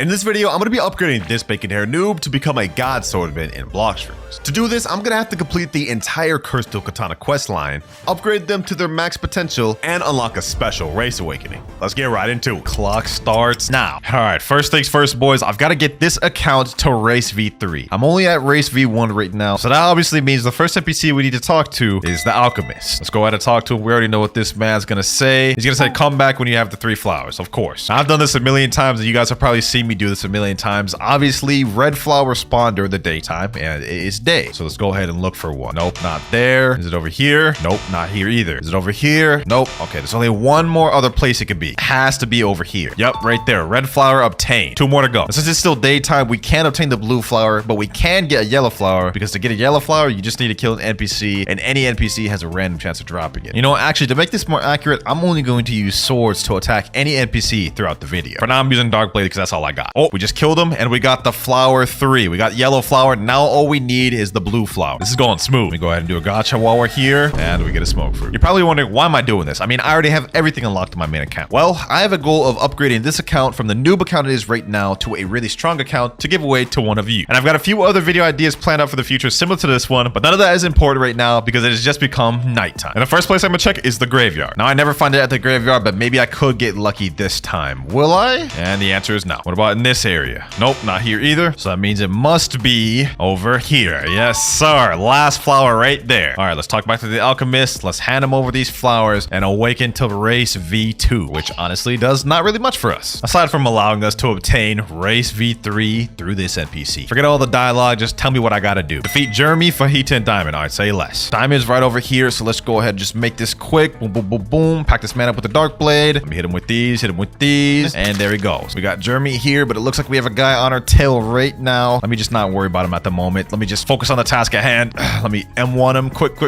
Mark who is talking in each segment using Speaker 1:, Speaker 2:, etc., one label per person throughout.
Speaker 1: In this video, I'm going to be upgrading this bacon hair noob to become a god swordman in Blox Fruits. To do this, I'm going to have to complete the entire Cursed Steel Katana quest line, upgrade them to their max potential, and unlock a special race awakening. Let's get right into it. Clock starts now. Alright, first things first, boys. I've got to get this account to race V3. I'm only at race V1 right now, so that obviously means the first NPC we need to talk to is the alchemist. Let's go ahead and talk to him. We already know what this man's going to say. He's going to say, come back when you have the 3 flowers. Of course. I've done this a million times, and you guys have probably seen me do this a million times. Obviously, red flowers spawn during the daytime, and it is day. So let's go ahead and look for one. Nope, not there. Is it over here? Nope, not here either. Is it over here? Nope. Okay, there's only one more other place it could be. It has to be over here. Yep, right there. Red flower obtained. 2 more to go. And since it's still daytime, we can't obtain the blue flower, but we can get a yellow flower, because to get a yellow flower, you just need to kill an NPC, and any NPC has a random chance of dropping it. You know, actually, to make this more accurate, I'm only going to use swords to attack any NPC throughout the video. For now, I'm using dark blade because that's all I got. Oh, we just killed him, and we got the flower 3. We got yellow flower. Now all we need is the blue flower. This is going smooth. Let me go ahead and do a gacha while we're here, and we get a smoke fruit. You're probably wondering, why am I doing this? I mean, I already have everything unlocked in my main account. Well, I have a goal of upgrading this account from the noob account it is right now to a really strong account to give away to one of you. And I've got a few other video ideas planned out for the future similar to this one, but none of that is important right now because it has just become nighttime. And the first place I'm gonna check is the graveyard. Now, I never find it at the graveyard, but maybe I could get lucky this time. Will I? And the answer is no. What about in this area? Nope, not here either. So that means it must be over here. Yes, sir. Last flower right there. All right, let's talk back to the alchemist. Let's hand him over these flowers and awaken to race V2, which honestly does not really much for us, aside from allowing us to obtain race V3 through this NPC. Forget all the dialogue. Just tell me what I gotta do. Defeat Jeremy, Fajita, and Diamond. All right, say less. Diamond's right over here, so let's go ahead and just make this quick. Boom, boom, boom, boom. Pack this man up with the dark blade. Let me hit him with these, and there he goes. We got Jeremy here, but it looks like we have a guy on our tail right now. Let me just not worry about him at the moment. Let me just focus on the task at hand. Let me M1 him quick.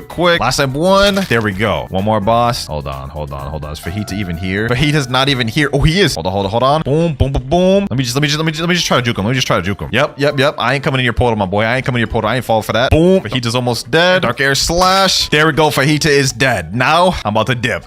Speaker 1: Last M1. There we go. One more, boss. Hold on. Is Fajita even here? Fajita's not even here. Oh, he is. Hold on. Boom, boom, boom, boom. Let me just try to juke him. Yep. I ain't coming in your portal, my boy. I ain't falling for that. Boom. Fajita's almost dead. Dark air slash. There we go. Fajita is dead. Now I'm about to dip.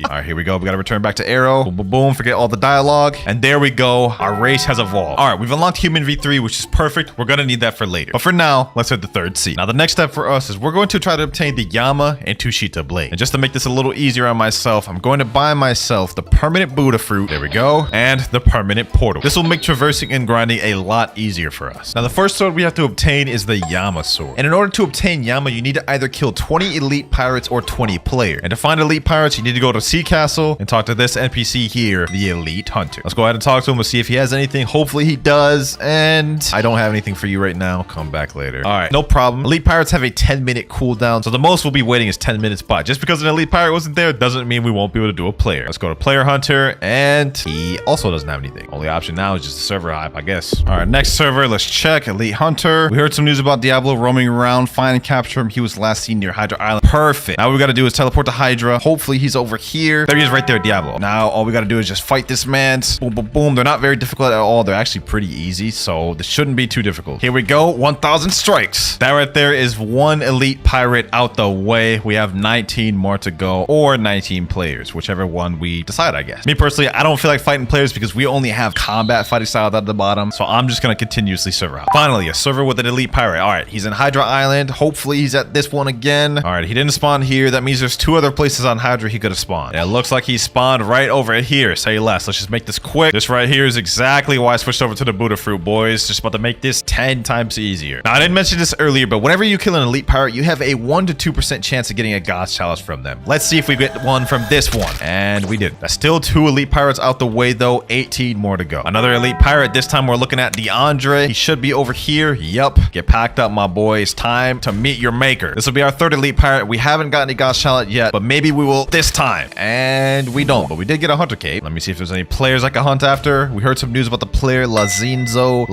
Speaker 1: All right, here we go. We got to return back to arrow. Boom, boom, boom. Forget all the dialogue. And there we go. Our race has evolved. All right, we've unlocked human V3, which is perfect. We're going to need that for later. But for now, let's hit the 3rd seat. Now, the next step for us is we're going to try to obtain the Yama and Tushita blade. And just to make this a little easier on myself, I'm going to buy myself the permanent Buddha fruit. There we go. And the permanent portal. This will make traversing and grinding a lot easier for us. Now, the first sword we have to obtain is the Yama sword. And in order to obtain Yama, you need to either kill 20 elite pirates or 20 players. And to find elite pirates, you need to go to Sea Castle and talk to this NPC here, the Elite Hunter. Let's go ahead and talk to him and see if he has anything. Hopefully he does. And I don't have anything for you right now. Come back later. All right, no problem. Elite pirates have a 10-minute cooldown, so the most we'll be waiting is 10 minutes. But just because an elite pirate wasn't there doesn't mean we won't be able to do a player. Let's go to Player Hunter, and he also doesn't have anything. Only option now is just the server hype, I guess. All right, next server. Let's check Elite Hunter. We heard some news about Diablo roaming around. Find and capture him. He was last seen near Hydra Island. Perfect. Now what we got to do is teleport to Hydra. Hopefully he's over here. There he is right there, Diablo. Now all we got to do is just fight this man. Boom, boom, boom. They're not very difficult at all. They're actually pretty easy, so this shouldn't be too difficult. Here we go. 1,000 strikes. That right there is 1 elite pirate out the way. We have 19 more to go, or 19 players, whichever one we decide, I guess. Me personally, I don't feel like fighting players because we only have combat fighting style at the bottom, so I'm just going to continuously server out. Finally, a server with an elite pirate. All right, he's in Hydra Island. Hopefully he's at this one again. All right, he didn't spawn here. That means there's 2 other places on Hydra he could have spawned. And it looks like he spawned right over here. Say less. Let's just make this quick. This right here is exactly why I switched over to the Buddha fruit, boys. Just about to make this 10 times easier. Now, I didn't mention this earlier, but whenever you kill an elite pirate, you have a 1 to 2% chance of getting a God's chalice from them. Let's see if we get one from this one. And we did. That's still 2 elite pirates out the way, though. 18 more to go. Another elite pirate. This time we're looking at DeAndre. He should be over here. Yup. Get packed up, my boy. It's time to meet your maker. This will be our 3rd elite pirate. We haven't gotten a God's chalice yet, but maybe we will this time. And we don't, but we did get a hunter cape. Let me see if there's any players I can hunt after. We heard some news about the player Lanzino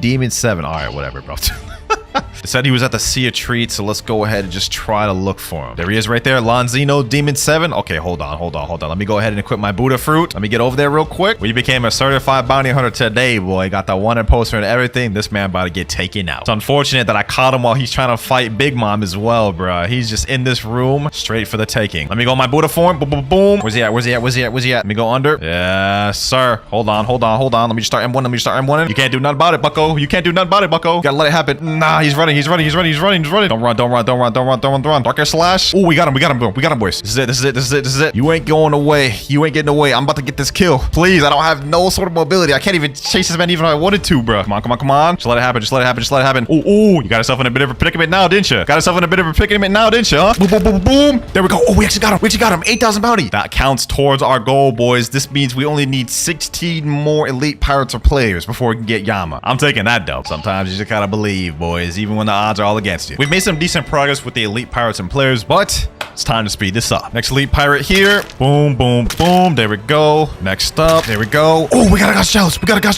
Speaker 1: Demon 7. All right, whatever, bro. It said he was at the Sea of Treats, so let's go ahead and just try to look for him. There he is right there. Lonzino Demon 7. Okay, hold on. Let me go ahead and equip my Buddha fruit. Let me get over there real quick. We became a certified bounty hunter today, boy. Got the wanted poster and everything. This man about to get taken out. It's unfortunate that I caught him while he's trying to fight Big Mom as well, bruh. He's just in this room, straight for the taking. Let me go my Buddha form. Boom, boom, boom. Where's he at? Let me go under. Yes, sir. Hold on. Let me just start M1. You can't do nothing about it, bucko. You gotta let it happen. Nah, he's running. Don't run. Dark Air Slash. Oh, we got him, boys. This is it. You ain't going away. You ain't getting away. I'm about to get this kill. Please, I don't have no sort of mobility. I can't even chase this man even if I wanted to, bro. Come on. Just let it happen. Ooh. You got yourself in a bit of a predicament now, didn't you? Huh? Boom. There we go. Oh, we actually got him. 8,000 bounty. That counts towards our goal, boys. This means we only need 16 more elite pirates or players before we can get Yama. I'm taking that though. Sometimes you just gotta believe, boys, even when the odds are all against you. We've made some decent progress with the elite pirates and players, but it's time to speed this up. Next elite pirate here. Boom. There we go. Next up. There we go. Oh, we got a Ghost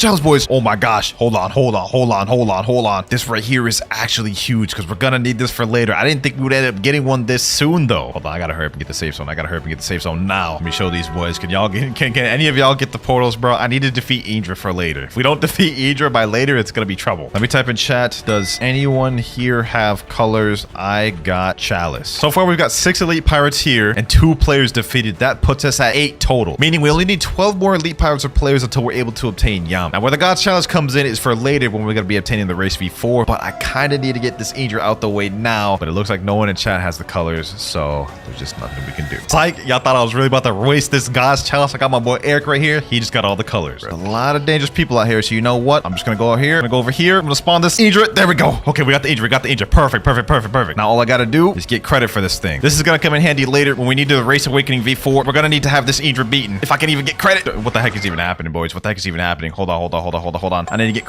Speaker 1: Chalice, boys. Oh my gosh. Hold on. This right here is actually huge because we're gonna need this for later. I didn't think we would end up getting one this soon though. Hold on, I gotta hurry up and get the safe zone. Now. Let me show these boys. Can any of y'all get the portals, bro? I need to defeat Idra for later. If we don't defeat Idra by later, it's gonna be trouble. Let me type in chat. Does anyone here have colors? I got Chalice. So far, we've got 6 elite pirates here and 2 players defeated. That puts us at 8 total, meaning we only need 12 more elite pirates or players until we're able to obtain Yama. Now, where the God's Chalice comes in is for later when we're gonna be obtaining the race V4, but I kind of need to get this Idra out the way now, but it looks like no one in chat has the colors, so there's just nothing we can do. It's like y'all thought I was really about to waste this God's Chalice. I got my boy Eric right here. He just got all the colors. There's a lot of dangerous people out here, so you know what? I'm just gonna go out here. I'm gonna go over here. I'm gonna spawn this Idra. There we go. Okay, we got the Idra. Perfect. Now all I gotta do is get credit for this thing. This is gonna come in handy later when we need to race Awakening V4. We're gonna need to have this Idra beaten. If I can even get credit. What the heck is even happening, boys? Hold on. I need to get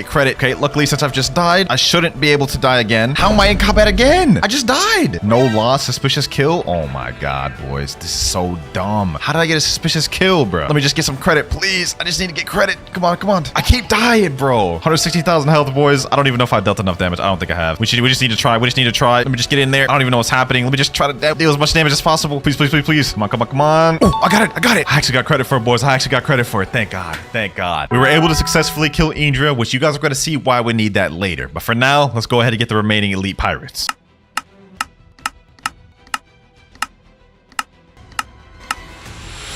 Speaker 1: credit. Okay, luckily since I've just died, I shouldn't be able to die again. How am I in combat again? I just died. No loss, suspicious kill. Oh my god, boys. This is so dumb. How did I get a suspicious kill, bro? Let me just get some credit, please. I just need to get credit. Come on. I keep dying, bro. 160,000 health, boys. I don't even know if I dealt enough damage. I don't think I have. We just need to try. Let me just get in there. I don't even know what's happening. Let me just try to deal as much damage as possible. Please. Come on. Oh, I got it. I actually got credit for it, boys. Thank God. We were able to successfully kill Idra, which you guys are going to see why we need that later. But for now, let's go ahead and get the remaining elite pirates.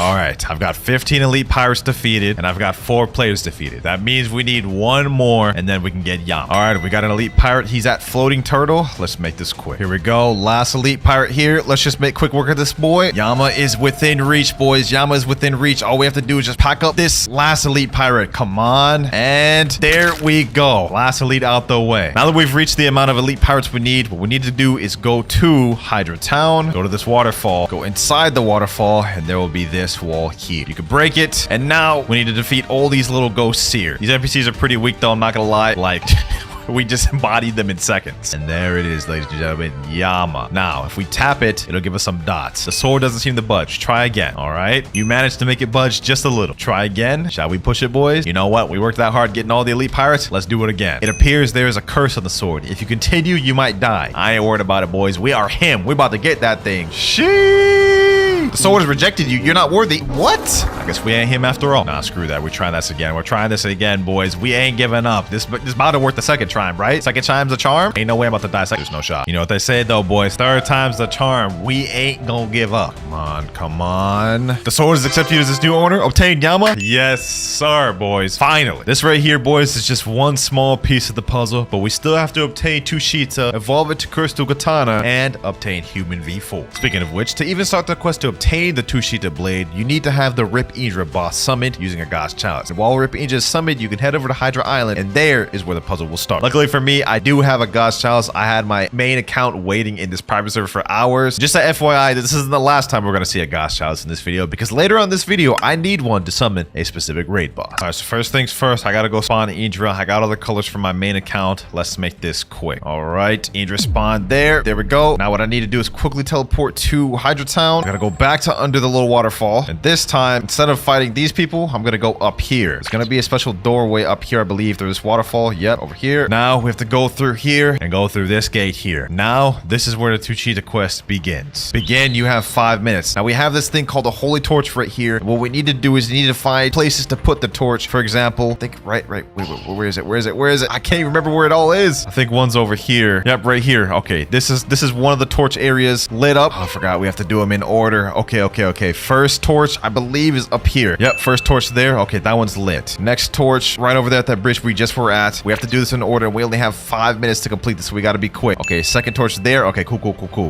Speaker 1: All right, I've got 15 elite pirates defeated, and I've got 4 players defeated. That means we need 1 more, and then we can get Yama. All right, we got an elite pirate. He's at Floating Turtle. Let's make this quick. Here we go. Last elite pirate here. Let's just make quick work of this boy. Yama is within reach, boys. All we have to do is just pack up this last elite pirate. Come on. And there we go. Last elite out the way. Now that we've reached the amount of elite pirates we need, what we need to do is go to Hydra Town, go to this waterfall, go inside the waterfall, and there will be this wall here. You can break it, and now we need to defeat all these little ghosts here. These NPCs are pretty weak though, I'm not gonna lie. Like we just embodied them in seconds. And there it is, ladies and gentlemen, Yama. Now, if we tap it, it'll give us some dots. The sword doesn't seem to budge. Try again, all right? You managed to make it budge just a little. Try again. Shall we push it, boys? You know what? We worked that hard getting all the elite pirates. Let's do it again. It appears there is a curse on the sword. If you continue, you might die. I ain't worried about it, boys. We are him. We're about to get that thing. Sheesh. The sword has rejected you. You're not worthy. What? I guess we ain't him after all. Nah, screw that. We're trying this again, boys. We ain't giving up. This about to work the second time, right? Second time's the charm. Ain't no way I'm about to die. There's no shot. You know what they say though, boys. Third time's the charm. We ain't gonna give up. Come on. The sword is accepted as this new owner. Obtain Yama? Yes, sir, boys. Finally. This right here, boys, is just one small piece of the puzzle, but we still have to obtain Tushita, evolve it to Crystal Katana, and obtain Human V4. Speaking of which, to even start the quest to obtain the Tushita blade, you need to have the Rip Idra boss summoned using a God's Chalice. And while Rip Idra is summoned, you can head over to Hydra Island, and there is where the puzzle will start. Luckily for me, I do have a God's Chalice. I had my main account waiting in this private server for hours. Just a FYI, this isn't the last time we're going to see a God's Chalice in this video, because later on this video, I need one to summon a specific raid boss. All right, so first things first, I got to go spawn Idra. I got all the colors from my main account. Let's make this quick. All right, Idra spawned there. There we go. Now what I need to do is quickly teleport to Hydra Town. I got to go back to under the little waterfall. And this time, instead of fighting these people, I'm gonna go up here. There's gonna be a special doorway up here, I believe, through this waterfall. Yep, over here. Now we have to go through here and go through this gate here. Now, this is where the Tushita quest begins. Begin, you have 5 minutes. Now we have this thing called a holy torch right here. What we need to do is we need to find places to put the torch. For example, I think wait, where is it? I can't even remember where it all is. I think one's over here. Yep, right here. Okay, this is one of the torch areas lit up. Oh, I forgot we have to do them in order. Okay. First torch, I believe, is up here. Yep, first torch there. Okay, that one's lit. Next torch right over there at that bridge we just were at. We have to do this in order. We only have 5 minutes to complete this, so we got to be quick. Okay, second torch there. Okay, cool.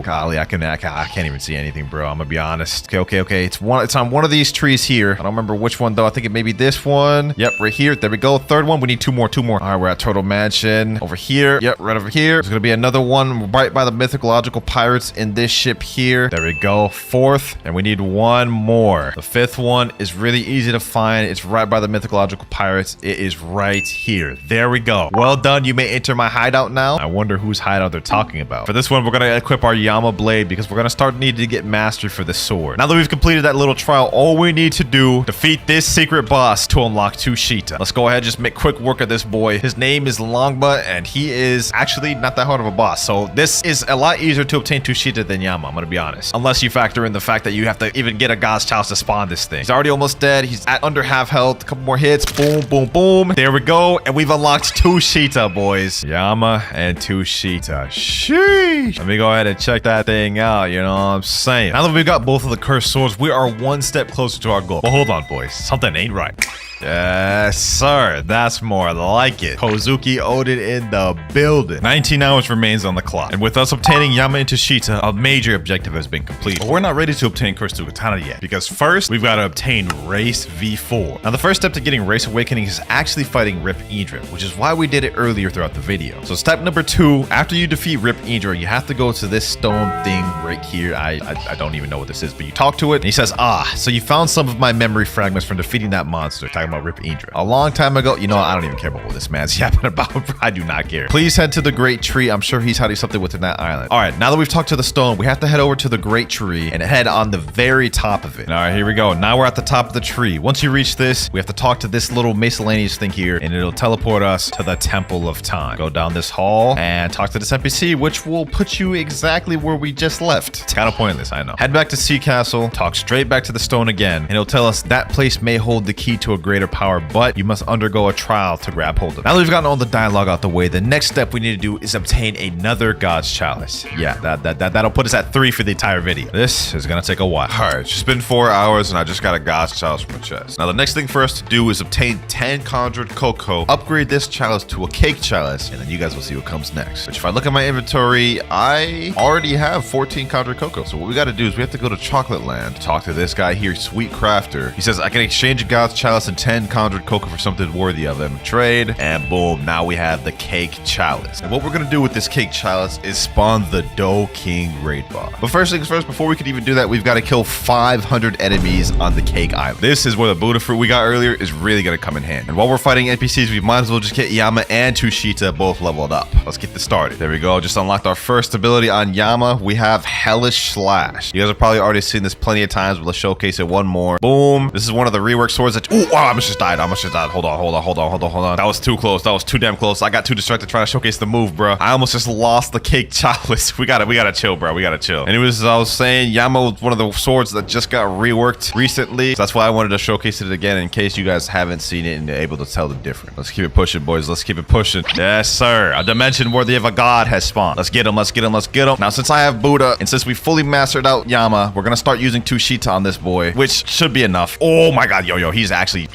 Speaker 1: Golly, I can't even see anything, bro. I'm gonna be honest. Okay. It's on one of these trees here. I don't remember which one though. I think it may be this one. Yep, right here. There we go. Third one. We need two more. All right, we're at Turtle Mansion. Over here. Yep, right over here. There's gonna be another one right by the mythological pirates in this ship here. There we go. Fourth, and we need one more. The fifth one is really easy to find. It's right by the mythological pirates. It is right here. There we go. Well done. You may enter my hideout now. I wonder whose hideout they're talking about. For this one, we're gonna equip our Yama blade because we're gonna start needing to get mastery for this sword. Now that we've completed that little trial, all we need to do, defeat this secret boss to unlock Tushita. Let's go ahead and just make quick work of this boy. His name is Longba, and he is actually not that hard of a boss. So this is a lot easier to obtain Tushita than Yama, I'm gonna be honest. Unless you factor in the fact that you have to even get a God's Chalice to spawn this thing. He's already almost dead. He's at under half health. A couple more hits. Boom. There we go. And we've unlocked Tushita, boys. Yama and Tushita. Sheesh. Let me go ahead and check that thing out. You know what I'm saying? Now that we've got both of the cursed swords, we are one step closer to our goal. But hold on, boys. Something ain't right. Yes, sir. That's more like it. Kozuki Oden in the building. 19 hours remains on the clock. And with us obtaining Yama and Tushita, a major objective has been completed. But we're not ready to obtain Cursed Katana yet, because first, we've got to obtain Race V4. Now, the first step to getting Race Awakening is actually fighting Rip Idra, which is why we did it earlier throughout the video. So step number 2, after you defeat Rip Idra, you have to go to this stone thing right here. I don't even know what this is, but you talk to it, and he says, so you found some of my memory fragments from defeating that monster. Talking about Rip Idra. A long time ago, you know, I don't even care about what this man's yapping about. I do not care. Please head to the Great Tree. I'm sure he's hiding something within that island. All right, now that we've talked to the stone, we have to head over to the Great Tree and head on the very top of it. All right, here we go. Now we're at the top of the tree. Once you reach this, we have to talk to this little miscellaneous thing here, and it'll teleport us to the Temple of Time. Go down this hall and talk to this NPC, which will put you exactly where we just left. It's kind of pointless, I know. Head back to Sea Castle, talk straight back to the stone again, and it'll tell us that place may hold the key to a greater power, but you must undergo a trial to grab hold of it. Now that we've gotten all the dialogue out the way, the next step we need to do is obtain another God's Chalice. Yeah, that'll put us at 3 for the entire video. This is gonna take a while. All right, it's just been 4 hours and I just got a God's Chalice from a chest. Now the next thing for us to do is obtain 10 conjured cocoa, upgrade this chalice to a cake chalice, and then you guys will see what comes next. Which if I look at my inventory, I already have 14 conjured cocoa. So what we gotta do is we have to go to Chocolate Land, talk to this guy here, Sweet Crafter. He says I can exchange a God's Chalice and 10 conjured cocoa for something worthy of him. Trade, and boom, now we have the cake chalice. And what we're gonna do with this cake chalice is spawn the Dough King raid boss. But first things first, before we can even do that, we've got to kill 500 enemies on the cake island. This is where the Buddha fruit we got earlier is really gonna come in handy. And while we're fighting NPCs, we might as well just get Yama and Tushita both leveled up. Let's get this started. There we go. Just unlocked our first ability on Yama. We have Hellish Slash. You guys have probably already seen this plenty of times, but let's showcase it one more. Boom. This is one of the rework swords that, wow, I almost just died. Hold on. That was too close. That was too damn close. I got too distracted trying to showcase the move, bro. I almost just lost the cake chalice. We gotta chill, bro. We gotta chill. Anyways, as I was saying, Yama was one of the swords that just got reworked recently. So that's why I wanted to showcase it again in case you guys haven't seen it and able to tell the difference. Let's keep it pushing, boys. Let's keep it pushing. Yes, sir. A dimension worthy of a god has spawned. Let's get him. Now, since I have Buddha and since we fully mastered out Yama, we're gonna start using Tushita on this boy, which should be enough. Oh my god, yo, he's actually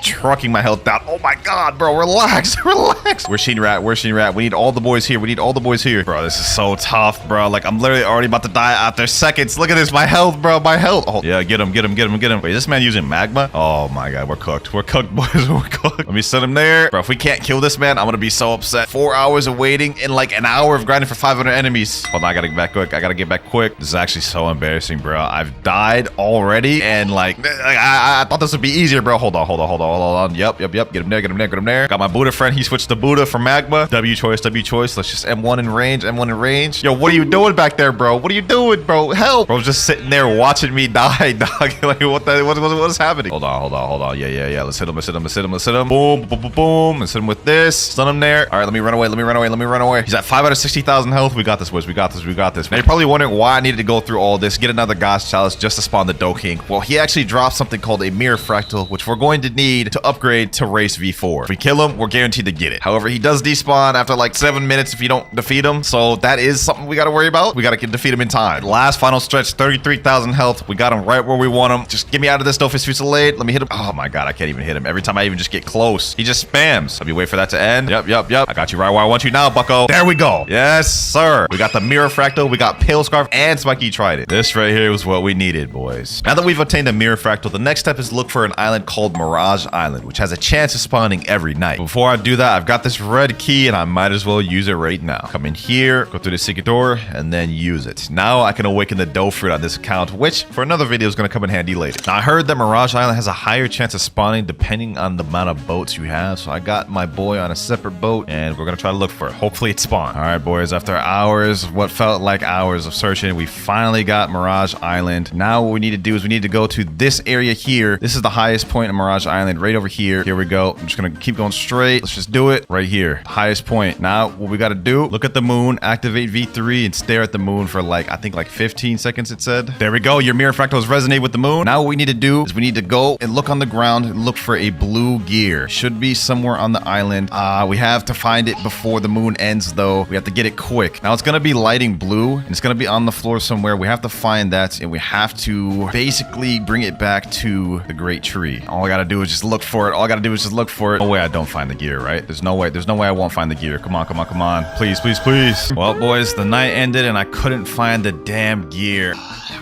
Speaker 1: trucking my health down. Oh my god, bro, relax. Where's Sheen Rat? We need all the boys here. Bro, this is so tough, bro. Like, I'm literally already about to die after seconds. Look at this, my health, bro, Oh, yeah, get him. Wait, is this man using magma? Oh my god, we're cooked, boys. We're cooked. Let me send him there. Bro, if we can't kill this man, I'm gonna be so upset. 4 hours of waiting and like an hour of grinding for 500 enemies. Hold on, I gotta get back quick. This is actually so embarrassing, bro. I've died already, and like I thought this would be easier, bro. Hold on. on. Yep. Get him there. Got my Buddha friend. He switched to Buddha for Magma. W choice. Let's just M1 in range. Yo, what are you doing back there, bro? What are you doing, bro? Help. Bro's just sitting there watching me die, dog. Like, what is happening? Hold on. Yeah. Let's hit him. Boom. Let's hit him with this. Stun him there. All right, let me run away. He's at 5 out of 60,000 health. We got this, boys. We got this. Now, you're probably wondering why I needed to go through all this, get another God's Chalice just to spawn the Doe King. Well, he actually dropped something called a Mirror Fractal, which we're going to need to upgrade to race V4. If we kill him, we're guaranteed to get it. However, he does despawn after like 7 minutes if you don't defeat him. So that is something we got to worry about. We got to defeat him in time. Last final stretch, 33,000 health. We got him right where we want him. Just get me out of this Doe's Fusillade. Let me hit him. Oh my God, I can't even hit him. Every time I even just get close, he just spams. Let me wait for that to end. Yep. I got you right where I want you now, bucko. There we go. Yes, sir. We got the Mirror Fractal. We got Pale Scarf and Spiky Trident. This right here was what we needed, boys. Now that we've obtained the Mirror Fractal, the next step is look for an island called Mirage Island, which has a chance of spawning every night. Before I do that, I've got this red key and I might as well use it right now. Come in here, go through the secret door, and then use it. Now I can awaken the Doe Fruit on this account, which for another video is going to come in handy later. Now I heard that Mirage Island has a higher chance of spawning depending on the amount of boats you have, so I got my boy on a separate boat and we're going to try to look for it. Hopefully it spawns. All right, boys, after hours, what felt like hours of searching, we finally got Mirage Island. Now what we need to do is we need to go to this area here. This is the highest point in Mirage Island, right over here. Here we go. I'm just going to keep going straight. Let's just do it right here. Highest point. Now what we got to do, look at the moon, activate V3 and stare at the moon for like, I think like 15 seconds it said. There we go. Your mirror fractals resonate with the moon. Now what we need to do is we need to go and look on the ground and look for a blue gear. Should be somewhere on the island. We have to find it before the moon ends though. We have to get it quick. Now it's going to be lighting blue and it's going to be on the floor somewhere. We have to find that and we have to basically bring it back to the great tree. All I got to do is just look for it. All I got to do is just look for it. No way I don't find the gear, right? There's no way I won't find the gear. Come on. Please. Well, boys, the night ended and I couldn't find the damn gear.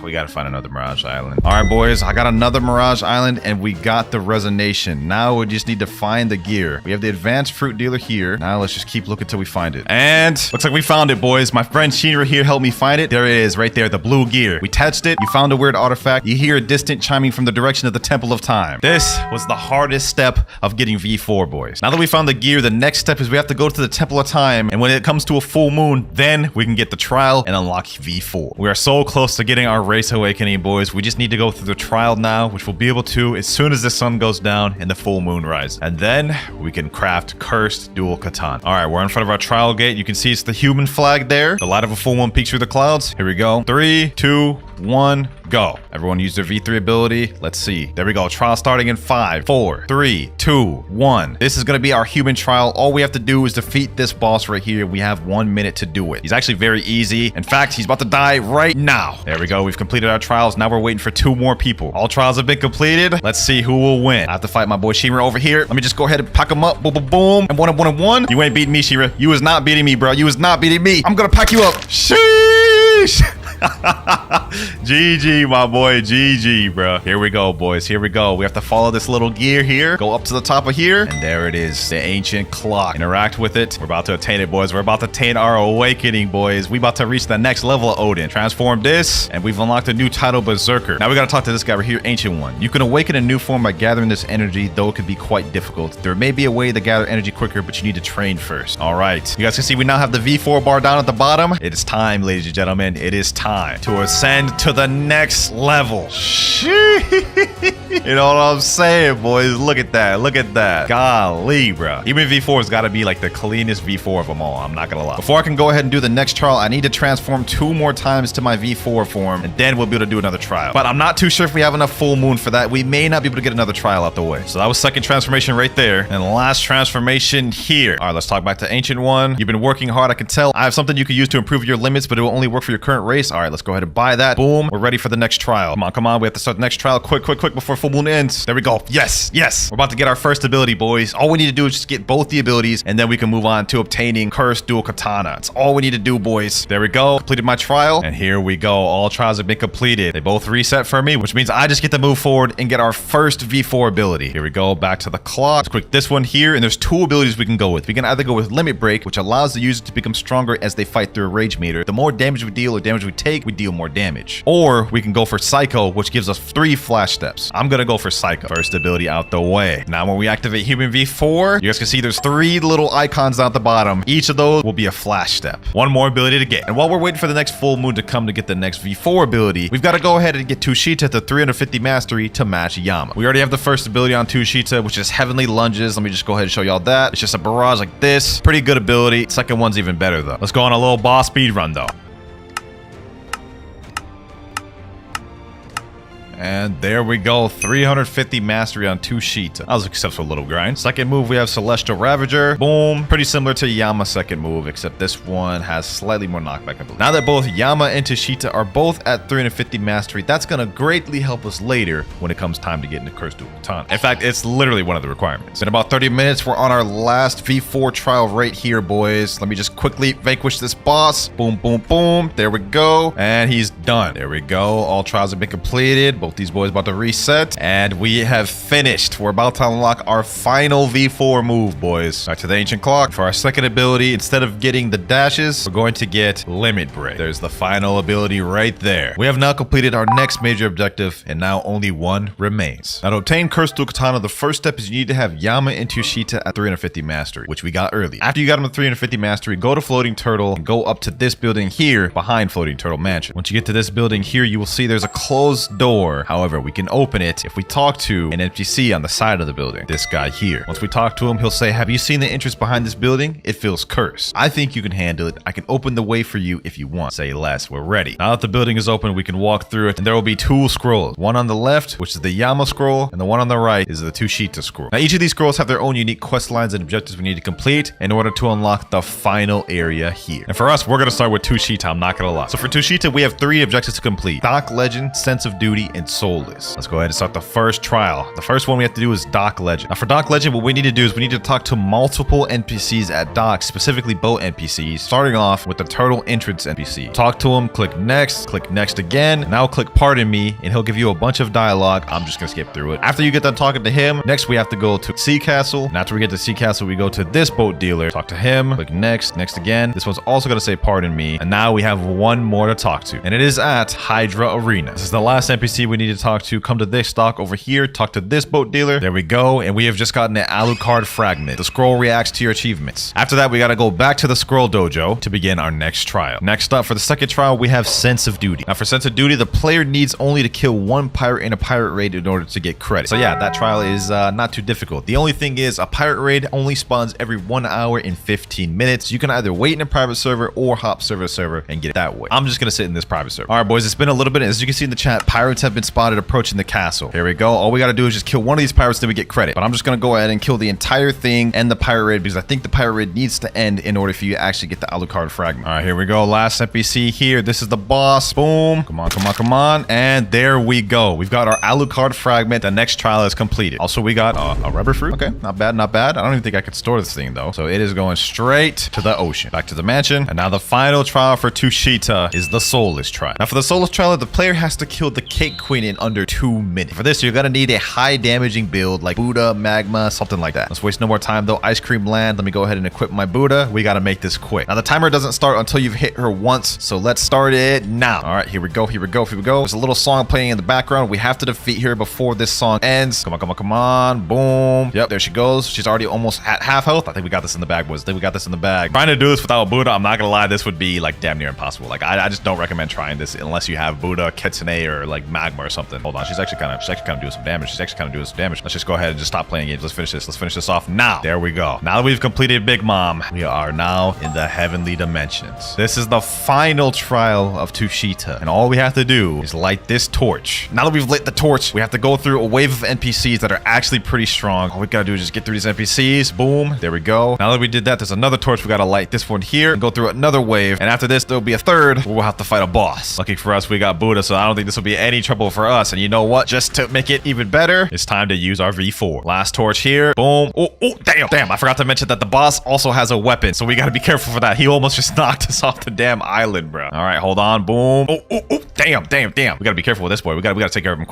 Speaker 1: We gotta find another Mirage Island. All right, boys, I got another Mirage Island and we got the resonation. Now we just need to find the gear. We have the advanced fruit dealer here. Now let's just keep looking till we find it. And looks like we found it, boys. My friend Shinra here helped me find it. There it is, right there, the blue gear. We touched it. You found a weird artifact. You hear a distant chiming from the direction of the Temple of Time. This was the hardest step of getting V4, boys. Now that we found the gear, the next step is we have to go to the Temple of Time. And when it comes to a full moon, then we can get the trial and unlock V4. We are so close to getting our race awakening, boys. We just need to go through the trial now, which we'll be able to as soon as the sun goes down and the full moon rises. And then we can craft cursed dual katana. All right, we're in front of our trial gate. You can see it's the human flag there. The light of a full moon peeks through the clouds. Here we go. 3, 2, 1, go. Everyone use their V3 ability. Let's see. There we go. Trial starting in 5, 4, 3, 2, 1. This is going to be our human trial. All we have to do is defeat this boss right here. We have 1 minute to do it. He's actually very easy. In fact, he's about to die right now. There we go. We've completed our trials. Now we're waiting for 2 more people. All trials have been completed. Let's see who will win. I have to fight my boy Shira over here. Let me just go ahead and pack him up. Boom, boom, boom. And 1. You ain't beating me, Shira. You is not beating me, bro. You is not beating me. I'm going to pack you up. Sheesh. GG, my boy. GG, bro. Here we go, boys. Here we go. We have to follow this little gear here. Go up to the top of here. And there it is. The ancient clock. Interact with it. We're about to attain it, boys. We're about to attain our awakening, boys. We about to reach the next level of Oden. Transform this. And we've unlocked a new title, Berserker. Now we got to talk to this guy right here, Ancient One. You can awaken a new form by gathering this energy, though it can be quite difficult. There may be a way to gather energy quicker, but you need to train first. All right. You guys can see we now have the V4 bar down at the bottom. It is time, ladies and gentlemen. It is time to ascend to the next level. You know what I'm saying, boys? Look at that. Look at that. Golly, bro. Even V4's got to be like the cleanest V4 of them all. I'm not going to lie. Before I can go ahead and do the next trial, I need to transform 2 more times to my V4 form, and then we'll be able to do another trial. But I'm not too sure if we have enough full moon for that. We may not be able to get another trial out the way. So that was second transformation right there. And last transformation here. All right, let's talk back to Ancient One. You've been working hard, I can tell. I have something you can use to improve your limits, but it will only work for your current race. All right, let's go ahead and buy that. Boom. We're ready for the next trial. Come on. We have to start the next trial quick before full moon ends. There we go. Yes. We're about to get our first ability, boys. All we need to do is just get both the abilities, and then we can move on to obtaining cursed dual katana. That's all we need to do, boys. There we go. Completed my trial, and here we go. All trials have been completed. They both reset for me, which means I just get to move forward and get our first V4 ability. Here we go. Back to the clock. Let's click this one here, and there's 2 abilities we can go with. We can either go with Limit Break, which allows the user to become stronger as they fight through a rage meter. The more damage we deal or damage we take, take, we deal more damage. Or we can go for Psycho, which gives us 3 flash steps. I'm gonna go for Psycho. First ability out the way. Now when we activate Human V4, you guys can see there's 3 little icons at the bottom. Each of those will be a flash step. One more ability to get. And while we're waiting for the next full moon to come to get the next V4 ability, we've got to go ahead and get Tushita to 350 mastery to match Yama. We already have the first ability on Tushita, which is Heavenly Lunges. Let me just go ahead and show y'all that. It's just a barrage like this. Pretty good ability. Second one's even better though. Let's go on a little boss speed run though. And there we go, 350 mastery on Tushita. That was a successful little grind. Second move, we have Celestial Ravager. Boom. Pretty similar to Yama's second move, except this one has slightly more knockback, I believe. Now that both Yama and Tushita are both at 350 mastery, that's going to greatly help us later when it comes time to get into Cursed Dual Katana. In fact, it's literally one of the requirements. In about 30 minutes, we're on our last V4 trial right here, boys. Let me just quickly vanquish this boss. Boom, boom, boom. There we go. And he's done. There we go. All trials have been completed. Both these boys about to reset, and we have finished. We're about to unlock our final V4 move, boys. Back to the ancient clock. For our second ability, instead of getting the dashes, we're going to get Limit Break. There's the final ability right there. We have now completed our next major objective, and now only one remains. Now to obtain Cursed Dual Katana, the first step is you need to have Yama and Tushita at 350 mastery, which we got early. After you got them at 350 mastery, go to Floating Turtle and go up to this building here behind Floating Turtle Mansion. Once you get to this building here, you will see there's a closed door. However, we can open it if we talk to an NPC on the side of the building. This guy here. Once we talk to him, he'll say, have you seen the entrance behind this building? It feels cursed. I think you can handle it. I can open the way for you if you want. Say less. We're ready. Now that the building is open, we can walk through it, and there will be 2 scrolls. One on the left, which is the Yama scroll, and the one on the right is the Tushita scroll. Now each of these scrolls have their own unique quest lines and objectives we need to complete in order to unlock the final area here. And for us, we're going to start with Tushita. I'm not going to lie. So for Tushita, we have 3 objectives to complete: Dock Legend, Sense of Duty, and Soulless. Let's go ahead and start the first trial. The first one we have to do is Dock Legend. Now for Dock Legend, what we need to do is we need to talk to multiple NPCs at Dock, specifically boat NPCs, starting off with the Turtle Entrance NPC. Talk to him, click next again, now click Pardon Me, and he'll give you a bunch of dialogue. I'm just gonna skip through it. After you get done talking to him, next we have to go to Sea Castle, and after we get to Sea Castle, we go to this boat dealer, talk to him, click next again. This one's also gonna say Pardon Me, and now we have one more to talk to, and it is at Hydra Arena. This is the last NPC we need to talk to. Come to this dock over here, talk to this boat dealer. There we go, and we have just gotten an Alucard fragment. The scroll reacts to your achievements. After that, we gotta go back to the scroll dojo to begin our next trial. Next up, for the second trial, we have Sense of Duty. Now for Sense of Duty, the player needs only to kill 1 pirate in a pirate raid in order to get credit. So yeah, that trial is not too difficult. The only thing is a pirate raid only spawns every 1 hour and 15 minutes. You can either wait in a private server or hop server to server and get it that way. I'm just gonna sit in this private server. All right, boys, it's been a little bit. As you can see in the chat, pirates have been spotted approaching the castle. Here we go. All we got to do is just kill one of these pirates, then we get credit. But I'm just going to go ahead and kill the entire thing and the pirate raid, because I think the pirate raid needs to end in order for you to actually get the Alucard fragment. All right, here we go. Last NPC here. This is the boss. Boom. Come on, come on, come on. And there we go. We've got our Alucard fragment. The next trial is completed. Also, we got a rubber fruit. Okay, not bad, not bad. I don't even think I could store this thing though. So it is going straight to the ocean. Back to the mansion. And now the final trial for Tushita is the Soulless trial. Now for the Soulless trial, the player has to kill the Cake Queen in under 2 minutes. For this, you're gonna need a high damaging build like Buddha, Magma, something like that. Let's waste no more time though. Ice Cream Land. Let me go ahead and equip my Buddha. We gotta make this quick. Now the timer doesn't start until you've hit her once, so let's start it now. All right, here we go, here we go, here we go. There's a little song playing in the background. We have to defeat her before this song ends. Come on, come on, come on. Boom. Yep, there she goes. She's already almost at half health. I think we got this in the bag, boys. I think we got this in the bag. Trying to do this without Buddha, I'm not gonna lie, this would be like damn near impossible. Like I just don't recommend trying this unless you have Buddha, Kitsune, or like Magma or something. Hold on, she's actually kind of doing some damage. She's actually kind of doing some damage. Let's just go ahead and just stop playing games. Let's finish this. Let's finish this off now. There we go. Now that we've completed Big Mom, we are now in the heavenly dimensions. This is the final trial of Tushita, and all we have to do is light this torch. Now that we've lit the torch, we have to go through a wave of NPCs that are actually pretty strong. All we gotta do is just get through these NPCs. Boom. There we go. Now that we did that, there's another torch. We gotta light this one here and go through another wave. And after this, there'll be a third where we'll have to fight a boss. Lucky for us, we got Buddha, so I don't think this will be any trouble difficult for us. And you know what? Just to make it even better, it's time to use our V4. Last torch here. Boom. Oh, damn. I forgot to mention that the boss also has a weapon, so we got to be careful for that. He almost just knocked us off the damn island, bro. All right, hold on. Boom. Oh, damn. We got to be careful with this boy. We got to take care of him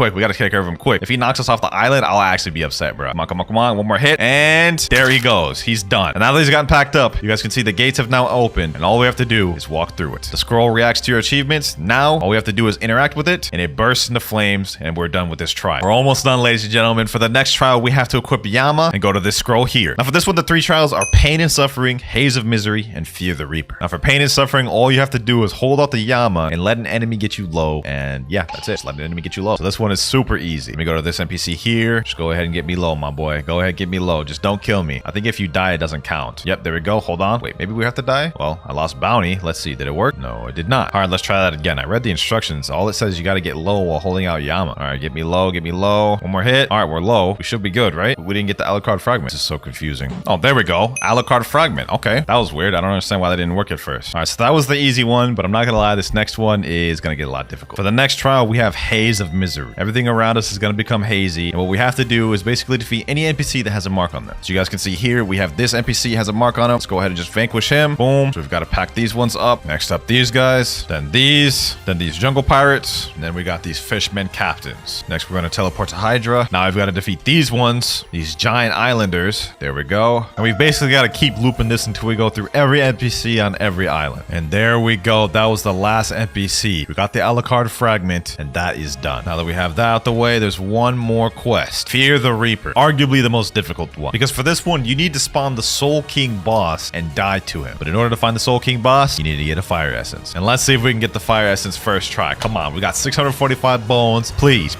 Speaker 1: quick. If he knocks us off the island, I'll actually be upset, bro. Come on. One more hit. And there he goes. He's done. And now that he's gotten packed up, you guys can see the gates have now opened, and all we have to do is walk through it. The scroll reacts to your achievements. Now, all we have to do is interact with it, and it bursts into flames, and we're done with this trial. We're almost done, ladies and gentlemen. For the next trial, we have to equip Yama and go to this scroll here. Now, for this one, the 3 trials are Pain and Suffering, Haze of Misery, and Fear the Reaper. Now, for Pain and Suffering, all you have to do is hold out the Yama and let an enemy get you low, and yeah, that's it. Just let an enemy get you low. So this one is super easy. Let me go to this NPC here. Just go ahead and get me low, my boy. Go ahead, get me low. Just don't kill me. I think if you die, it doesn't count. Yep, there we go. Hold on. Wait, maybe we have to die? Well, I lost bounty. Let's see. Did it work? No, it did not. All right, let's try that again. I read the instructions. All it says is you got to get low while holding out Yama. All right, get me low. One more hit. All right, we're low. We should be good, right? We didn't get the Alucard fragment. This is so confusing. Oh, there we go. Alucard fragment. Okay, that was weird. I don't understand why that didn't work at first. All right, so that was the easy one, but I'm not gonna lie, this next one is gonna get a lot difficult. For the next trial, we have Haze of Misery. Everything around us is gonna become hazy, and what we have to do is basically defeat any NPC that has a mark on them. So you guys can see here, we have this NPC has a mark on him. Let's go ahead and just vanquish him. Boom. So we've got to pack these ones up. Next up, these guys, then these jungle pirates, and then we got these fishmen captains. Next, we're gonna teleport to Hydra. Now I've got to defeat these ones, these giant islanders. There we go. And we basically got to keep looping this until we go through every NPC on every island. And there we go. That was the last NPC. We got the Alucard fragment, and that is done. Now that we have that out the way, there's one more quest. Fear the Reaper. Arguably the most difficult one. Because for this one, you need to spawn the Soul King boss and die to him. But in order to find the Soul King boss, you need to get a fire essence. And let's see if we can get the fire essence first try. Come on. We got 645 bones. Please.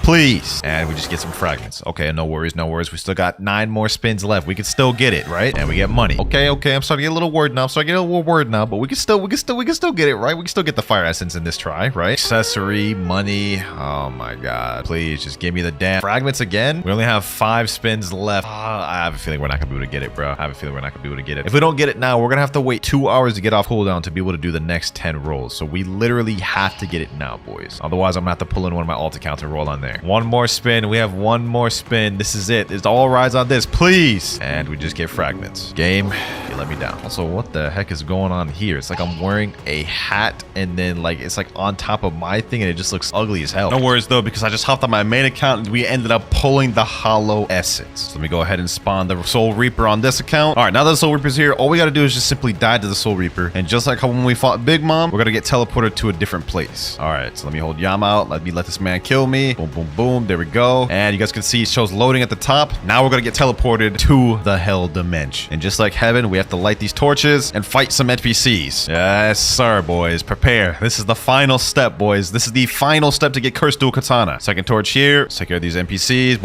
Speaker 1: And we just get some fragments. Okay, no worries. We still got 9 more spins left. We can still get it, right? And we get money. Okay. I'm starting to get a little worried now. But we can still get it, right? We can still get the fire essence in this try, right? Accessory, money. Oh my god. Please just give me the damn fragments again. We only have 5 spins left. I have a feeling we're not gonna be able to get it, bro. If we don't get it now, we're gonna have to wait 2 hours to get off cooldown to be able to do the next 10 rolls. So we literally have to get it now, boys. Otherwise, I'm gonna have to pull in one of my alt accounts and roll on there. One more spin. We have one more spin. This is it. It all rides on this, please. And we just get fragments. Game, you let me down. Also, what the heck is going on here? It's like I'm wearing a hat and then like it's like on top of my thing and it just looks ugly as hell. No worries though, because I just hopped on my main account and we ended up pulling the hollow essence. So let me go ahead and spawn the Soul Reaper on this account. All right, now that the Soul Reaper's here, all we got to do is just simply die to the Soul Reaper. And just like how when we fought Big Mom, we're going to get teleported to a different place. All right, so let me hold Yama out. Let this man kill me. Boom. There we go. And you guys can see it shows loading at the top. Now we're going to get teleported to the Hell Dimension. And just like heaven, we have to light these torches and fight some NPCs. Yes, sir, boys. Prepare. This is the final step, boys. This is the final step to get Cursed Dual Katana. Second torch here. Let's take care of these NPCs.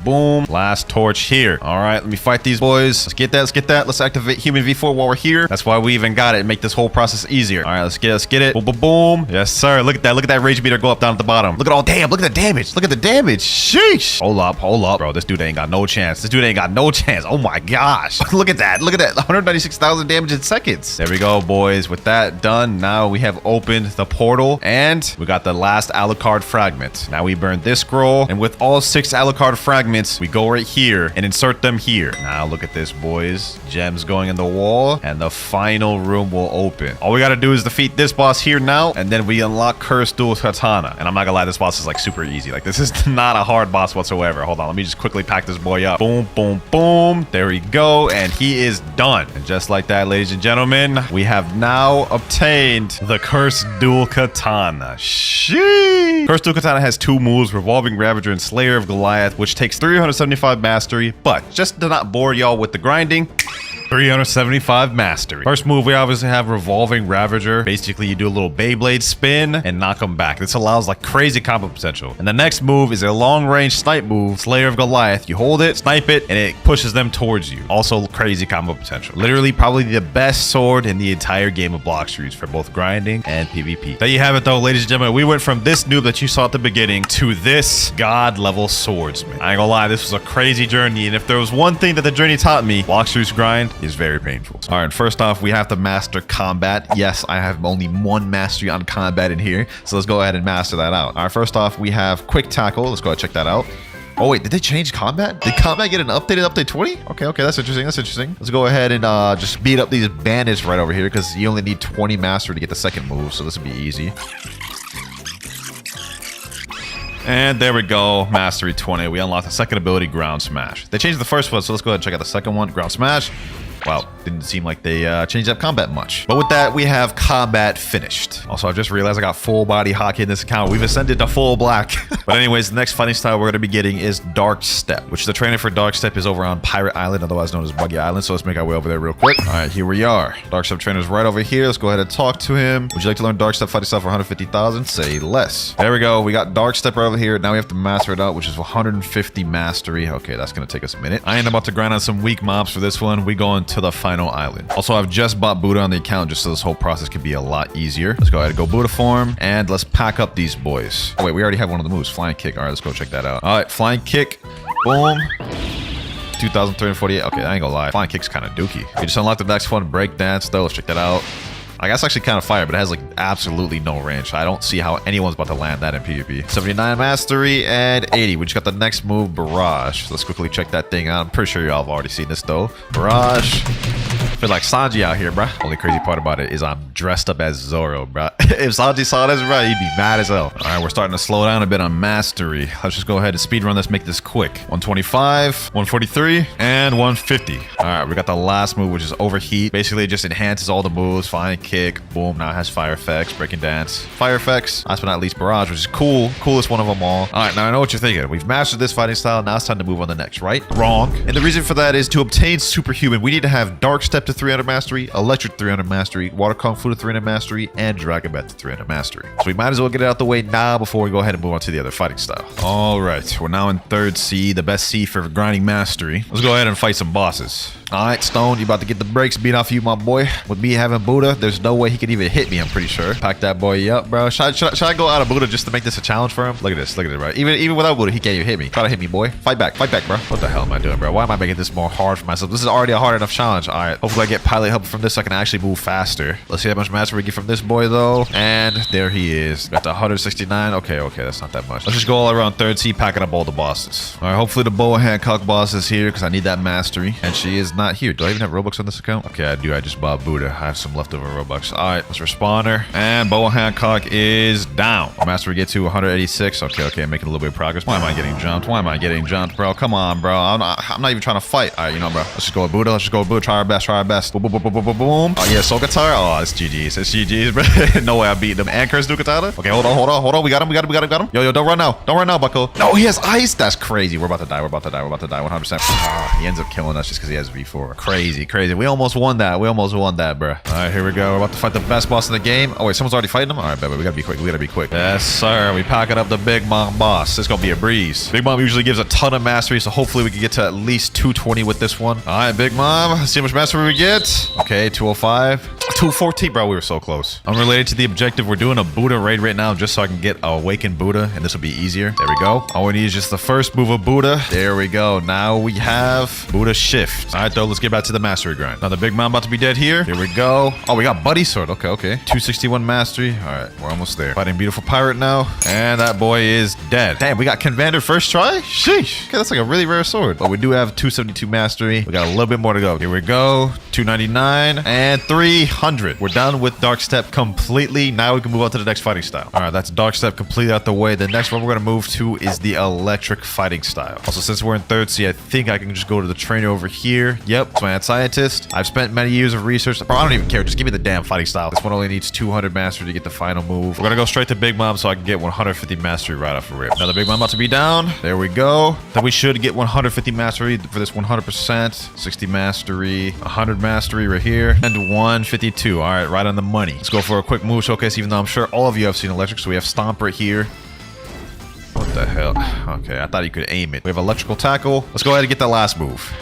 Speaker 1: Boom. Last torch here. All right, let me fight these boys. Let's get that. Let's activate Human V4 while we're here. That's why we even got it and make this whole process easier. All right, let's get it. Boom. Yes, sir. Look at that rage meter go up down at the bottom. Look at the damage. Sheesh. Hold up. Bro, this dude ain't got no chance. Oh my gosh. Look at that. 196,000 damage in seconds. There we go, boys. With that done, now we have opened the portal and we got the last Alucard fragment. Now we burn this scroll, and with all 6 Alucard fragments, we go right here and insert them here. Now look at this, boys. Gems going in the wall, and the final room will open. All we gotta do is defeat this boss here now, and then we unlock Cursed Dual Katana. And I'm not gonna lie, this boss is like super easy. Like this is not a hard boss whatsoever. Hold on, let me just quickly pack this boy up. Boom. There we go, and he is done. And just like that, ladies and gentlemen, we have now obtained the Cursed Dual Katana. Sheesh. Cursed Dual Katana has 2 moves, Revolving Ravager and Slayer of Goliath, which takes 375 mastery. But just to not bore y'all with the grinding, 375 mastery. First move, we obviously have Revolving Ravager. Basically, you do a little Beyblade spin and knock them back. This allows like crazy combo potential. And the next move is a long-range snipe move, Slayer of Goliath. You hold it, snipe it, and it pushes them towards you. Also, crazy combo potential. Literally, probably the best sword in the entire game of Blox Fruits for both grinding and PvP. There you have it, though, ladies and gentlemen. We went from this noob that you saw at the beginning to this god-level swordsman. I ain't gonna lie, this was a crazy journey. And if there was one thing that the journey taught me, Blox Fruits grind is very painful. All right, first off, we have to master combat. Yes, I have only one mastery on combat in here, so let's go ahead and master that out. All right, first off, we have quick tackle. Let's go ahead and check that out. Oh wait, did they change combat? Did combat get an updated update 20? Okay, that's interesting. That's interesting. Let's go ahead and just beat up these bandits right over here because you only need 20 mastery to get the second move, so this will be easy. And there we go, mastery 20. We unlocked the second ability, ground smash. They changed the first one, so let's go ahead and check out the second one, ground smash. Wow, didn't seem like they changed up combat much. But with that, we have combat finished. Also, I just realized I got full body hockey in this account. We've ascended to full black. But anyways, the next fighting style we're going to be getting is Dark Step, which the trainer for Dark Step is over on Pirate Island, otherwise known as Buggy Island. So let's make our way over there real quick. All right, here we are. Dark Step trainer's right over here. Let's go ahead and talk to him. Would you like to learn Dark Step fighting style for 150,000? Say less. There we go. We got Dark Step right over here. Now we have to master it out, which is 150 mastery. Okay, that's going to take us a minute. I ain't about to grind on some weak mobs for this one. We going to the final island. Also, I've just bought Buddha on the account just so this whole process can be a lot easier. Let's go ahead and go Buddha form and let's pack up these boys. Oh wait, we already have one of the moves, flying kick. All right, let's go check that out. All right, flying kick, boom. 2,348. Okay, I ain't gonna lie, flying kick's kind of dookie. We just unlocked the next one, break dance though. Let's check that out. I guess actually kind of fire, but it has like absolutely no range. I don't see how anyone's about to land that in PvP. 79 mastery and 80. We just got the next move, Barrage. Let's quickly check that thing out. I'm pretty sure y'all have already seen this though. Barrage. I feel like Sanji out here, bruh. Only crazy part about it is I'm dressed up as Zoro, bruh. If Sanji saw this, bruh, he'd be mad as hell. All right, we're starting to slow down a bit on mastery. Let's just go ahead and speed run this, make this quick. 125, 143, and 150. All right, we got the last move, which is Overheat. Basically, it just enhances all the moves. Flying kick, boom. Now it has fire effects, breaking dance. Fire effects, last but not least, Barrage, which is cool. Coolest one of them all. All right, now I know what you're thinking. We've mastered this fighting style. Now it's time to move on to the next, right? Wrong. And the reason for that is to obtain Superhuman, we need to have Dark Step to 300 mastery, Electric 300 mastery, Water Kung Fu to 300 mastery, and Dragon Breath to 300 mastery. So we might as well get it out the way now before we go ahead and move on to the other fighting style. All right, we're now in 3rd C, the best C for grinding mastery. Let's go ahead and fight some bosses. All right, Stone, you about to get the brakes beat off you, my boy. With me having Buddha, there's no way he could even hit me, I'm pretty sure. Pack that boy up, bro. Should I go out of Buddha just to make this a challenge for him? Look at this, bro. Even without Buddha, he can't even hit me. Try to hit me, boy. Fight back, bro. What the hell am I doing, bro? Why am I making this more hard for myself? This is already a hard enough challenge. All right, hopefully I get pilot help from this so I can actually move faster. Let's see how much mastery we get from this boy, though. And there he is. Got the 169. Okay, that's not that much. Let's just go all around 3rd C, packing up all the bosses. All right, hopefully the Boa Hancock boss is here because I need that mastery. And she is not here. Do I even have Robux on this account? Okay, I do. I just bought Buddha. I have some leftover Robux. All right, let's respawn her. And Boa Hancock is down. Our mastery get to 186. Okay, I'm making a little bit of progress. Why am I getting jumped? Bro? Come on, bro. I'm not even trying to fight. All right, bro. Let's just go with Buddha. Try our best. Boom. Oh, yeah, Soul Katana. Oh, it's GG's, bro. No way I beat them. And Curse do Katana. Okay, hold on. We got him. Yo, don't run now, bucko. No, he has ice. That's crazy. We're about to die. 100%. He ends up killing us just because he has V4. Crazy. We almost won that, bro. All right, here we go. We're about to fight the best boss in the game. Oh, wait, someone's already fighting him? All right, baby, we gotta be quick. Yes, sir. We packing up the Big Mom boss. It's gonna be a breeze. Big Mom usually gives a ton of mastery, so hopefully we can get to at least 220 with this one. All right, Big Mom. Let's see how much mastery we get. Okay, 205. 214, bro. We were so close. Unrelated to the objective, we're doing a Buddha raid right now just so I can get Awakened Buddha, and this will be easier. There we go. All we need is just the first move of Buddha. There we go. Now we have Buddha Shift. All right, though, let's get back to the mastery grind. Now the Big Mom about to be dead here. Here we go. Oh, we got Buddy Sword. Okay. 261 mastery. All right, we're almost there. Fighting Beautiful Pirate now. And that boy is dead. Damn, we got Convander first try? Sheesh. Okay, that's like a really rare sword. But we do have 272 mastery. We got a little bit more to go. Here we go. 299 and 300. We're done with Dark Step completely. Now we can move on to the next fighting style. All right, that's Dark Step completely out the way. The next one we're going to move to is the Electric fighting style. Also, since we're in 3rd C, I think I can just go to the trainer over here. Yep, it's my head scientist. I've spent many years of research. Bro, I don't even care. Just give me the damn fighting style. This one only needs 200 mastery to get the final move. We're going to go straight to Big Mom so I can get 150 mastery right off the rip. Now the Big Mom about to be down. There we go. Then we should get 150 mastery for this 100%. 60 mastery, 100 mastery right here, and 152. All right, right on the money. Let's go for a quick move showcase, even though I'm sure all of you have seen Electric. So we have Stomp right here. What the hell? Okay, I thought you could aim it. We have Electrical Tackle. Let's go ahead and get that last move.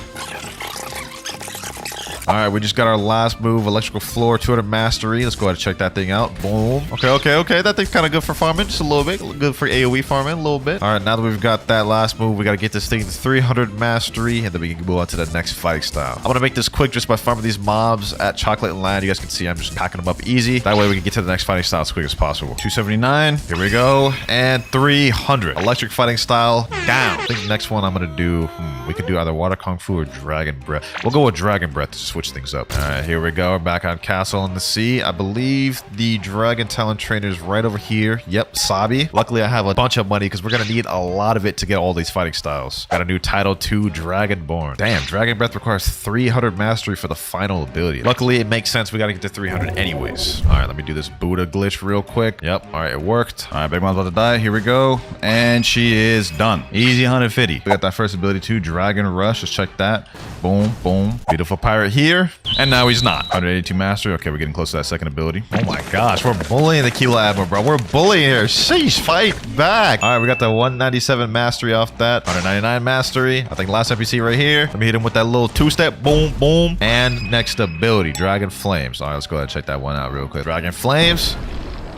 Speaker 2: All right, we just got our last move, electrical floor, 200 mastery. Let's go ahead and check that thing out. Boom. Okay. That thing's kind of good for farming, just a little bit. Good for AoE farming, a little bit. All right, now that we've got that last move, we got to get this thing to 300 mastery, and then we can move on to the next fighting style. I'm going to make this quick just by farming these mobs at Chocolate Land. You guys can see I'm just packing them up easy. That way we can get to the next fighting style as quick as possible. 279. Here we go. And 300. Electric fighting style down. I think the next one I'm going to do, we could do either Water Kung Fu or Dragon Breath. We'll go with Dragon Breath to switch things up. All right, here we go. We're back on Castle in the Sea. I believe the Dragon Talon trainer is right over here. Yep, Sabi. Luckily, I have a bunch of money because we're going to need a lot of it to get all these fighting styles. Got a new title 2, Dragonborn. Damn, Dragon Breath requires 300 mastery for the final ability. Luckily, it makes sense. We got to get to 300 anyways. All right, let me do this Buddha glitch real quick. Yep, all right, it worked. All right, Big Mom's about to die. Here we go. And she is done. Easy 150. We got that first ability too, Dragon Rush. Let's check that. Boom, boom. Beautiful pirate here. And now he's not. 182 mastery. Okay, we're getting close to that second ability. Oh my gosh, we're bullying the Kilo Admiral, bro. We're bullying here. Sheesh, fight back. All right, we got the 197 mastery off that. 199 mastery. I think last NPC right here. Let me hit him with that little two-step. Boom, boom. And next ability, Dragon Flames. All right, let's go ahead and check that one out real quick. Dragon Flames.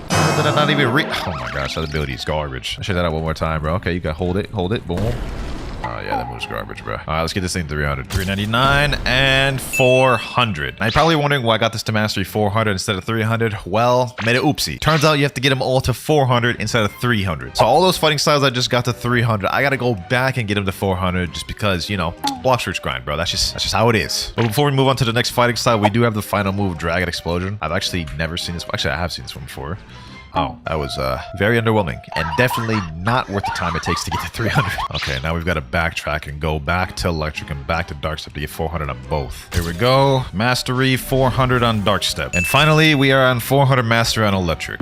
Speaker 2: Did I not even oh my gosh, that ability is garbage. I'll check that out one more time, bro. Okay, you got hold it, boom. Oh yeah, that move's garbage, bro. All right, let's get this thing 300. 399 and 400. Now you're probably wondering why I got this to mastery 400 instead of 300. Well, made it oopsie. Turns out you have to get them all to 400 instead of 300. So all those fighting styles I just got to 300, I gotta go back and get them to 400 just because, you know, Blox Fruits grind, bro. That's just how it is. But before we move on to the next fighting style, we do have the final move, Dragon Explosion. I've actually never seen this. Actually, I have seen this one before. Oh, that was very underwhelming and definitely not worth the time it takes to get to 300. Okay, now we've got to backtrack and go back to electric and back to dark step to get 400 on both. Here we go. Mastery 400 on dark step. And finally, we are on 400 mastery on electric.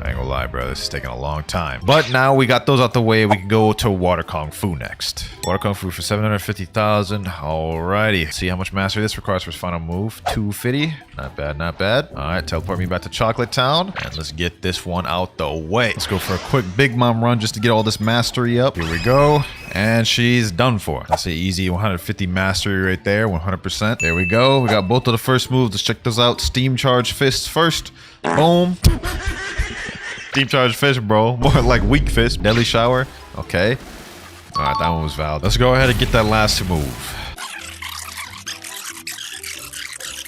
Speaker 2: I ain't gonna lie, bro. This is taking a long time. But now we got those out the way. We can go to Water Kung Fu next. Water Kung Fu for 750,000. Alrighty. See how much mastery this requires for his final move. 250. Not bad, not bad. Alright, teleport me back to Chocolate Town. And let's get this one out the way. Let's go for a quick Big Mom run just to get all this mastery up. Here we go. And she's done for. That's an easy 150 mastery right there. 100%. There we go. We got both of the first moves. Let's check those out. Steam Charge Fists first. Boom. Deep Charge Fist, bro. More like Weak Fist. Deadly Shower. Okay. All right, that one was valid. Let's go ahead and get that last move.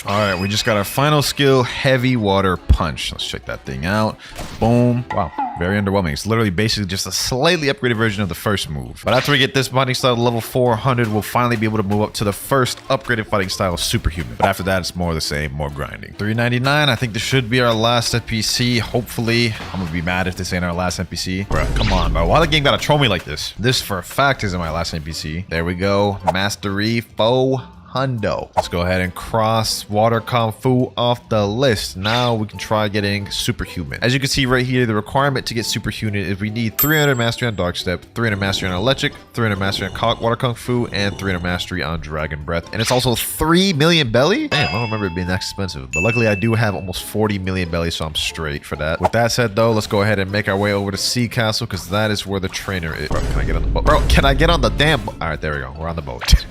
Speaker 2: All right, we just got our final skill, Heavy Water Punch. Let's check that thing out. Boom. Wow, very underwhelming. It's literally basically just a slightly upgraded version of the first move. But after we get this fighting style to level 400, we'll finally be able to move up to the first upgraded fighting style, Superhuman. But after that, it's more of the same, more grinding. 399, I think this should be our last NPC. Hopefully, I'm gonna be mad if this ain't our last NPC. Bro, come on, bro. Why the game gotta troll me like this? This, for a fact, isn't my last NPC. There we go. Mastery 400. Let's go ahead and cross Water Kung Fu off the list. Now we can try getting Superhuman. As you can see right here, the requirement to get Superhuman is we need 300 mastery on Dark Step, 300 mastery on Electric, 300 mastery on Water Kung Fu, and 300 mastery on Dragon Breath. And it's also 3 million belly? Damn, I don't remember it being that expensive. But luckily I do have almost 40 million belly, so I'm straight for that. With that said though, let's go ahead and make our way over to Sea Castle because that is where the trainer is. Bro, can I get on the boat? Bro, can I get on the damn boat? All right, there we go. We're on the boat.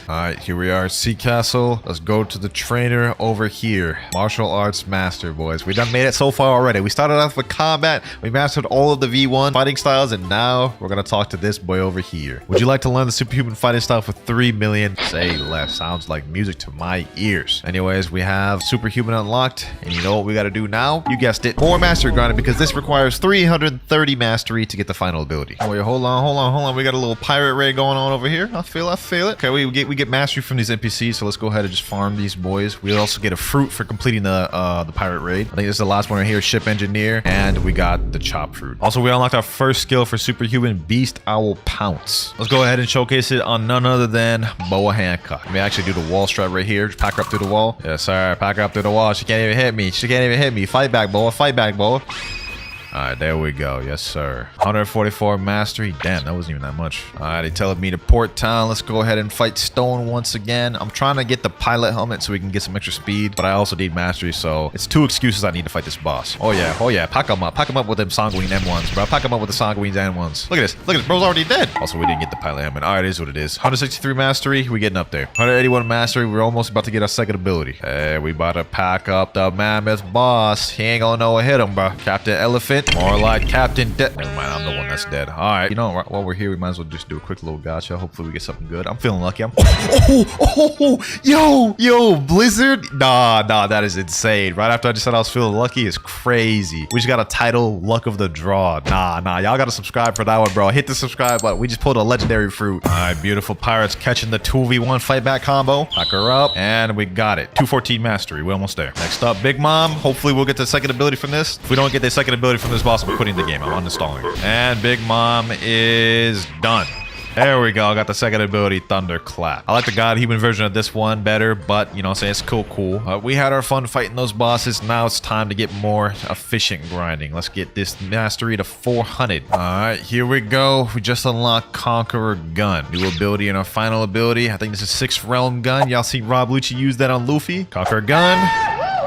Speaker 2: All right, here we are, Sea Castle. Let's go to the trainer over here. Martial Arts Master, boys. We done made it so far already. We started off with combat. We mastered all of the V1 fighting styles, and now we're gonna talk to this boy over here. Would you like to learn the Superhuman fighting style for 3 million? Say less. Sounds like music to my ears. Anyways, we have Superhuman unlocked, and you know what we gotta do now? You guessed it. More mastery grinding because this requires 330 mastery to get the final ability. Oh, wait, hold on. We got a little pirate raid going on over here. I feel it. Okay, we get mastery from these NPCs, so let's go ahead and just farm these boys. We also get a fruit for completing the pirate raid. I think this is the last one right here, Ship Engineer, and we got the chop fruit. Also, we unlocked our first skill for Superhuman, Beast Owl Pounce. Let's go ahead and showcase it on none other than Boa Hancock. Let me actually do the wall strap right here. Just pack her up through the wall. Yes, sir. Pack her up through the wall. She can't even hit me. Fight back, Boa. All right, there we go. Yes, sir. 144 mastery. Damn, that wasn't even that much. All right, they telling me to Port Town. Let's go ahead and fight Stone once again. I'm trying to get the pilot helmet so we can get some extra speed, but I also need mastery, so it's 2 excuses I need to fight this boss. Oh yeah, pack him up. Pack him up with them Sanguine M1s, bro. Pack him up with the Sanguine M1s. Look at this, bro's already dead. Also, we didn't get the pilot helmet. All right, it is what it is. 163 mastery, we getting up there. 181 mastery, we're almost about to get our second ability. Hey, we about to pack up the mammoth boss. He ain't gonna know what hit him, bro. Captain Elephant, more like Captain Death. Never mind, I'm the one that's dead. All right, you know, while we're here, we might as well just do a quick little gacha. Hopefully we get something good. I'm feeling lucky. Yo, Blizzard. Nah, that is insane. Right after I just said I was feeling lucky, it's crazy. We just got a title, Luck of the Draw. Nah, y'all gotta subscribe for that one, bro. Hit the subscribe button. We just pulled a legendary fruit. All right, beautiful pirates catching the 2v1 fight back combo. Pack her up, and we got it. 214 mastery. We're almost there. Next up, Big Mom. Hopefully we'll get the second ability from this. If we don't get the second ability from this boss, I'm quitting the game. I'm uninstalling it. And Big Mom is done. There we go. I got the second ability, Thunderclap. I like the Godhuman version of this one better, but, you know what I'm saying, it's cool. We had our fun fighting those bosses. Now it's time to get more efficient grinding. Let's get this mastery to 400. All right, here we go. We just unlocked Conqueror Gun. New ability and our final ability. I think this is 6th Realm Gun. Y'all see Rob Lucci use that on Luffy. Conqueror Gun.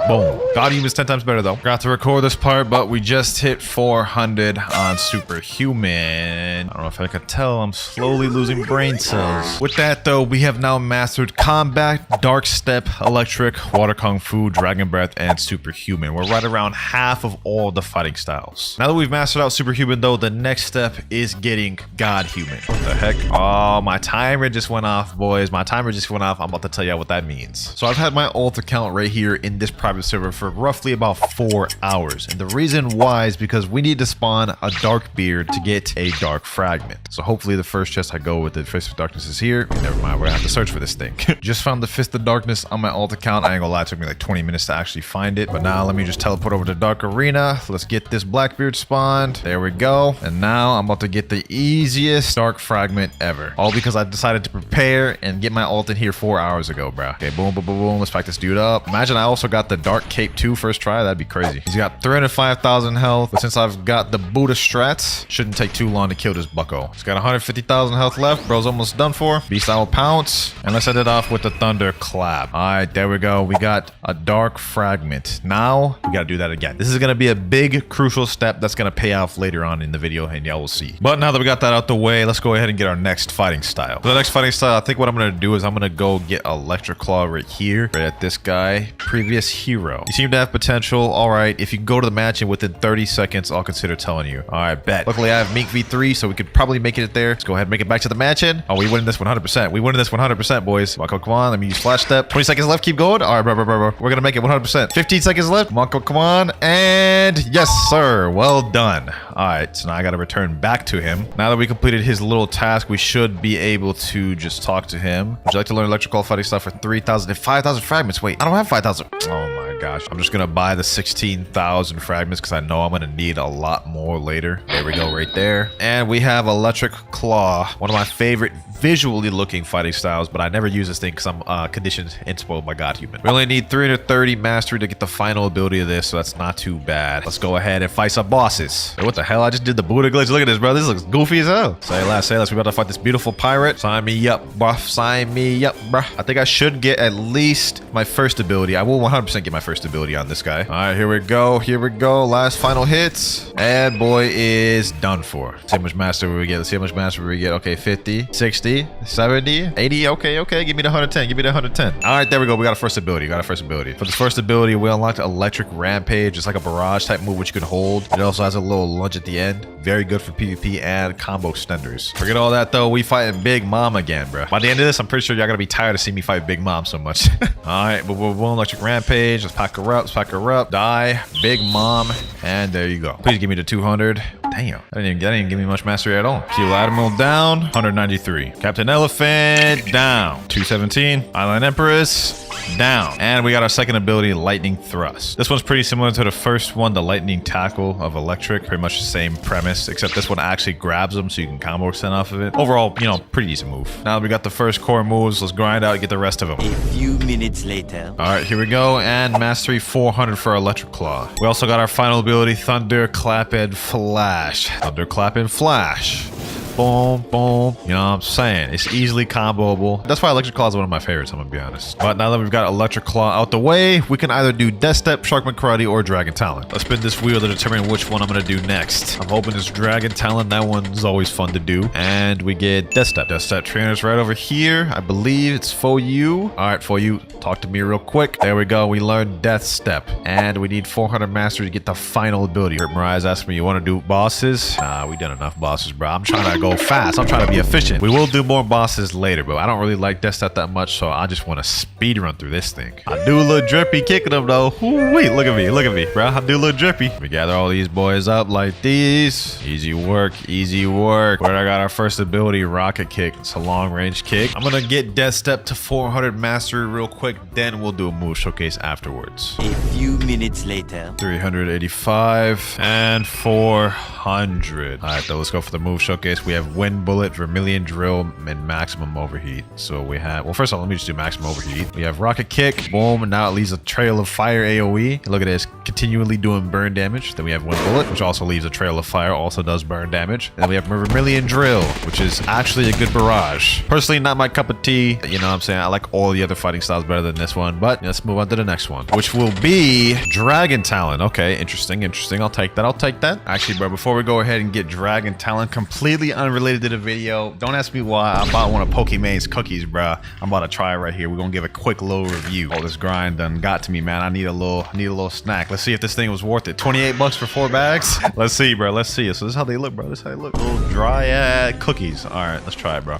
Speaker 2: Boom. Godhuman is 10 times better though. Got to record this part, but we just hit 400 on Superhuman. I don't know if I could tell, I'm slowly losing brain cells. With that though, we have now mastered Combat, Dark Step, Electric, Water Kung Fu, Dragon Breath, and Superhuman. We're right around half of all the fighting styles. Now that we've mastered out Superhuman though, the next step is getting Godhuman. What the heck? Oh, my timer just went off, boys. My timer just went off. I'm about to tell you what that means. So I've had my alt account right here in this private server for roughly about 4 hours, and the reason why is because we need to spawn a dark beard to get a dark fragment. So hopefully the first chest I go with, the Fist of Darkness, is here. Never mind, we're gonna have to search for this thing. Just found the Fist of Darkness on my alt account. I ain't gonna lie, it took me like 20 minutes to actually find it, but now let me just teleport over to Dark Arena. Let's get this Blackbeard spawned. There we go. And now I'm about to get the easiest dark fragment ever, all because I decided to prepare and get my alt in here 4 hours ago, bro. Okay, boom, boom, boom, boom. Let's pack this dude up. Imagine I also got the Dark Cape 2 first try. That'd be crazy. He's got 305,000 health, but since I've got the Buddha strats, shouldn't take too long to kill this bucko. He's got 150,000 health left. Bro's almost done for. Beast Owl Pounce. And let's end it off with the Thunder Clap. All right, there we go. We got a dark fragment. Now we gotta do that again. This is gonna be a big crucial step that's gonna pay off later on in the video, and y'all will see. But now that we got that out the way, let's go ahead and get our next fighting style. For the next fighting style, I think what I'm gonna do is I'm gonna go get Electric Claw right here, right at this guy. Previous hero. You seem to have potential. All right, if you go to the match and within 30 seconds, I'll consider telling you. All right, bet. Luckily, I have Mink V3, so we could probably make it there. Let's go ahead and make it back to the match in. Oh, we winning this 100%. We winning this 100%, boys. Come on. Let me use Flash Step. 20 seconds left. Keep going. All right, bro. We're going to make it 100%. 15 seconds left. Come on. And yes, sir. Well done. All right, so now I got to return back to him. Now that we completed his little task, we should be able to just talk to him. Would you like to learn electrical fighting stuff for 3,000 and 5,000 fragments? Wait, I don't have 5,000. Oh my gosh. I'm just going to buy the 16,000 fragments because I know I'm going to need a lot more later. There we go, right there. And we have Electric Claw, one of my favorite visually looking fighting styles, but I never use this thing because I'm conditioned and spoiled by Godhuman. We only need 330 mastery to get the final ability of this, so that's not too bad. Let's go ahead and fight some bosses. Wait, what the hell? I just did the Buddha glitch. Look at this, bro. This looks goofy as hell. Say less. We about to fight this beautiful pirate. Sign me up, bruh. Sign me up, bruh. I think I should get at least my first ability. I will 100% get my first ability on this guy. All right, here we go. Last final hits. And boy is done for. See how much mastery we get. Let's see how much mastery we get. Okay, 50, 60, 70, 80. Okay. Give me the 110. All right, there we go. We got a first ability. For this first ability, we unlocked Electric Rampage. It's like a barrage type move which you can hold. It also has a little lunge at the end. Very good for PvP and combo extenders. Forget all that though. We fighting Big Mom again, bro. By the end of this, I'm pretty sure y'all gonna be tired of seeing me fight Big Mom so much. All right, boom, Electric Rampage. Let's pack her up. Die. Big Mom. And there you go. Please give me the 200. Damn. That didn't even give me much mastery at all. Keel Admiral down. 193. Captain Elephant down. 217. Island Empress down. And we got our second ability, Lightning Thrust. This one's pretty similar to the first one, the Lightning Tackle of Electric. Pretty much the same premise, except this one actually grabs them so you can combo extend off of it. Overall, you know, pretty decent move. Now that we got the first core moves, let's grind out and get the rest of them.
Speaker 3: A few minutes later.
Speaker 2: All right, here we go. And mastery 400 for Electric Claw. We also got our final ability, Thunder Clap and Flash. Thunder Clap and Flash. Boom, boom. You know what I'm saying? It's easily comboable. That's why Electric Claw is one of my favorites, I'm gonna be honest. But now that we've got Electric Claw out the way, we can either do Death Step, Sharkman Karate, or Dragon Talon. Let's spin this wheel to determine which one I'm gonna do next. I'm hoping it's Dragon Talon. That one's always fun to do. And we get Death Step. Death Step trainer's right over here. I believe it's for you. All right, for you. Talk to me real quick. There we go. We learned Death Step. And we need 400 mastery to get the final ability. Mariah's asked me, you want to do bosses? Nah, we done enough bosses, bro. I'm trying to go fast. I'm trying to be efficient. We will do more bosses later, but I don't really like Death Step that much, so I just want to speed run through this thing. I do a little drippy kicking them though. Wait, look at me, bro. I do a little drippy. We gather all these boys up like these. Easy work, easy work. Where I got our first ability, Rocket Kick. It's a long range kick. I'm gonna get Death Step to 400 mastery real quick, then we'll do a move showcase afterwards.
Speaker 3: A few minutes later.
Speaker 2: 385 and 400. All right, though, let's go for the move showcase. We have Wind Bullet, Vermilion Drill, and Maximum Overheat. So we have, well, first of all, let me just do Maximum Overheat. We have Rocket Kick, boom, and now it leaves a trail of fire AoE. Look at this, continually doing burn damage. Then we have Wind Bullet, which also leaves a trail of fire, also does burn damage. Then we have Vermilion Drill, which is actually a good barrage. Personally, not my cup of tea. You know what I'm saying? I like all the other fighting styles better than this one, but let's move on to the next one, which will be Dragon Talon. Okay, interesting. I'll take that. Actually, bro, before we go ahead and get Dragon Talon, completely unrelated to the video, don't ask me why I bought one of Pokemon's cookies, bro. I'm about to try it right here. We're gonna give a quick little review. Oh, this grind done got to me, man. I need a little snack. Let's see if this thing was worth it. 28 bucks for 4 bags. Let's see, bro. Let's see. So this is how they look, bro. This is how they look. Little dry cookies. All right, let's try it, bro.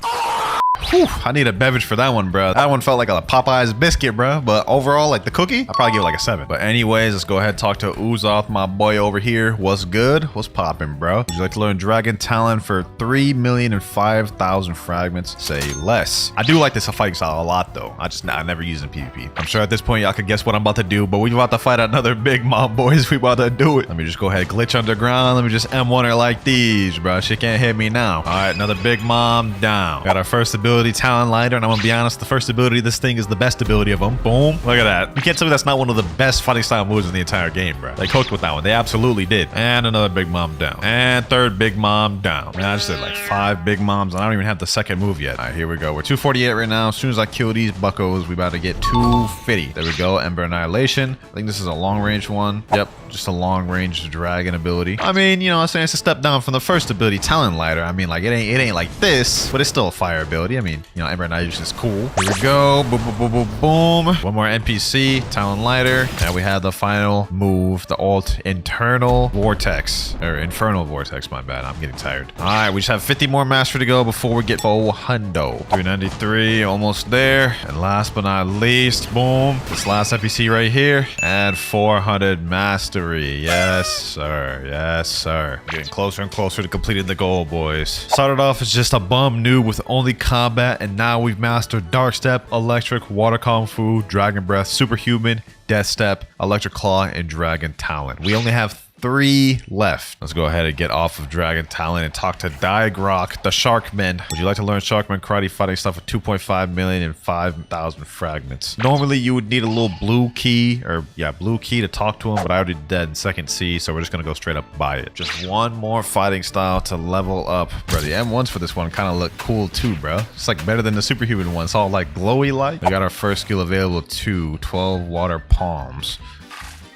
Speaker 2: Whew, I need a beverage for that one, bro. That one felt like a Popeye's biscuit, bro. But overall, like the cookie, I'll probably give it like a 7. But anyways, let's go ahead and talk to Uzoth, my boy over here. What's good? What's poppin', bro? Would you like to learn Dragon Talon for 3,005,000 fragments? Say less. I do like this fighting style a lot, though. I never use it in PvP. I'm sure at this point, y'all could guess what I'm about to do, but we about to fight another big mom, boys. We about to do it. Let me just go ahead, glitch underground. Let me just M1 her like these, bro. She can't hit me now. All right, another big mom down. Got our first ability, Talon Lighter, and I'm gonna be honest, the first ability of this thing is the best ability of them. Boom. Look at that. You can't tell me that's not one of the best fighting style moves in the entire game, bro. They cooked with that one. They absolutely did. And another big mom down. And third big mom down. Man, I just did like 5 big moms, and I don't even have the second move yet. All right, here we go. We're 248 right now. As soon as I kill these buckos, we about to get 250. There we go. Ember Annihilation. I think this is a long range one. Yep, just a long range dragon ability. I mean, you know what I'm saying? It's a step down from the first ability, Talon Lighter. I mean, like, it ain't like this, but it's still a fire ability. I mean, you know, Ember Annihilation is cool. Here we go. Boom, boom, boom, boom, boom. One more NPC, Talon Lighter. And we have the final move, the alt Internal Vortex. Or Infernal Vortex, my bad. I'm getting tired. All right, we just have 50 more mastery to go before we get full hundo. 393, almost there. And last but not least, boom, this last NPC right here. And 400 mastery. Yes, sir. Yes, sir. Getting closer and closer to completing the goal, boys. Started off as just a bum noob with only combat, and now we've mastered Dark Step, Electric, Water Kung Fu, Dragon Breath, Superhuman, Death Step, Electric Claw, and Dragon Talon. We only have 3 left. Let's go ahead and get off of Dragon Talon and talk to Digrok, the Sharkman. Would you like to learn Sharkman Karate fighting stuff with 2.5 million and 5,000 fragments? Normally, you would need a little blue key, or yeah, blue key to talk to him, but I already did in second C, so we're just gonna go straight up buy it. Just one more fighting style to level up. Bro, the M1s for this one kind of look cool too, bro. It's like better than the Superhuman one. It's all like glowy light. We got our first skill available too, 12 water palms.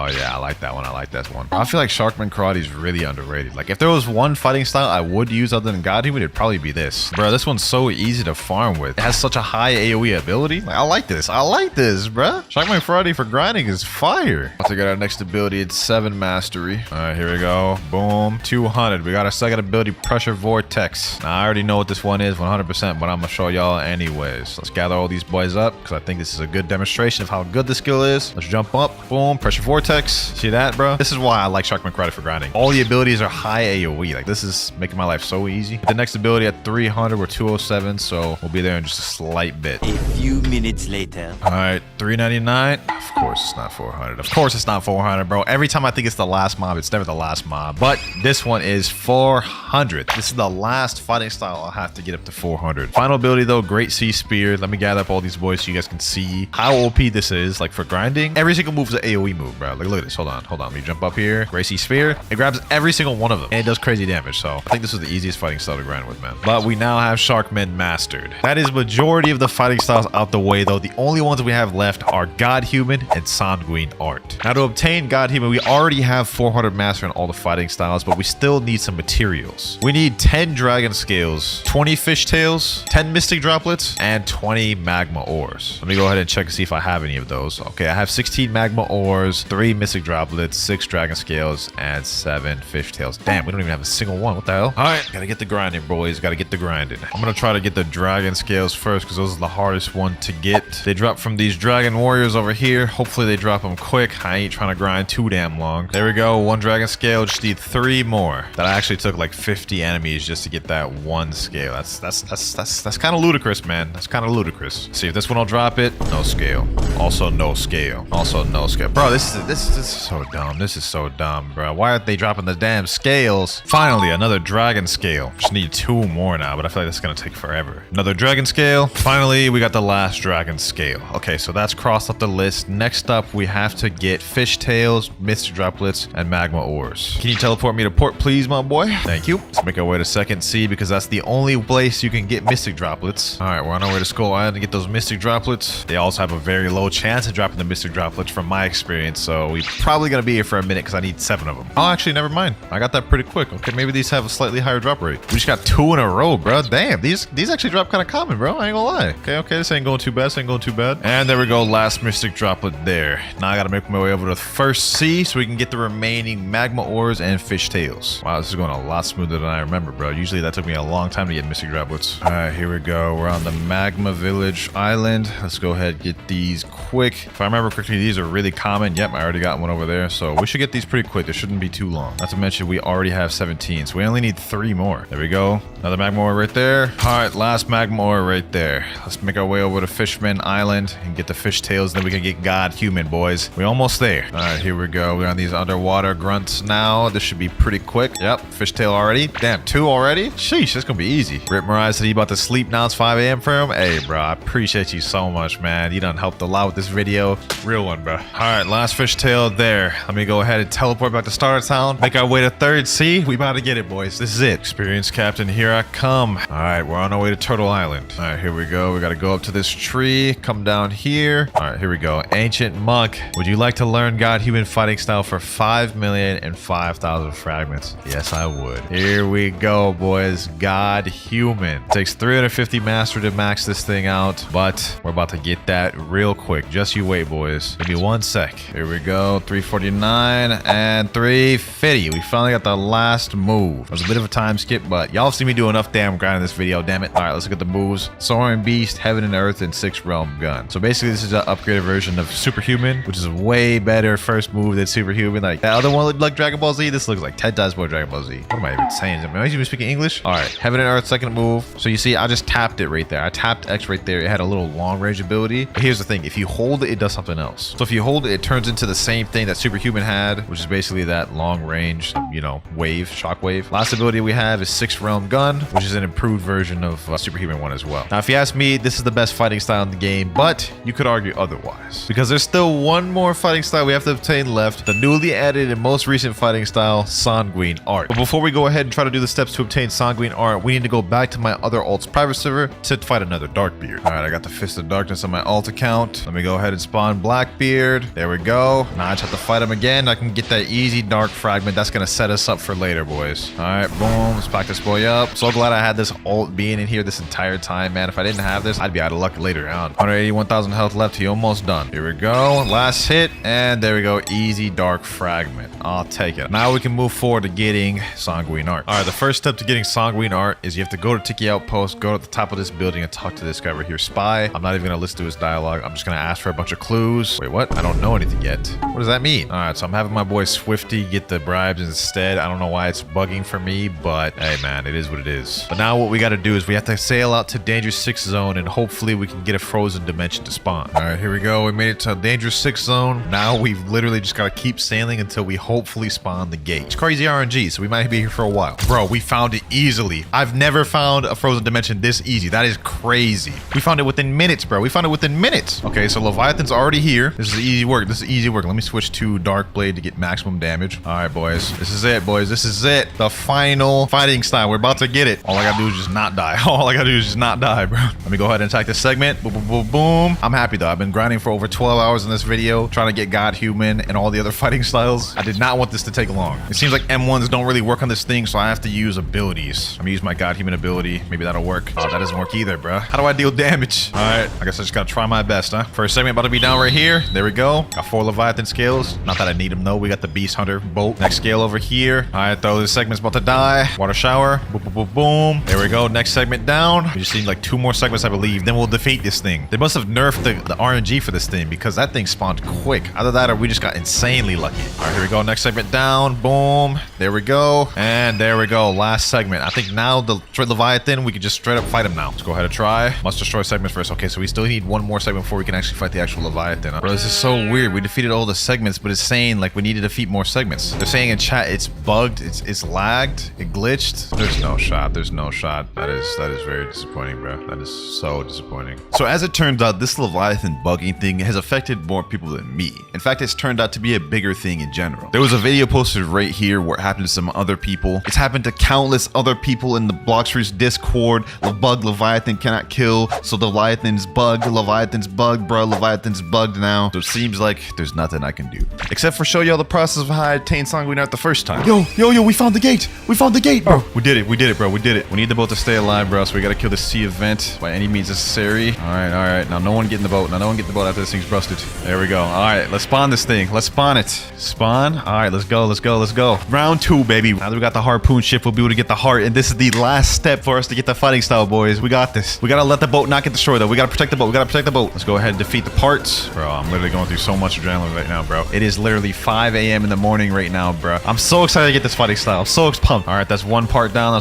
Speaker 2: Oh yeah, I like that one. I like that one. I feel like Sharkman Karate is really underrated. Like, if there was one fighting style I would use other than Godhuman, it'd probably be this. Bro, this one's so easy to farm with. It has such a high AoE ability. Like, I like this. I like this, bro. Sharkman Karate for grinding is fire. Let's get our next ability. It's 7 mastery. All right, here we go. Boom. 200. We got our second ability, Pressure Vortex. Now, I already know what this one is 100%, but I'm gonna show y'all anyways. Let's gather all these boys up because I think this is a good demonstration of how good the skill is. Let's jump up. Boom. Pressure Vortex. Vortex. See that, bro? This is why I like Sharkman credit for grinding. All the abilities are high AoE. Like, this is making my life so easy. The next ability at 300, we're 207, so we'll be there in just a slight bit.
Speaker 3: A few minutes later.
Speaker 2: All right, 399. Of course it's not 400. Of course it's not 400, bro. Every time I think it's the last mob, it's never the last mob. But this one is 400. This is the last fighting style I'll have to get up to 400. Final ability, though, Great Sea Spear. Let me gather up all these boys so you guys can see how OP this is. Like, for grinding, every single move is an AoE move, bro. Like, look at this. Hold on. Let me jump up here. Great Sea Spear. It grabs every single one of them, and it does crazy damage. So I think this was the easiest fighting style to grind with, man. But we now have Sharkman mastered. That is majority of the fighting styles out the way, though. The only ones we have left are Godhuman and Sanguine Art. Now, to obtain Godhuman, we already have 400 master in all the fighting styles, but we still need some materials. We need 10 dragon scales, 20 fish tails, 10 mystic droplets, and 20 magma ores. Let me go ahead and check and see if I have any of those. Okay, I have 16 magma ores, 3 mystic droplets, 6 dragon scales, and 7 fish tails. Damn, we don't even have a single one. What the hell? All right, gotta get the grinding, boys. Gotta get the grinding. I'm gonna try to get the dragon scales first because those are the hardest one to get. They drop from these dragon warriors over here. Hopefully they drop them quick. I ain't trying to grind too damn long. There we go. 1 dragon scale. Just need 3 more. That I actually took like 50 enemies just to get that 1 scale. That's kind of ludicrous, man. That's kind of ludicrous. See if this one will drop it. No scale. Also no scale. Also no scale. Bro, this is so dumb. This is so dumb, bro. Why aren't they dropping the damn scales? Finally, another dragon scale. Just need 2 more now, but I feel like that's gonna take forever. Another dragon scale. Finally, we got the last dragon scale. Okay, so that's crossed off the list. Next up, we have to get fish tails, mystic droplets, and magma ores. Can you teleport me to port, please, my boy? Thank you. Let's make our way to second sea because that's the only place you can get mystic droplets. All right, we're on our way to Skull Island to get those mystic droplets. They also have a very low chance of dropping the mystic droplets from my experience, so we're probably gonna be here for a minute because I need 7 of them. Oh, actually, never mind. I got that pretty quick. Okay, maybe these have a slightly higher drop rate. We just got 2 in a row, bro. Damn, these actually drop kind of common, bro. I ain't gonna lie. Okay, this ain't going too bad. This ain't going too bad. And there we go. Last mystic droplet there. Now I gotta make my way over to the first sea so we can get the remaining magma ores and fish tails. Wow, this is going a lot smoother than I remember, bro. Usually that took me a long time to get mystic droplets. All right, here we go. We're on the magma village island. Let's go ahead and get these quick. If I remember correctly, these are really common. Yep, I already got one over there. So we should get these pretty quick. They shouldn't be too long. Not to mention we already have 17, so we only need 3 more. There we go. Another magma ore right there. All right, last magma ore right there. Let's make our way over to Fishman Island and get the fish tails. Then we can get Godhuman, boys. We're almost there. All right, here we go. We're on these underwater grunts now. This should be pretty quick. Yep, fishtail already. Damn, 2 already? Sheesh, that's gonna be easy. Rip Mirage said he about to sleep now. It's 5 a.m. for him. Hey, bro, I appreciate you so much, man. You done helped a lot with this video. Real one, bro. All right, last fishtail there. Let me go ahead and teleport back to Star Town. Make our way to third sea. We about to get it, boys. This is it. Experienced captain, here I come. All right, we're on our way to Turtle Island. All right, here we go. We got to go up to this tree. Come down here. All right, here we go. Ancient monk. Would you like to learn Godhuman fighting style for 5,005,000 fragments? Yes, I would. Here we go, boys. Godhuman. Takes 350 master to max this thing out, but we're about to get that real quick. Just you wait, boys. Give me 1 sec. Here we go. 349 and 350. We finally got the last move. It was a bit of a time skip, but y'all have seen me do enough damn grind in this video, damn it. All right, let's look at the moves. Soaring Beast, Heaven and Earth, and 6 Realm Gun. So basically, this is an upgraded version of Superhuman, which is a way better first move than Superhuman. Like, that other one looked like Dragon Ball Z. This looks like 10 times more Dragon Ball Z. What am I even saying? Am I even speaking English? All right, Heaven and Earth, second move. So you see, I just tapped it right there. I tapped X right there. It had a little long range ability. But here's the thing. If you hold it, it does something else. So if you hold it, it turns into the same thing that Superhuman had, which is basically that long range, you know, wave, shock wave. Last ability we have is 6 Realm Gun, which is an improved version of Superhuman 1 as well. Now, if you ask me, this is the best fighting style in the game, but you could argue otherwise because there's still one more fighting style we have to obtain left. The newly added and most recent fighting style, Sanguine Art. But before we go ahead and try to do the steps to obtain Sanguine Art, we need to go back to my other alt's private server to fight another Darkbeard. All right, I got the Fist of Darkness on my alt account. Let me go ahead and spawn Blackbeard. There we go. Now I just have to fight him again. I can get that easy dark fragment. That's gonna set us up for later, boys. All right, boom. Let's pack this boy up. So glad I had this alt being in here this entire time, man. If I didn't have this, I'd be out of luck later on. 181,000 health left. He almost done. Here we go. Last hit. And there we go. Easy dark fragment. I'll take it. Now we can move forward to getting Sanguine Art. All right, the first step to getting Sanguine Art is you have to go to Tiki Outpost, go to the top of this building and talk to this guy right here, Spy. I'm not even gonna listen to his dialogue. I'm just gonna ask for a bunch of clues. Wait, what? I don't know anything yet. What does that mean? All right, so I'm having my boy Swifty get the bribes instead. I don't know why it's bugging for me, but hey, man, it is what it is. But now what we got to do is we have to sail out to Danger 6 zone, and hopefully we can get a frozen dimension to spawn. All right, here we go. We made it to Danger 6 zone. Now we've literally just got to keep sailing until we hopefully spawn the gate. It's crazy RNG, so we might be here for a while. Bro, we found it easily. I've never found a frozen dimension this easy. That is crazy. We found it within minutes, bro. We found it within minutes. Okay, so Leviathan's already here. This is easy work. This is easy work. Let me switch to Dark Blade to get maximum damage. All right, boys. This is it, boys. This is it. The final fighting style. We're about to get it. All I gotta do is just not die. All I gotta do is just not die, bro. Let me go ahead and attack this segment. Boom, boom, boom, boom. I'm happy, though. I've been grinding for over 12 hours in this video, trying to get Godhuman and all the other fighting styles. I did not want this to take long. It seems like M1s don't really work on this thing, so I have to use abilities. I'm gonna use my Godhuman ability. Maybe that'll work. Oh, that doesn't work either, bro. How do I deal damage? All right. I guess I just gotta try my best, huh? First segment about to be down right here. There we go. Got 4 Leviathan scales. Not that I need them, though. We got the Beast Hunter bolt. Next scale over here. All right, though. This segment's about to die. Water shower. Boom, boom, boom, boom. There we go. Next segment down. We just need like 2 more segments, I believe. Then we'll defeat this thing. They must have nerfed the RNG for this thing because that thing spawned quick. Either that or we just got insanely lucky. All right, here we go. Next segment down. Boom. There we go. And there we go. Last segment. I think now the Leviathan, we can just straight up fight him now. Let's go ahead and try. Must destroy segments first. Okay, so we still need 1 more segment before we can actually fight the actual Leviathan. Bro, this is so weird. We defeated all the segments, but it's saying like we need to defeat more segments. They're saying in chat it's bugged, it's lagged, it glitched. There's no shot. There's no shot. That is very disappointing, bro. That is so disappointing. So as it turns out, this Leviathan bugging thing has affected more people than me. In fact, it's turned out to be a bigger thing in general. There was a video posted right here where it happened to some other people. It's happened to countless other people in the Blox Fruits Discord. The bug Leviathan cannot kill, so the Leviathan's bugged. Leviathan's bugged, bro. Leviathan's bugged now. So it seems like there's nothing I can do except for show y'all the process of how I attained Sanguine Art the first time. Yo, we found the gate. We found the gate, bro. We did it, bro. We did it. We need the boat to stay alive, bro. So we gotta kill the sea event by any means necessary. All right. Now no one get in the boat. After this thing's busted. There we go. All right, let's spawn this thing. Let's spawn it. Spawn. All right, let's go. Round 2, baby. Now that we got the harpoon ship, we'll be able to get the heart, and this is the last step for us to get the fighting style, boys. We got this. We gotta let the boat not get destroyed, though. We gotta protect the boat. Let's go ahead and defeat the parts. Bro, I'm literally going through so much adrenaline right now, bro. It is literally 5 a.m. in the morning right now, bro. I'm so excited to get this fighting style. I'm so pumped. All right, that's 1 part down.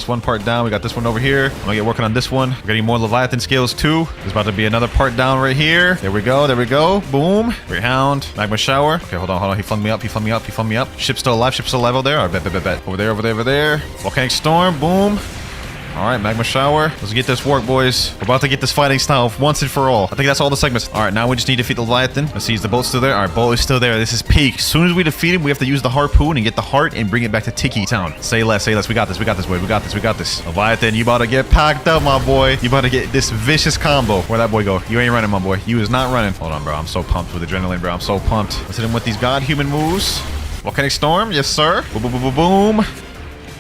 Speaker 2: We got this one over here. I'm gonna get working on this one. We're getting more Leviathan scales too. There's about to be another part down right here. There we go. Boom. Greyhound. Magma shower. Okay, hold on. He flung me up. Ship's still alive over there. All right, bet. Over there. Volcanic storm. Boom. All right, magma shower. Let's get this work, boys. We're about to get this fighting style once and for all. I think that's all the segments. All right, now we just need to defeat the Leviathan. Let's see, is the boat still there? All right, boat is still there. This is peak. As soon as we defeat him, we have to use the harpoon and get the heart and bring it back to Tiki Town. Say less. We got this, boy. We got this. Leviathan, you about to get packed up, my boy. You about to get this vicious combo. Where'd that boy go? You ain't running, my boy. You is not running. Hold on, bro. I'm so pumped with adrenaline, bro. I'm so pumped. Let's hit him with these Godhuman moves. Volcanic storm. Yes, sir. Boom.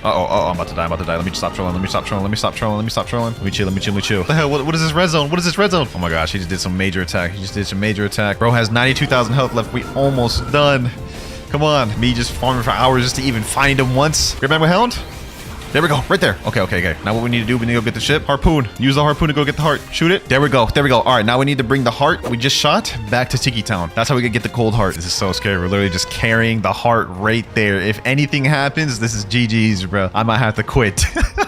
Speaker 2: I'm about to die. Let me stop trolling. Let me chill. What the hell? What is this red zone? Oh my gosh, he just did some major attack. Bro has 92,000 health left. We almost done. Come on. Me just farming for hours just to even find him once. Grab my hound. There we go, right there. Okay. Now what we need to do, we need to go get the ship. Harpoon. Use the harpoon to go get the heart. Shoot it. There we go. All right, now we need to bring the heart we just shot back to Tiki Town. That's how we can get the cold heart. This is so scary. We're literally just carrying the heart right there. If anything happens, this is GG's, bro. I might have to quit.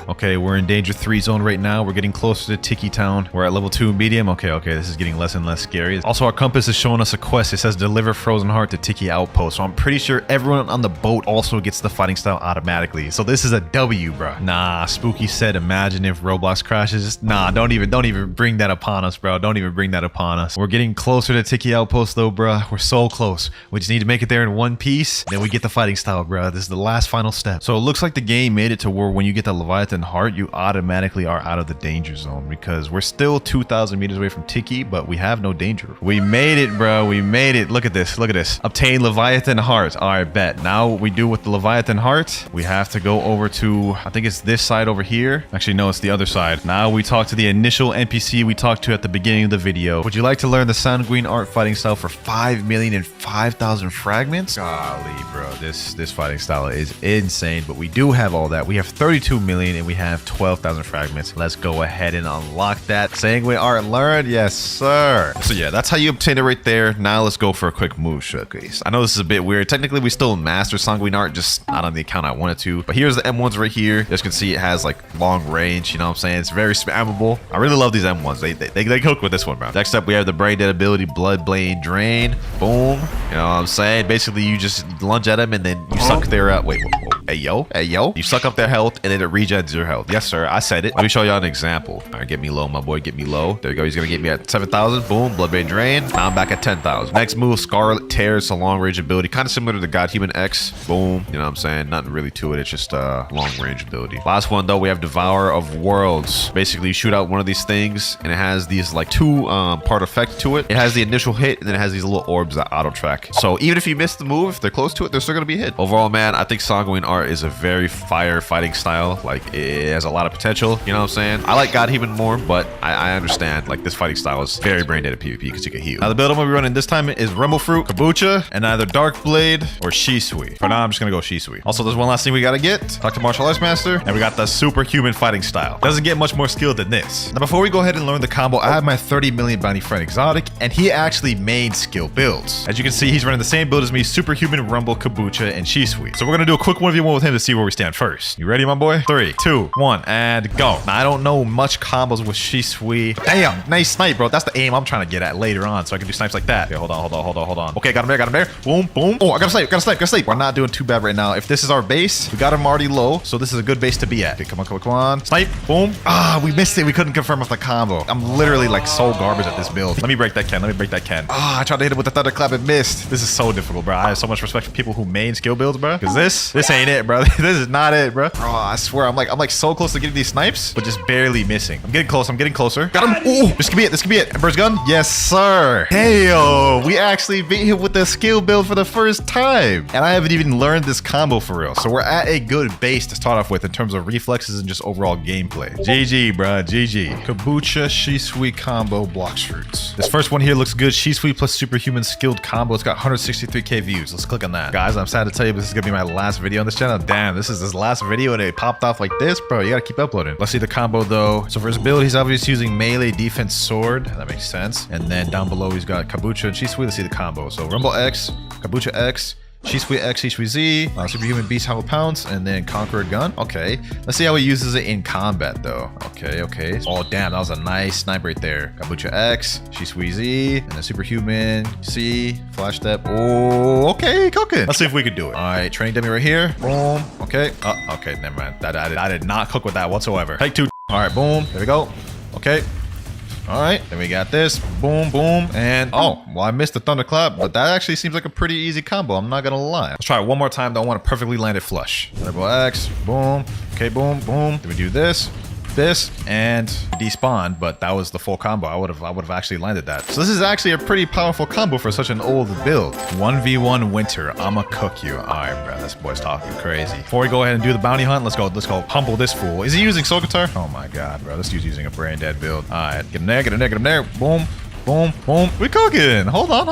Speaker 2: Okay, we're in danger 3 zone right now. We're getting closer to Tiki Town. We're at level 2 medium. Okay. This is getting less and less scary. Also, our compass is showing us a quest. It says deliver frozen heart to Tiki Outpost. So I'm pretty sure everyone on the boat also gets the fighting style automatically. So this is a W, bro. Nah, Spooky said, imagine if Roblox crashes. Nah, don't even bring that upon us, bro. Don't even bring that upon us. We're getting closer to Tiki Outpost, though, bro. We're so close. We just need to make it there in one piece. Then we get the fighting style, bro. This is the last final step. So it looks like the game made it to where when you get the Leviathan heart, you automatically are out of the danger zone because we're still 2,000 meters away from Tiki, but we have no danger. We made it, bro. We made it. Look at this. Obtain Leviathan heart. All right, bet. Now what we do with the Leviathan heart, we have to go over to I think it's this side over here. Actually, no, it's the other side. Now we talk to the initial NPC we talked to at the beginning of the video. Would you like to learn the Sanguine Art fighting style for 5,005,000 fragments? Golly, bro, this fighting style is insane, but we do have all that. We have 32 million and we have 12,000 fragments. Let's go ahead and unlock that. Sanguine Art learned, yes sir. So yeah, that's how you obtain it right there. Now let's go for a quick move showcase. I know this is a bit weird. Technically, we still master Sanguine Art, just not on the account I wanted to. But here's the M1s right here. You guys can see it has like long range, you know what I'm saying? It's very spammable. I really love these M1s. They cook with this one, bro. Next up, we have the Brain Dead ability, Blood Blade Drain. Boom. You know what I'm saying? Basically, you just lunge at them and then you suck their wait, whoa. Hey yo. You suck up their health and then it regens your health. Yes, sir. I said it. Let me show y'all an example. All right, get me low, my boy. Get me low. There you go. He's gonna get me at 7,000. Boom. Blood Blade Drain. Now I'm back at 10,000. Next move, Scarlet Tear. It's a long range ability, kind of similar to the Godhuman X. Boom. You know what I'm saying? Nothing really to it. It's just a long range ability. Last one though, we have Devourer of Worlds. Basically, you shoot out one of these things and it has these like two part effect to it. It has the initial hit and then it has these little orbs that auto track. So even if you miss the move, if they're close to it, they're still gonna be hit. Overall, man, I think Sanguine Art is a very fire fighting style. Like, it has a lot of potential. You know what I'm saying? I like Godhuman more, but I understand like this fighting style is very brain dead at PvP because you can heal. Now the build I'm gonna be running this time is Rumble Fruit, Kabucha, and either Dark Blade or Shisui. For now, I'm just gonna go Shisui. Also, there's one last thing we gotta get. Talk to Martial Arts Master, and we got the Superhuman fighting style. Doesn't get much more skill than this. Now, before we go ahead and learn the combo, I have my 30 million bounty friend Exotic, and he actually made skill builds. As you can see, he's running the same build as me: Superhuman, Rumble, Kabucha, and Shisui. So we're gonna do a quick 1v1 with him to see where we stand first. You ready, my boy? 3, 2, 1, and go. Now, I don't know much combos with Shisui. Damn, nice snipe, bro. That's the aim I'm trying to get at later on, so I can do snipes like that. Okay, hold on. Okay, got him there. Boom, boom. Oh, I gotta snipe. We're not doing too bad right now. If this is our base, we got him already low, so this is a good base to be at. Okay, come on. Snipe, boom. Ah, we missed it. We couldn't confirm with the combo. I'm literally like so garbage at this build. Let me break that can. Ah, I tried to hit it with the thunderclap and missed. This is so difficult, bro. I have so much respect for people who main skill builds, bro. Because this ain't it, bro. This is not it, bro. Bro, I swear, I'm like so close to getting these snipes, but just barely missing. I'm getting closer. Got him. Oh, this could be it. Ember's gun. Yes, sir. Hey, yo, we actually beat him with the skill build for the first time. And I haven't even learned this combo for real. So we're at a good base to start off with in terms of reflexes and just overall gameplay. GG, bro. GG. Kabucha, Shisui combo, Blox Fruits. This first one here looks good. Shisui plus Superhuman skilled combo. It's got 163k views. Let's click on that. Guys, I'm sad to tell you, but this is gonna be my last video on this channel. Damn, this is his last video and it popped off like this, bro. You gotta keep uploading. Let's see the combo though. So for his build, he's obviously using melee defense sword. That makes sense. And then down below, he's got Kabucha and Shisui. Let's see the combo. So Rumble X, Kabucha X, Shisui X, Shisui Z, Superhuman Beast Hollow Pounce, and then Conqueror Gun. Okay, let's see how he uses it in combat though. Okay. Oh damn, that was a nice snipe right there. Kabucha X, Shisui Z, and then Superhuman C, Flash Step. Oh, okay, cooking. Let's see if we could do it. All right, training dummy right here. Boom. Okay. Okay, never mind. I did not cook with that whatsoever. Take 2. All right, boom. There we go. Okay. All right, then we got this. Boom, and oh, well, I missed the thunderclap, but that actually seems like a pretty easy combo. I'm not gonna lie. Let's try it one more time. Though I want to perfectly land it flush. Double X, boom. Okay, boom. Then we do this, and despawn, but that was the full combo. I would have actually landed that. So this is actually a pretty powerful combo for such an old build. 1v1 Winter. I'ma cook you. All right, bro. This boy's talking crazy. Before we go ahead and do the bounty hunt, let's go humble this fool. Is he using Soul Guitar? Oh my god, bro. This dude's using a brain dead build. All right, get him there. Boom. We cooking. Hold on.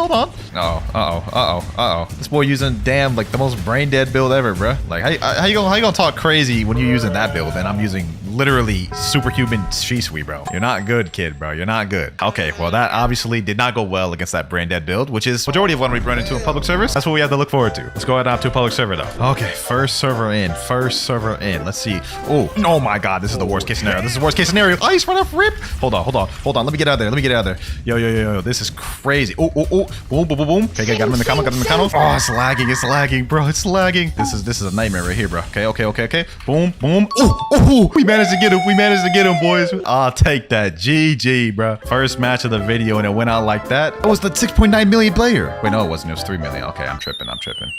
Speaker 2: Uh-oh. This boy using like the most brain dead build ever, bro. Like how you gonna talk crazy when you're using that build and I'm using literally Superhuman Shisui, bro? You're not good, kid, bro. You're not good. Okay, well that obviously did not go well against that brain dead build, which is majority of what we run into in public servers. That's what we have to look forward to. Let's go ahead and hop to a public server though. Okay, first server in. Let's see. Oh my god, this is the worst case scenario. Ice run off rip. Hold on. Let me get out of there. Yo, this is crazy. Boom. Okay, got him in the combo. Oh, it's lagging, bro. It's lagging. This is a nightmare right here, bro. Okay. Boom. We managed managed to get him. We managed to get him, boys. I'll take that. GG, bro. First match of the video, and it went out like that. It was the 6.9 million player. Wait, no, it wasn't. It was 3 million. Okay, I'm tripping.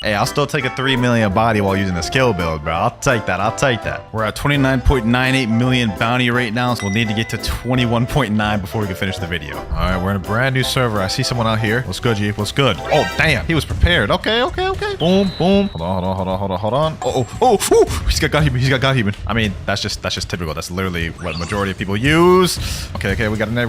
Speaker 2: Hey, I'll still take a 3 million body while using the skill build, bro. I'll take that. We're at 29.98 million bounty right now, so we'll need to get to 21.9 before we can finish the video. All right, we're in a brand new server. I see someone out here. What's good, G? What's good? Oh, damn. He was prepared. Okay. Boom. Hold on. Oh. He's got Godhuman. I mean, that's just typical. That's literally what majority of people use. Okay. We got him there.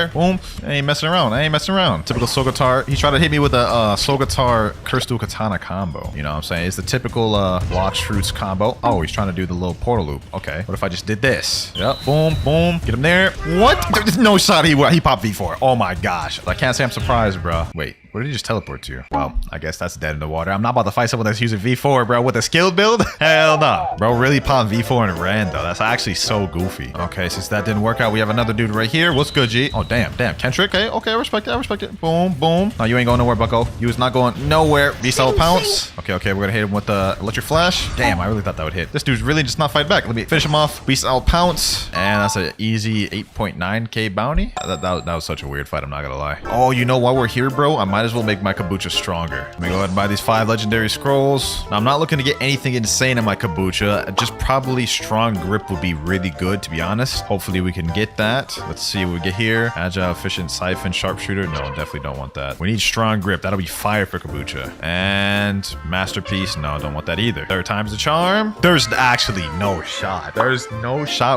Speaker 2: Boom. I ain't messing around. Typical Sogatar. He tried to hit me with a Sogatar Curse Dual Katana combo. You know what I'm saying? It's the typical Blox Fruits combo. Oh, he's trying to do the little portal loop. Okay. What if I just did this? Yep. Boom. Get him there. What? There's no shot he popped V4. Oh my gosh. I can't say I'm surprised, bro. Wait. Where did he just teleport to? Well, I guess that's dead in the water. I'm not about to fight someone that's using V4, bro, with a skilled build. Hell no. Bro really popped V4 and ran, though. That's actually so goofy. Okay, since that didn't work out, we have another dude right here. What's good, G? Oh, damn. Kentrick. Okay, I respect it. Boom. No, you ain't going nowhere, bucko. You was not going nowhere. Beast Out Pounce. Okay, we're gonna hit him with the Electric Flash. Damn, I really thought that would hit. This dude's really just not fight back. Let me finish him off. Beast Out Pounce. And that's an easy 8.9k bounty. That was such a weird fight, I'm not gonna lie. Oh, you know, while we're here, bro, I might as well make my Kabucha stronger. Let me go ahead and buy these 5 legendary scrolls. Now, I'm not looking to get anything insane in my Kabucha. Just probably strong grip would be really good, to be honest. Hopefully we can get that. Let's see what we get here. Agile, efficient, siphon, sharpshooter. No, definitely don't want that. We need strong grip. That'll be fire for Kabucha. And masterpiece. No, don't want that either. 3rd time's the charm. There's actually no shot.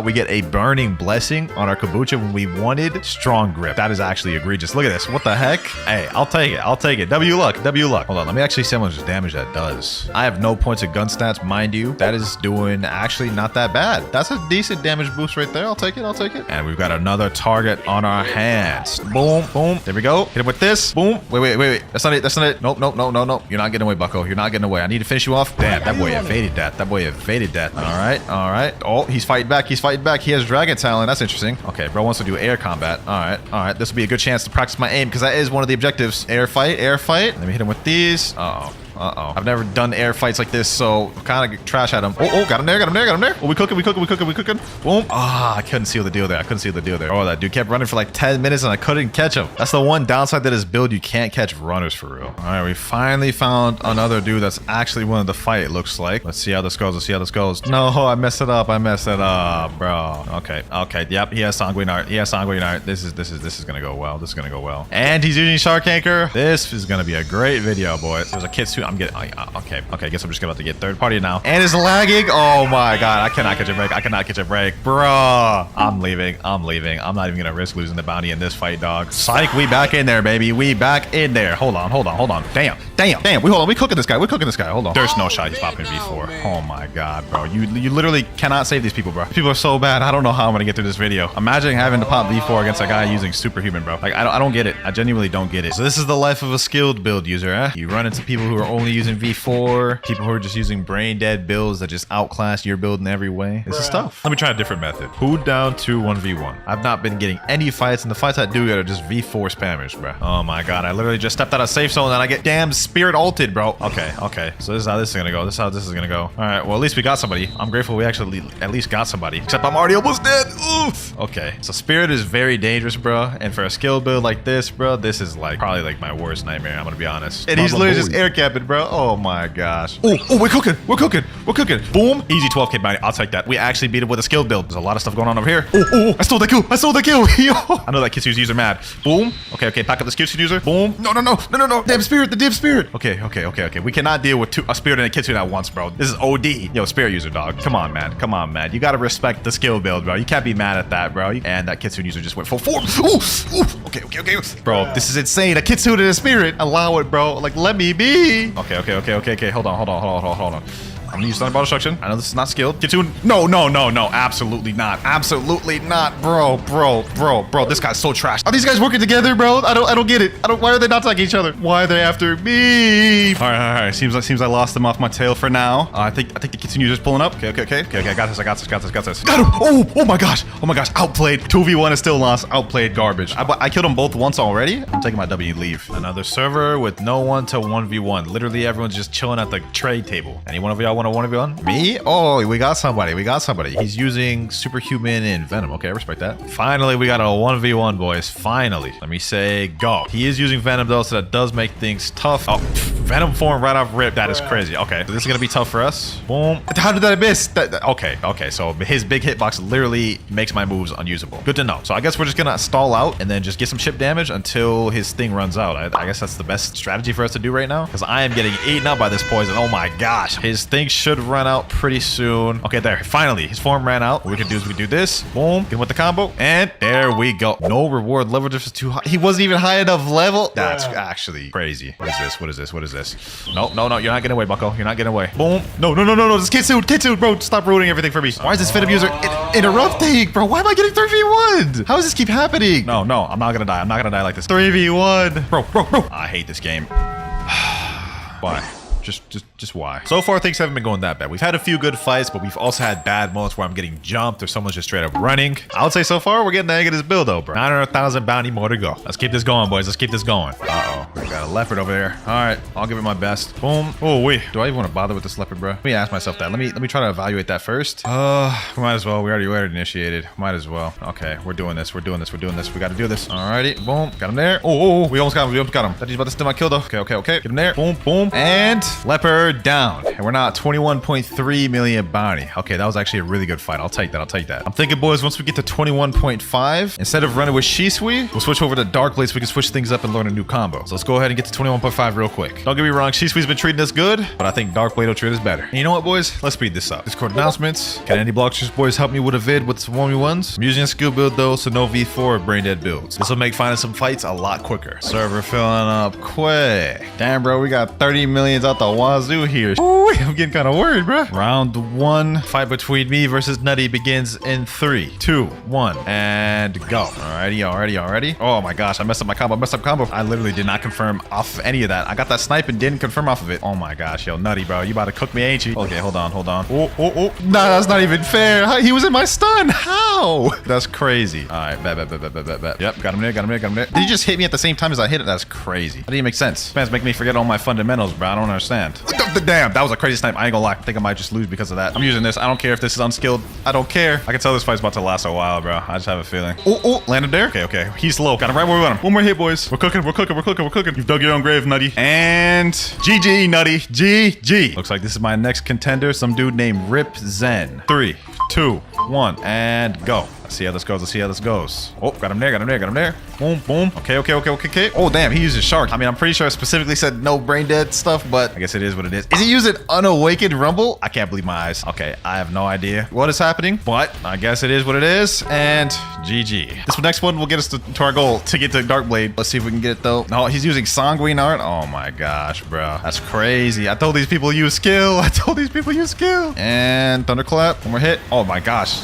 Speaker 2: We get a burning blessing on our Kabucha when we wanted strong grip. That is actually egregious. Look at this. What the heck? Hey, I'll take it. W luck. Hold on. Let me actually see how much damage that does. I have no points of gun stats, mind you. That is doing actually not that bad. That's a decent damage boost right there. I'll take it. And we've got another target on our hands. Boom. There we go. Hit him with this. Boom. Wait. That's not it. Nope. You're not getting away, bucko. You're not getting away. I need to finish you off. Damn, that boy evaded that. All right. Oh, he's fighting back. He has Dragon Talon. That's interesting. Okay, bro wants to do air combat. All right. This will be a good chance to practice my aim because that is one of the objectives. Air fight. Let me hit him with these. I've never done air fights like this, so kind of trash at him. Oh, got him there. Oh, we cooking. Boom. I couldn't seal the deal there. Oh, that dude kept running for like 10 minutes and I couldn't catch him. That's the one downside to this build. You can't catch runners for real. All right, we finally found another dude that's actually willing to fight, it looks like. Let's see how this goes. No, I messed it up, bro. Okay. Yep, he has Sanguine Art. This is gonna go well. And he's using Shark Anchor. This is gonna be a great video, boys. There's a Kitsune. I'm getting. Okay. I guess I'm just about to get 3rd party now. And it's lagging. Oh my god. I cannot catch a break. Bruh. I'm leaving. I'm not even gonna risk losing the bounty in this fight, dog. Psych. We back in there, baby. Hold on. Damn. We cooking this guy. Hold on. There's no shot he's popping V4. Oh my god, bro. You literally cannot save these people, bro. People are so bad. I don't know how I'm gonna get through this video. Imagine having to pop V4 against a guy using Superhuman, bro. Like, I don't get it. I genuinely don't get it. So this is the life of a skilled build user, eh? You run into people who are only using V4, people who are just using brain dead builds that just outclass your build in every way. This is tough. Let me try a different method. Who down to 1v1. I've not been getting any fights, and the fights I do get are just V4 spammers, bro. Oh my god, I literally just stepped out of safe zone and I get damn spirit ulted, bro. Okay. So this is how this is gonna go. All right, well, at least we got somebody. I'm grateful we actually at least got somebody. Except I'm already almost dead. Oof. Okay, so spirit is very dangerous, bro. And for a skill build like this, bro, this is like probably like my worst nightmare. I'm gonna be honest. And he's literally just air capping, bro. Oh my gosh. Oh, we're cooking. Boom. Easy 12k bounty. I'll take that. We actually beat it with a skill build. There's a lot of stuff going on over here. Oh, I stole the kill. Yo. I know that Kitsune's user mad. Boom. Okay. Pack up this Kitsune user. Boom. No. Damn spirit. The damn spirit. Okay. We cannot deal with a spirit and a Kitsune at once, bro. This is OD. Yo, spirit user, dog. Come on, man. You gotta respect the skill build, bro. You can't be mad at that, bro. And that Kitsune user just went full form. Ooh. Okay. Bro, this is insane. A Kitsune and a spirit. Allow it, bro. Like, let me be. Okay. Hold on. I'm gonna use Thunder Ball Destruction. I know this is not skilled. Kitsune. No. Absolutely not. Bro. This guy's so trash. Are these guys working together, bro? I don't get it. Why are they not attacking each other? Why are they after me? All right. Seems I lost them off my tail for now. I think the Kitsune user's pulling up. Okay. I got this. Got him. Oh my gosh. Outplayed. 2v1 is still lost. Outplayed garbage. I killed them both once already. I'm taking my W and leave. Another server with no one to 1v1. Literally everyone's just chilling at the trade table. Any one of y'all want want a 1v1? Me? Oh, we got somebody. We got somebody. He's using Superhuman and Venom. Okay, I respect that. Finally, we got a 1v1, boys. Finally. Let me say go. He is using Venom, though, so that does make things tough. Oh, Venom form right off rip. That is crazy. Okay, so this is going to be tough for us. Boom. How did that miss? Okay. So his big hitbox literally makes my moves unusable. Good to know. So I guess we're just going to stall out and then just get some chip damage until his thing runs out. I guess that's the best strategy for us to do right now because I am getting eaten up by this poison. Oh my gosh. His thing should run out pretty soon. Okay, there. Finally, his form ran out. What we can do is we can do this. Boom. Get him with the combo. And there we go. No reward. Level just too high. He wasn't even high enough level. That's actually crazy. What is this? What is this? What is this? No. You're not getting away, bucko. You're not getting away. Boom. No. This Kitsu, bro. Stop ruining everything for me. Why is this Venom user interrupting, bro? Why am I getting 3v1? How does this keep happening? No. I'm not gonna die. I'm not gonna die like this. 3v1. Bro. I hate this game. Why? Just why? So far, things haven't been going that bad. We've had a few good fights, but we've also had bad moments where I'm getting jumped or someone's just straight up running. I would say so far, we're getting the egg of this build, though, bro. 900,000 bounty more to go. Let's keep this going, boys. Let's keep this going. Uh-oh. We got a leopard over there. All right. I'll give it my best. Boom. Oh, wait. Do I even want to bother with this leopard, bro? Let me ask myself that. Let me try to evaluate that first. Might as well. We already initiated. Might as well. Okay. We're doing this. We got to do this. Alrighty. Boom. Got him there. Oh. We almost got him. That he's about to steal my kill, though. Okay. Get him there. Boom. And leopard down. And we're now at 21.3 million bounty. Okay, that was actually a really good fight. I'll take that. I'm thinking, boys, once we get to 21.5, instead of running with Shisui, we'll switch over to Dark Blade so we can switch things up and learn a new combo. So let's go ahead and get to 21.5 real quick. Don't get me wrong, Shisui's been treating us good, but I think Dark Blade will treat us better. And you know what, boys? Let's speed this up. Discord announcements. Can any Bloxers boys help me with a vid with some 1v1s? I'm using a skill build, though, so no V4 or brain dead builds. This will make finding some fights a lot quicker. Server filling up quick. Damn, bro, we got 30 millions out the wazoo here. Ooh, I'm getting kind of worried, bro. Round 1, fight between me versus Nutty begins in 3, 2, 1, and go. Alrighty. Oh my gosh, I messed up my combo. I literally did not confirm off of any of that. I got that snipe and didn't confirm off of it. Oh my gosh, yo, Nutty, bro, you about to cook me, ain't you? Okay, hold on. Oh. Nah, that's not even fair. He was in my stun. How? That's crazy. All right, bet. Yep, got him there. Did he just hit me at the same time as I hit it? That's crazy. That didn't make sense. Fans make me forget all my fundamentals, bro. I don't understand. Damn, that was a crazy snipe. I ain't gonna lie. I think I might just lose because of that. I'm using this. I don't care if this is unskilled. I don't care. I can tell this fight's about to last a while, bro. I just have a feeling. Oh, landed there. Okay. He's low. Got him right where we want him. One more hit, boys. We're cooking. You've dug your own grave, Nutty. And GG, Nutty. GG. Looks like this is my next contender. Some dude named Rip Zen. 3, 2, 1, and go. Let's see how this goes. Oh, got him there. Boom. Okay. Oh, damn, he uses Shark. I mean, I'm pretty sure I specifically said no brain dead stuff, but I guess it is what it is. Is he using Unawakened Rumble? I can't believe my eyes. Okay, I have no idea what is happening, but I guess it is what it is, and GG. This next one will get us to our goal to get to Dark Blade. Let's see if we can get it, though. No, he's using Sanguine Art. Oh, my gosh, bro. That's crazy. I told these people use skill. And Thunderclap. One more hit. Oh, my gosh,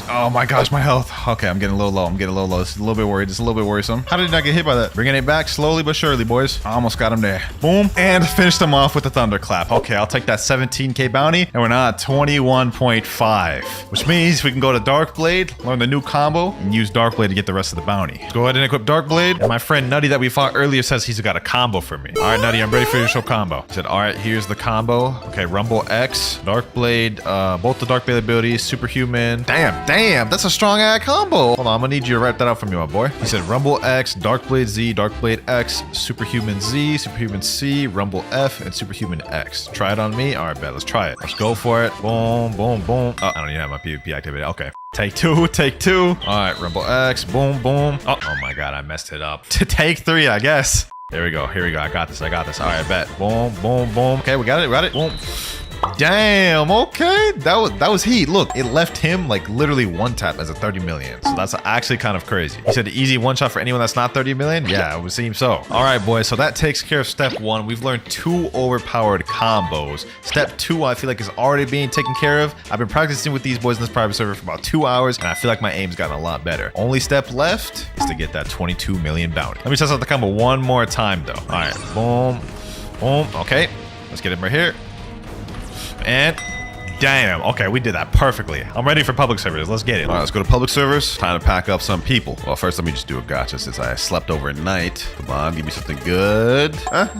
Speaker 2: my health. Okay, I'm getting a little low. It's a little bit worried. It's a little bit worrisome. How did I not get hit by that? Bringing it back slowly but surely, boys. I almost got him there. Boom. And finished him off with the Thunderclap. Okay, I'll take that 17k bounty. And we're now at 21.5. Which means we can go to Dark Blade, learn the new combo, and use Dark Blade to get the rest of the bounty. Let's go ahead and equip Dark Blade. And my friend Nutty that we fought earlier says he's got a combo for me. All right, Nutty, I'm ready for your show combo. He said, all right, here's the combo. Okay, Rumble X, Dark Blade, both the Dark Blade abilities, Superhuman. Damn, that's a strong ass combo. Hold on, I'm gonna need you to write that out for me, my boy. He said Rumble X, Dark Blade Z, Dark Blade X, Superhuman Z, Superhuman C, Rumble F, and Superhuman X. Try it on me. All right, bet. Let's try it. Let's go for it. Boom. Oh, I don't even have my PvP activated. Okay. Take two. All right, Rumble X. Boom. Oh my God, I messed it up. To take 3, I guess. There we go. I got this. All right, bet. Boom. Okay, we got it. Boom. Damn, okay. That was heat. Look, it left him like literally one tap as a 30 million. So that's actually kind of crazy. He said easy one shot for anyone that's not 30 million. Yeah, it would seem so. All right, boys. So that takes care of step 1. We've learned 2 overpowered combos. Step 2, I feel like is already being taken care of. I've been practicing with these boys in this private server for about 2 hours, and I feel like my aim's gotten a lot better. Only step left is to get that 22 million bounty. Let me test out the combo one more time, though. All right, boom. Okay, let's get him right here. And
Speaker 1: damn. Okay, we did that perfectly. I'm ready for public servers. Let's get it.
Speaker 2: All right, let's go to public servers. Time to pack up some people. Well, first, let me just do a gotcha since I slept overnight. Come on, give me something good.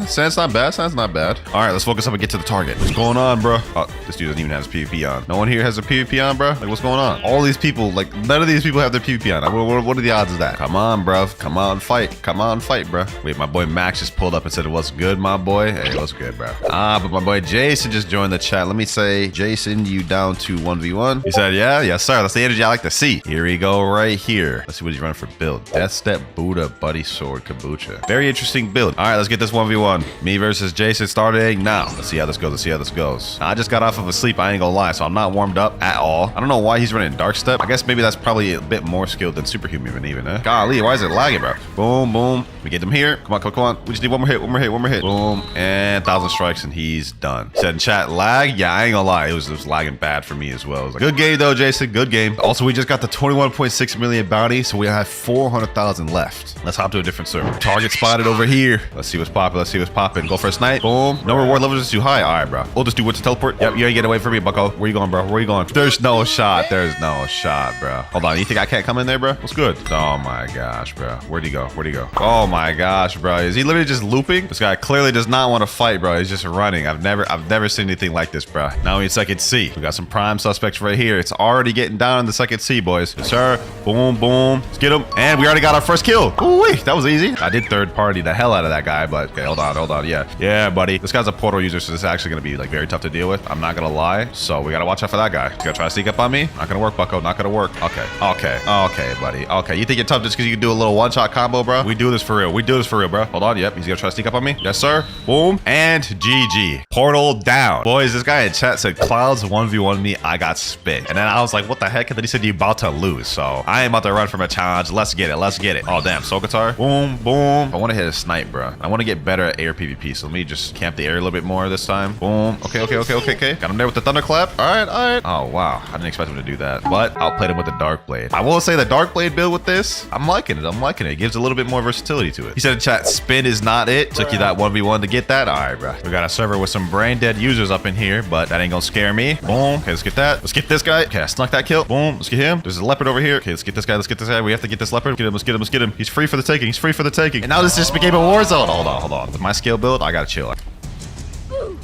Speaker 2: Sand's not bad. Sand's not bad. All right, let's focus up and get to the target. What's going on, bro? Oh, this dude doesn't even have his PvP on. No one here has a PvP on, bro? Like, what's going on? All these people, like, none of these people have their PvP on. What are the odds of that? Come on, bro. Come on, fight. Come on, fight, bro. Wait, my boy Max just pulled up and said, what's good, my boy? Hey, what's good, bro? But my boy Jason just joined the chat. Let me say, Jason, you down to 1v1? He said, yeah, yes, sir. That's the energy I like to see. Here we go right here. Let's see what he's running for build. Death Step, Buddha, Buddy Sword, Kombucha. Very interesting build. All right, let's get this 1v1. Me versus Jason starting now. Let's see how this goes. Let's see how this goes. I just got off of a sleep. I ain't gonna lie, so I'm not warmed up at all. I don't know why he's running Dark Step. I guess maybe that's probably a bit more skilled than Superhuman even, eh? Golly, why is it lagging, bro? Boom, boom. We get him here. Come on, come on. We just need one more hit, one more hit, one more hit. Boom, and 1,000 strikes, and he's done. He said in chat, lag? Yeah, I ain't gonna lie. It was lagging bad for me as well. It was like, good game, though, Jason. Good game. Also, we just got the 21.6 million bounty, so we have 400,000 left. Let's hop to a different server. Target spotted over here. Let's see what's popping. Let's see what's popping. Go for a snipe. Boom. No reward levels is too high. All right, bro. We'll just do what's to teleport. Yep, you ain't getting away from me, bucko. Where you going, bro? Where you going? There's no shot. There's no shot, bro. Hold on. You think I can't come in there, bro? What's good? Oh my gosh, bro. Where'd he go? Where'd he go? Oh my gosh, bro. Is he literally just looping? This guy clearly does not want to fight, bro. He's just running. I've never seen anything like this, bro. Now we need second C. We got some prime suspects right here. It's already getting down in the second C, boys. Yes, sir. Boom, boom. Let's get him. And we already got our first kill. Ooh, that was easy. I did third party the hell out of that guy, but okay, hold on. Yeah, buddy. This guy's a portal user, so this is actually gonna be like very tough to deal with. I'm not gonna lie. So we gotta watch out for that guy. He's gonna try to sneak up on me. Not gonna work, bucko. Not gonna work. Okay, buddy. Okay, you think you're tough just because you can do a little one-shot combo, bro? We do this for real. We do this for real, bro. Hold on. Yep, he's gonna try to sneak up on me. Yes, sir. Boom. And GG. Portal down. Boys, this guy in chat said Clouds 1v1 me. I got spit. And then I was like, what the heck? And then he said you about to lose. So I ain't about to run from a challenge. Let's get it. Let's get it. Oh, damn. Soul Guitar. Boom, boom. I want to hit a snipe, bro. I want to get better at air PvP. So let me just camp the air a little bit more this time. Boom. Okay. Got him there with the thunderclap. All right. Oh, wow. I didn't expect him to do that. But outplayed him with the Dark Blade. I will say the Dark Blade build with this, I'm liking it. It gives a little bit more versatility to it. He said in chat, spin is not it. Took you that 1v1 to get that. All right, bro. We got a server with some brain dead users up in here, but that ain't gonna scare me. Boom. Okay, let's get that. Let's get this guy. Okay, I snuck that kill. Boom. Let's get him. There's a leopard over here. Okay, let's get this guy. We have to get this leopard. Let's get him. He's free for the taking. And now this just became a war zone. Hold on. With my skill build, I gotta chill.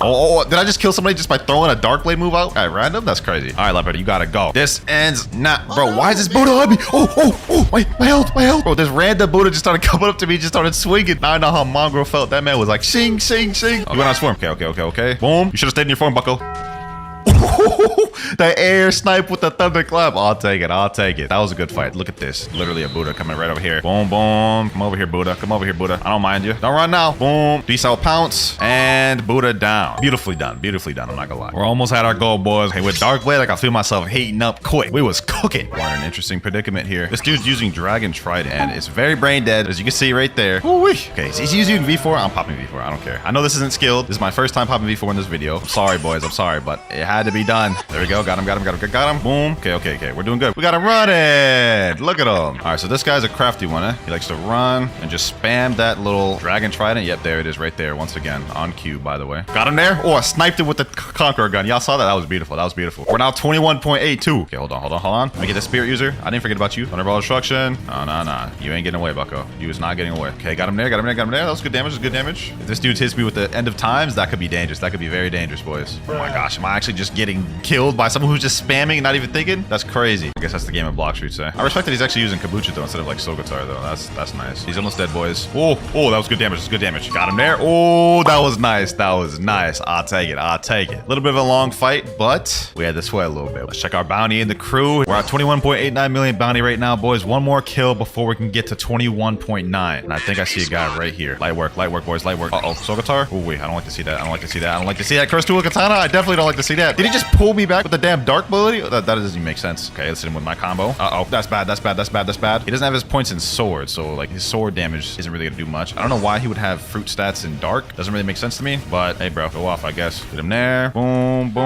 Speaker 2: Oh, did I just kill somebody just by throwing a Dark Blade move out at random? That's crazy. All right, Leopard, you gotta go. This ends not. Bro, why is this Buddha on me? Oh, my health. Bro, this random Buddha just started coming up to me, just started swinging. Now I know how Mongrel felt. That man was like, shing. Oh, you went on his form. Okay. Boom. You should have stayed in your form, bucko. The air snipe with the thunderclap. I'll take it. That was a good fight. Look at this. Literally a Buddha coming right over here. Boom. Come over here, Buddha. I don't mind you. Don't run now. Boom. Beast out pounce. And Buddha down. Beautifully done. I'm not gonna lie. We're almost at our goal, boys. Hey, with Dark Blade, like I feel myself heating up quick. We was cooking. We're in an interesting predicament here. This dude's using Dragon Trident, and it's very brain dead, as you can see right there. Ooh-wee. Okay, so he's using V4. I'm popping V4. I don't care. I know this isn't skilled. This is my first time popping V4 in this video. I'm sorry, boys. But it had to be done. There we go. Got him. Boom. Okay. We're doing good. We got him running. Look at him. All right, so this guy's a crafty one, eh? He likes to run and just spam that little Dragon Trident. Yep, there it is right there. Once again, on cue, by the way. Got him there. Oh, I sniped him with the Conqueror gun. Y'all saw that? That was beautiful. We're now 21.82. Okay, hold on. Let me get the spirit user. I didn't forget about you. Thunderball destruction. No. You ain't getting away, bucko. You is not getting away. Okay, got him there. That was good damage. If this dude hits me with the end of times, that could be dangerous. That could be very dangerous, boys. Oh my gosh, am I actually just getting killed by someone who's just spamming and not even thinking? That's crazy. I guess that's the game of Blox Fruits, eh? I respect that he's actually using Kombucha though instead of like Soul Guitar though. That's nice. He's almost dead, boys. Oh, that was good damage. Got him there. Oh, that was nice. I'll take it. A little bit of a long fight, but we had to sweat a little bit. Let's check our bounty in the crew. We're at 21.89 million bounty right now, boys. One more kill before we can get to 21.9. And I think I see a guy right here. Light work, boys. Uh-oh, Soul Guitar. Oh, wait, I don't like to see that. Curse tool Katana. I definitely don't like to see that. Did he just pull me back with the damn dark ability? That doesn't even make sense. Okay, let's hit him with my combo. Uh-oh, that's bad. He doesn't have his points in sword, so like his sword damage isn't really gonna do much. I don't know why he would have fruit stats in dark. Doesn't really make sense to me, but hey, bro, go off, I guess. Hit him there. Boom,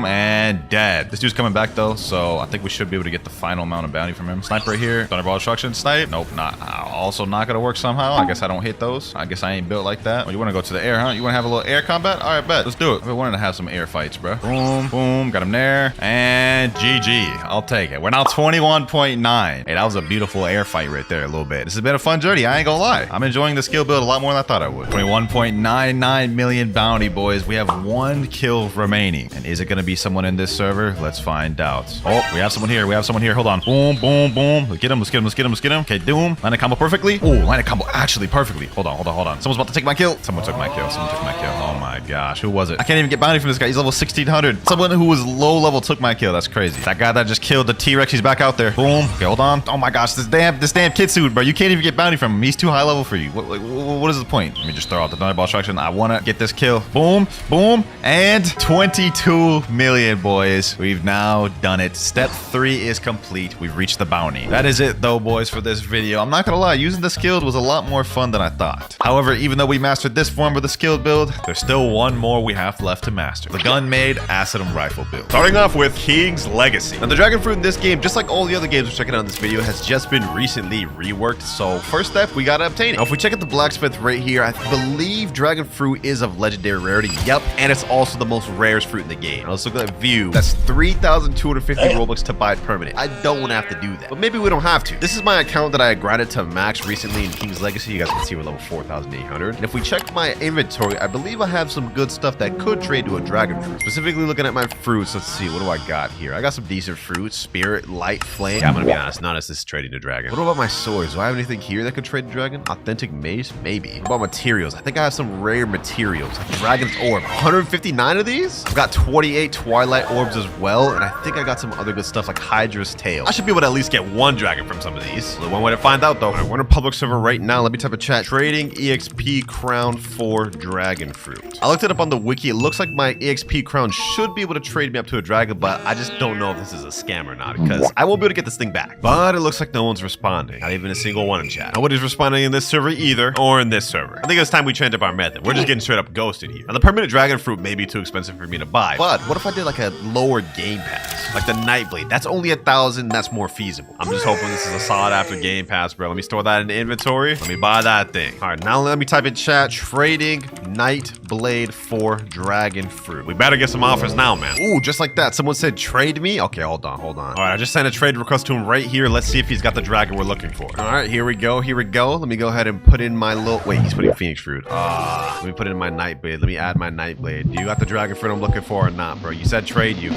Speaker 2: and dead. This dude's coming back though, so I think we should be able to get the final amount of bounty from him. Sniper right here. Thunderball destruction. Snipe. Nope, not. Also not gonna work somehow. I guess I don't hit those. I guess I ain't built like that. Oh, you wanna go to the air, huh? You wanna have a little air combat? All right, bet. Let's do it. We wanted to have some air fights, bro. Boom. Boom, got him there. And GG. I'll take it. We're now 21.9. Hey, that was a beautiful air fight right there a little bit. This has been a fun journey. I ain't gonna lie. I'm enjoying the skill build a lot more than I thought I would. 21.99 million bounty, boys. We have 1 kill remaining. And is it gonna be someone in this server? Let's find out. Oh, we have someone here. We have someone here. Hold on. Boom, boom, boom. Let's get him. Let's get him. Let's get him. Let's get him. Okay, Doom. Land a combo perfectly. Oh, land a combo actually perfectly. Hold on, hold on, hold on. Someone's about to take my kill. Someone took my kill. Someone took my kill. Oh my gosh. Who was it? I can't even get bounty from this guy. He's level 1600. Someone who was low level took my kill. That's crazy. That guy that just killed the T-Rex, he's back out there. Boom. Okay, hold on. Oh my gosh. This damn Kitsune, bro. You can't even get bounty from him. He's too high level for you. What is the point? Let me just throw out the Thunderball Extraction. I want to get this kill. Boom. Boom. And 22 million, boys. We've now done it. Step 3 is complete. We've reached the bounty. That is it, though, boys, for this video. I'm not going to lie. Using the skilled was a lot more fun than I thought. However, even though we mastered this form of the skilled build, there's still one more we have left to master. The gun-made Acidum Rifle build.
Speaker 1: Starting off with King's Legacy. Now, the Dragon Fruit in this game, just like all the other games we're checking out in this video, has just been recently reworked. So, first step, we gotta obtain it. Now, if we check out the blacksmith right here, I believe Dragon Fruit is of legendary rarity. Yep, and it's also the most rarest fruit in the game. Now, let's look at that view. That's 3,250 Robux to buy it permanent. I don't want to have to do that, but maybe we don't have to. This is my account that I grinded to max recently in King's Legacy. You guys can see we're level 4,800. And if we check my inventory, I believe I have some good stuff that could trade to a Dragon Fruit. Specifically looking at my fruits, let's see, what do I got here? I got some decent fruits. Spirit, Light, Flame. Yeah, I'm gonna be honest, none of this is trading to Dragon. What about my swords? Do I have anything here that could trade to Dragon? Authentic Mace? Maybe. What about materials? I think I have some rare materials, like Dragon's Orb. 159 of these? I've got 28 Twilight Orbs as well, and I think I got some other good stuff like Hydra's Tail. I should be able to at least get one Dragon from some of these. The one way to find out, though. We're in a public server right now. Let me type a chat. Trading EXP Crown for Dragon Fruit. I looked it up on the wiki. It looks like my EXP Crown should be able to trade me up to a Dragon, but I just don't know if this is a scam or not, because I won't be able to get this thing back. But it looks like no one's responding. Not even a single one in chat. Nobody's responding in this server either, or in this server. I think it's time we change up our method. We're just getting straight up ghosted here. Now, the permanent Dragon Fruit may be too expensive for me to buy, but what if I did like a lower game pass? Like the Nightblade. That's only 1,000. That's more feasible. I'm just hoping this is a solid after game pass, bro. Let me store that in the inventory. Let me buy that thing. All right, now let me type in chat. Trading Nightblade for Dragon Fruit. We better get some offers now, man. Ooh, just like that. Someone said trade me. Okay, hold on. All right, I just sent a trade request to him right here. Let's see if he's got the dragon we're looking for. All right, here we go. Let me go ahead and put in my little... Wait, he's putting Phoenix Fruit. Let me put in my Nightblade. Let me add my Nightblade. Do you got the dragon fruit I'm looking for or not, bro? You said trade you.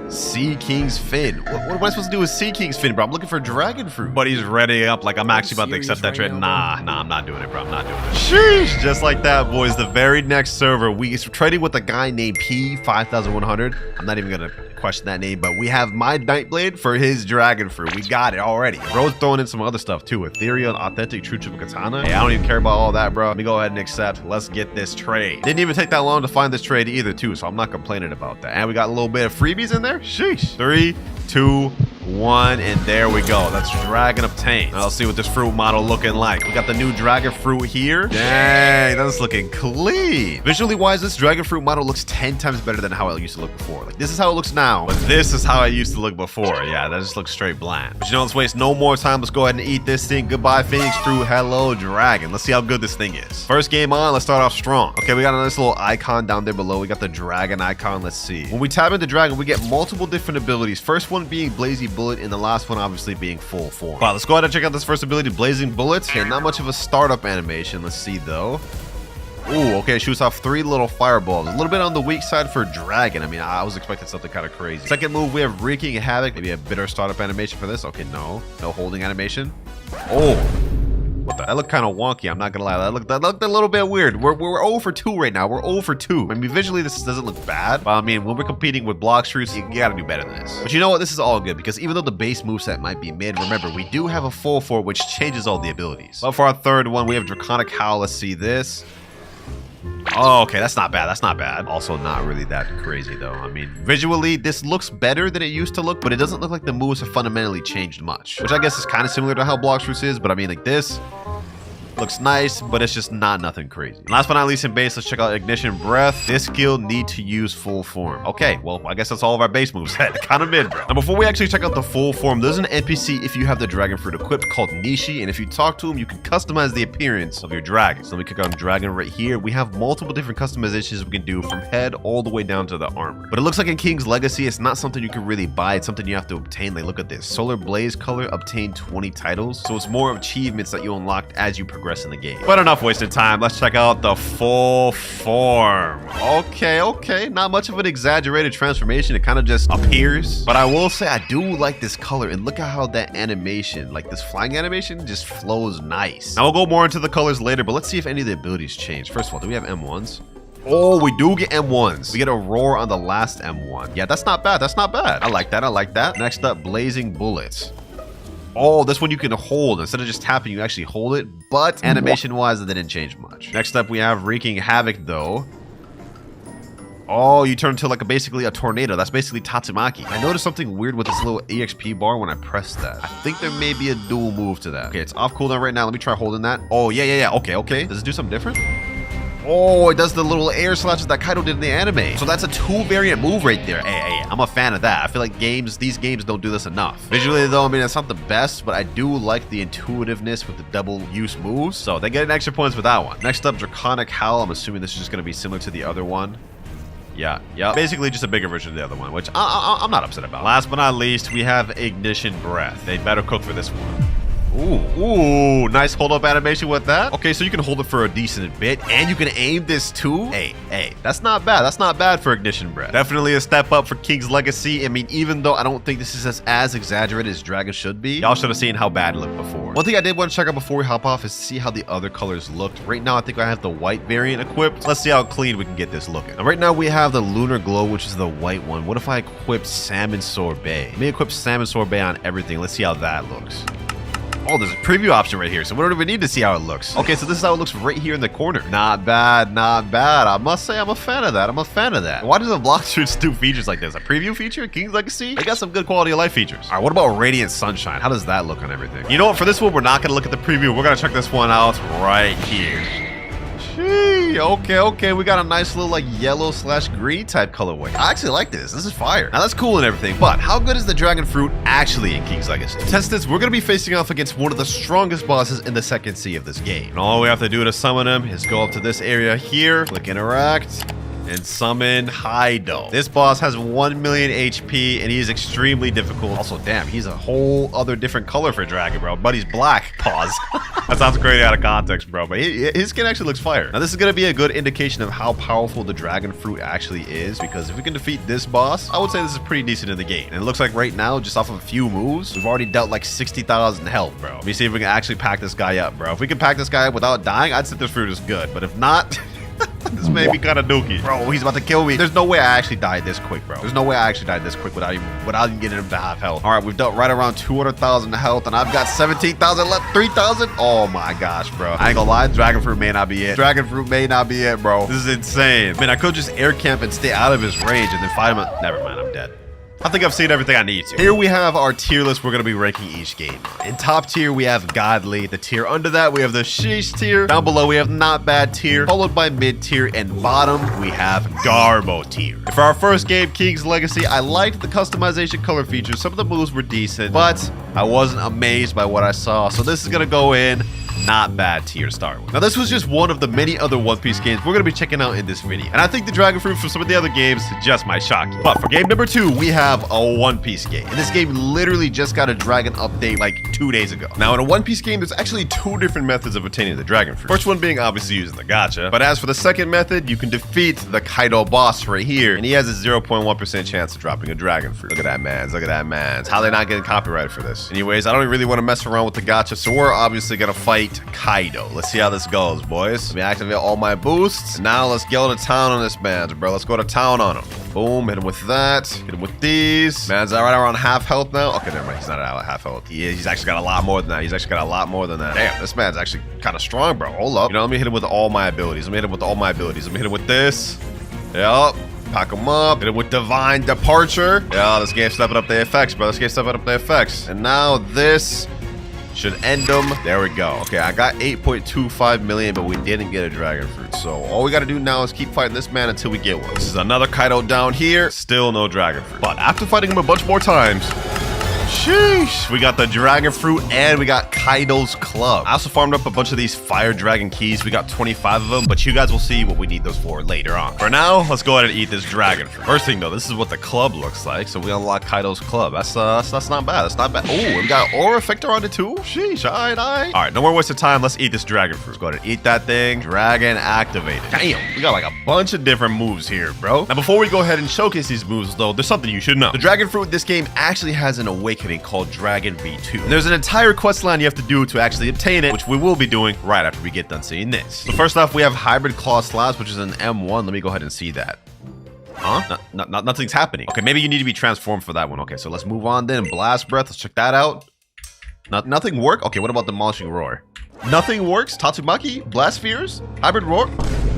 Speaker 1: Sea King's Fin. What am I supposed to do with Sea King's Fin, bro? I'm looking for Dragon Fruit. But he's ready up like I'm actually about to accept that trade. Nah, I'm not doing it, bro. I'm not doing it. Sheesh. Just like that, boys. The very next server, we're trading with a guy named P5100. I'm not even gonna question that name, but we have my Nightblade for his Dragon Fruit. We got it already. Bro's throwing in some other stuff too. Ethereal, Authentic, True Triple Katana. Hey, I don't even care about all that, bro. Let me go ahead and accept. Let's get this trade. Didn't even take that long to find this trade either, too, so I'm not complaining about that. And we got a little bit of freebies in there. Sheesh. 3, 2, 1, and there we go. That's Dragon obtained. Now let's see what this fruit model looking like. We got the new Dragon Fruit here. Dang, that's looking clean. Visually wise, this Dragon Fruit model looks 10 times better than how it used to look before. Like, this is how it looks now, but this is how it used to look before. Yeah, that just looks straight bland. But you know, let's waste no more time. Let's go ahead and eat this thing. Goodbye, Phoenix Fruit. Hello, Dragon. Let's see how good this thing is. First game on, let's start off strong. Okay, we got a nice little icon down there below. We got the Dragon icon. Let's see. When we tap into Dragon, we get multiple different abilities. First one being Blazy Bullet, and the last one obviously being Full Form. Wow, let's go ahead and check out this first ability, Blazing Bullets. Okay, not much of a startup animation. Let's see though. Ooh, okay, shoots off 3 little fireballs. A little bit on the weak side for Dragon. I mean, I was expecting something kind of crazy. Second move, we have Wreaking Havoc. Maybe a bitter startup animation for this. Okay, no holding animation. Oh, what the? That looked kind of wonky. I'm not gonna lie. That looked a little bit weird. We're 0 for 2 right now. We're 0 for 2. I mean, visually this doesn't look bad, but I mean, when we're competing with Blox Fruits, you gotta do better than this. But you know what? This is all good because even though the base moveset might be mid, remember we do have a full form which changes all the abilities. But for our third one, we have Draconic Howl. Let's see this. Oh, okay, that's not bad. That's not bad. Also not really that crazy though. I mean, visually this looks better than it used to look, but it doesn't look like the moves have fundamentally changed much, which I guess is kind of similar to how Blox Fruits is, but I mean like this. Looks nice, but it's just not nothing crazy. And last but not least in base, let's check out Ignition Breath. This skill need to use full form. Okay, well, I guess that's all of our base moves. Kind of mid, bro. Now, before we actually check out the full form, there's an NPC if you have the dragon fruit equipped called Nishi, and if you talk to him, you can customize the appearance of your dragon. So let me click on dragon right here. We have multiple different customizations we can do from head all the way down to the armor. But it looks like in King's Legacy, it's not something you can really buy. It's something you have to obtain. Like, look at this. Solar Blaze color, obtain 20 titles. So it's more achievements that you unlock as you progress in the game. But enough wasted time. Let's check out the full form. Okay. Not much of an exaggerated transformation. It kind of just appears. But I will say I do like this color. And look at how that animation, like this flying animation, just flows nice. Now we'll go more into the colors later, but let's see if any of the abilities change. First of all, do we have M1s? Oh, we do get M1s. We get a roar on the last M1. Yeah, that's not bad. That's not bad. I like that. Next up, Blazing Bullets. Oh, this one you can hold. Instead of just tapping, you actually hold it. But animation-wise, it didn't change much. Next up, we have Wreaking Havoc, though. Oh, you turn into like basically a tornado. That's basically Tatsumaki. I noticed something weird with this little EXP bar when I pressed that. I think there may be a dual move to that. Okay, it's off cooldown right now. Let me try holding that. Oh, yeah. Okay. Does it do something different? Oh, it does the little air slashes that Kaido did in the anime. So that's a 2 variant move right there. Hey, I'm a fan of that. I feel like these games don't do this enough. Visually though, I mean, it's not the best, but I do like the intuitiveness with the double use moves. So they get an extra points for that one. Next up, Draconic Howl. I'm assuming this is just going to be similar to the other one. Yeah. Basically just a bigger version of the other one, which I'm not upset about. Last but not least, we have Ignition Breath. They better cook for this one. Ooh, nice hold up animation with that. Okay, so you can hold it for a decent bit and you can aim this too. Hey, that's not bad. That's not bad for Ignition Breath. Definitely a step up for King's Legacy. I mean, even though I don't think this is as exaggerated as Dragon should be, y'all should have seen how bad it looked before. One thing I did want to check out before we hop off is see how the other colors looked. Right now, I think I have the white variant equipped. Let's see how clean we can get this looking. Now, right now we have the Lunar Glow, which is the white one. What if I equip Salmon Sorbet? Let me equip Salmon Sorbet on everything. Let's see how that looks. Oh, there's a preview option right here, so we don't even need to see how it looks. Okay, so this is how it looks right here in the corner. Not bad. I must say I'm a fan of that. Why does the Blox Fruits do features like this? A preview feature? King's Legacy? They got some good quality of life features. All right, what about Radiant Sunshine? How does that look on everything? You know what? For this one, we're not going to look at the preview. We're going to check this one out right here. Okay. We got a nice little like yellow/green type colorway. I actually like this. This is fire. Now that's cool and everything, but how good is the dragon fruit actually in King's Legacy? To test this, we're gonna be facing off against one of the strongest bosses in the second sea of this game. And all we have to do to summon him is go up to this area here, click interact, and summon Hido. This boss has 1 million HP and he is extremely difficult. Also, damn, he's a whole other different color for dragon, bro. But he's black. Pause. That sounds crazy out of context, bro. But his skin actually looks fire. Now, this is going to be a good indication of how powerful the dragon fruit actually is, because if we can defeat this boss, I would say this is pretty decent in the game. And it looks like right now, just off of a few moves, we've already dealt like 60,000 health, bro. Let me see if we can actually pack this guy up, bro. If we can pack this guy up without dying, I'd say this fruit is good. But if not... This may be kind of dookie. Bro, he's about to kill me. There's no way I actually died this quick, bro. There's no way I actually died this quick without even getting him to half health. All right, we've dealt right around 200,000 health, and I've got 17,000 left. 3,000? Oh my gosh, bro. I ain't gonna lie, dragon fruit may not be it. Dragon fruit may not be it, bro. This is insane. Man, I could just air camp and stay out of his range and then fight him. Never mind, I'm dead. I think I've seen everything I need to. Here we have our tier list we're going to be ranking each game. In top tier, we have Godly. The tier under that, we have the Sheesh tier. Down below, we have Not Bad tier, followed by Mid tier, and bottom, we have Garbo tier. For our first game, King's Legacy, I liked the customization color features. Some of the moves were decent, but I wasn't amazed by what I saw. So this is going to go in Not Bad tier to start with. Now, this was just one of the many other One Piece games we're going to be checking out in this video. And I think the dragon fruit from some of the other games just might shock you. But for game number 2, we have a One Piece game. And this game literally just got a dragon update like 2 days ago. Now, in a One Piece game, there's actually 2 different methods of obtaining the dragon fruit. First one being obviously using the gacha. But as for the second method, you can defeat the Kaido boss right here. And he has a 0.1% chance of dropping a dragon fruit. Look at that, man. Look at that, man. How they not getting copyrighted for this? Anyways, I don't really want to mess around with the gacha, so we're obviously going to fight Kaido. Let's see how this goes, boys. Let me activate all my boosts. Now let's go to town on this man, bro. Let's go to town on him. Boom, hit him with that. Hit him with these. Man's right around half health now. Okay, never mind. He's not at half health. He's actually got a lot more than that. Damn, this man's actually kind of strong, bro. Hold up. You know, let me hit him with all my abilities. Let me hit him with this. Yup. Pack him up. Hit him with Divine Departure. Yeah, this game's stepping up the effects, bro. And now this. Should end them. There we go. Okay, I got 8.25 million, but we didn't get a dragon fruit. So all we got to do now is keep fighting this man until we get one. This is another Kaido down here. Still no dragon fruit. But after fighting him a bunch more times, sheesh, we got the dragon fruit and we got Kaido's club. I also farmed up a bunch of these fire dragon keys. We got 25 of them, but you guys will see what we need those for later on. For now, let's go ahead and eat this dragon fruit. First thing though, this is what the club looks like. So we unlock Kaido's club. That's not bad. That's not bad. Oh, we got aura effector on it too. Sheesh, all right. No more waste of time. Let's eat this dragon fruit. Let's go ahead and eat that thing. Dragon activated. Damn, we got like a bunch of different moves here, bro. Now before we go ahead and showcase these moves though, there's something you should know. The dragon fruit in this game actually has an awakening called Dragon V2. And there's an entire quest line you have to do to actually obtain it, which we will be doing right after we get done seeing this. So first off, we have Hybrid Claw Slabs, which is an M1. Let me go ahead and see that. Huh? Nothing's happening. Okay, maybe you need to be transformed for that one. Okay, so let's move on then. Blast Breath, let's check that out. Nothing work? Okay, what about Demolishing Roar? Nothing works? Tatsumaki? Blast Spheres? Hybrid Roar?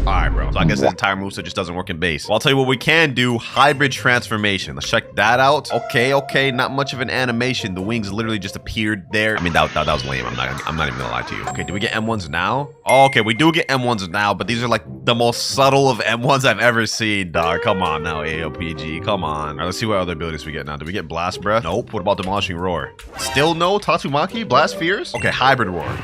Speaker 1: Alright, bro. So I guess the entire moveset just doesn't work in base. Well, I'll tell you what we can do. Hybrid Transformation. Let's check that out. Okay. Not much of an animation. The wings literally just appeared there. I mean, that was lame. I'm not even gonna lie to you. Okay, do we get M1s now? Oh, okay, we do get M1s now, but these are like the most subtle of M1s I've ever seen, dog. Come on now, AOPG. Come on. All right, let's see what other abilities we get now. Do we get Blast Breath? Nope. What about Demolishing Roar? Still no Tatsumaki? Blast Spheres? Okay, Hybrid Roar.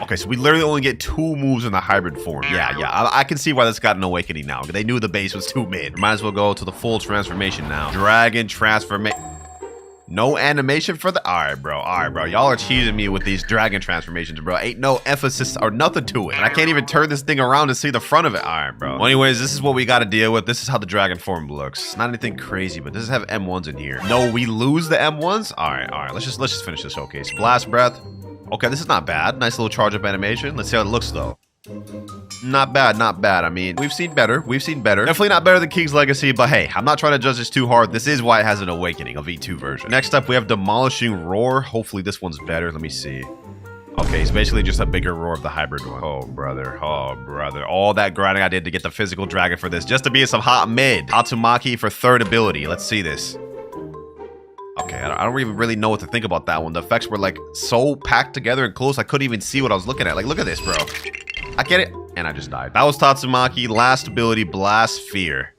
Speaker 1: Okay, so we literally only get 2 moves in the hybrid form. Yeah, I can see why this got an awakening now. They knew the base was too mid. Might as well go to the full transformation now. Dragon transformation. No animation for the... Alright, bro. Y'all are cheating me with these dragon transformations, bro. Ain't no emphasis or nothing to it. And I can't even turn this thing around to see the front of it. Alright, bro. Well, anyways, this is what we got to deal with. This is how the dragon form looks. Not anything crazy, but does have M1s in here. No, we lose the M1s? Alright. Let's just finish this showcase. Blast Breath. Okay, this is not bad. Nice little charge up animation. Let's see how it looks though. Not bad. I mean, we've seen better. Definitely not better than King's Legacy, but hey, I'm not trying to judge this too hard. This is why it has an awakening, a V2 version. Next up, we have Demolishing Roar. Hopefully this one's better. Let me see. Okay, it's basically just a bigger roar of the hybrid one. Oh, brother. All that grinding I did to get the physical dragon for this, just to be in some hot mid. Tatsumaki for 3rd ability. Let's see this. Okay, I don't even really know what to think about that one. The effects were like so packed together and close, I couldn't even see what I was looking at. Like, look at this, bro. I get it. And I just died. That was Tatsumaki. Last ability, Blast Sphere.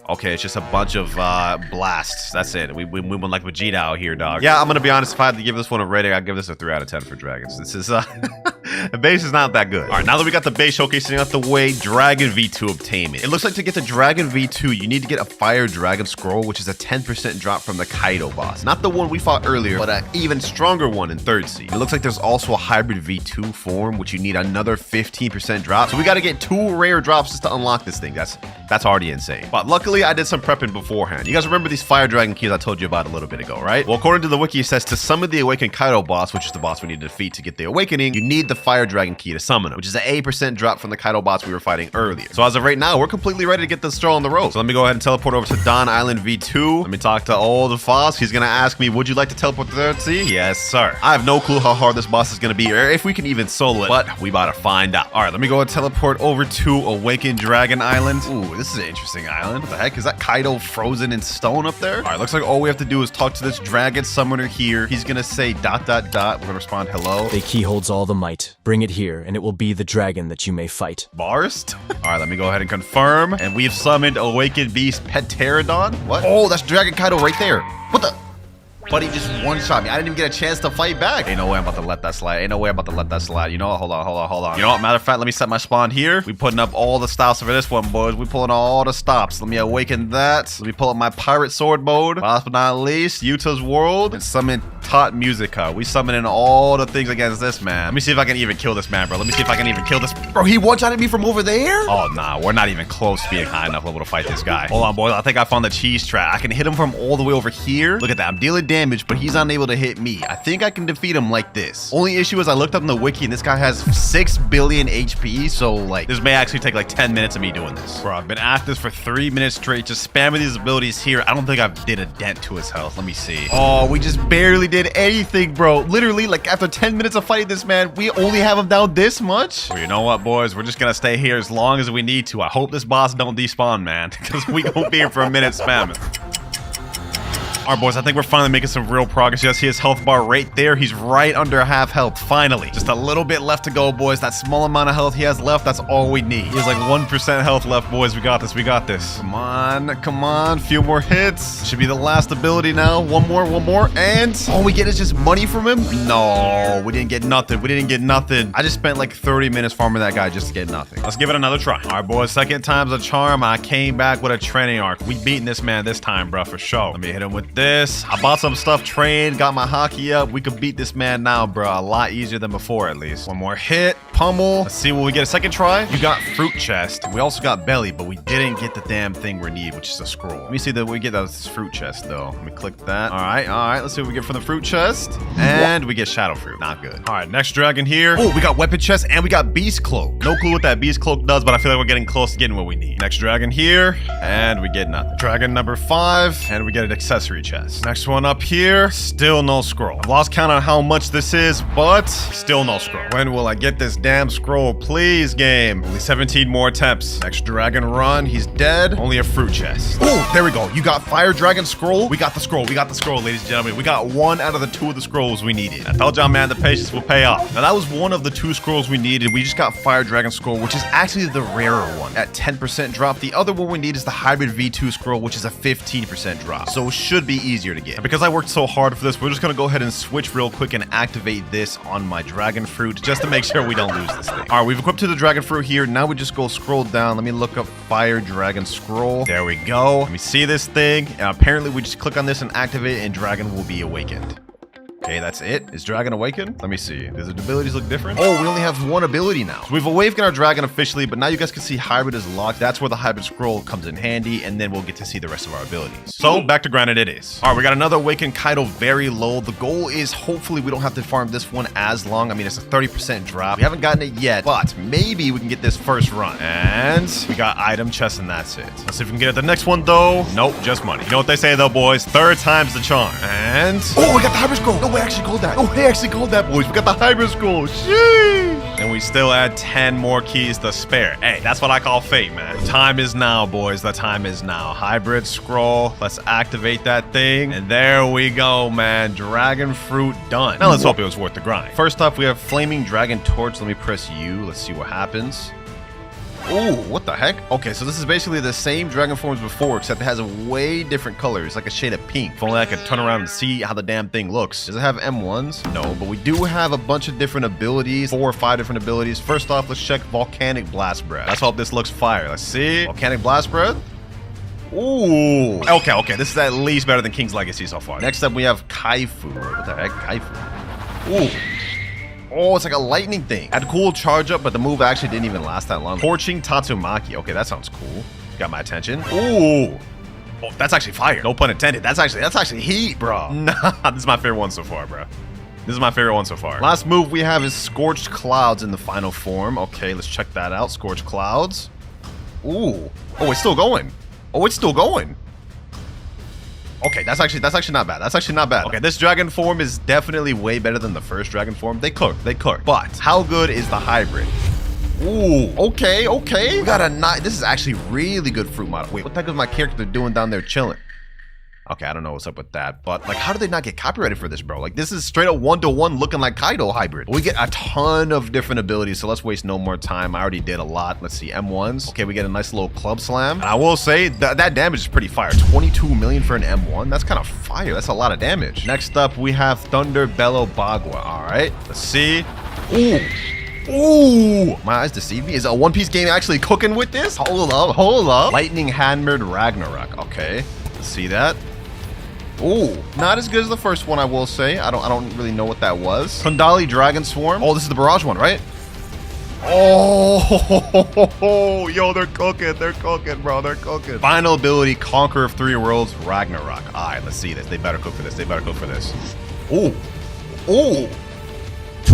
Speaker 1: Okay, it's just a bunch of blasts. That's it. We went like Vegeta out here, dog. Yeah, I'm gonna be honest. If I had to give this one a rating, I'd give this a 3 out of 10 for dragons. This is the base is not that good. All right, now that we got the base showcasing out the way, Dragon V2 obtainment. It looks like to get the Dragon V2, you need to get a Fire Dragon Scroll, which is a 10% drop from the Kaido boss. Not the one we fought earlier, but an even stronger one in 3rd Sea. It looks like there's also a Hybrid V2 form, which you need another 15% drop. So we got to get 2 rare drops just to unlock this thing. That's already insane. But luckily, I did some prepping beforehand. You guys remember these Fire Dragon keys I told you about a little bit ago, right? Well, according to the wiki, it says to summon the Awakened Kaido boss, which is the boss we need to defeat to get the Awakening, you need the Fire Dragon key to summon him, which is an 8% drop from the Kaido boss we were fighting earlier. So as of right now, we're completely ready to get this stroll on the road. So let me go ahead and teleport over to Dawn Island V2. Let me talk to old Foss. He's gonna ask me, would you like to teleport to 3rd Sea? Yes, sir. I have no clue how hard this boss is gonna be, or if we can even solo it, but we about to find out. All right, let me go and teleport over to Awakened Dragon Island. Ooh, this is an interesting island. What the heck? Is that Kaido frozen in stone up there? All right, looks like all we have to do is talk to this dragon summoner here. He's gonna say ... We're gonna respond hello.
Speaker 4: The key holds all the might. Bring it here, and it will be the dragon that you may fight.
Speaker 1: Barst? All right, let me go ahead and confirm. And we've summoned Awakened Beast Pterodon. What? Oh, that's Dragon Kaido right there. What the? But he just one-shot me. I didn't even get a chance to fight back. Ain't no way I'm about to let that slide. You know what? Hold on. You know what? Matter of fact, let me set my spawn here. We putting up all the stops for this one, boys. We pulling all the stops. Let me awaken that. Let me pull up my pirate sword mode. Last but not least, Yuta's World. And summon Tot Musica. We summoning all the things against this man. Let me see if I can even kill this man, bro. Bro, he one-shotted me from over there? Oh, nah. We're not even close to being high enough level to fight this guy. Hold on, boys. I think I found the cheese trap. I can hit him from all the way over here. Look at that. I'm dealing damage, but he's unable to hit me. I think I can defeat him like this. Only issue is I looked up in the wiki and this guy has 6 billion HP, so like this may actually take like 10 minutes of me doing this. Bro, I've been at this for 3 minutes straight, just spamming these abilities here. I don't think I did a dent to his health. Let me see. Oh, we just barely did anything, bro. Literally, like after 10 minutes of fighting this man, we only have him down this much. Well, you know what, boys? We're just gonna stay here as long as we need to. I hope this boss don't despawn, man, because we won't be here for a minute spamming. All right, boys, I think we're finally making some real progress. You guys see his health bar right there? He's right under half health, finally. Just a little bit left to go, boys. That small amount of health he has left, that's all we need. He has like 1% health left, boys. We got this. We got this. Come on. Come on. Few more hits. Should be the last ability now. One more. And all we get is just money from him? No, we didn't get nothing. We didn't get nothing. I just spent like 30 minutes farming that guy just to get nothing. Let's give it another try. All right, boys. Second time's a charm. I came back with a training arc. We beating this man this time, bro, for sure. Let me hit him with this. I bought some stuff, trained, got my hockey up. We could beat this man now, bro. A lot easier than before, at least. One more hit. Pummel. Let's see what we get. A second try. You got fruit chest. We also got belly, but we didn't get the damn thing we need, which is a scroll. Let me see that we get that fruit chest, though. Let me click that. All right. Let's see what we get from the fruit chest. And we get shadow fruit. Not good. All right. Next dragon here. Oh, we got weapon chest and we got beast cloak. No clue what that beast cloak does, but I feel like we're getting close to getting what we need. Next dragon here. And we get nothing. Dragon number 5. And we get an accessory chest. Next one up here. Still no scroll. I've lost count on how much this is, but still no scroll. When will I get this damn scroll? Please, game. Only 17 more attempts. Next dragon run. He's dead. Only a fruit chest. Oh, there we go. You got fire dragon scroll. We got the scroll. We got the scroll, ladies and gentlemen. We got 1 out of the 2 of the scrolls we needed. I told y'all, man, the patience will pay off. Now, that was 1 of the 2 scrolls we needed. We just got fire dragon scroll, which is actually the rarer one at 10% drop. The other one we need is the hybrid V2 scroll, which is a 15% drop. So it should be easier to get. And because I worked so hard for this, we're just going to go ahead and switch real quick and activate this on my dragon fruit just to make sure we don't lose this thing. All right, we've equipped to the dragon fruit here. Now we just go scroll down. Let me look up fire dragon scroll. There we go. Let me see this thing. And apparently we just click on this and activate it and dragon will be awakened. Okay, that's it. Is Dragon awakened? Let me see. Does the abilities look different? Oh, we only have 1 ability now. So we've awakened our dragon officially, but now you guys can see hybrid is locked. That's where the hybrid scroll comes in handy, and then we'll get to see the rest of our abilities. So back to granted it is. All right, we got another awakened Kaido very low. The goal is hopefully we don't have to farm this one as long. I mean, it's a 30% drop. We haven't gotten it yet, but maybe we can get this first run. And we got item chest, and that's it. Let's see if we can get it the next one, though. Nope, just money. You know what they say, though, boys? 3rd time's the charm. And oh, we got the hybrid scroll. No, we actually called that. Oh, they actually called that, boys. We got the hybrid scroll. Sheesh. And we still add 10 more keys to spare. Hey, that's what I call fate, man. The time is now, boys. The time is now. Hybrid scroll. Let's activate that thing. And there we go, man. Dragon fruit done. Now let's hope it was worth the grind. First off, we have flaming dragon torch. Let me press U. Let's see what happens. Oh, what the heck? Okay, so this is basically the same dragon form as before, except it has a way different color. It's like a shade of pink. If only I could turn around and see how the damn thing looks. Does it have M1s? No, but we do have a bunch of different abilities, 4 or 5 different abilities. First off, let's check volcanic blast breath. Let's hope this looks fire. Let's see. Volcanic blast breath. Ooh. Okay. This is at least better than King's Legacy so far. Next up, we have Kaifu. What the heck? Kaifu. Ooh. Oh, it's like a lightning thing. Had a cool charge up, but the move actually didn't even last that long. Torching Tatsumaki. Okay, that sounds cool. Got my attention. Ooh. Oh, that's actually fire. No pun intended. That's actually heat, bro. Nah, this is my favorite one so far, bro. This is my favorite one so far. Last move we have is Scorched Clouds in the final form. Okay, let's check that out. Scorched Clouds. Ooh. Oh, it's still going. Oh, it's still going. Okay, that's actually not bad. That's actually not bad. Okay, this dragon form is definitely way better than the first dragon form. They cook. But how good is the hybrid? Ooh, okay. We got a nice. This is actually really good fruit model. Wait, what the heck is my character doing down there chilling? Okay, I don't know what's up with that, but like, how did they not get copyrighted for this, bro? Like, this is straight up 1-to-1 looking like Kaido hybrid. We get a ton of different abilities, so let's waste no more time. I already did a lot. Let's see, M1s. Okay, we get a nice little club slam. And I will say that damage is pretty fire. 22 million for an M1. That's kind of fire. That's a lot of damage. Next up, we have Thunder Bellow Bagua. All right, let's see. Ooh, my eyes deceive me. Is a One Piece game actually cooking with this? Hold up. Lightning Hammered Ragnarok. Okay, let's see that. Ooh, not as good as the first one, I will say. I don't really know what that was. Kundali Dragon Swarm. Oh, this is the Barrage one, right? Oh, yo, they're cooking, bro. They're cooking. Final ability, Conqueror of 3 Worlds, Ragnarok. All right, let's see this. They better cook for this. Ooh.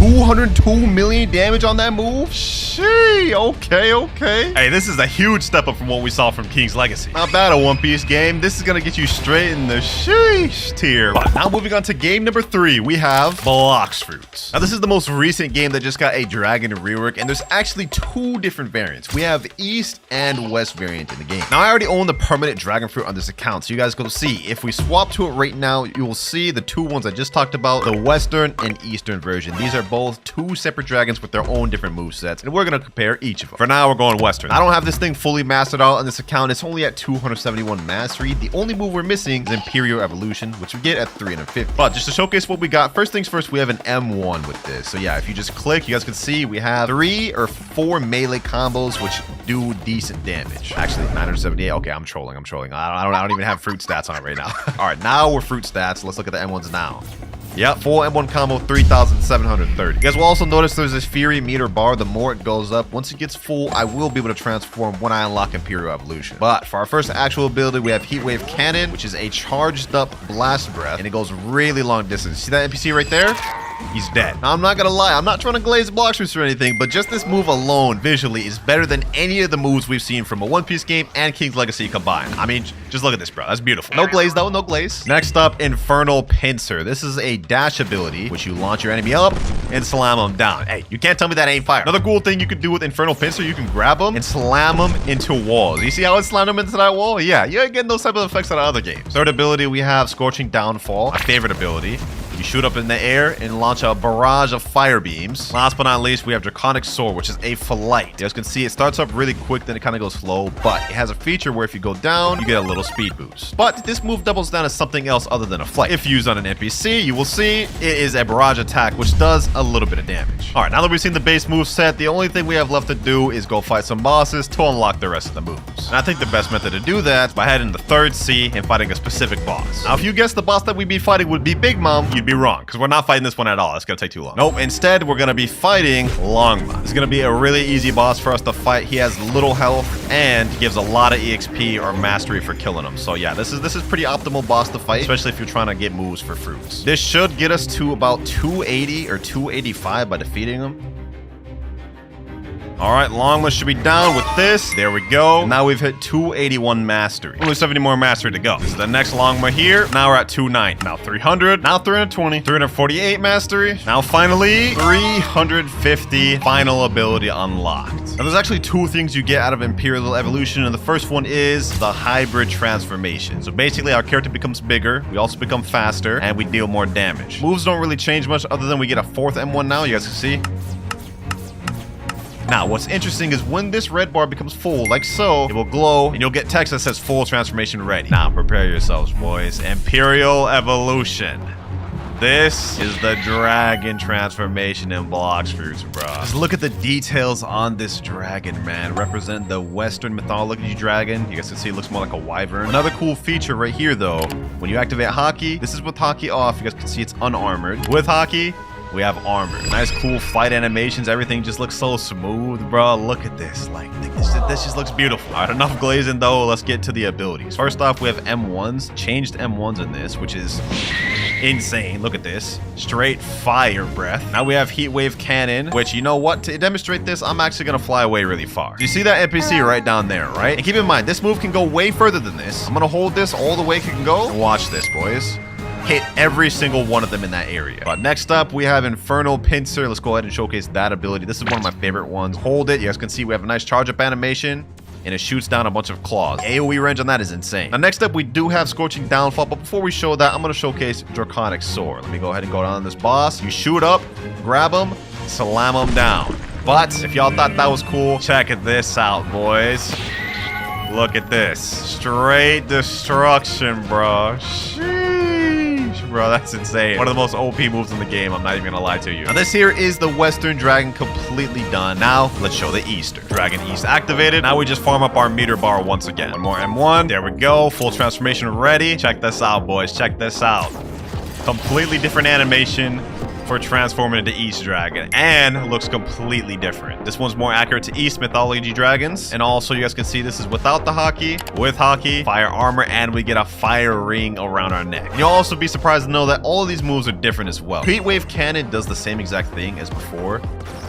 Speaker 1: 202 million damage on that move? Shee, okay. Hey, this is a huge step up from what we saw from King's Legacy. Not bad, a One Piece game. This is gonna get you straight in the sheesh tier. But now moving on to game number 3, we have Blox Fruits. Now this is the most recent game that just got a dragon rework, and there's actually 2 different variants. We have East and West variant in the game. Now I already own the permanent dragon fruit on this account, so you guys go see. If we swap to it right now, you will see the 2 ones I just talked about, the Western and Eastern version. These are both 2 separate dragons with their own different movesets, and we're gonna compare each of them. For now, we're going Western. I don't have this thing fully mastered out on this account. It's only at 271 mastery. The only move we're missing is Imperial Evolution, which we get at 350. But just to showcase what we got, first things first, we have an M1 with this. So yeah, if you just click, you guys can see we have 3 or 4 melee combos, which do decent damage. Actually, 978. Okay, I'm trolling. I don't even have fruit stats on it right now. All right, now we're fruit stats. Let's look at the M1s now. Yep, full M1 combo, 3,730. You guys will also notice there's this Fury meter bar. The more it goes up, once it gets full, I will be able to transform when I unlock Imperial Evolution. But for our first actual ability, we have Heatwave Cannon, which is a charged up blast breath, and it goes really long distance. See that NPC right there? He's dead. Now, I'm not gonna lie, I'm not trying to glaze Blox Fruits or anything, but just this move alone, visually, is better than any of the moves we've seen from a One Piece game and King's Legacy combined. I mean, just look at this, bro. That's beautiful. No glaze, though. No glaze. Next up, Infernal Pincer. This is a dash ability, which you launch your enemy up and slam them down. Hey, you can't tell me that ain't fire. Another cool thing you can do with Infernal Pincer, you can grab them and slam them into walls. You see how it slammed them into that wall? Yeah, you ain't getting those type of effects out of other games. Third ability, we have Scorching Downfall, my favorite ability. You shoot up in the air and launch a barrage of fire beams. Last but not least, we have Draconic Sword, which is a flight. You guys can see it starts up really quick, then it kind of goes slow, but it has a feature where if you go down, you get a little speed boost. But this move doubles down as something else other than a flight. If used on an NPC, you will see it is a barrage attack, which does a little bit of damage. All right, now that we've seen the base move set, the only thing we have left to do is go fight some bosses to unlock the rest of the moves. And I think the best method to do that is by heading to the 3rd sea and fighting a specific boss. Now, if you guessed the boss that we'd be fighting would be Big Mom, you'd be wrong, because we're not fighting this one at all. It's gonna take too long. Nope, instead we're gonna be fighting Longma. It's gonna be a really easy boss for us to fight. He has little health and gives a lot of EXP or mastery for killing him. So yeah, this is pretty optimal boss to fight, especially if you're trying to get moves for fruits. This should get us to about 280 or 285 by defeating him. All right, Longma should be down with this. There we go. Now we've hit 281 mastery. Only 70 more mastery to go. This is the next Longma here. Now we're at 290. Now 300. Now 320. 348 mastery. Now finally 350. Final ability unlocked. Now there's actually 2 things you get out of Imperial Evolution, and the first one is the hybrid transformation. So basically our character becomes bigger. We also become faster, and we deal more damage. Moves don't really change much other than we get a 4th M1 now. You guys can see. Now, what's interesting is when this red bar becomes full, like so, it will glow, and you'll get text that says full transformation ready. Now, prepare yourselves, boys. Imperial Evolution. This is the dragon transformation in Blox Fruits, bro. Just look at the details on this dragon, man. Represent the Western mythology dragon. You guys can see it looks more like a wyvern. Another cool feature right here, though, when you activate Haki, this is with Haki off. You guys can see it's unarmored. With Haki, we have armor. Nice, cool fight animations. Everything just looks so smooth, bro. Look at this. Like, this just looks beautiful. All right, enough glazing, though. Let's get to the abilities. First off, we have M1s. Changed M1s in this, which is insane. Look at this. Straight fire breath. Now we have Heat Wave Cannon, which, you know what? To demonstrate this, I'm actually going to fly away really far. You see that NPC right down there, right? And keep in mind, this move can go way further than this. I'm going to hold this all the way it can go. And watch this, boys. Hit every single one of them in that area. But next up, we have Infernal Pincer. Let's go ahead and showcase that ability. This is one of my favorite ones. Hold it. You guys can see we have a nice charge up animation, and it shoots down a bunch of claws. AoE range on that is insane. Now, next up, we do have Scorching Downfall, but before we show that, I'm going to showcase Draconic Sword. Let me go ahead and go down on this boss. You shoot up, grab him, slam him down. But if y'all thought that was cool, check this out, boys. Look at this. Straight destruction, bro. Bro, that's insane. One of the most OP moves in the game. I'm not even gonna lie to you. Now, this here is the Western Dragon completely done. Now, let's show the Eastern. Dragon East activated. Now we just farm up our meter bar once again. One more M1. There we go. Full transformation ready. Check this out, boys. Check this out. Completely different animation. for transforming into East Dragon, and looks completely different. This one's more accurate to East mythology dragons, and also you guys can see this is without the hockey, with hockey, fire armor, and we get a fire ring around our neck. You'll also be surprised to know that all of these moves are different as well. Heat Wave Cannon does the same exact thing as before,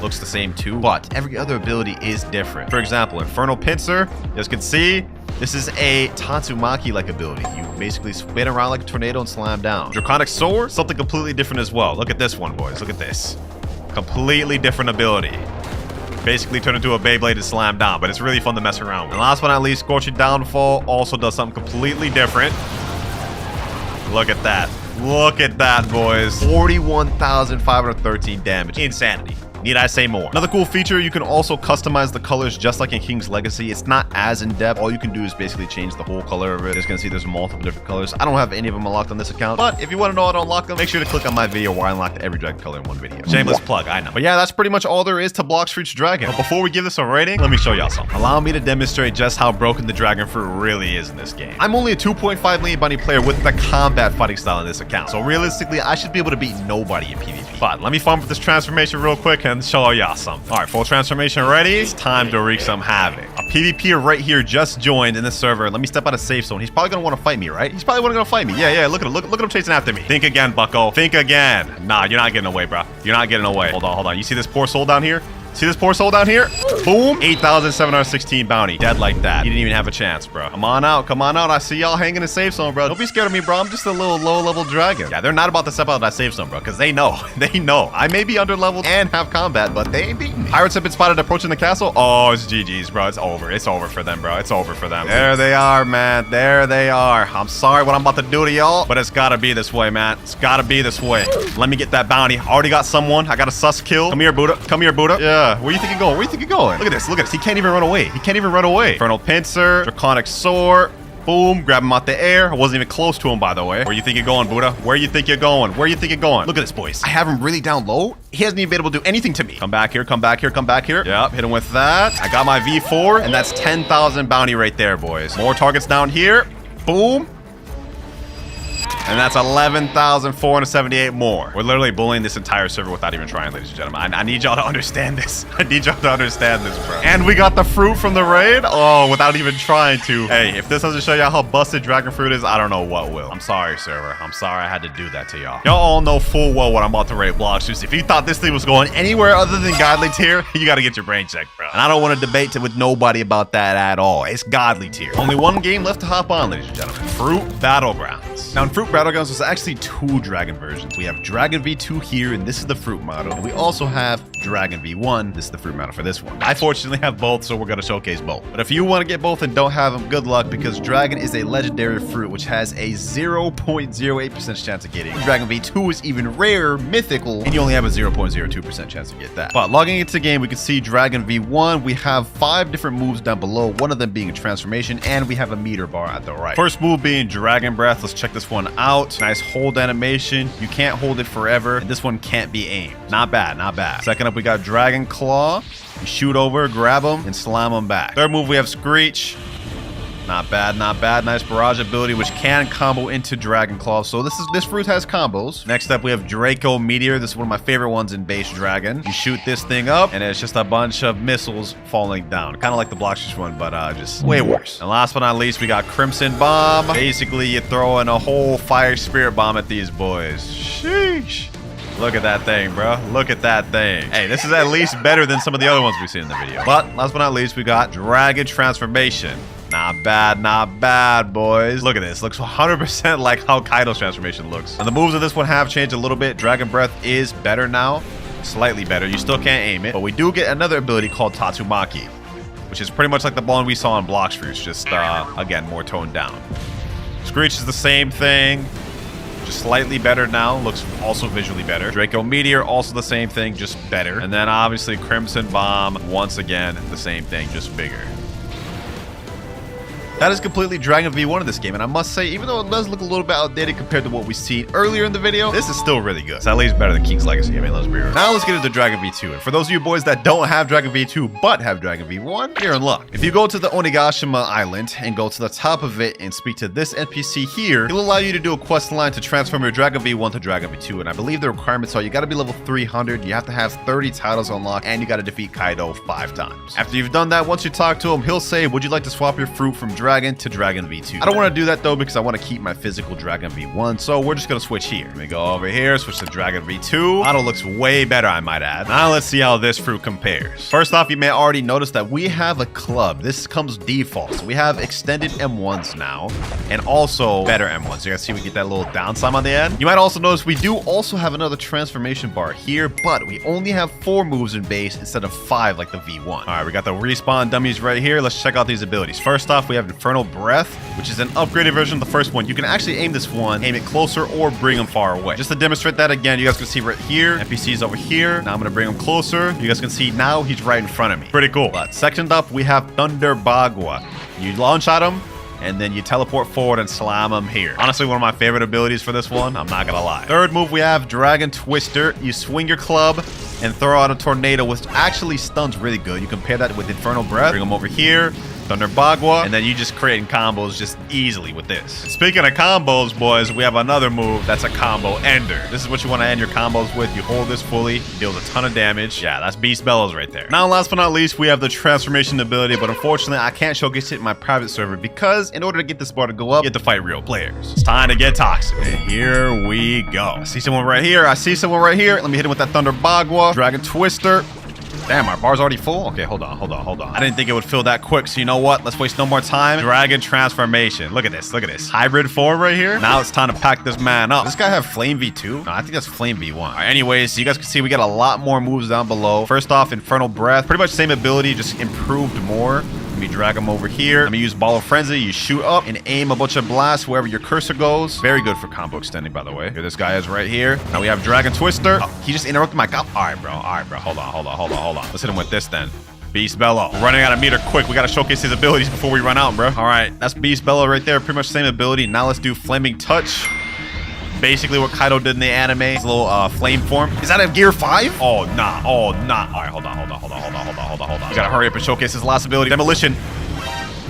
Speaker 1: looks the same too, but every other ability is different. For example, Infernal Pincer, you guys can see this is a Tatsumaki-like ability. You basically spin around like a tornado and slam down. Draconic Sword, something completely different as well. Look at this one, boys. Look at this. Completely different ability. Basically turn into a Beyblade and slam down, but it's really fun to mess around with. And last but not least, Scorching Downfall also does something completely different. Look at that. Look at that, boys. 41,513 damage. Insanity. Need I say more? Another cool feature, you can also customize the colors just like in King's Legacy. It's not as in-depth. All you can do is basically change the whole color of it. You're gonna see there's multiple different colors. I don't have any of them unlocked on this account, but if you want to know how to unlock them, make sure to click on my video where I unlocked every dragon color in one video. Shameless plug, I know. But yeah, that's pretty much all there is to Blox Fruits Dragon. But before we give this a rating, let me show y'all something. Allow me to demonstrate just how broken the dragon fruit really is in this game. I'm only a 2.5 million bounty player with the combat fighting style in this account. So realistically, I should be able to beat nobody in PvP. But let me farm for this transformation real quick and show y'all something. All right, full transformation ready. It's time to wreak some havoc. A PvPer right here just joined in the server. Let me step out of safe zone. He's probably gonna want to fight me, right? He's probably gonna fight me. Yeah, look at him. Look at him chasing after me. Think again, bucko. Think again. Nah, you're not getting away, bro. You're not getting away. Hold on. You see this poor soul down here? See this poor soul down here? Boom. 8,716 bounty. Dead like that. He didn't even have a chance, bro. Come on out. I see y'all hanging in safe zone, bro. Don't be scared of me, bro. I'm just a little low-level dragon. Yeah, they're not about to step out of that safe zone, bro, because they know. They know. I may be under-leveled and have combat, but they ain't beating me. Pirates have been spotted approaching the castle. Oh, it's GG's, bro. It's over. It's over for them, bro. It's over for them. There they are, man. There they are. I'm sorry what I'm about to do to y'all, but it's gotta be this way, man. It's gotta be this way. Let me get that bounty. Already got someone. I got a sus kill. Come here, Buddha. Yeah. Where you think you're going? Where you think you're going? Look at this. He can't even run away. Infernal Pincer, Draconic Sword. Boom, grab him out the air. I wasn't even close to him, by the way. Where you think you're going, Buddha? Where you think you're going? Look at this, boys. I have him really down low. He hasn't even been able to do anything to me. Come back here. Yep, hit him with that. I got my V4, and that's 10,000 bounty right there, boys. More targets down here. Boom. And that's 11,478 more. We're literally bullying this entire server without even trying, ladies and gentlemen. I need y'all to understand this. bro. And we got the fruit from the raid. Oh, without even trying to. Hey, if this doesn't show y'all how busted dragon fruit is, I don't know what will. I'm sorry, server. I'm sorry I had to do that to y'all. Y'all all know full well what I'm about to raid Blox Fruits. If you thought this thing was going anywhere other than godly tier, you got to get your brain checked, bro. And I don't want to debate with nobody about that at all. It's godly tier. Only one game left to hop on, ladies and gentlemen. Fruit Battlegrounds. Now, in Fruit Battlegrounds, there's actually two dragon versions. We have Dragon V2 here, and this is the fruit model. And we also have Dragon V1. This is the fruit model for this one. I fortunately have both, so we're going to showcase both. But if you want to get both and don't have them, good luck, because Dragon is a legendary fruit, which has a 0.08% chance of getting. Dragon V2 is even rarer, mythical, and you only have a 0.02% chance to get that. But logging into the game, we can see Dragon V1. We have 5 different moves down below, one of them being a transformation, and we have a meter bar at the right. First move being Dragon Breath. Let's check this one out. Nice hold animation. You can't hold it forever, and this one can't be aimed. Not bad. Second up, we got Dragon Claw. You shoot over, grab them, and slam them back. Third move, we have Screech. Not bad. Nice barrage ability, which can combo into Dragon Claw. So this fruit has combos. Next up, we have Draco Meteor. This is one of my favorite ones in base Dragon. You shoot this thing up, and it's just a bunch of missiles falling down. Kind of like the Blox Fruits one, but just way worse. And last but not least, we got Crimson Bomb. Basically, you're throwing a whole fire spirit bomb at these boys. Sheesh. Look at that thing, bro. Look at that thing. Hey, this is at least better than some of the other ones we've seen in the video. But last but not least, we got Dragon Transformation. Not bad, boys. Look at this. Looks 100% like how Kaido's transformation looks. And the moves of this one have changed a little bit. Dragon Breath is better now. Slightly better. You still can't aim it. But we do get another ability called Tatsumaki, which is pretty much like the one we saw in Blox Fruits, just, again, more toned down. Screech is the same thing. Just slightly better now. Looks also visually better. Draco Meteor, also the same thing, just better. And then obviously Crimson Bomb, once again, the same thing, just bigger.
Speaker 2: That is completely Dragon V1 in this game, and I must say, even though it does look a little bit outdated compared to what we see earlier in the video, this is still really good. It's at least better than King's Legacy. I mean, let's be real. Now let's get into Dragon V2. And for those of you boys that don't have Dragon V2 but have Dragon V1, you're in luck. If you go to the Onigashima Island and go to the top of it and speak to this NPC here, it'll allow you to do a quest line to transform your Dragon V1 to Dragon V2. And I believe the requirements are you gotta be level 300, you have to have 30 titles unlocked, and you gotta defeat Kaido 5 times. After you've done that, once you talk to him, he'll say, would you like to swap your fruit from Dragon to Dragon V2? I don't want to do that though because I want to keep my physical Dragon V1, so we're just gonna switch here. Let me go over here, switch to Dragon V2. Model looks way better, I might add. Now let's see how this fruit compares. First off, you may already notice that we have a club. This comes default. So we have extended M1s now, and also better M1s. You guys see we get that little down sign on the end? You might also notice we do also have another transformation bar here, but we only have 4 moves in base instead of 5 like the V1. All right, we got the respawn dummies right here. Let's check out these abilities. First off, we have Infernal Breath, which is an upgraded version of the first one. You can actually aim this one, aim it closer, or bring them far away. Just to demonstrate that again, you guys can see right here, NPC's over here. Now I'm gonna bring him closer. You guys can see now he's right in front of me. Pretty cool. But second up, we have Thunder Bagua. You launch at him, and then you teleport forward and slam him here. Honestly, one of my favorite abilities for this one, I'm not gonna lie. Third move, we have Dragon Twister. You swing your club and throw out a tornado, which actually stuns really good. You compare that with Infernal Breath. Bring him over here, Thunder Bagua, and then you just creating combos just easily with this. Speaking of combos, boys, we have another move that's a combo ender. This is what you want to end your combos with. You hold this fully, deals a ton of damage. Yeah, that's Beast Bellows right there. Now, last but not least, we have the transformation ability, but unfortunately, I can't showcase it in my private server because in order to get this bar to go up, you have to fight real players. It's time to get toxic. And here we go. I see someone right here. I see someone right here. Let me hit him with that Thunder Bagua, Dragon Twister. Damn, our bar's already full? Okay, hold on. I didn't think it would fill that quick, so you know what? Let's waste no more time. Dragon transformation. Look at this. Hybrid form right here. Now it's time to pack this man up. Does this guy have Flame V2? No, I think that's Flame V1. All right, anyways, so you guys can see we got a lot more moves down below. First off, Infernal Breath. Pretty much same ability, just improved more. Let me drag him over here. Let me use Ball of Frenzy. You shoot up and aim a bunch of blasts wherever your cursor goes. Very good for combo extending, by the way. Here this guy is right here. Now we have Dragon Twister. Oh, he just interrupted my combo. All right, bro. Hold on. Let's hit him with this then. Beast Bellow. We're running out of meter quick. We got to showcase his abilities before we run out, bro. All right, that's Beast Bellow right there. Pretty much the same ability. Now let's do Flaming Touch. Basically what Kaido did in the anime. His little flame form. Is that a gear 5? Oh, nah. All right, hold on. You gotta hurry up and showcase his last ability. Demolition.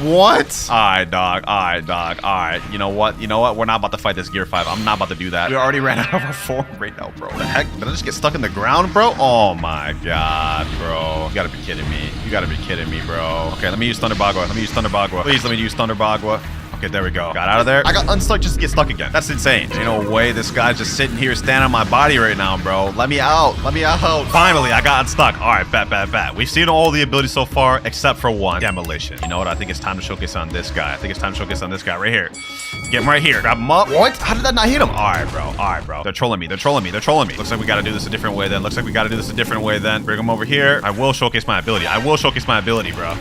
Speaker 2: What? All right, dog. All right. You know what? We're not about to fight this gear 5. I'm not about to do that. We already ran out of our form right now, bro. The heck? Did I just get stuck in the ground, bro? Oh my god, bro. You gotta be kidding me, bro. Okay, let me use Thunder Bagua. Please let me use Thunder Bagua. Okay, there we go. Got out of there. I got unstuck just to get stuck again. That's insane. There's no way this guy's just sitting here standing on my body right now, bro. Let me out. Finally, I got unstuck. All right, bet. We've seen all the abilities so far except for one. Demolition. You know what? I think it's time to showcase on this guy. Right here. Get him right here. Grab him up. What? How did that not hit him? All right, bro. They're trolling me. Looks like we gotta do this a different way then. Bring him over here. I will showcase my ability, bro.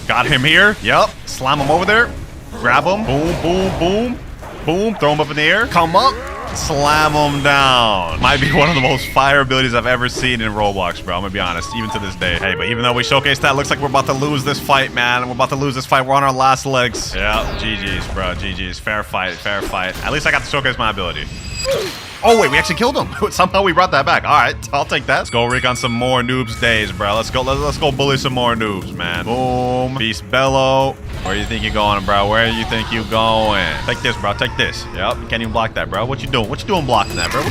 Speaker 2: Got him here. Yup. Slam him over there. Grab him. Boom. Throw him up in the air. Come up. Slam him down. Might be one of the most fire abilities I've ever seen in Roblox, bro. I'm gonna be honest, even to this day. Hey, but even though we showcased that, looks like we're about to lose this fight, man. We're on our last legs. Yeah, GG's, bro. GG's. Fair fight. At least I got to showcase my ability. Oh, wait, we actually killed him. Somehow we brought that back. All right, I'll take that. Let's go rig on some more noobs days, bro. Let's go bully some more noobs, man. Boom. Beast Bellow. Where you think you're going, bro? Take this, bro. Take this. Yep. You can't even block that, bro. What you doing blocking that, bro?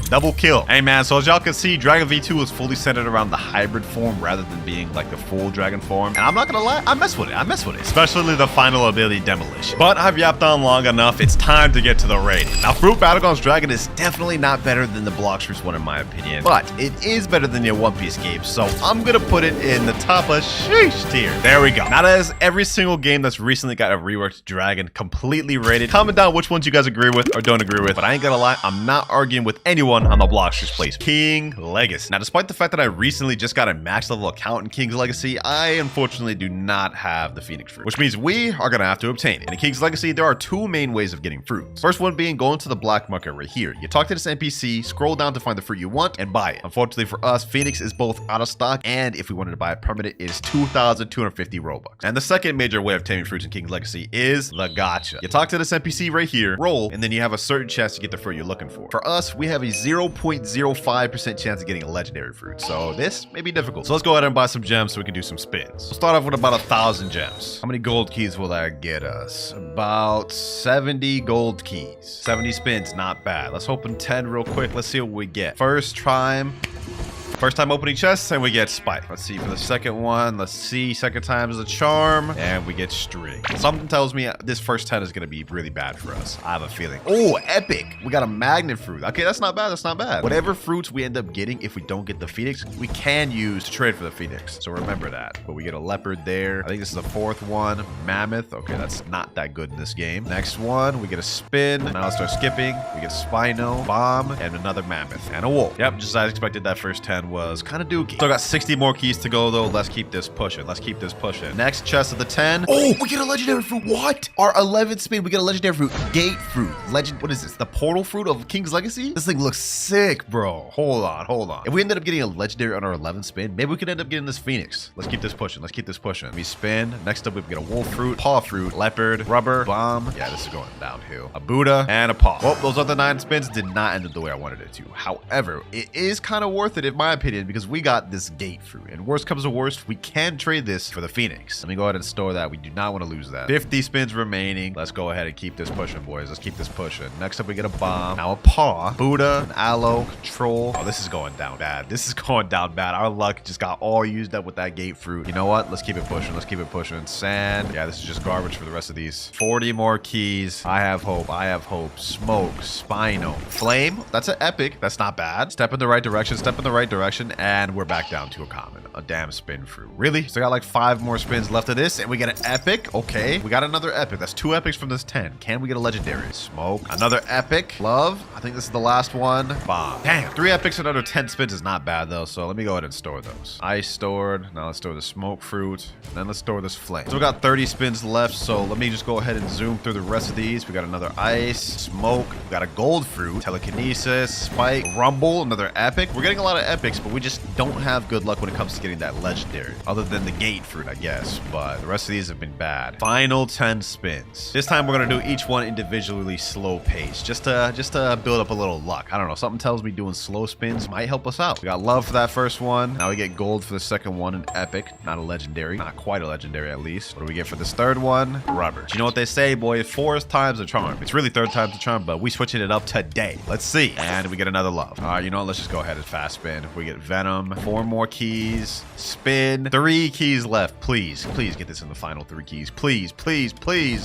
Speaker 2: Double kill. Hey, man. So as y'all can see, Dragon V2 is fully centered around the hybrid form rather than being like the full dragon form. And I'm not gonna lie, I mess with it. Especially the final ability, Demolition. But I've yapped on long enough. It's time to get to the rating. Now, Fruit Battlegrounds Dragon is definitely not better than the Blox Fruits one in my opinion, but it is better than your One Piece game, so I'm gonna put it in the top of sheesh tier. There we go. Now that is every single game that's recently got a reworked dragon completely rated. Comment down which ones you guys agree with or don't agree with, but I ain't gonna lie, I'm not arguing with anyone on the Blox Fruits place. King Legacy. Now, despite the fact that I recently just got a max level account in King's Legacy, I unfortunately do not have the Phoenix fruit, which means we are gonna have to obtain it. In King's Legacy, there are 2 main ways of getting fruits. First one being going to the black market right here.
Speaker 1: here. You talk to this NPC, scroll down to find the fruit you want, and buy it. Unfortunately for us, Phoenix is both out of stock, and if we wanted to buy it permanent, it is 2,250 Robux. And the second major way of taming fruits in King's Legacy is the gacha. You talk to this NPC right here, roll, and then you have a certain chance to get the fruit you're looking for. For us, we have a 0.05% chance of getting a legendary fruit, so this may be difficult. So let's go ahead and buy some gems so we can do some spins. We'll start off with about 1,000 gems. How many gold keys will that get us? About 70 gold keys. 70 spins, not bad. Let's open 10 real quick. Let's see what we get. First time opening chests, and we get spike. Let's see for the second one. Let's see, second time is a charm, and we get string. Something tells me this first 10 is going to be really bad for us. I have a feeling. Oh, epic. We got a magnet fruit. Okay, that's not bad. That's not bad. Whatever fruits we end up getting, if we don't get the Phoenix, we can use to trade for the Phoenix. So remember that. But we get a leopard there. I think this is the fourth one. Mammoth. Okay, that's not that good in this game. Next one, we get a spin. Now let's start skipping. We get Spino, bomb, and another mammoth, and a wolf. Yep, just as I expected, that first 10 was kind of dookie. Still got 60 more keys to go though. Let's keep this pushing. Let's keep this pushing. Next chest of the 10. Oh, we get a legendary fruit. What? Our 11th spin, we get a legendary fruit. Gate fruit. Legend. What is this? The portal fruit of King's Legacy? This thing looks sick, bro. Hold on. If we ended up getting a legendary on our 11th spin, maybe we could end up getting this Phoenix. Let's keep this pushing. Let's keep this pushing. We spin. Next up, we get a wolf fruit, paw fruit, leopard, rubber, bomb. Yeah, this is going downhill. A Buddha and a paw. Well, those other 9 spins did not end up the way I wanted it to. However, it is kind of worth it in my opinion because we got this gate fruit, and worst comes to worst, we can trade this for the Phoenix. Let me go ahead and store that. We do not want to lose that. 50 spins remaining. Let's go ahead and keep this pushing, boys. Let's keep this pushing. Next up, we get a bomb. Now a paw, Buddha, an aloe, control. Oh, this is going down bad. This is going down bad. Our luck just got all used up with that gate fruit. You know what? Let's keep it pushing. Let's keep it pushing. Sand. Yeah, this is just garbage for the rest of these. 40 more keys. I have hope. I have hope. Smoke, Spino, flame. That's an epic. That's not bad. Step in the right direction. Step in the right direction, and we're back down to a common. A damn spin fruit. Really? So I got like 5 more spins left of this, and we get an epic. Okay, we got another epic. That's 2 epics from this 10. Can we get a legendary? Smoke. Another epic. Love. I think this is the last one. Bomb. Damn. 3 epics and another 10 spins is not bad though. So let me go ahead and store those. Ice stored. Now let's store the smoke fruit. And then let's store this flame. So we got 30 spins left. So let me just go ahead and zoom through the rest of these. We got another ice, smoke. We got a gold fruit, telekinesis, spike, rumble. Another epic. We're getting a lot of epics, but we just don't have good luck when it comes to getting that legendary, other than the gate fruit, I guess, but the rest of these have been bad. Final 10 spins. This time we're gonna do each one individually slow pace, just to build up a little luck. I don't know, something tells me doing slow spins might help us out. We got love for that first one. Now we get gold for the second one, an epic, not a legendary, not quite a legendary at least. What do we get for this third one? Rubber. You know what they say, boy, 4th time's a charm. It's really 3rd time's a charm, but we switching it up today. Let's see. And we get another love. All right, you know what? Let's just go ahead and fast spin. We get venom, 4 more keys, spin, 3 keys left. Please get this in the final 3 keys. Please.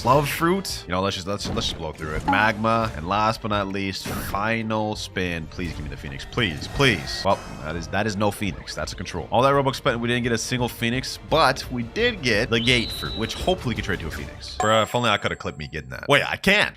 Speaker 1: Love fruit. You know, let's just blow through it. Magma, and last but not least, final spin. Please give me the Phoenix. Please. Well, that is no Phoenix. That's a control. All that Robux spent, we didn't get a single Phoenix, but we did get the gate fruit, which hopefully can trade to a Phoenix. Bruh, if only I could have clipped me getting that. Wait, I can't.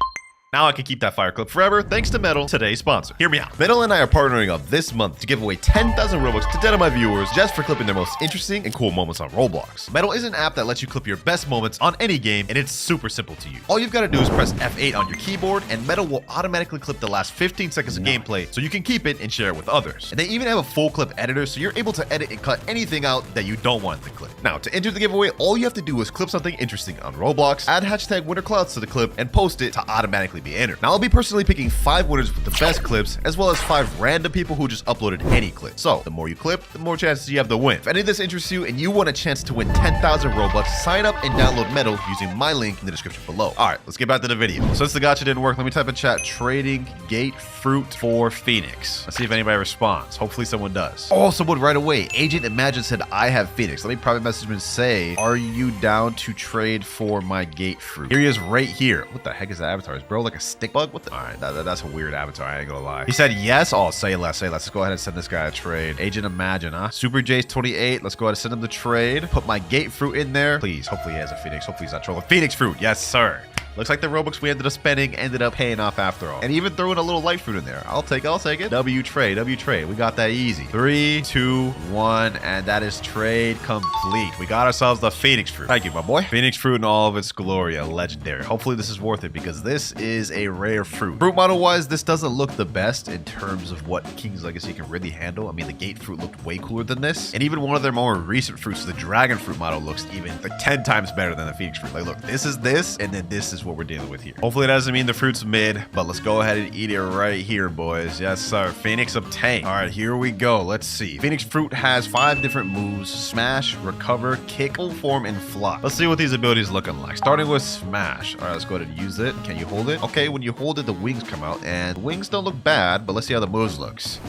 Speaker 1: Now I can keep that fire clip forever thanks to Metal, today's sponsor. Hear me out. Metal and I are partnering up this month to give away 10,000 Robux to 10 of my viewers just for clipping their most interesting and cool moments on Roblox. Metal is an app that lets you clip your best moments on any game, and it's super simple to use. All you've got to do is press F8 on your keyboard, and Metal will automatically clip the last 15 seconds of gameplay so you can keep it and share it with others. And they even have a full clip editor so you're able to edit and cut anything out that you don't want to clip. Now, to enter the giveaway, all you have to do is clip something interesting on Roblox, add hashtag WinterKloudz to the clip, and post it to automatically be entered. Now, I'll be personally picking 5 winners with the best clips, as well as 5 random people who just uploaded any clip. So, the more you clip, the more chances you have to win. If any of this interests you and you want a chance to win 10,000 Robux, sign up and download Metal using my link in the description below. Alright, let's get back to the video. Since the gacha didn't work, let me type in chat, trading gate fruit for Phoenix. Let's see if anybody responds. Hopefully someone does. Oh, someone right away. Agent Imagine said, I have Phoenix. Let me private message him and say, are you down to trade for my gate fruit? Here he is right here. What the heck is that avatar? Is bro like a stick bug? What the? Alright, that's a weird avatar. I ain't gonna lie. He said yes. Oh, say less. Let's go ahead and send this guy a trade. Agent Imagine, huh? Super Jace 28. Let's go ahead and send him the trade. Put my gate fruit in there. Please. Hopefully he has a Phoenix. Hopefully he's not trolling. Phoenix fruit. Yes, sir.
Speaker 2: Looks like the Robux we ended up spending ended up paying off after all. And even throwing a little light fruit in there. I'll take it. W trade. We got that easy. 3, 2, 1, and that is trade complete. We got ourselves the Phoenix fruit. Thank you, my boy. Phoenix fruit in all of its glory, a legendary. Hopefully this is worth it because this is a rare fruit. Fruit model wise, this doesn't look the best in terms of what King's Legacy can really handle. I mean, the gate fruit looked way cooler than this. And even one of their more recent fruits, the dragon fruit model, looks even like 10 times better than the Phoenix fruit. Like, look, this is this, and then this is what we're dealing with here. Hopefully it doesn't mean the fruit's mid, but let's go ahead and eat it right here, boys. Yes, sir. Phoenix obtained. All right, here we go. Let's see. Phoenix fruit has 5 different moves: smash, recover, kick, full form, and fly. Let's see what these abilities looking like. Starting with smash. All right, let's go ahead and use it. Can you hold it? Okay, when you hold it, the wings come out, and the wings don't look bad, but let's see how the moves looks.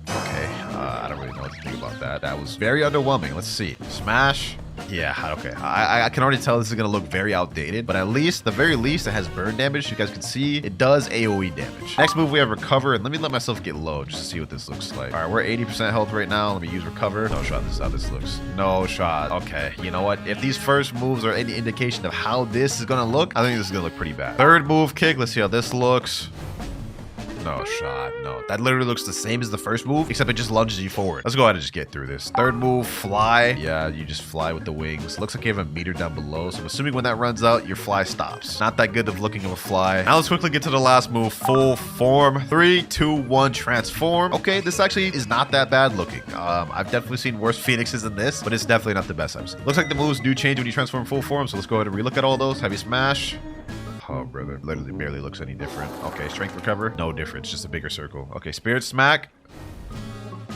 Speaker 2: Okay, I don't really know what to think about that. That was very underwhelming. Let's see. Smash. Yeah, okay. I can already tell this is going to look very outdated, but at least, the very least, it has burn damage. You guys can see it does AoE damage. Next move, we have recover, and let me let myself get low just to see what this looks like. All right, we're 80% health right now. Let me use recover. No shot. This is how this looks. No shot. Okay, you know what? If these first moves are any indication of how this is going to look, I think this is going to look pretty bad. Third move, kick. Let's see how this looks. No shot. No, that literally looks the same as the first move, except it just lunges you forward. Let's go ahead and just get through this. Third move, fly. Yeah, you just fly with the wings. Looks like you have a meter down below, so I'm assuming when that runs out, your fly stops. Not that good of looking of a fly. Now let's quickly get to the last move, full form. 3, 2, 1, transform. Okay, this actually is not that bad looking. I've definitely seen worse Phoenixes than this, but it's definitely not the best I've seen. Looks like the moves do change when you transform full form, so let's go ahead and relook at all those. Heavy smash. Oh, brother. Literally barely looks any different. Okay, strength recover. No difference. Just a bigger circle. Okay, spirit smack.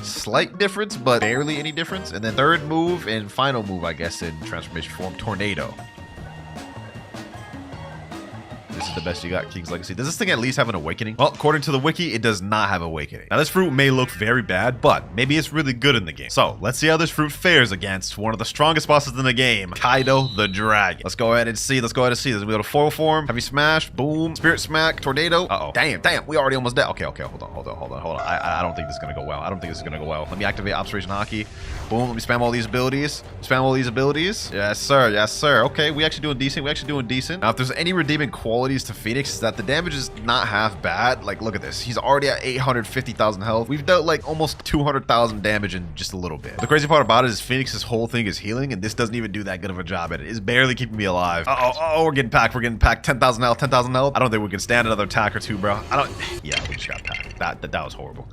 Speaker 2: Slight difference, but barely any difference. And then third move and final move, I guess, in transformation form, tornado. This is the best you got, King's Legacy. Does this thing at least have an awakening? Well, according to the wiki, it does not have awakening. Now, this fruit may look very bad, but maybe it's really good in the game. So, let's see how this fruit fares against one of the strongest bosses in the game, Kaido the Dragon. Let's go ahead and see. Let's go ahead and see. There's a full form, heavy smash, boom, spirit smack, tornado. Uh-oh. Damn, we already almost dead. Okay, hold on. I don't think this is gonna go well. Let me activate Observation Hockey. Boom, let me spam all these abilities. Yes, sir. Okay, we actually doing decent. Now, if there's any redeeming qualities to Phoenix, is that the damage is not half bad. Like, look at this. He's already at 850,000 health. We've dealt like almost 200,000 damage in just a little bit. The crazy part about it is Phoenix's whole thing is healing, and this doesn't even do that good of a job at it. It's barely keeping me alive. We're getting packed. 10,000 health. I don't think we can stand another attack or two, bro. Yeah, we just got packed. That was horrible.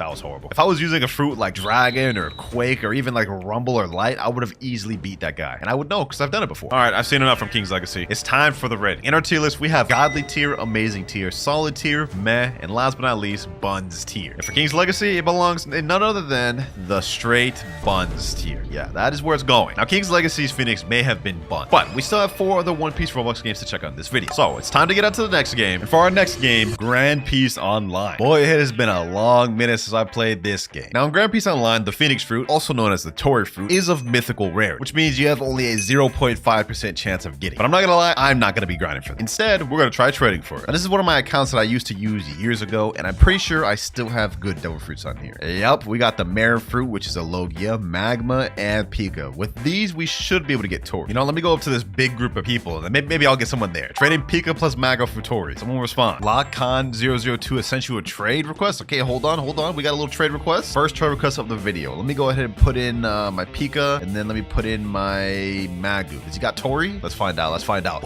Speaker 2: If I was using a fruit like Dragon or Quake or even like Rumble or Light, I would have easily beat that guy. And I would know because I've done it before. All right, I've seen enough from King's Legacy. It's time for the rating. In our tier list, we have Godly tier, Amazing tier, Solid tier, Meh, and last but not least, Buns tier. And for King's Legacy, it belongs in none other than the straight Buns tier. Yeah, that is where it's going. Now, King's Legacy's Phoenix may have been Bun, but we still have 4 other One Piece Roblox games to check out in this video. So it's time to get on to the next game. And for our next game, Grand Peace Online. Boy, it has been a long minute since I played this game. Now, in Grand Peace Online, the Phoenix fruit, also known as the Tori fruit, is of mythical rarity, which means you have only a 0.5% chance of getting it. But I'm not gonna lie, I'm not gonna be grinding for it. Instead, we're gonna try trading for it. Now, this is one of my accounts that I used to use years ago, and I'm pretty sure I still have good devil fruits on here. Yep, we got the Mare fruit, which is a Logia, Magma, and Pika. With these, we should be able to get Tori. You know, let me go up to this big group of people, and maybe I'll get someone there. Trading Pika plus Magma for Tori. Someone will respond. LockCon002 sent you a trade request. Okay, hold on. We got a little trade request. First trade request of the video. Let me go ahead and put in my Pika, and then let me put in my Magu. Has he got Tori? Let's find out.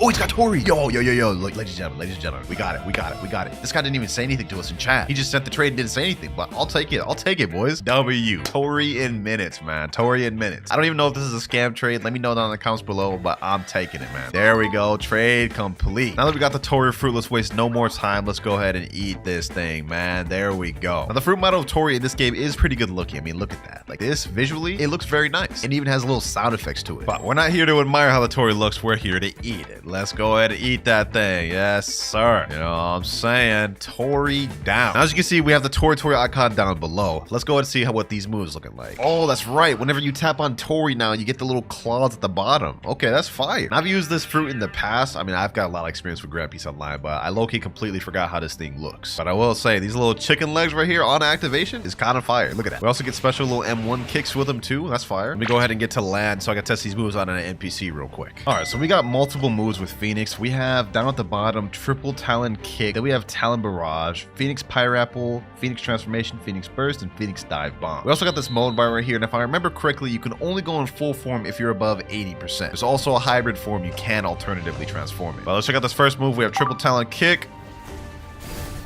Speaker 2: Oh, he's got Tori. Yo. Look, ladies and gentlemen, we got it. This guy didn't even say anything to us in chat. He just sent the trade and didn't say anything, but I'll take it, boys. W. Tori in minutes, man. Tori in minutes. I don't even know if this is a scam trade. Let me know down in the comments below, but I'm taking it, man. There we go. Trade complete. Now that we got the Tori fruit, let's waste no more time. Let's go ahead and eat this thing, man. There we go. Now, the fruit model of Tori in this game is pretty good looking. I mean, look at that. Like this, visually, it looks very nice. It even has little sound effects to it. But we're not here to admire how the Tori looks. We're here to eat it. Let's go ahead and eat that thing. Yes, sir. You know what I'm saying? Tori down. Now, as you can see, we have the Tori icon down below. Let's go ahead and see what these moves looking like. Oh, that's right. Whenever you tap on Tori now, you get the little claws at the bottom. Okay, that's fire. I've used this fruit in the past. I mean, I've got a lot of experience with Grand Peace Online, but I low-key completely forgot how this thing looks. But I will say, these little chicken chicken legs right here on activation is kind of fire. Look at that. We also get special little M1 kicks with them too. That's fire. Let me go ahead and get to land so I can test these moves on an NPC real quick. All right, so we got multiple moves with Phoenix. We have down at the bottom, triple Talon kick. Then we have Talon barrage, Phoenix Pineapple, Phoenix transformation, Phoenix burst, and Phoenix dive bomb. We also got this mode bar right here, and if I remember correctly, you can only go in full form if you're above 80%. There's also a hybrid form you can alternatively transform it. But let's check out this first move. We have triple Talon kick.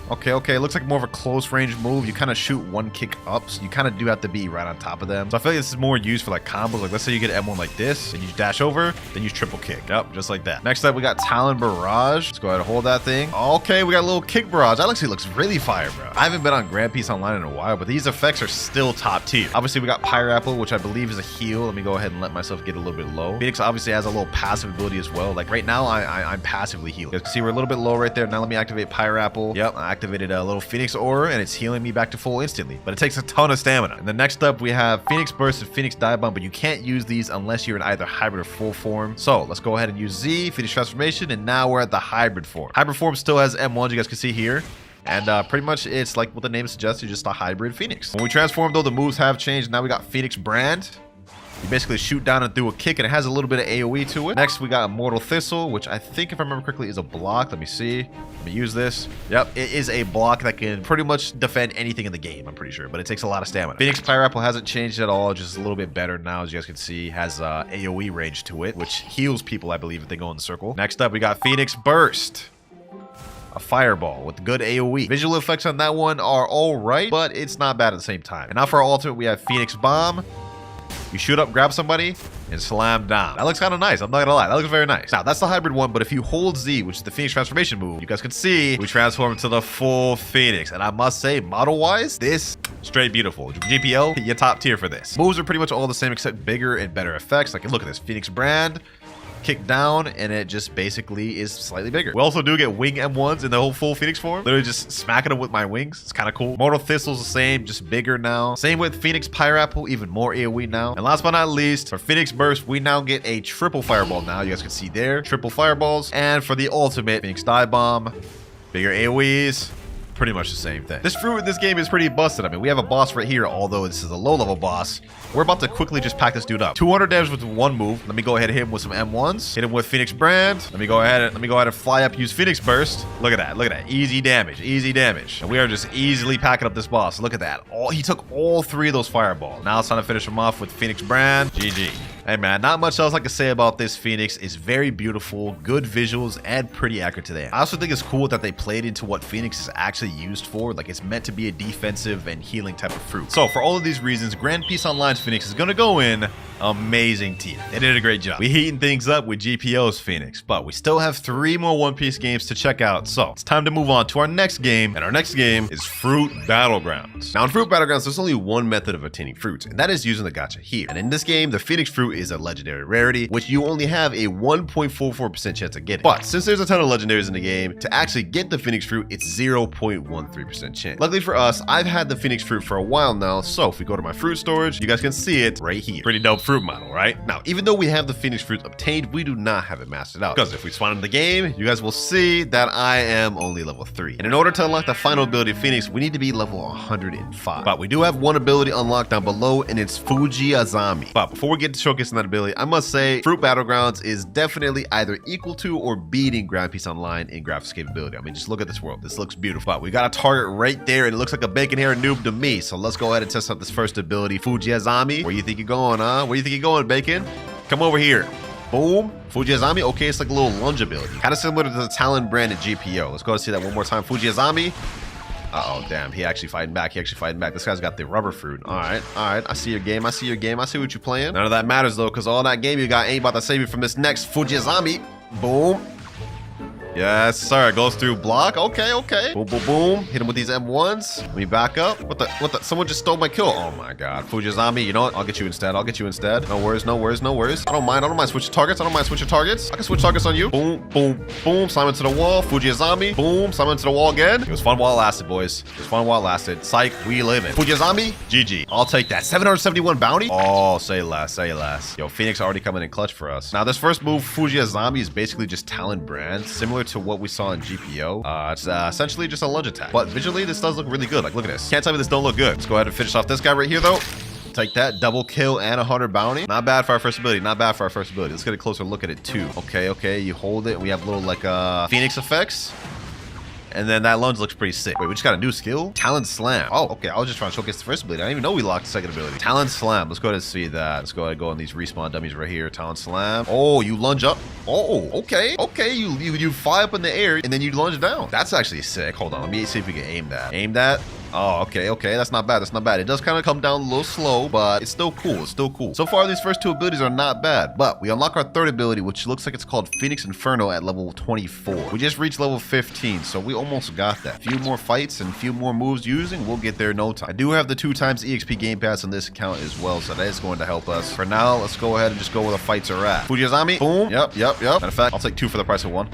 Speaker 2: Okay, it looks like more of a close range move. You kind of shoot one kick up, so you kind of do have to be right on top of them. So I feel like this is more used for like combos. Like let's say you get M1 like this, and you dash over, then you triple kick. Yep, just like that. Next up, we got Talon barrage. Let's go ahead and hold that thing. Okay, we got a little kick barrage. That actually looks really fire, bro. I haven't been on Grand Piece Online in a while, but these effects are still top tier. Obviously, we got Pineapple, which I believe is a heal. Let me go ahead and let myself get a little bit low. Phoenix obviously has a little passive ability as well. Like right now, I'm passively healed. You guys can see we're a little bit low right there. Now let me activate Pineapple. Yep, I activated a little Phoenix aura, and it's healing me back to full instantly, but it takes a ton of stamina. And then next up we have Phoenix burst and Phoenix dive bomb, but you can't use these unless you're in either hybrid or full form. So let's go ahead and use Z, Phoenix transformation, and now we're at the hybrid form. Hybrid form still has M1, you guys can see here. And pretty much it's like what the name suggests, you're just a hybrid Phoenix. When we transform though, the moves have changed. Now we got Phoenix brand. You basically shoot down and through a kick, and it has a little bit of AoE to it. Next, we got Immortal Thistle, which I think, if I remember correctly, is a block. Let me see. Let me use this. Yep, it is a block that can pretty much defend anything in the game, I'm pretty sure, but it takes a lot of stamina. Phoenix Pineapple hasn't changed at all, just a little bit better now, as you guys can see. Has AoE range to it, which heals people, I believe, if they go in the circle. Next up, we got Phoenix Burst. A fireball with good AoE. Visual effects on that one are all right, but it's not bad at the same time. And now for our ultimate, we have Phoenix Bomb. You shoot up, grab somebody, and slam down. That looks kind of nice. I'm not gonna lie. That looks very nice. Now, that's the hybrid one, but if you hold Z, which is the Phoenix transformation move, you guys can see we transform into the full Phoenix. And I must say, model-wise, this straight beautiful. GPO, you're top tier for this. Moves are pretty much all the same except bigger and better effects. Like, look at this. Phoenix brand. Kick down, and it just basically is slightly bigger. We also do get wing M1s in the whole full Phoenix form. Literally just smacking them with my wings. It's kind of cool. Mortal Thistle's the same, just bigger now. Same with Phoenix Pineapple, even more AoE now. And last but not least, for Phoenix Burst, we now get a triple fireball now. You guys can see there, triple fireballs. And for the ultimate, Phoenix Dive Bomb, bigger AoEs. Pretty much the same thing. This fruit in this game is pretty busted. I mean, we have a boss right here, although this is a low-level boss. We're about to quickly just pack this dude up. 200 damage with one move. Let me go ahead and hit him with some M1s. Hit him with Phoenix Brand. Let me go ahead and fly up, use Phoenix Burst. Look at that. Look at that. Easy damage. Easy damage. And we are just easily packing up this boss. Look at that. He took all three of those fireballs. Now it's time to finish him off with Phoenix Brand. GG. Hey man, not much else I can say about this Phoenix. It's very beautiful, good visuals, and pretty accurate to the end. I also think it's cool that they played into what Phoenix is actually used for. Like, it's meant to be a defensive and healing type of fruit. So for all of these reasons, Grand Piece Online's Phoenix is gonna go in amazing tier. They did a great job. We heating things up with GPO's Phoenix, but we still have 3 more One Piece games to check out. So it's time to move on to our next game, and our next game is Fruit Battlegrounds. Now in Fruit Battlegrounds, there's only one method of obtaining fruits, and that is using the gacha here. And in this game, the Phoenix fruit is a legendary rarity, which you only have a 1.44% chance of getting. But since there's a ton of legendaries in the game, to actually get the Phoenix fruit, it's 0.13% chance. Luckily for us, I've had the Phoenix fruit for a while now, so if we go to my fruit storage, you guys can see it right here. Pretty dope fruit model, right? Now, even though we have the Phoenix fruit obtained, we do not have it mastered out, because if we spawn in the game, you guys will see that I am only level 3. And in order to unlock the final ability of Phoenix, we need to be level 105. But we do have one ability unlocked down below, and it's Fuji Azami. But before we get to showcasing that ability, I must say Fruit Battlegrounds is definitely either equal to or beating Grand Piece Online in graphics capability. I mean, just look at this world. This looks beautiful. But we got a target right there, and it looks like a bacon hair noob to me. So let's go ahead and test out this first ability, Fuji Azami. Where you think you're going, huh? Where you think you're going, Bacon? Come over here. Boom. Fuji Azami. Okay, it's like a little lunge ability. Kind of similar to the Talon branded GPO. Let's go and see that one more time. Fuji Azami. Uh-oh, damn. He actually fighting back. This guy's got the rubber fruit. All right. I see your game. I see what you're playing. None of that matters, though, because all that game you got ain't about to save you from this next Fuji Azami. Boom. Yes, sir. Goes through block. Okay. Boom, boom, boom. Hit him with these M1s. Let me back up. What the? Someone just stole my kill. Oh my God. Fuji Azami. You know what? I'll get you instead. No worries. I don't mind switching targets. I can switch targets on you. Boom, boom, boom. Slam into the wall. Fuji Azami. Boom. Slam into the wall again. It was fun while it lasted, boys. Psych. We live it. Fuji Azami. GG. I'll take that. 771 bounty. Oh, say less. Yo, Phoenix already coming in clutch for us. Now, this first move, Fuji Azami, is basically just Talon brand, similar to what we saw in GPO. It's essentially just a lunge attack. But visually, this does look really good. Like, look at this. Can't tell me this don't look good. Let's go ahead and finish off this guy right here, though. Take that, double kill and 100 bounty. Not bad for our first ability, not bad for our first ability. Let's get a closer look at it too. Okay, you hold it. We have little like Phoenix effects. And then that lunge looks pretty sick. Wait, we just got a new skill? Talon Slam. Oh, okay. I was just trying to showcase the first ability. I didn't even know we locked the second ability. Talon Slam. Let's go ahead and see that. Let's go ahead and go on these respawn dummies right here. Talon Slam. Oh, you lunge up. Oh, okay. Okay, you fly up in the air and then you lunge down. That's actually sick. Hold on. Let me see if we can aim that. Aim that. Oh, okay. That's not bad. That's not bad. It does kind of come down a little slow, but it's still cool. It's still cool. So far, these first two abilities are not bad, but we unlock our third ability, which looks like it's called Phoenix Inferno at level 24. We just reached level 15, so we almost got that. A few more fights and a few more moves using, we'll get there in no time. I do have the 2x EXP game pass on this account as well, so that is going to help us. For now, let's go ahead and just go where the fights are at. Fujizami, boom. Yep. Matter of fact, I'll take 2 for the price of 1.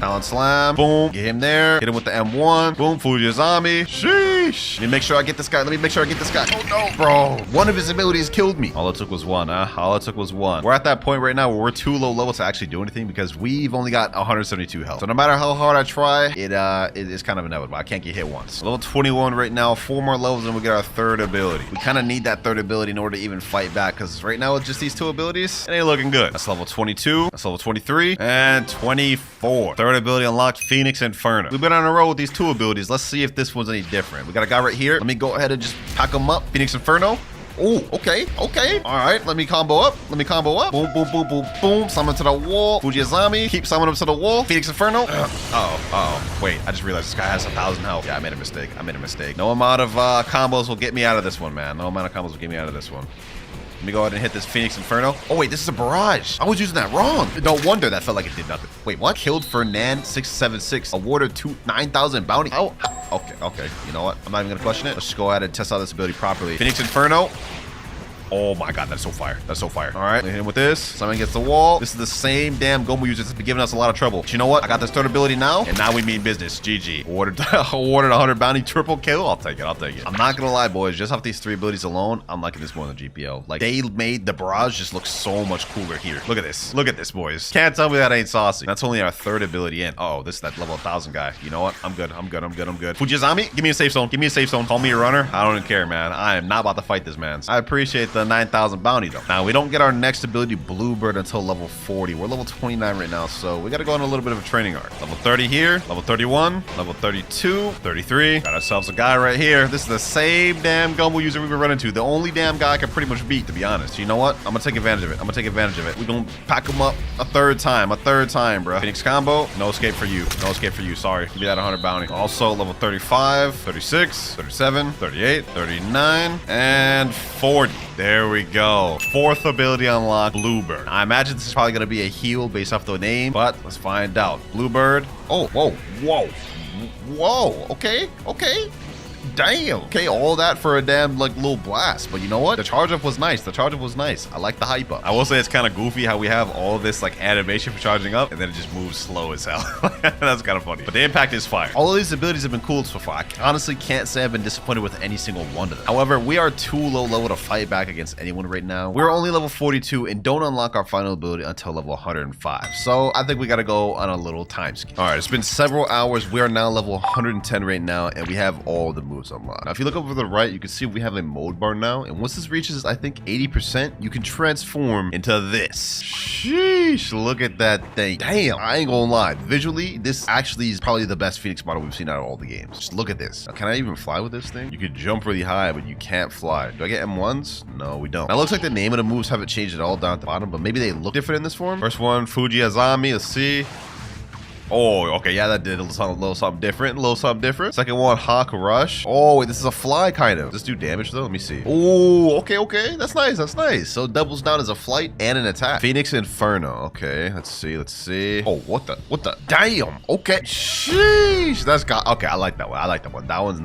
Speaker 2: Talon Slam, boom. Get him there. Hit him with the M1, boom. Fujizami, sheesh. Let me make sure I get this guy. Oh no, bro. One of his abilities killed me. All it took was one, huh? All it took was one. We're at that point right now where we're too low level to actually do anything because we've only got 172 health. So no matter how hard I try, it is kind of inevitable. I can't get hit once. Level 21 right now, 4 more levels and we get our third ability. We kind of need that third ability in order to even fight back because right now with just these 2 abilities, it ain't looking good. That's level 22. That's level 23 and 24. Third ability unlocked, Phoenix Inferno. We've been on a roll with these 2 abilities. Let's see if this one's any different. We got a guy right here. Let me go ahead and just pack him up. Phoenix Inferno. Oh, okay. All right, let me combo up. Boom. Summon to the wall. Fujizami. Keep summoning him to the wall. Phoenix Inferno. Wait, I just realized this guy has 1,000 health. Yeah, I made a mistake. No amount of combos will get me out of this one, man. Let me go ahead and hit this Phoenix Inferno. Oh, wait, this is a barrage. I was using that wrong. No wonder that felt like it did nothing. Wait, what? Killed Fernand 676. Awarded 9,000 bounty. Oh, okay. You know what? I'm not even going to question it. Let's just go ahead and test out this ability properly. Phoenix Inferno. Oh my god, that's so fire. All right, hit him with this. Someone gets the wall. This is the same damn Gomu user that's been giving us a lot of trouble. But you know what? I got this third ability now, and now we mean business. GG. Awarded 100 bounty, triple kill. I'll take it. I'm not gonna lie, boys. Just off these 3 abilities alone, I'm liking this more than GPO. Like, they made the barrage just look so much cooler here. Look at this, boys. Can't tell me that ain't saucy. That's only our third ability in. Oh, this is that level 1,000 guy. You know what? I'm good. Fujizami, give me a safe zone. Call me a runner. I don't even care, man. I am not about to fight this man. I appreciate the 9,000 bounty though. Now we don't get our next ability Bluebird until level 40. We're level 29 right now, so we gotta go on a little bit of a training arc. Level 30 here, level 31, level 32, 33. Got ourselves a guy right here. This is the same damn Gumbo user we've been running to. The only damn guy I can pretty much beat, to be honest. You know what? I'm gonna take advantage of it. We're gonna pack him up a third time, bro. Phoenix combo, no escape for you. Sorry. Give me that 100 bounty. Also level 35, 36, 37, 38, 39, and 40. There we go. Fourth ability unlocked, Bluebird. I imagine this is probably going to be a heal based off the name, but let's find out. Bluebird. Oh, whoa. Okay. Damn. Okay, all that for a damn like little blast. But you know what? The charge up was nice. I like the hype up. I will say it's kind of goofy how we have all this like animation for charging up and then it just moves slow as hell. That's kind of funny. But the impact is fire. All of these abilities have been cool so far. I honestly can't say I've been disappointed with any single one of them. However, we are too low level to fight back against anyone right now. We're only level 42 and don't unlock our final ability until level 105. So I think we got to go on a little time skip. All right, it's been several hours. We are now level 110 right now and we have all the moves unlocked. Now, if you look over to the right, you can see we have a mode bar now. And once this reaches, I think 80%, you can transform into this. Sheesh, look at that thing. Damn, I ain't gonna lie. Visually, this actually is probably the best Phoenix model we've seen out of all the games. Just look at this. Now, can I even fly with this thing? You could jump really high, but you can't fly. Do I get M1s? No, we don't. Now, it looks like the name of the moves haven't changed at all down at the bottom, but maybe they look different in this form. First one, Fuji Azami. Let's see. Oh, okay, yeah, that did a little something different. Second one, Hawk Rush. Oh, wait, this is a fly, kind of. Does this do damage, though? Let me see. Oh, okay. That's nice. So it doubles down as a flight and an attack. Phoenix Inferno. Okay, let's see. Oh, what the? Damn. Okay. Sheesh. Okay, I like that one. That one's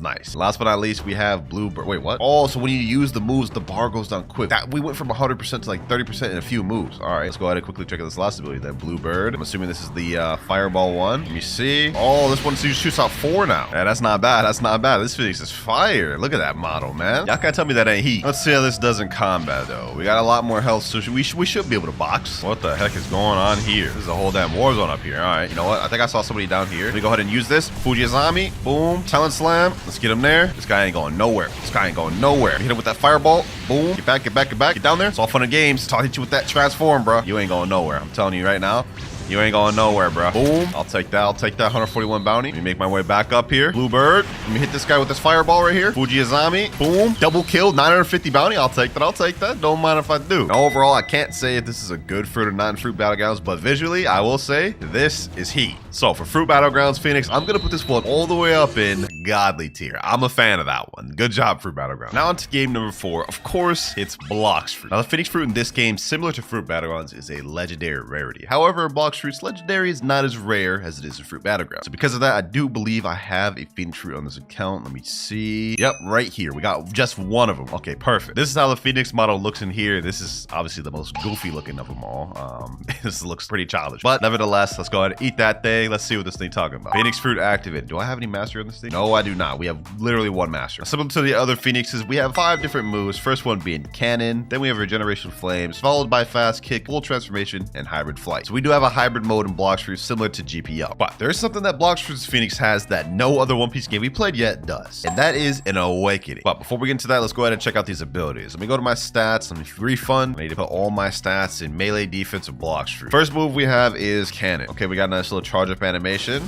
Speaker 2: nice. Last but not least, we have Bluebird. Wait, what? Oh, so when you use the moves, the bar goes down quick. We went from 100% to like 30% in a few moves. All right, let's go ahead and quickly check out this last ability, then Bluebird. I'm assuming this is the fireball 1. Let me see. Oh, this one shoots out 4 now. Yeah, that's not bad. That's not bad. This Phoenix is fire. Look at that model, man. Y'all can't tell me that ain't heat. Let's see how this does in combat, though. We got a lot more health, so we should be able to box. What the heck is going on here? This is a whole damn war zone up here. All right, you know what? I think I saw somebody down here. Let me go ahead and use this. Fujizami. Boom. Talon slam. Let's get him there. This guy ain't going nowhere. This guy ain't going nowhere. Hit him with that fireball. Boom. Get back, get back, get back. Get down there. It's all fun and games. I'll hit you with that transform, bro. You ain't going nowhere. I'm telling you right now. You ain't going nowhere, bro. Boom. I'll take that. I'll take that 141 bounty. Let me make my way back up here. Bluebird. Let me hit this guy with this fireball right here. Fujizami. Boom. Double kill. 950 bounty. I'll take that. I'll take that. Don't mind if I do. Now, overall, I can't say if this is a good fruit or not in Fruit Battlegrounds, but visually, I will say this is heat. So for Fruit Battlegrounds Phoenix, I'm going to put this one all the way up in godly tier. I'm a fan of that one. Good job, Fruit Battlegrounds. Now on to game number 4. Of course, it's Blox Fruit. Now, the Phoenix fruit in this game, similar to Fruit Battlegrounds, is a legendary rarity. However, Blox Fruit's legendary is not as rare as it is in Fruit Battlegrounds. So because of that, I do believe I have a Phoenix fruit on this account. Let me see. Yep, right here. We got just one of them. Okay, perfect. This is how the Phoenix model looks in here. This is obviously the most goofy looking of them all. This looks pretty childish, but nevertheless, let's go ahead and eat that thing. Let's see what this thing talking about. Phoenix fruit activated. Do I have any mastery on this thing? No, I do not. We have literally one master. Similar to the other Phoenixes, we have 5 different moves. First one being cannon. Then we have regeneration flames, followed by fast kick, full transformation, and hybrid flight. So we do have a hybrid mode in Blox Fruits similar to GPO. But there's something that Blox Fruits Phoenix has that no other One Piece game we played yet does. And that is an awakening. But before we get into that, let's go ahead and check out these abilities. Let me go to my stats. Let me refund. I need to put all my stats in melee defense of Blox Fruits. First move we have is cannon. Okay, we got a nice little charge up animation.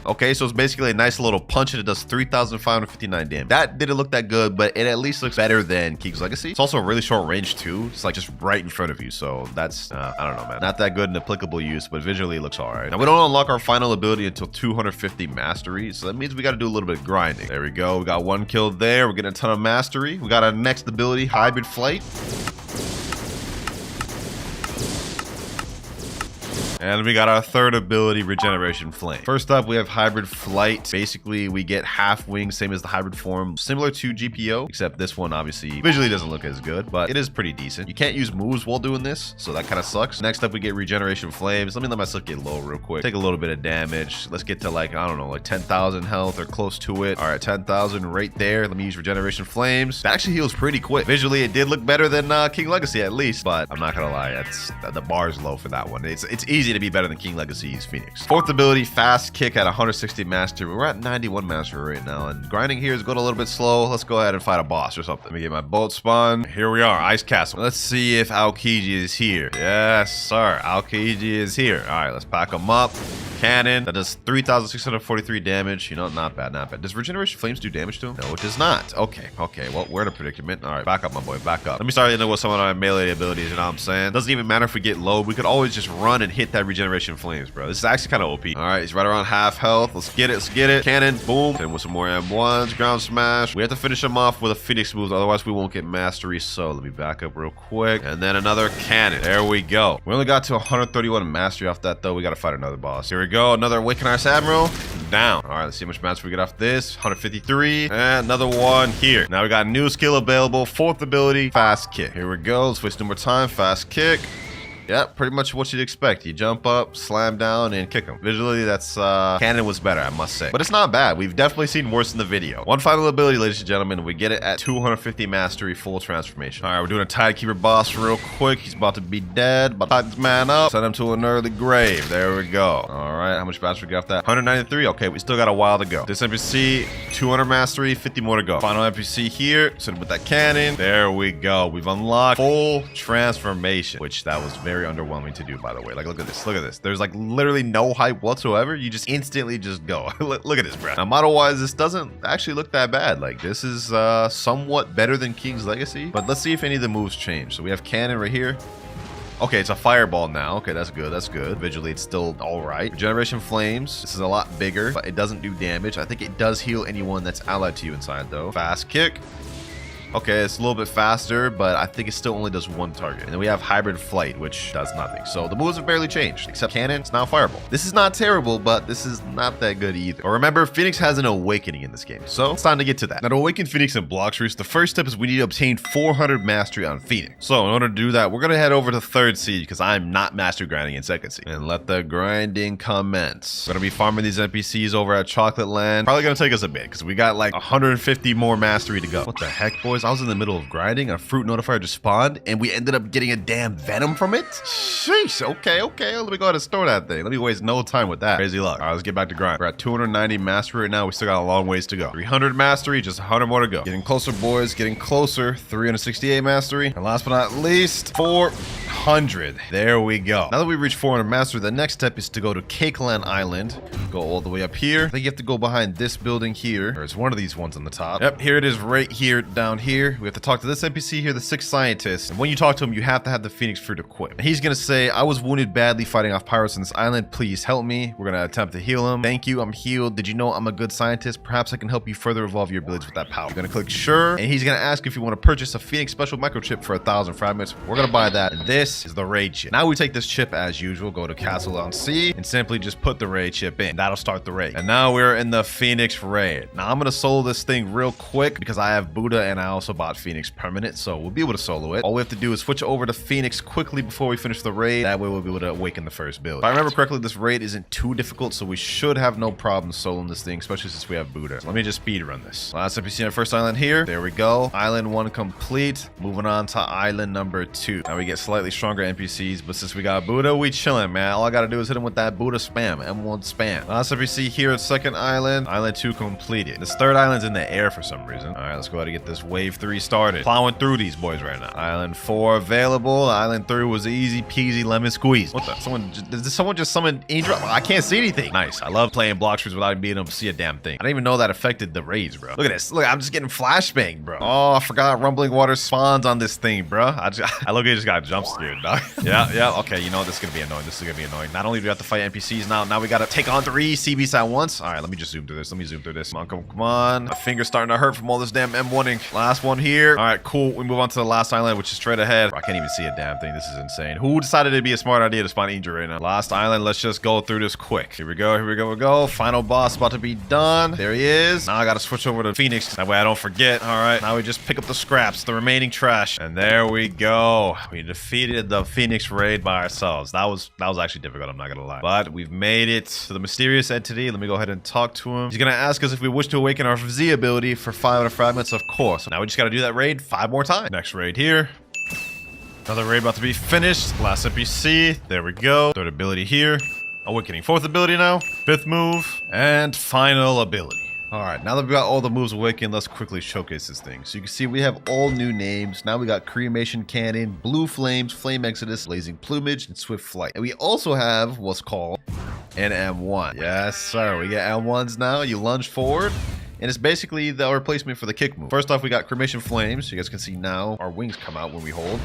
Speaker 2: Okay, so it's basically a nice little punch and it does 3,559 damage. That didn't look that good, but it at least looks better than King's Legacy. It's also a really short range too. It's like just right in front of you. So that's, I don't know, man. Not that good in applicable use, but visually it looks all right. Now we don't unlock our final ability until 250 mastery. So that means we got to do a little bit of grinding. There we go. We got 1 kill there. We're getting a ton of mastery. We got our next ability, hybrid flight. And we got our third ability, Regeneration Flame. First up, we have Hybrid Flight. Basically, we get half wings, same as the hybrid form, similar to GPO, except this one obviously visually doesn't look as good, but it is pretty decent. You can't use moves while doing this, so that kind of sucks. Next up, we get Regeneration Flames. Let me let myself get low real quick. Take a little bit of damage. Let's get to like, I don't know, like 10,000 health or close to it. All right, 10,000 right there. Let me use Regeneration Flames. That actually heals pretty quick. Visually, it did look better than King Legacy at least, but I'm not gonna lie, the bar's low for that one. It's easy to be better than King Legacy's Phoenix. Fourth ability, fast kick at 160 mastery. We're at 91 mastery right now, and grinding here is going a little bit slow. Let's go ahead and fight a boss or something. Let me get my boat spawn. Here we are, Ice Castle. Let's see if Aokiji is here. Yes, sir. Aokiji is here. All right, let's pack him up. Cannon. That does 3,643 damage. You know, not bad, not bad. Does Regeneration Flames do damage to him? No, it does not. Okay, well, we're in a predicament. All right, back up, my boy, back up. Let me start into with some of our melee abilities, you know what I'm saying? Doesn't even matter if we get low. We could always just run and hit that Regeneration Flames, bro. This is actually kind of OP. All right, he's right around half health. Let's get it, let's get it. Cannon, boom. Hit him with some more M1s, ground smash. We have to finish him off with a Phoenix move, otherwise we won't get mastery. So let me back up real quick. And then another cannon. There we go. We only got to 131 mastery off that, though. We got to fight another boss. Here we go. Another Awaken Ice Admiral. Down. All right, let's see how much mastery we get off this. 153. And another one here. Now we got a new skill available. Fourth ability, fast kick. Here we go. Let's waste no more time. Fast kick. Yeah, pretty much what you'd expect. You jump up, slam down, and kick him. Visually, that's cannon was better, I must say. But it's not bad. We've definitely seen worse in the video. One final ability, ladies and gentlemen. We get it at 250 mastery, full transformation. All right, we're doing a Tidekeeper boss real quick. He's about to be dead. About to tie this man up. Send him to an early grave. There we go. All right, how much mastery we got off that? 193. Okay, we still got a while to go. This NPC, 200 mastery, 50 more to go. Final NPC here. Send him with that cannon. There we go. We've unlocked full transformation, which that was very underwhelming to do, by the way. Like, look at this, look at this. There's like literally no hype whatsoever. You just instantly just go. Look at this, bro. Now, model wise, this doesn't actually look that bad. Like, this is somewhat better than King's Legacy, but let's see if any of the moves change. So we have cannon right here. Okay, it's a fireball now. Okay, that's good. That's good. Visually, it's still all right. Regeneration Flames. This is a lot bigger, but it doesn't do damage. I think it does heal anyone that's allied to you inside, though. Fast kick. Okay, it's a little bit faster, but I think it still only does one target. And then we have hybrid flight, which does nothing. So the moves have barely changed, except cannon, it's now fireball. This is not terrible, but this is not that good either. But remember, Phoenix has an awakening in this game, so it's time to get to that. Now, to awaken Phoenix in Blox Fruits, the first step is we need to obtain 400 mastery on Phoenix. So in order to do that, we're gonna head over to 3rd seed because I'm not mastery grinding in 2nd seed. And let the grinding commence. We're gonna be farming these NPCs over at Chocolate Land. Probably gonna take us a bit because we got like 150 more mastery to go. What the heck, boys? I was in the middle of grinding, a fruit notifier just spawned, and we ended up getting a damn venom from it? Sheesh, okay. Let me go ahead and store that thing. Let me waste no time with that. Crazy luck. All right, let's get back to grind. We're at 290 mastery right now. We still got a long ways to go. 300 mastery, just 100 more to go. Getting closer, boys, getting closer. 368 mastery. And last but not least, 400. There we go. Now that we've reached 400 mastery, the next step is to go to Cakeland Island. Go all the way up here. I think you have to go behind this building here, or it's one of these ones on the top. Yep, here it is right here, down here. We have to talk to this NPC here, the 6th scientist. And when you talk to him, you have to have the Phoenix fruit equipped. And he's gonna say, I was wounded badly fighting off pirates on this island. Please help me. We're gonna attempt to heal him. Thank you, I'm healed. Did you know I'm a good scientist? Perhaps I can help you further evolve your abilities with that power. You're gonna click sure, and he's gonna ask if you want to purchase a Phoenix special microchip for 1,000 fragments. We're gonna buy that. And this is the raid chip. Now we take this chip as usual, go to Castle on Sea, and simply just put the raid chip in. That'll start the raid. And now we're in the Phoenix raid. Now I'm gonna solo this thing real quick because I have Buddha and I also bought Phoenix permanent, so we'll be able to solo it. All we have to do is switch over to Phoenix quickly before we finish the raid. That way we'll be able to awaken the first build. If I remember correctly, this raid isn't too difficult, so we should have no problem soloing this thing, especially since we have Buddha. So let me just speed run this. Last NPC on our first island here. There we go. Island 1 complete. Moving on to island number 2. Now we get slightly stronger NPCs, but since we got Buddha, we chilling, man. All I gotta do is hit him with that Buddha spam, M1 spam. Last NPC here at 2nd island. Island 2 completed. This 3rd island's in the air for some reason. All right, let's go ahead and get this wave 3 started. Plowing through these boys right now. Island 4 available. Island 3 was easy peasy lemon squeeze. What the? Did someone just summon Angel? I can't see anything. Nice. I love playing Blox Fruits without being able to see a damn thing. I didn't even know that affected the raids, bro. Look at this. Look, I'm just getting flashbang, bro. Oh, I forgot Rumbling Water spawns on this thing, bro. I look, just got jump scared, dog. Yeah. Okay, you know what? This is gonna be annoying. This is gonna be annoying. Not only do we have to fight NPCs now we gotta take on 3 CBs at once. All right, let me just zoom through this. Come on. My finger's starting to hurt from all this damn M1ing. Last one here. All right, cool. We move on to the last island, which is straight ahead. Bro, I can't even see a damn thing. This is insane. Who decided it'd be a smart idea to spawn Angel right now? Last island. Let's just go through this quick. Here we go. Final boss about to be done. There he is. Now I gotta switch over to Phoenix. That way I don't forget. All right. Now we just pick up the scraps, the remaining trash. And there we go. We defeated the Phoenix raid by ourselves. That was actually difficult, I'm not gonna lie. But we've made it to the mysterious entity. Let me go ahead and talk to him. He's gonna ask us if we wish to awaken our Z ability for 500 fragments, of course. Now we just gotta do that raid 5 more times. Next raid here. Another raid about to be finished. Last NPC. There we go. 3rd ability here. Awakening 4th ability now. 5th move. And final ability. Alright, now that we've got all the moves awakened, let's quickly showcase this thing. So you can see we have all new names. Now we got Cremation Cannon, Blue Flames, Flame Exodus, Blazing Plumage, and Swift Flight. And we also have what's called an M1. Yes, sir. We get M1s now. You lunge forward. And it's basically the replacement for the kick move. First off, we got Cremation Flames. You guys can see now our wings come out when we hold.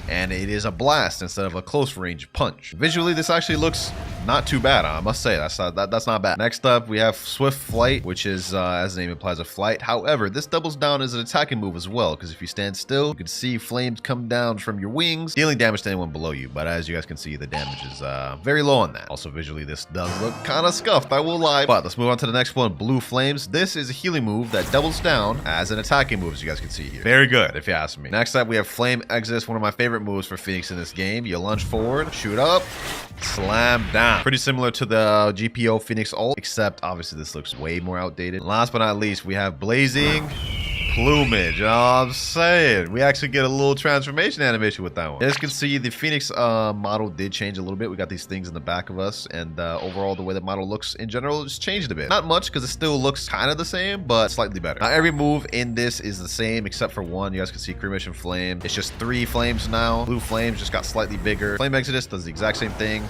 Speaker 2: And it is a blast instead of a close range punch. Visually, this actually looks not too bad. I must say that's not bad. Next up, we have Swift Flight, which is as the name implies, a flight. However, this doubles down as an attacking move as well, because if you stand still, you can see flames come down from your wings, dealing damage to anyone below you. But as you guys can see, the damage is very low on that. Also, visually, this does look kind of scuffed, I will lie. But let's move on to the next one, Blue Flames. This is a healing move that doubles down as an attacking move, as you guys can see here. Very good, if you ask me. Next up, we have Flame Exodus, one of my favorite moves for Phoenix in this game. You lunge forward, shoot up, slam down. Pretty similar to the GPO Phoenix ult, except obviously this looks way more outdated. And last but not least, we have Blazing Plumage. You know what I'm saying? We actually get a little transformation animation with that one. As you can see, the Phoenix model did change a little bit. We got these things in the back of us, and overall the way the model looks in general just changed a bit. Not much, because it still looks kind of the same, but slightly better. Now every move in this is the same except for one. You guys can see Cremation Flame. It's just 3 flames now. Blue Flames just got slightly bigger. Flame Exodus does the exact same thing.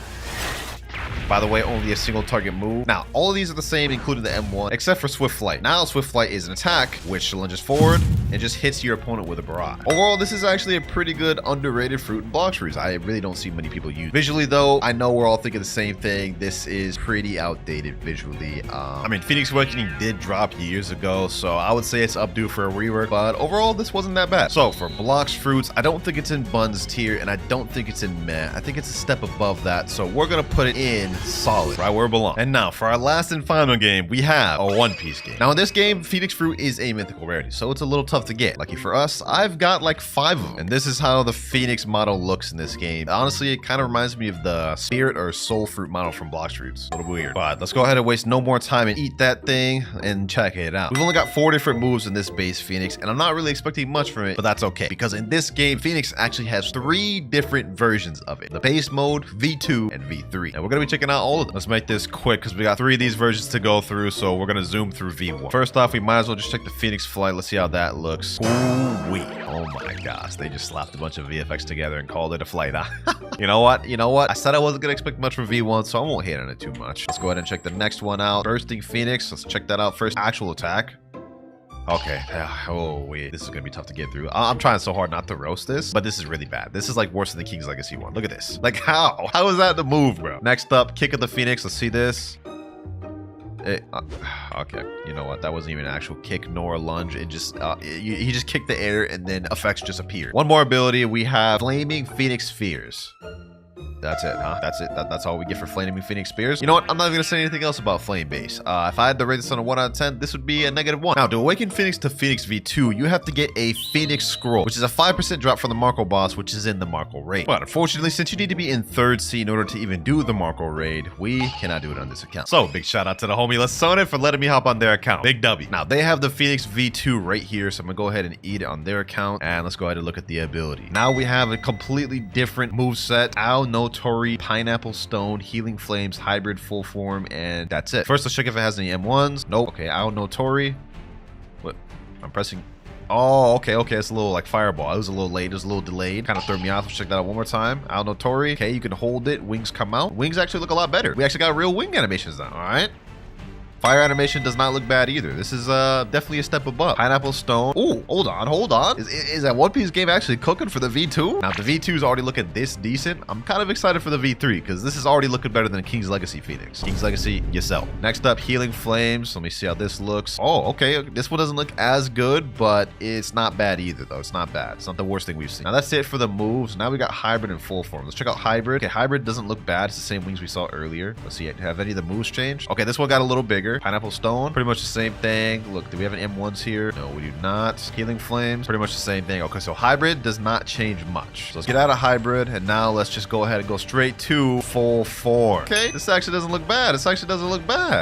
Speaker 2: By the way, only a single target move. Now, all of these are the same, including the M1, except for Swift Flight. Now, Swift Flight is an attack, which lunges forward and just hits your opponent with a barrage. Overall, this is actually a pretty good underrated fruit and Blox Fruits. I really don't see many people use. Visually, though, I know we're all thinking the same thing. This is pretty outdated visually. I mean, Phoenix Awakening did drop years ago, so I would say it's up due for a rework, but overall, this wasn't that bad. So for Blox Fruits, I don't think it's in Buns tier, and I don't think it's in Meh. I think it's a step above that, so we're gonna put it in solid, right where it belongs. And now, for our last and final game, we have a One Piece game. Now, in this game, Phoenix Fruit is a mythical rarity, so it's a little tough to get. Lucky for us, I've got like 5 of them, and this is how the Phoenix model looks in this game. Honestly, it kind of reminds me of the Spirit or Soul Fruit model from Blox Fruits. A little weird, but let's go ahead and waste no more time and eat that thing and check it out. We've only got 4 different moves in this base Phoenix, and I'm not really expecting much from it, but that's okay, because in this game, Phoenix actually has 3 different versions of it: the base mode, V2, and V3. And we're gonna be checking out all of them. Let's make this quick because we got 3 of these versions to go through, so we're gonna zoom through V1. First off, we might as well just check the Phoenix Flight. Let's see how that looks. Ooh-wee. Oh my gosh, they just slapped a bunch of VFX together and called it a flight, huh? You know what? I said I wasn't gonna expect much from V1, so I won't hate on it too much. Let's go ahead and check the next one out. Bursting Phoenix. Let's check that out first. Actual attack. Okay. Oh, wait. This is going to be tough to get through. I'm trying so hard not to roast this, but this is really bad. This is like worse than the King's Legacy one. Look at this. Like, how? How is that the move, bro? Next up, Kick of the Phoenix. Let's see this. Okay, you know what? That wasn't even an actual kick nor a lunge. It just, he just kicked the air and then effects just appeared. One more ability. We have Flaming Phoenix Spheres. That's it, huh? That's it. That's all we get for Flaming Phoenix Spears. You know what? I'm not even gonna say anything else about Flame Base. If I had to rate this on a 1 out of 10, this would be a -1. Now, to awaken Phoenix to Phoenix V2, you have to get a Phoenix Scroll, which is a 5% drop from the Marco boss, which is in the Marco raid. But unfortunately, since you need to be in 3rd C in order to even do the Marco raid, we cannot do it on this account. So, big shout out to the homie Let's Sonet for letting me hop on their account. Big W. Now, they have the Phoenix V2 right here, so I'm gonna go ahead and eat it on their account, and let's go ahead and look at the ability. Now we have a completely different moveset: Ao no Tori, Pineapple Stone, Healing Flames, Hybrid, Full Form, and that's it. First, let's check if it has any M1s. Nope. Okay, Ao no Tori. What? I'm pressing. Oh, okay, it's a little like Fireball. It was a little late. It was a little delayed. Kind of threw me off. Let's check that out one more time. Ao no Tori. Okay, you can hold it. Wings come out. Wings actually look a lot better. We actually got real wing animations now. All right. Fire animation does not look bad either. This is definitely a step above. Pineapple Stone. Oh, hold on. Is that One Piece game actually cooking for the V2? Now, if the V2 is already looking this decent, I'm kind of excited for the V3 because this is already looking better than King's Legacy Phoenix. King's Legacy, yourself. Next up, Healing Flames. Let me see how this looks. Oh, okay. This one doesn't look as good, but it's not bad either, though. It's not bad. It's not the worst thing we've seen. Now, that's it for the moves. Now we got Hybrid and Full Form. Let's check out Hybrid. Okay, Hybrid doesn't look bad. It's the same wings we saw earlier. Let's see. Have any of the moves changed? Okay, this one got a little bigger. Pineapple Stone. Pretty much the same thing. Look, do we have an M1s here? No, we do not. Healing Flames. Pretty much the same thing. Okay, so Hybrid does not change much. So let's get out of Hybrid, and now let's just go ahead and go straight to Full Form. Okay, this actually doesn't look bad.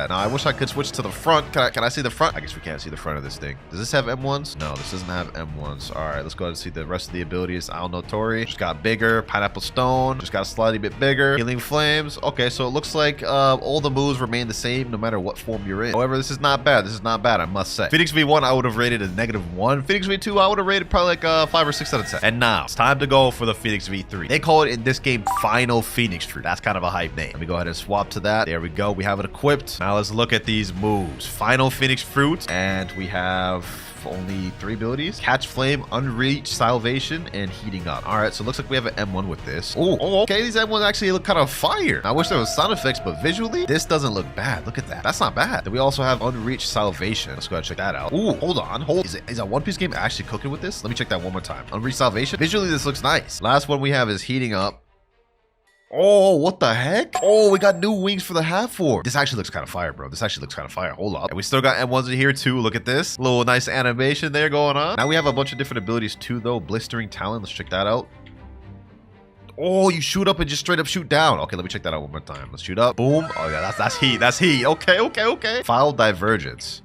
Speaker 2: Now, I wish I could switch to the front. Can I see the front? I guess we can't see the front of this thing. Does this have M1s? No, this doesn't have M1s. All right, let's go ahead and see the rest of the abilities. Ao no Tori just got bigger. Pineapple Stone just got a slightly bit bigger. Healing Flames. Okay, so it looks like all the moves remain the same no matter what form you're in. However, this is not bad. This is not bad, I must say. Phoenix V1, I would have rated a -1. Phoenix V2, I would have rated probably like 5 or 6 out of 10. And now, it's time to go for the Phoenix V3. They call it in this game Final Phoenix Fruit. That's kind of a hype name. Let me go ahead and swap to that. There we go. We have it equipped. Now let's look at these moves. Final Phoenix Fruit, and we have only 3 abilities: Catch Flame, Unreach, Salvation, and Heating Up. All right, so it looks like we have an M1 with this. Oh, okay, these M1s actually look kind of fire. I wish there was sound effects, but visually, this doesn't look bad. Look at that. That's not bad. Then we also have Unreach, Salvation. Let's go ahead and check that out. Oh, hold on. Is that One Piece game actually cooking with this? Let me check that one more time. Unreach, Salvation. Visually, this looks nice. Last one we have is Heating Up. Oh, what the heck? Oh, we got new wings for the half form. This actually looks kind of fire, bro. This actually looks kind of fire. Hold up. And we still got M1s in here too. Look at this. Little nice animation there going on. Now we have a bunch of different abilities too, though. Blistering Talon. Let's check that out. Oh, you shoot up and just straight up shoot down. Okay, let me check that out one more time. Let's shoot up. Boom. Oh, yeah, that's heat. That's heat. Okay. Foul Divergence.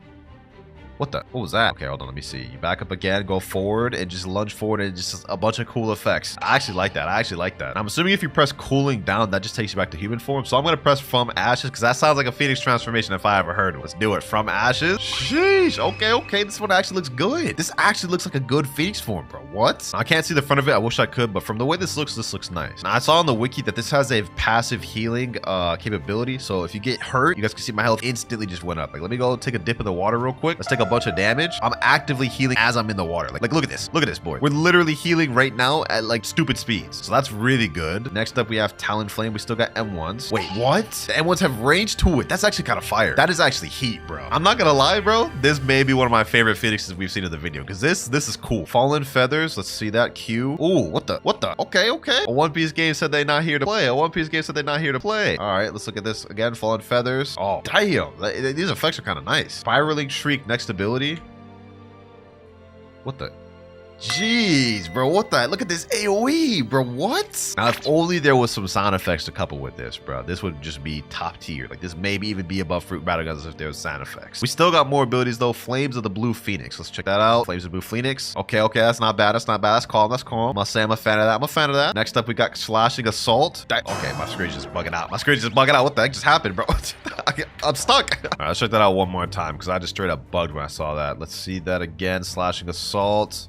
Speaker 2: What the? What was that? Okay, hold on. Let me see. You back up again, go forward, and just lunge forward, and just a bunch of cool effects. I actually like that. I actually like that. I'm assuming if you press cooling down, that just takes you back to human form. So I'm going to press from ashes, because that sounds like a Phoenix transformation if I ever heard it. Let's do it. From ashes. Sheesh. Okay, okay. This one actually looks good. This actually looks like a good Phoenix form, bro. What? I can't see the front of it. I wish I could, but from the way this looks nice. Now, I saw on the wiki that this has a passive healing capability. So if you get hurt, you guys can see my health instantly just went up. Like, let me go take a dip in the water real quick. Let's take a bunch of damage. I'm actively healing as I'm in the water. Like look at this. Look at this, boy. We're literally healing right now at like stupid speeds. So that's really good. Next up, we have Talon Flame. We still got M1s. Wait, what? The M1s have range to it. That's actually kind of fire. That is actually heat, bro. I'm not gonna lie, bro. This may be one of my favorite Phoenixes we've seen in the video, because this is cool. Fallen Feathers. Let's see that. Q. Ooh, what the? Okay, okay. A One Piece game said they're not here to play. A One Piece game said they're not here to play. All right, let's look at this again. Fallen Feathers. Oh, damn. These effects are kind of nice. Spiraling Shriek. Next ability. What the? Jeez, bro, what the? Look at this AoE, bro. What? Now, if only there was some sound effects to couple with this, bro. This would just be top tier. Like, this maybe even be above Fruit Battlegrounds if there was sound effects. We still got more abilities, though. Flames of the Blue Phoenix. Let's check that out. Flames of the Blue Phoenix. Okay, okay, that's not bad. That's not bad. That's calm. That's calm. I must say I'm a fan of that. I'm a fan of that. Next up, we got Slashing Assault. Okay, my screen's just bugging out. My screen's just bugging out. What the heck just happened, bro? I'm stuck. All right, let's check that out one more time, because I just straight up bugged when I saw that. Let's see that again. Slashing Assault.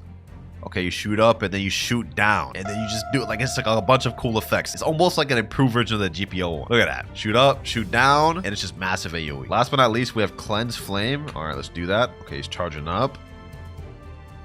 Speaker 2: Okay, you shoot up and then you shoot down, and then you just do it like it's like a bunch of cool effects. It's almost like an improved version of the GPO one. Look at that. Shoot up, shoot down, and it's just massive AoE. Last but not least, we have Cleanse Flame. All right, let's do that. Okay, he's charging up.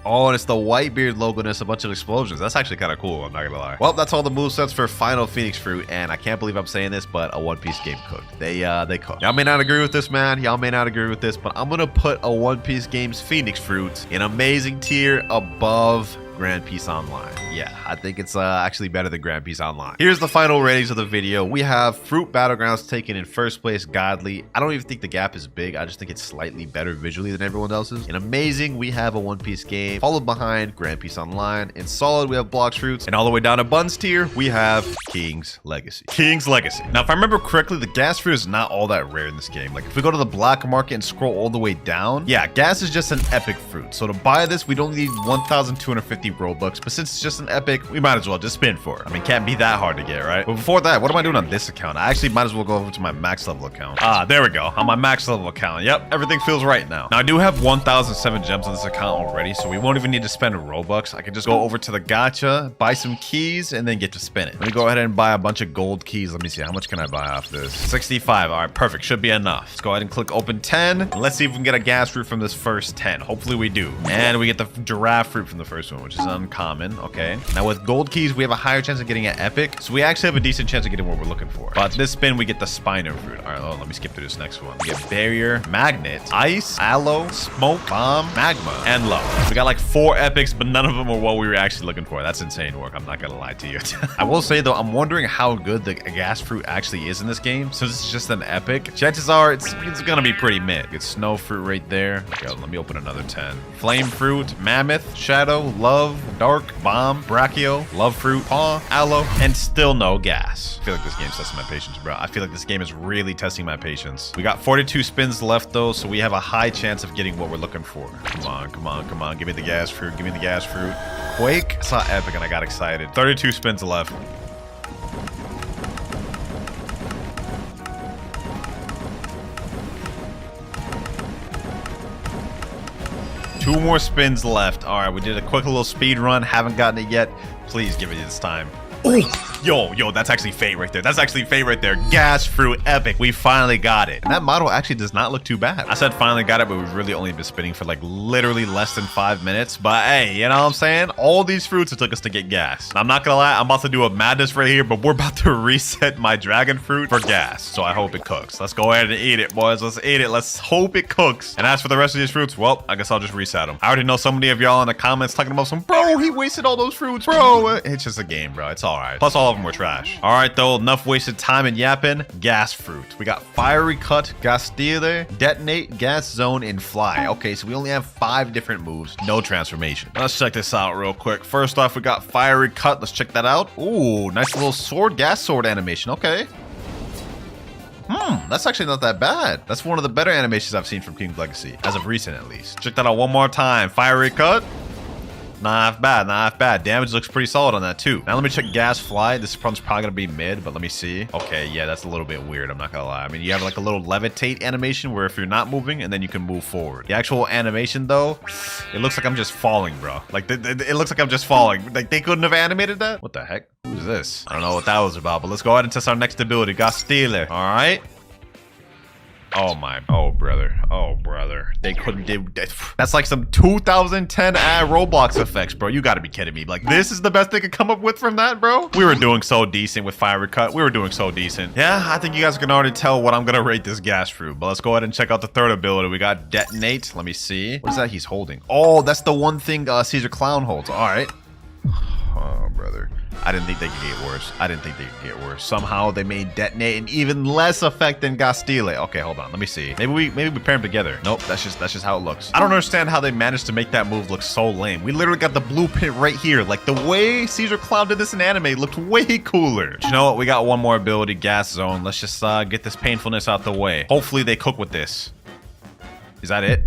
Speaker 2: Oh, and it's the Whitebeard logo and it's a bunch of explosions. That's actually kind of cool, I'm not gonna lie. Well, that's all the movesets for Final Phoenix Fruit, and I can't believe I'm saying this, but a One Piece game cooked. They cooked. Y'all may not agree with this, man. Y'all may not agree with this, but I'm gonna put a One Piece game's Phoenix Fruit in amazing tier above Grand Peace Online. Yeah, I think it's actually better than Grand Peace Online. Here's the final ratings of the video. We have Fruit Battlegrounds taken in first place, Godly. I don't even think the gap is big. I just think it's slightly better visually than everyone else's. In Amazing, we have a One Piece game, followed behind Grand Peace Online. In Solid, we have Blox Fruits. And all the way down to Buns tier, we have King's Legacy. King's Legacy. Now, if I remember correctly, the gas fruit is not all that rare in this game. Like, if we go to the black market and scroll all the way down, yeah, gas is just an epic fruit. So to buy this, we don't need 1,250 Robux, but since it's just an epic, we might as well just spin for it. I mean, can't be that hard to get, right? But before that, what am I doing on this account? I actually might as well go over to my max level account. Ah, there we go. On my max level account. Yep, everything feels right now. Now, I do have 1,007 gems on this account already, so we won't even need to spend Robux. I can just go over to the gacha, buy some keys, and then get to spin it. Let me go ahead and buy a bunch of gold keys. Let me see. How much can I buy off this? 65. All right, perfect. Should be enough. Let's go ahead and click open 10. And let's see if we can get a gas fruit from this first 10. Hopefully we do. And we get the giraffe fruit from the first one, which is uncommon. Okay. Now with gold keys, we have a higher chance of getting an epic. So we actually have a decent chance of getting what we're looking for. But this spin, we get the Spino fruit. All right, well, let me skip through this next one. We get barrier, magnet, ice, aloe, smoke, bomb, magma, and love. We got like 4 epics, but none of them are what we were actually looking for. That's insane work. I'm not gonna lie to you. I will say though, I'm wondering how good the gas fruit actually is in this game. Since it's just an epic, chances are it's gonna be pretty mid. Get snow fruit right there. Okay, let me open another 10. Flame fruit, mammoth, shadow, love, dark, bomb, brachio, love fruit, paw, aloe, and still no gas. I feel like this game's testing my patience, bro. I feel like this game is really testing my patience. We got 42 spins left though, so we have a high chance of getting what we're looking for. Come on, come on, come on. Give me the gas fruit. Give me the gas fruit. Quake. I saw epic and I got excited. 32 spins left. Two more spins left. All right, we did a quick little speed run. Haven't gotten it yet. Please give it this time. Oh, yo, that's actually fate right there. That's actually fate right there. Gas fruit epic. We finally got it. And that model actually does not look too bad. I said finally got it, but we've really only been spinning for like literally less than 5 minutes. But hey, you know what I'm saying? All these fruits it took us to get gas. And I'm not gonna lie, I'm about to do a madness right here, but we're about to reset my dragon fruit for gas. So I hope it cooks. Let's go ahead and eat it, boys. Let's eat it. Let's hope it cooks. And as for the rest of these fruits, well, I guess I'll just reset them. I already know so many of y'all in the comments talking about some, bro, he wasted all those fruits, bro. It's just a game, bro. It's all right. Plus all of them were trash. All right, though, enough wasted time and yapping. Gas fruit. We got Fiery Cut, Gastile, Detonate, Gas Zone, and Fly. Okay, so we only have 5 different moves. No transformation. Let's check this out real quick. First off, we got Fiery Cut. Let's check that out. Ooh, nice little sword, gas sword animation. Okay. That's actually not that bad. That's one of the better animations I've seen from King's Legacy, as of recent at least. Check that out one more time. Fiery cut. Not bad, not bad. Damage looks pretty solid on that too. Now let me check gas fly. This one's probably gonna be mid, but let me see. Okay, yeah, that's a little bit weird. I'm not gonna lie. I mean, you have like a little levitate animation where if you're not moving and then you can move forward. The actual animation though, it looks like I'm just falling, bro. Like it looks like I'm just falling. Like they couldn't have animated that? What the heck? What is this? I don't know what that was about, but let's go ahead and test our next ability. Gastile. All right. Oh my, oh brother, they couldn't do that. That's like some 2010 ad Roblox effects, bro. You gotta be kidding me. Like this is the best they could come up with from that, bro. We were doing so decent with Fiery Cut. We were doing so decent. Yeah, I think you guys can already tell what I'm gonna rate this gas fruit, but let's go ahead and check out the third ability. We got Detonate. Let me see. What is that he's holding? Oh, that's the one thing Caesar Clown holds. All right. Oh, brother. I didn't think they could get worse. I didn't think they could get worse. Somehow they made Detonate an even less effect than Gastile. Okay, hold on. Let me see. Maybe we pair them together. Nope, that's just how it looks. I don't understand how they managed to make that move look so lame. We literally got the blueprint right here. Like the way Caesar Clown did this in anime looked way cooler. You know what? We got one more ability, Gas Zone. Let's just get this painfulness out the way. Hopefully they cook with this. Is that it?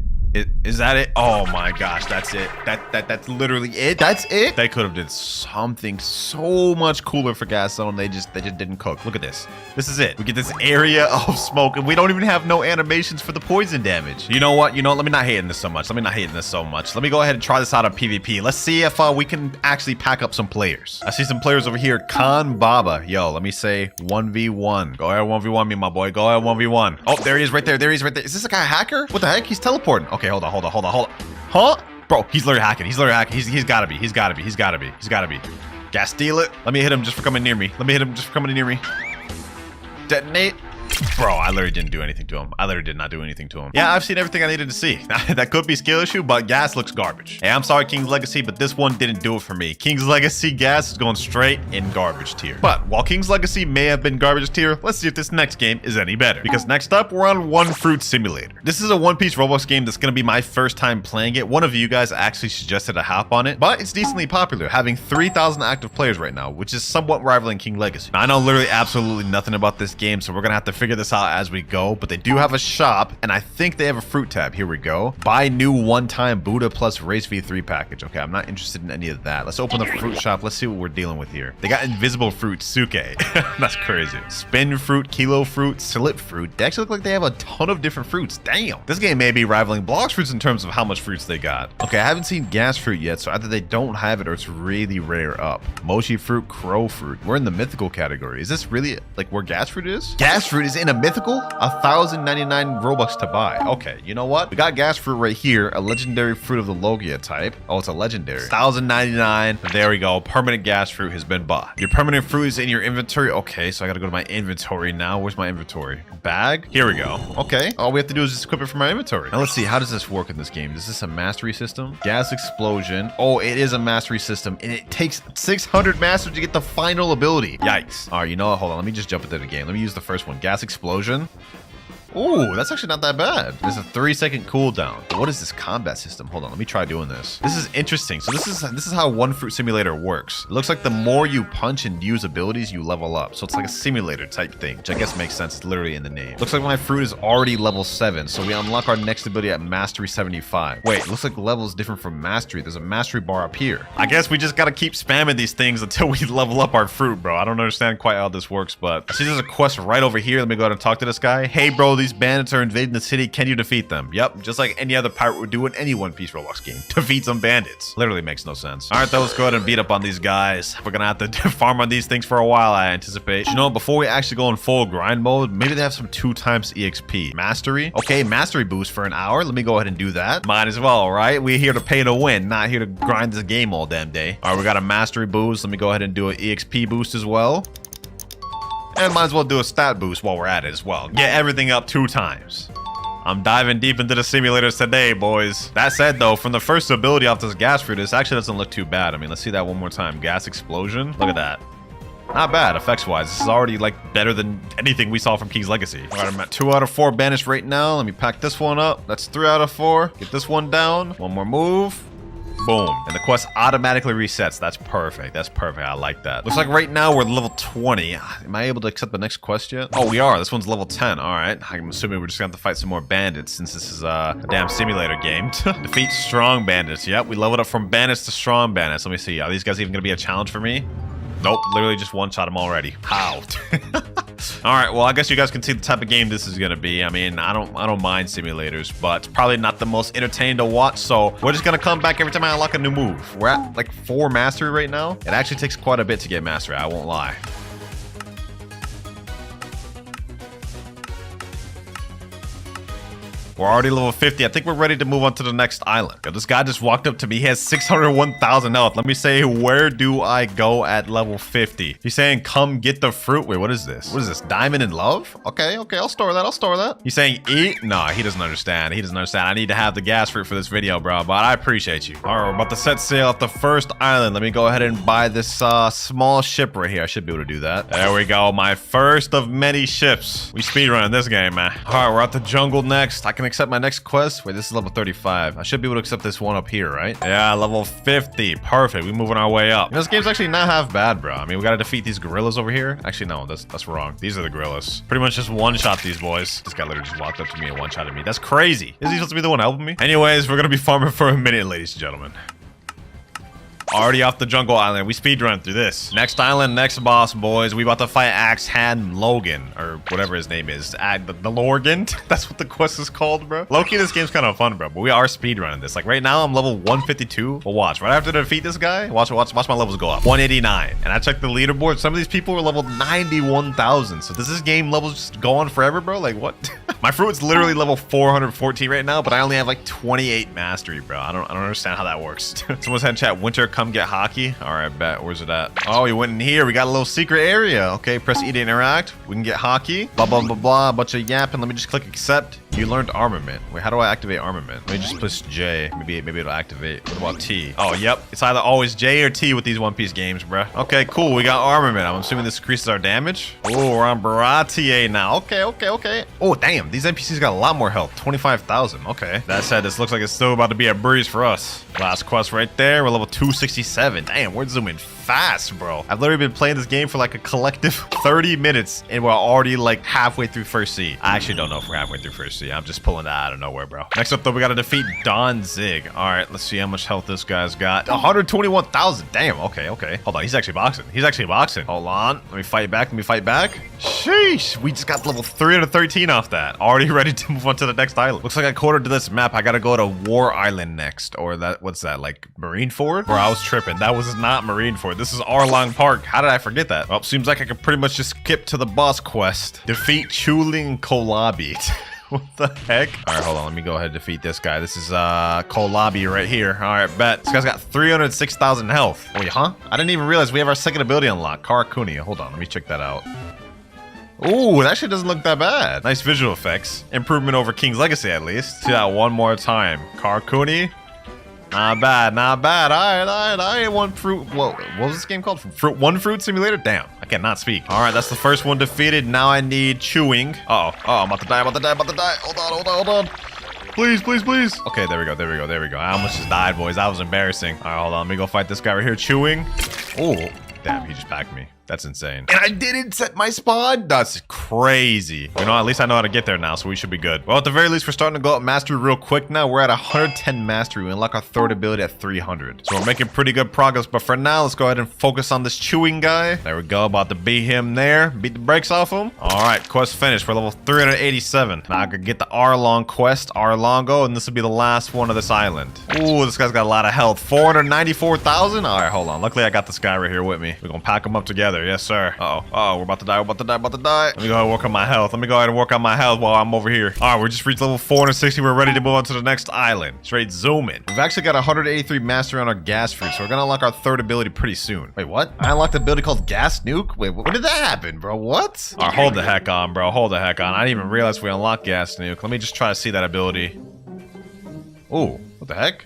Speaker 2: Is that it? Oh my gosh, that's it. That's literally it. That's it. They could have did something so much cooler for Gas Zone. They just didn't cook. Look at this. This is it. We get this area of smoke, and we don't even have no animations for the poison damage. You know what? Let me not hate this so much. Let me go ahead and try this out on PvP. Let's see if we can actually pack up some players. I see some players over here. Khan Baba. Yo, let me say 1v1. Go ahead 1v1 me, my boy. Go ahead 1v1. Oh, there he is right there. Is this a guy a hacker? What the heck? He's teleporting. Okay. Hold on. Huh? Bro, he's literally hacking. He's gotta be. He's gotta be. Gas steal it. Let me hit him just for coming near me. Detonate. Bro, I literally didn't do anything to him. I literally did not do anything to him. Yeah, I've seen everything I needed to see. That could be skill issue, but gas looks garbage. Hey, I'm sorry, King's Legacy, but this one didn't do it for me. King's Legacy gas is going straight in garbage tier. But while King's Legacy may have been garbage tier, let's see if this next game is any better. Because next up, we're on One Fruit Simulator. This is a one-piece Roblox game that's going to be my first time playing it. One of you guys actually suggested a hop on it, but it's decently popular, having 3,000 active players right now, which is somewhat rivaling King Legacy. Now, I know literally absolutely nothing about this game, so we're going to have to figure this out as we go, but they do have a shop, and I think they have a fruit tab. Here we go. Buy new one-time Buddha plus Race V3 package. Okay, I'm not interested in any of that. Let's open the fruit shop. Let's see what we're dealing with here. They got invisible fruit, Suke. That's crazy. Spin fruit, kilo fruit, slip fruit. They actually look like they have a ton of different fruits. Damn. This game may be rivaling Blox Fruits in terms of how much fruits they got. Okay, I haven't seen gas fruit yet, so either they don't have it or it's really rare up. Mochi fruit, crow fruit. We're in the mythical category. Is this really like where gas fruit is? Gas fruit is in a mythical? 1,099 Robux to buy. Okay, you know what? We got gas fruit right here, a legendary fruit of the Logia type. Oh, it's a legendary. 1,099. There we go. Permanent gas fruit has been bought. Your permanent fruit is in your inventory. Okay, so I gotta go to my inventory now. Where's my inventory? Bag? Here we go. Okay, all we have to do is just equip it from my inventory. Now let's see, how does this work in this game? Is this a mastery system? Gas explosion. Oh, it is a mastery system, and it takes 600 masters to get the final ability. Yikes. All right, you know what? Hold on. Let me just jump into the game. Let me use the first one. Gas explosion. Ooh, that's actually not that bad. There's a 3-second cooldown. What is this combat system? Hold on, let me try doing this. This is interesting. So this is how One Fruit Simulator works. It looks like the more you punch and use abilities, you level up. So it's like a simulator type thing, which I guess makes sense. It's literally in the name. Looks like my fruit is already level 7, so we unlock our next ability at Mastery 75. Wait, looks like the level is different from Mastery. There's a Mastery bar up here. I guess we just gotta keep spamming these things until we level up our fruit, bro. I don't understand quite how this works, but I see there's a quest right over here. Let me go ahead and talk to this guy. Hey, bro, these bandits are invading the city. Can you defeat them? Yep, just like any other pirate would do in any One Piece Roblox game. Defeat some bandits. Literally makes no sense. All right, though, let's go ahead and beat up on these guys. We're gonna have to farm on these things for a while, I anticipate. You know, before we actually go in full grind mode, maybe they have some 2x EXP. Mastery? Okay, mastery boost for an hour. Let me go ahead and do that. Might as well, right? We're here to pay to win, not here to grind this game all damn day. All right, we got a mastery boost. Let me go ahead and do an EXP boost as well. And might as well do a stat boost while we're at it as well. Get everything up 2 times. I'm diving deep into the simulators today, boys. That said, though, from the first ability off this gas fruit, this actually doesn't look too bad. I mean, let's see that one more time. Gas explosion. Look at that. Not bad, effects-wise. This is already, like, better than anything we saw from King's Legacy. All right, I'm at 2 out of 4 banished right now. Let me pack this one up. That's 3 out of 4. Get this one down. One more move.
Speaker 1: Boom. And the quest automatically resets. That's perfect. That's perfect. I like that. Looks like right now we're level 20. Am I able to accept the next quest yet? Oh, we are. This one's level 10. All right. I'm assuming we're just going to have to fight some more bandits since this is a damn simulator game. Defeat strong bandits. Yep, we leveled up from bandits to strong bandits. Let me see. Are these guys even going to be a challenge for me? Nope, literally just one-shot them already. How? All right, well, I guess you guys can see the type of game this is gonna be. I mean, I don't mind simulators, but it's probably not the most entertaining to watch. So we're just gonna come back every time I unlock a new move. We're at like 4 mastery right now. It actually takes quite a bit to get mastery. I won't lie. We're already level 50. I think we're ready to move on to the next island. Yo, this guy just walked up to me. He has 601,000 health. Let me say, where do I go at level 50? He's saying, come get the fruit. Wait, what is this? What is this? Diamond in love? Okay, I'll store that. I'll store that. He's saying, eat? Nah, he doesn't understand. He doesn't understand. I need to have the gas fruit for this video, bro, but I appreciate you. All right, we're about to set sail off the first island. Let me go ahead and buy this small ship right here. I should be able to do that. There we go. My first of many ships. We speedrun this game, man. All right, we're at the jungle next. I can accept my next quest. Wait, this is level 35. I should be able to accept this one up here, right? Yeah, level 50. Perfect. We're moving our way up. You know, this game's actually not half bad, bro. I mean, we gotta defeat these gorillas over here. Actually, no, that's wrong. These are the gorillas. Pretty much just one-shot these boys. This guy literally just walked up to me and one-shotted me. That's crazy. Is he supposed to be the one helping me? Anyways, we're gonna be farming for a minute, ladies and gentlemen. Already off the jungle island. We speedrun through this. Next island, next boss, boys. We about to fight Axe Hand Logan, or whatever his name is. The Lorgan? That's what the quest is called, bro. Low-key, this game's kind of fun, bro. But we are speedrunning this. Like, right now, I'm level 152. Well, watch. Right after I defeat this guy, watch my levels go up. 189. And I checked the leaderboard. Some of these people were level 91,000. So does this game levels just go on forever, bro? Like, what? My fruit's literally level 414 right now, but I only have like 28 mastery, bro. I don't understand how that works. Someone said in chat, Winter, come get hockey. All right, bet. Where's it at? Oh, we went in here. We got a little secret area. Okay, press E to interact. We can get hockey. Blah, blah, blah, blah. A bunch of yapping. Let me just click accept. You learned armament. Wait, how do I activate armament? Let me just push J. Maybe it'll activate. What about T? Oh, yep. It's either always J or T with these One Piece games, bruh. Okay, cool. We got armament. I'm assuming this increases our damage. Oh, we're on Baratier now. Okay. Oh, damn. These NPCs got a lot more health. 25,000. Okay. That said, this looks like it's still about to be a breeze for us. Last quest right there. We're level 267. Damn, we're zooming fast, bro. I've literally been playing this game for like a collective 30 minutes and we're already like halfway through first sea. I actually don't know if we're halfway through first sea. I'm just pulling that out of nowhere, bro. Next up though, we gotta defeat Don Zig. All right, let's see how much health this guy's got. 121,000. Damn, okay. Hold on, he's actually boxing. Hold on, let me fight back. Sheesh, we just got level 313 off that. Already ready to move on to the next island. Looks like I coded to this map. I gotta go to War Island next, or what's that, like Marineford? Bro, I was tripping. That was not Marineford. This is Arlong Park. How did I forget that? Well, seems like I could pretty much just skip to the boss quest. Defeat Chuling Kolabi. What the heck? All right, hold on. Let me go ahead and defeat this guy. This is Kolabi right here. All right, bet. This guy's got 306,000 health. Wait, huh? I didn't even realize we have our second ability unlocked. Karakuni. Hold on. Let me check that out. Ooh, it actually doesn't look that bad. Nice visual effects. Improvement over King's Legacy, at least. See that one more time. Karakuni. Not bad. All right. One fruit. What was this game called? One fruit simulator? Damn, I cannot speak. All right, that's the first one defeated. Now I need chewing. I'm about to die. Hold on. Please. Okay, there we go. I almost just died, boys. That was embarrassing. All right, hold on. Let me go fight this guy right here. Chewing. Oh, damn, he just packed me. That's insane. And I didn't set my spawn? That's crazy. You know, at least I know how to get there now, so we should be good. Well, at the very least, we're starting to go up mastery real quick now. We're at 110 mastery. We unlock our third ability at 300. So we're making pretty good progress. But for now, let's go ahead and focus on this chewing guy. There we go. About to beat him there. Beat the brakes off him. All right, quest finished. We're level 387. Now I could get the Arlong quest, Arlongo, and this will be the last one of this island. Ooh, this guy's got a lot of health. 494,000? All right, hold on. Luckily, I got this guy right here with me. We're going to pack him up together. Yes, sir. We're about to die. Let me go ahead and work on my health. While I'm over here. All right, we just reached level 460. We're ready to move on to the next island. Straight zooming. We've actually got 183 mastery on our gas fruit, so we're gonna unlock our third ability pretty soon. Wait, what? I unlocked the ability called Gas Nuke? Wait, when did that happen, bro? What? All right, hold the heck on, bro. I didn't even realize we unlocked Gas Nuke. Let me just try to see that ability. Oh, what the heck?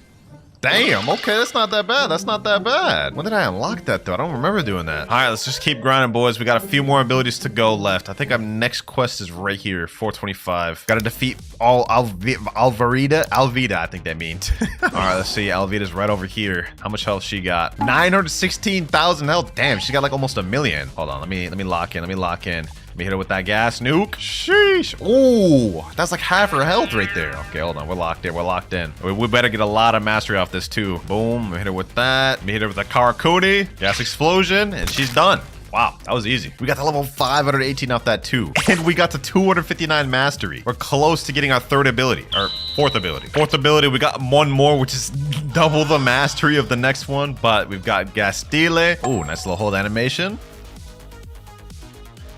Speaker 2: Damn, okay, that's not that bad. That's not that bad. When did I unlock that, though? I don't remember doing that. All right, let's just keep grinding, boys. We got a few more abilities to go left. I think our next quest is right here, 425. Got to defeat all Alvida, I think that means. All right, let's see. Alvida's right over here. How much health she got? 916,000 health. Damn, she got like almost 1 million. Hold on, let me lock in. Let me hit her with that gas nuke. Sheesh. Ooh, that's like half her health right there. Okay, hold on. We're locked in. We better get a lot of mastery off this too. Boom. Let me hit her with that. Let me hit her with a Karakuni. Gas explosion. And she's done. Wow, that was easy. We got to level 518 off that too. And we got to 259 mastery. We're close to getting our third ability, or fourth ability. Fourth ability, we got one more, which is double the mastery of the next one. But we've got Gastile. Ooh, nice little hold animation.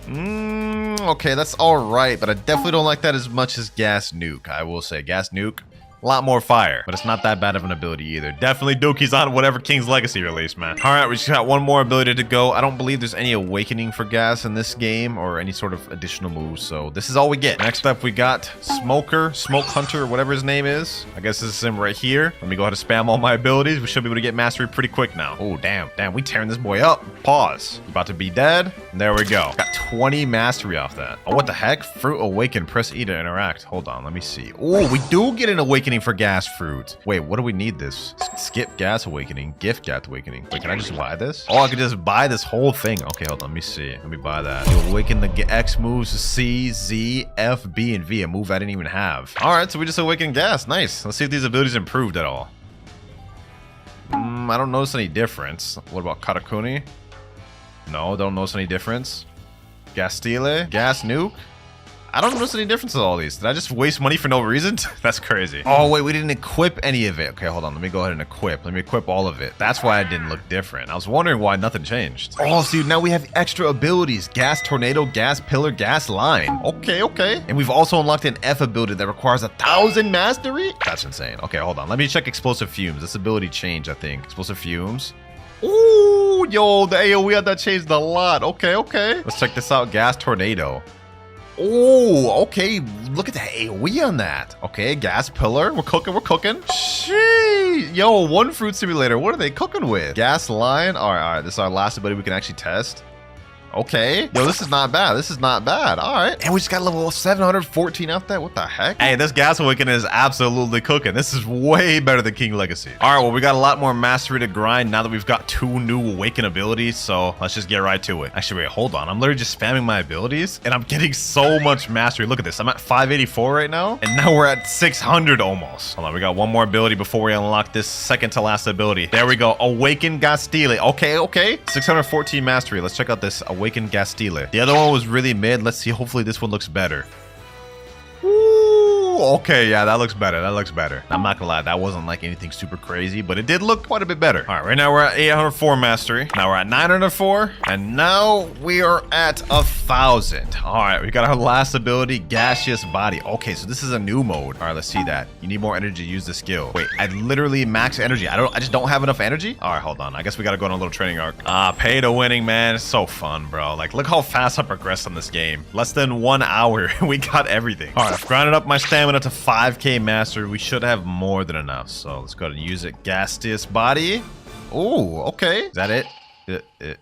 Speaker 2: Okay, that's all right, but I definitely don't like that as much as Gas Nuke. I will say, Gas Nuke, a lot more fire, but it's not that bad of an ability either. Definitely Dookie's on whatever King's Legacy release, man. All right, we just got one more ability to go. I don't believe there's any awakening for Gas in this game or any sort of additional moves, so this is all we get. Next up, we got Smoke Hunter, whatever his name is. I guess this is him right here. Let me go ahead and spam all my abilities. We should be able to get mastery pretty quick now. Oh, damn, we tearing this boy up. Pause. He's about to be dead. And there we go. Got 20 mastery off that. Oh, what the heck? Fruit Awaken. Press E to interact. Hold on, let me see. Oh, we do get an awakening for Gas Fruit. Wait, what do we need this? Skip Gas Awakening. Gift Gas Awakening. Wait, can I just buy this? Oh, I could just buy this whole thing. Okay, hold on. Let me see. Let me buy that. You awaken the X moves C, Z, F, B, and V. A move I didn't even have. All right, so we just awakened Gas. Nice. Let's see if these abilities improved at all. I don't notice any difference. What about Katakuni? No, don't notice any difference. Gastile? Gas Nuke? I don't notice any difference with all these. Did I just waste money for no reason? That's crazy. Oh, wait, we didn't equip any of it. Okay, hold on. Let me go ahead and equip. Let me equip all of it. That's why it didn't look different. I was wondering why nothing changed. Oh, see, now we have extra abilities. Gas Tornado, Gas Pillar, Gas Line. Okay. And we've also unlocked an F ability that requires 1,000 mastery. That's insane. Okay, hold on. Let me check Explosive Fumes. This ability changed, I think. Explosive Fumes. Ooh, yo, the AoE on that changed a lot. Okay. Let's check this out. Gas Tornado. Oh, okay. Look at the AoE on that. Okay, Gas Pillar. We're cooking. Sheesh. Yo, One Fruit Simulator. What are they cooking with? Gas Line. All right. This is our last ability we can actually test. Okay. Yo, this is not bad. All right. And we just got level 714 out there. What the heck? Hey, this Gas Awakening is absolutely cooking. This is way better than King Legacy. All right, well, we got a lot more mastery to grind now that we've got 2 new Awaken abilities, so let's just get right to it. Actually, wait, hold on. I'm literally just spamming my abilities, and I'm getting so much mastery. Look at this. I'm at 584 right now, and now we're at 600 almost. Hold on, we got one more ability before we unlock this second to last ability. There we go. Awaken Gastile. Okay. 614 mastery. Let's check out this Awaken Gastile. The other one was really mid. Let's see. Hopefully this one looks better. Ooh, okay, yeah, that looks better. I'm not gonna lie, that wasn't like anything super crazy, but it did look quite a bit better. All right, right now we're at 804 mastery. Now we're at 904, and now we are at 1,000. All right, we got our last ability, Gaseous Body. Okay, so this is a new mode. All right, let's see that. You need more energy to use the skill. Wait, I literally max energy. I just don't have enough energy. All right, hold on. I guess we gotta go on a little training arc. Pay to winning, man. It's so fun, bro. Like, look how fast I progressed on this game. Less than 1 hour, we got everything. All right, I've grinded up my stamina to 5k mastery. We should have more than enough, so let's go ahead and use it. Gaseous Body. Oh, okay. Is that it?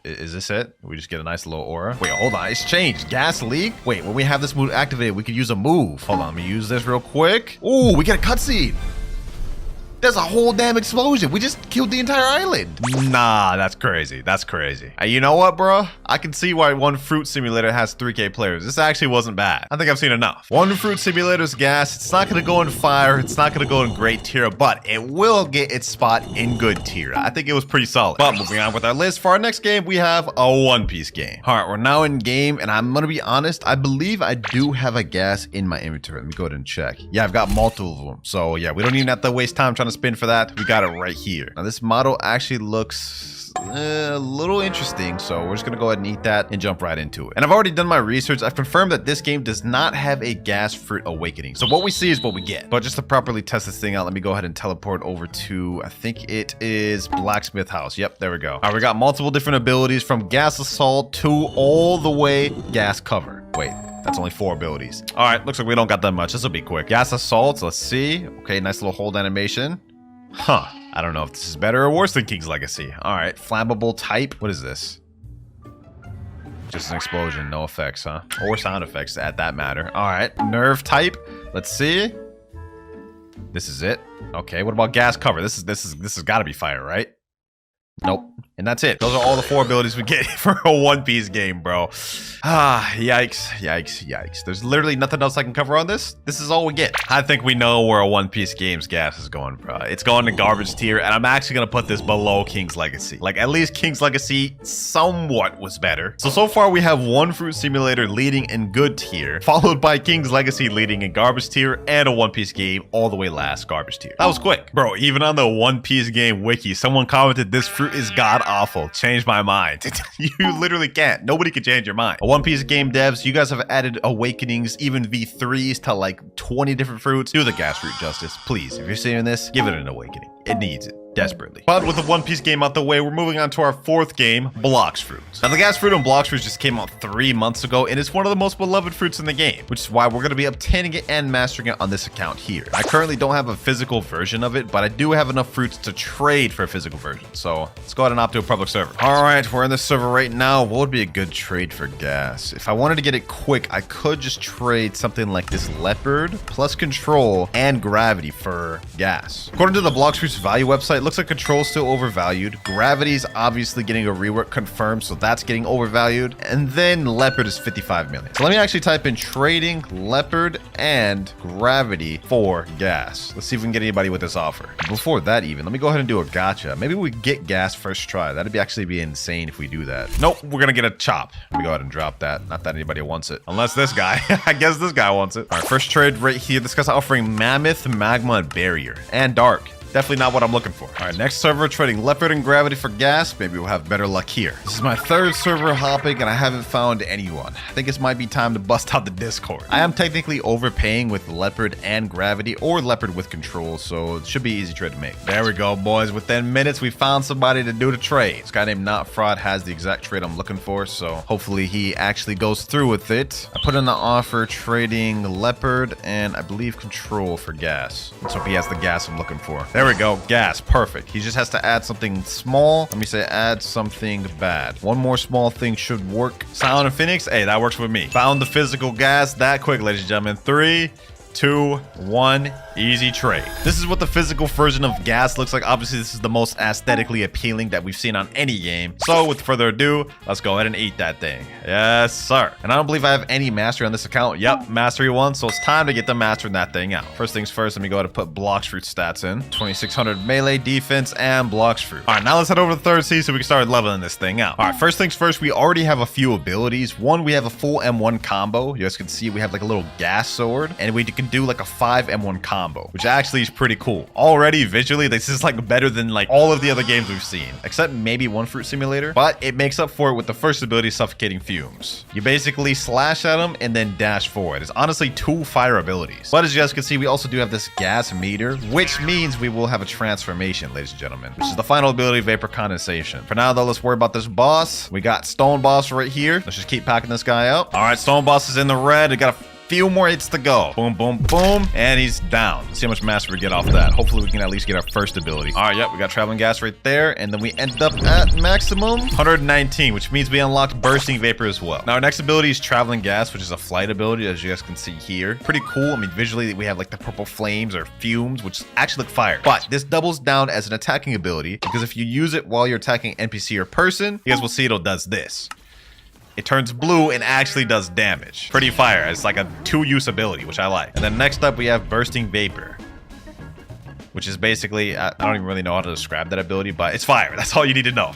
Speaker 2: Is this it? We just get a nice little aura. Wait, hold on. It's changed. Gas Leak. Wait, when we have this move activated, we could use a move. Hold on. Let me use this real quick. Oh, we get a cutscene. There's a whole damn explosion. We just killed the entire island. Nah, that's crazy. You know what, bro? I can see why One Fruit Simulator has 3k players. This actually wasn't bad. I think I've seen enough. One Fruit Simulator's gas. It's not going to go in fire. It's not going to go in great tier, but it will get its spot in good tier. I think it was pretty solid. But moving on with our list, for our next game, we have a One Piece game. All right, we're now in game, and I'm going to be honest. I believe I do have a gas in my inventory. Let me go ahead and check. Yeah, I've got multiple of them. So yeah, we don't even have to waste time trying to spin for that. We got it right here. Now this model actually looks a little interesting, so we're just gonna go ahead and eat that and jump right into it. And I've already done my research. I've confirmed that this game does not have a gas fruit awakening, so what we see is what we get. But just to properly test this thing out, let me go ahead and teleport over to, I think it is Blacksmith House. Yep, there we go. All right, we got multiple different abilities from gas assault to all the way gas cover. Wait, that's only 4 abilities. All right, looks like we don't got that much. This will be quick. Gas assault, let's see. Okay, nice little hold animation. Huh.
Speaker 1: I don't know if this is better or worse than King's Legacy. All right, flammable type. What is this? Just an explosion, no effects, huh? Or sound effects at that matter. All right, nerve type. Let's see. This is it. Okay, what about gas cover? This has got to be fire, right? Nope. And that's it. Those are all the 4 abilities we get for a One Piece game, bro. Ah, yikes, yikes, yikes. There's literally nothing else I can cover on this. This is all we get. I think we know where a One Piece game's gas is going, bro. It's going to garbage tier, and I'm actually going to put this below King's Legacy. Like, at least King's Legacy somewhat was better. So far we have one Fruit Simulator leading in good tier, followed by King's Legacy leading in garbage tier, and a One Piece game all the way last garbage tier. That was quick. Bro, even on the One Piece game wiki, someone commented this fruit is god awful. Changed my mind. You literally can't. Nobody can change your mind. A One Piece game devs, you guys have added awakenings, even V3s to like 20 different fruits. Do the gas fruit justice, please. If you're seeing this, give it an awakening. It needs it. Desperately. But with the One Piece game out the way, we're moving on to our 4th game, Blox Fruits. Now, the gas fruit on Blox Fruits just came out 3 months ago, and it's one of the most beloved fruits in the game, which is why we're going to be obtaining it and mastering it on this account here. I currently don't have a physical version of it, but I do have enough fruits to trade for a physical version. So let's go ahead and opt to a public server. All right, we're in the server right now. What would be a good trade for gas? If I wanted to get it quick, I could just trade something like this leopard plus control and gravity for gas. According to the Blox Fruits value website, looks like control is still overvalued. Gravity's obviously getting a rework confirmed, so that's getting overvalued. And then leopard is 55 million. So let me actually type in trading leopard and gravity for gas. Let's see if we can get anybody with this offer. Before that even, let me go ahead and do a gotcha. Maybe we get gas first try. That'd be actually be insane if we do that. Nope, we're gonna get a chop. Let me go ahead and drop that. Not that anybody wants it. Unless this guy. I guess this guy wants it. All right, first trade right here. This guy's offering mammoth, magma, and barrier. And dark. Definitely not what I'm looking for. All right, next server, trading leopard and gravity for gas. Maybe we'll have better luck here. This is my 3rd server hopping, and I haven't found anyone. I think it might be time to bust out the Discord. I am technically overpaying with leopard and gravity, or leopard with control, so it should be easy trade to make. There we go, boys. Within minutes, we found somebody to do the trade. This guy named Not Fraud has the exact trade I'm looking for, so hopefully he actually goes through with it. I put in the offer trading leopard and I believe control for gas. Let's hope he has the gas I'm looking for. There we go, gas, perfect. He just has to add something small. Let me say add something bad. One more small thing should work. Silent and Phoenix, hey, that works with me. Found the physical gas that quick, ladies and gentlemen. 3, 2, 1, easy trade. This is what the physical version of gas looks like. Obviously, this is the most aesthetically appealing that we've seen on any game. So with further ado, let's go ahead and eat that thing. Yes, sir. And I don't believe I have any mastery on this account. Yep, mastery 1. So it's time to get the mastering that thing out. First things first, let me go ahead and put Blox Fruit stats in. 2600 melee defense and Blox Fruit. All right, now let's head over to the 3rd sea so we can start leveling this thing out. All right, first things first, we already have a few abilities. One, we have a full M1 combo. You guys can see we have like a little gas sword, and we can do like a 5 M1 combo, which actually is pretty cool. Already visually, this is like better than like all of the other games we've seen, except maybe one Fruit Simulator, but it makes up for it with the first ability, Suffocating Fumes. You basically slash at them and then dash forward. It's honestly 2 fire abilities. But as you guys can see, we also do have this gas meter, which means we will have a transformation, ladies and gentlemen, which is the final ability, Vapor Condensation. For now though, let's worry about this boss. We got Stone Boss right here. Let's just keep packing this guy up. All right, Stone Boss is in the red. We got a few more hits to go. Boom, boom, boom. And he's down. Let's see how much mastery we get off that. Hopefully we can at least get our first ability. All right, yep, we got Traveling Gas right there. And then we end up at maximum 119, which means we unlocked Bursting Vapor as well. Now our next ability is Traveling Gas, which is a flight ability, as you guys can see here. Pretty cool. I mean, visually we have like the purple flames or fumes, which actually look fire. But this doubles down as an attacking ability, because if you use it while you're attacking NPC or person, you guys will see it does this. It turns blue and actually does damage. Pretty fire. It's like a 2-use ability, which I like. And then next up, we have Bursting Vapor, which is basically, I don't even really know how to describe that ability, but it's fire. That's all you need to know.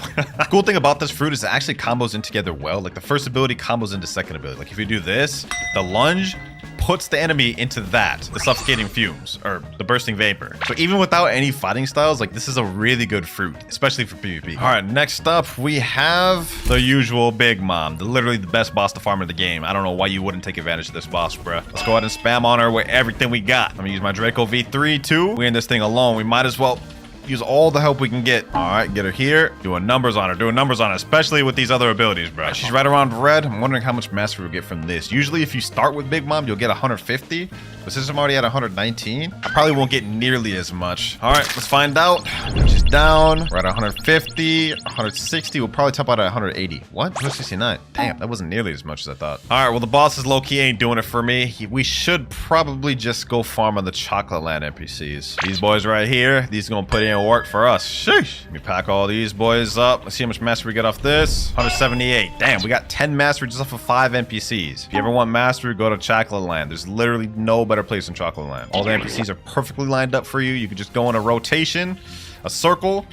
Speaker 1: Cool thing about this fruit is it actually combos in together well. Like the first ability combos into second ability. Like if you do this, the lunge puts the enemy into that, the Suffocating Fumes, or the Bursting Vapor. So even without any fighting styles, like this is a really good fruit, especially for PvP. All right, next up, we have the usual Big Mom, literally the best boss to farm in the game. I don't know why you wouldn't take advantage of this boss, bruh. Let's go ahead and spam on her with everything we got. I'm gonna use my Draco V3 too. We're in this thing alone. We might as well
Speaker 2: Use all the help we can get. All right, get her here. Doing numbers on her. Doing numbers on her, especially with these other abilities, bro. She's right around red. I'm wondering how much mastery we'll get from this. Usually, if you start with Big Mom, you'll get 150. But since I'm already at 119, I probably won't get nearly as much. All right, let's find out. She's down. We're at 150, 160. We'll probably top out at 180. What? 169. Damn, that wasn't nearly as much as I thought. All right, well, the boss's low-key ain't doing it for me. We should probably just go farm on the Chocolate Land NPCs. These boys right here, these gonna put in work for us. Sheesh. Let me pack all these boys up. Let's see how much mastery we get off this. 178. Damn, we got 10 mastery just off of 5 NPCs. If you ever want mastery, go to Chocolate Land. There's literally no better place than Chocolate Land. All the NPCs are perfectly lined up for you. You can just go in a rotation, a circle,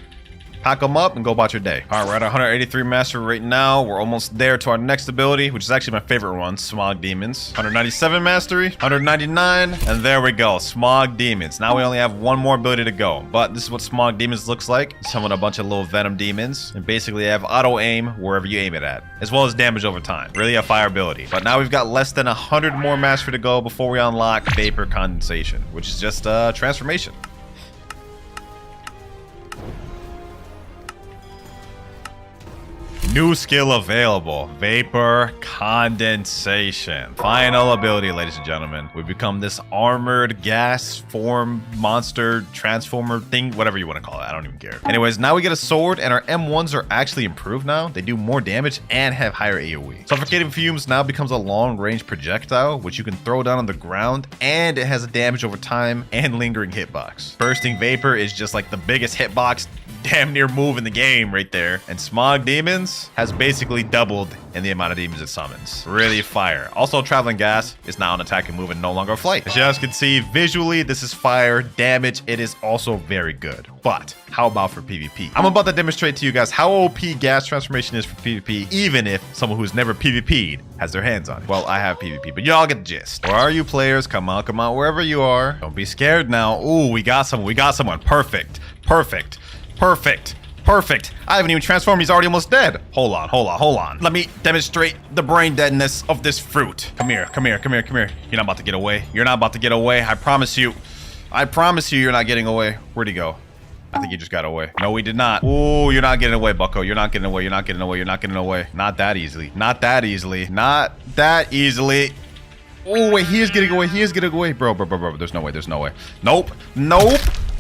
Speaker 2: pack them up, and go about your day. All right, we're at 183 mastery right now. We're almost there to our next ability, which is actually my favorite one, Smog Demons. 197 mastery, 199, and there we go, Smog Demons. Now we only have one more ability to go, but this is what Smog Demons looks like. Summon a bunch of little Venom Demons, and basically have auto-aim wherever you aim it at, as well as damage over time. Really a fire ability. But now we've got less than 100 more mastery to go before we unlock Vapor Condensation, which is just a transformation. New skill available, Vapor Condensation. Final ability, ladies and gentlemen. We become this armored gas form monster transformer thing, whatever you want to call it. I don't even care. Anyways, now we get a sword and our M1s are actually improved now. They do more damage and have higher AoE. Suffocating Fumes now becomes a long range projectile, which you can throw down on the ground, and it has a damage over time and lingering hitbox. Bursting Vapor is just like the biggest hitbox damn near move in the game right there. And Smog Demons has basically doubled in the amount of demons it summons. Really fire. Also, Traveling Gas is now an attacking move and no longer a flight. As you guys can see, visually, this is fire. Damage, it is also very good. But how about for PvP? I'm about to demonstrate to you guys how OP gas transformation is for PvP, even if someone who's never PvP'd has their hands on it. Well, I have PvP, but y'all get the gist. Where are you, players? Come on, wherever you are. Don't be scared now. Ooh, we got someone. We got someone. Perfect. Perfect. Perfect. Perfect. I haven't even transformed. He's already almost dead. Hold on. Let me demonstrate the brain deadness of this fruit. Come here. You're not about to get away. You're not about to get away. I promise you. You're not getting away. Where'd he go? I think he just got away. No, he did not. Ooh, you're not getting away, bucko. You're not getting away. Not that easily. Oh, wait, he is getting away. Bro. There's no way. Nope.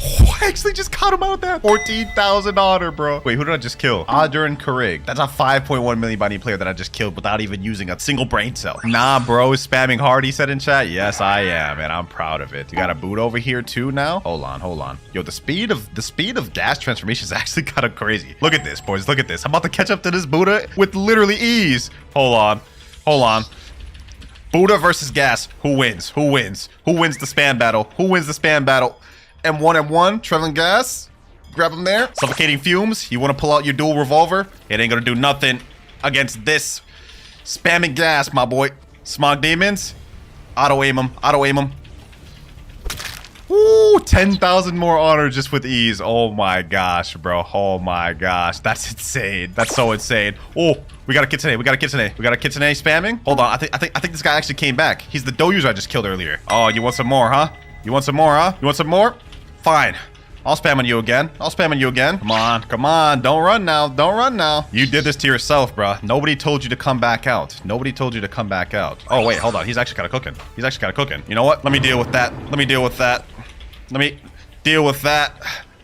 Speaker 2: Oh, I actually just caught him out of that. 14,000 honor, bro. Wait, who did I just kill? Adern Karig. That's a 5.1 million body player that I just killed without even using a single brain cell. Nah, bro, spamming hard, he said in chat. Yes, I am, and I'm proud of it. You got a boot over here too now? Hold on. Yo, the speed of gas transformation is actually kind of crazy. Look at this, boys. Look at this. I'm about to catch up to this Buddha with literally ease. Hold on. Buddha versus gas. Who wins? Who wins the spam battle? M1, Traveling Gas. Grab him there. Suffocating Fumes. You want to pull out your dual revolver? It ain't gonna do nothing against this spamming gas, my boy. Smog Demons. Auto aim him. Ooh, 10,000 more honor just with ease. Oh my gosh, bro. Oh my gosh. That's insane. That's so insane. Oh, we got a Kitsune. Spamming. Hold on. I think this guy actually came back. He's the dough user I just killed earlier. Oh, you want some more, huh? You want some more? Fine. I'll spam on you again. Come on. Don't run now. You did this to yourself, bro. Nobody told you to come back out. Oh, wait, hold on. He's actually kind of cooking. You know what? Let me deal with that.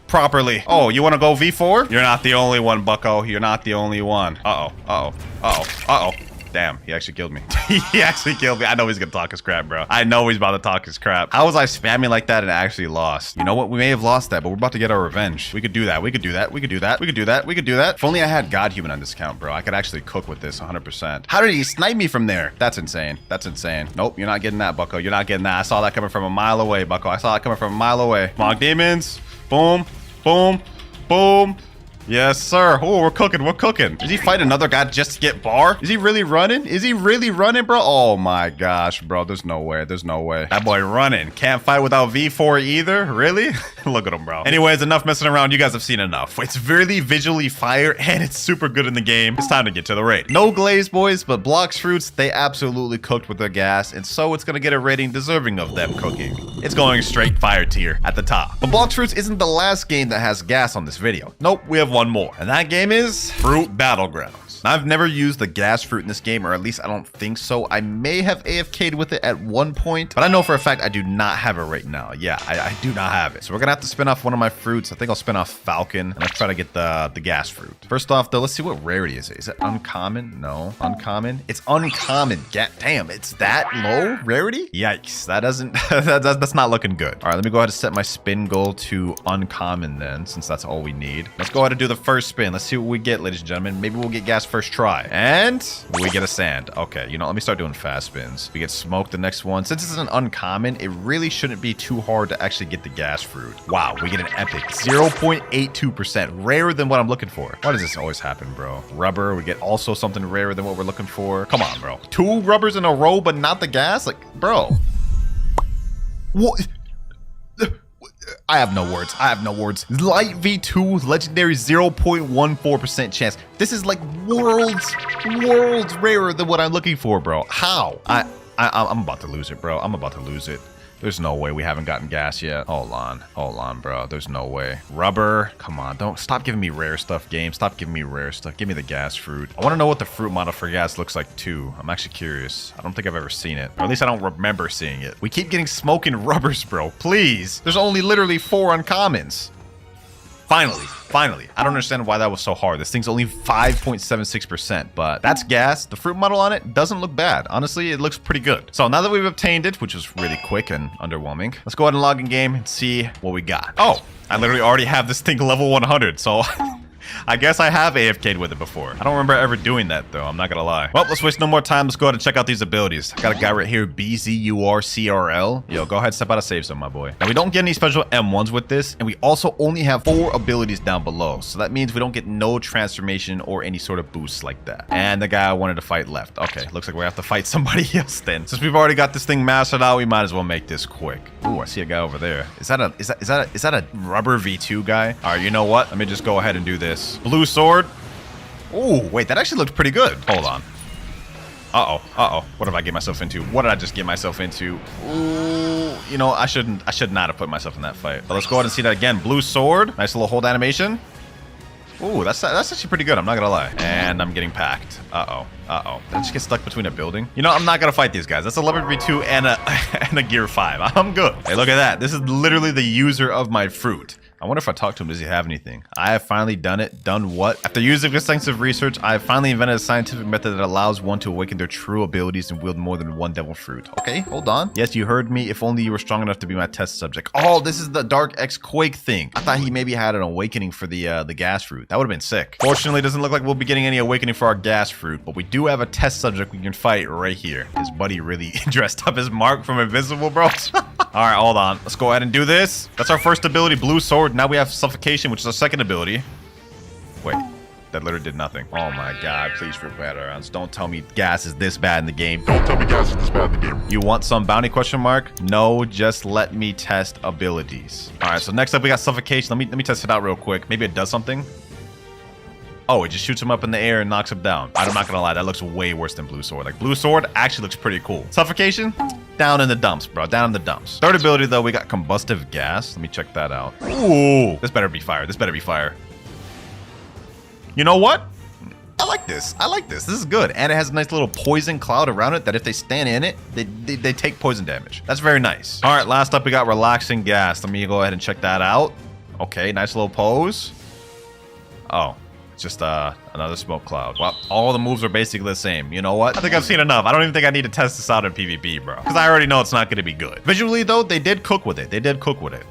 Speaker 2: Properly. Oh, you want to go V4? You're not the only one, bucko. Uh-oh. Damn, he actually killed me. I know he's gonna talk his crap, bro. I know he's about to talk his crap. How was I spamming like that and actually lost? You know what? We may have lost that, but we're about to get our revenge. We could do that. If only I had Godhuman on this account, bro. I could actually cook with this 100%. How did he snipe me from there? That's insane. Nope, you're not getting that, bucko. I saw that coming from a mile away, bucko. Smog Demons. Boom. Yes, sir. Oh, we're cooking. We're cooking. Did he fight another guy just to get bar? Is he really running? Is he really running, bro? Oh my gosh, bro. There's no way. There's no way. That boy running. Can't fight without V4 either. Really? Look at him, bro. Anyways, enough messing around. You guys have seen enough. It's really visually fire and it's super good in the game. It's time to get to the raid. No glaze, boys, but Blox Fruits, they absolutely cooked with their gas, and so it's gonna get a rating deserving of them cooking. It's going straight fire tier at the top. But Blox Fruits isn't the last game that has gas on this video. Nope, we have one more, and that game is Fruit Battlegrounds. Now, I've never used the gas fruit in this game, or at least I don't think so. I may have AFK'd with it at one point, but I know for a fact I do not have it right now. Yeah, I do not have it. So we're gonna have to spin off one of my fruits. I think I'll spin off Falcon, and let's try to get the gas fruit. First off, though, let's see what rarity is it. Is it uncommon? No. Uncommon? It's uncommon. Damn, it's that low rarity? Yikes. That doesn't, that's not looking good. All right, let me go ahead and set my spin goal to uncommon then, since that's all we need. Let's go ahead and do the first spin. Let's see what we get, ladies and gentlemen. Maybe we'll get gas first try. And we get a sand. Okay, you know, let me start doing fast spins. We get smoke the next one. Since it's an uncommon, it really shouldn't be too hard to actually get the gas fruit. Wow, we get an epic 0.82%. Rarer than what I'm looking for. Why does this always happen, bro? Rubber, we get also something rarer than what we're looking for. Come on, bro. 2 rubbers in a row, but not the gas? Like, bro. What? I have no words. I have no words. Light V2, legendary 0.14% chance. This is like worlds rarer than what I'm looking for, bro. How? I'm about to lose it, bro. I'm about to lose it. There's no way we haven't gotten gas yet. Hold on, bro. There's no way. Rubber. Come on. Don't stop giving me rare stuff, game. Stop giving me rare stuff. Give me the gas fruit. I want to know what the fruit model for gas looks like too. I'm actually curious. I don't think I've ever seen it. Or at least I don't remember seeing it. We keep getting smoke and rubbers, bro. Please. There's only literally 4 uncommons. Finally. I don't understand why that was so hard. This thing's only 5.76%, but that's gas. The fruit model on it doesn't look bad. Honestly, it looks pretty good. So now that we've obtained it, which was really quick and underwhelming, let's go ahead and log in game and see what we got. Oh, I literally already have this thing level 100, so I guess I have AFK'd with it before. I don't remember ever doing that, though. I'm not gonna lie. Well, let's waste no more time. Let's go ahead and check out these abilities. I got a guy right here, BZURCRL. Yo, go ahead and step out of save zone, my boy. Now, we don't get any special M1s with this, and we also only have 4 abilities down below. So that means we don't get no transformation or any sort of boosts like that. And the guy I wanted to fight left. Okay, looks like we have to fight somebody else then. Since we've already got this thing mastered out, we might as well make this quick. Ooh, I see a guy over there. Is that a rubber V2 guy? All right, you know what? Let me just go ahead and do this. Blue sword. Oh, wait, that actually looked pretty good. Hold on. Uh-oh. What did I get myself into? What did I just get myself into? Ooh, you know, I should not have put myself in that fight. But let's go ahead and see that again. Blue sword. Nice little hold animation. Ooh, that's actually pretty good. I'm not gonna lie. And I'm getting packed. Uh-oh. Did I just get stuck between a building? You know, I'm not gonna fight these guys. That's a level V2 and a gear 5. I'm good. Hey, look at that. This is literally the user of my fruit. I wonder if I talk to him, does he have anything? I have finally done it. Done what? After using extensive research, I have finally invented a scientific method that allows one to awaken their true abilities and wield more than one devil fruit. Okay, hold on. Yes, you heard me. If only you were strong enough to be my test subject. Oh, this is the Dark X Quake thing. I thought he maybe had an awakening for the gas fruit. That would have been sick. Fortunately, it doesn't look like we'll be getting any awakening for our gas fruit, but we do have a test subject we can fight right here. His buddy really dressed up as Mark from Invisible, bro. All right, hold on. Let's go ahead and do this. That's our first ability, Blue Sword. Now we have Suffocation, which is our second ability. Wait, that literally did nothing. Oh my god, please, for Battlegrounds. Don't tell me gas is this bad in the game. Don't tell me gas is this bad in the game. You want some bounty question mark? No, just let me test abilities. All right, so next up we got Suffocation. Let me test it out real quick. Maybe it does something. Oh, it just shoots him up in the air and knocks him down. I'm not gonna lie, that looks way worse than Blue Sword. Like, Blue Sword actually looks pretty cool. Suffocation? Down in the dumps, bro. Down in the dumps. Third ability, though, we got Combustive Gas. Let me check that out. Ooh, this better be fire. This better be fire. You know what? I like this. This is good. And it has a nice little poison cloud around it that if they stand in it, they take poison damage. That's very nice. All right, last up, we got Relaxing Gas. Let me go ahead and check that out. Okay, nice little pose. Oh. Just another smoke cloud. Well, all the moves are basically the same. You know what? I think I've seen enough. I don't even think I need to test this out in PvP, bro. Because I already know it's not going to be good. Visually, though, they did cook with it.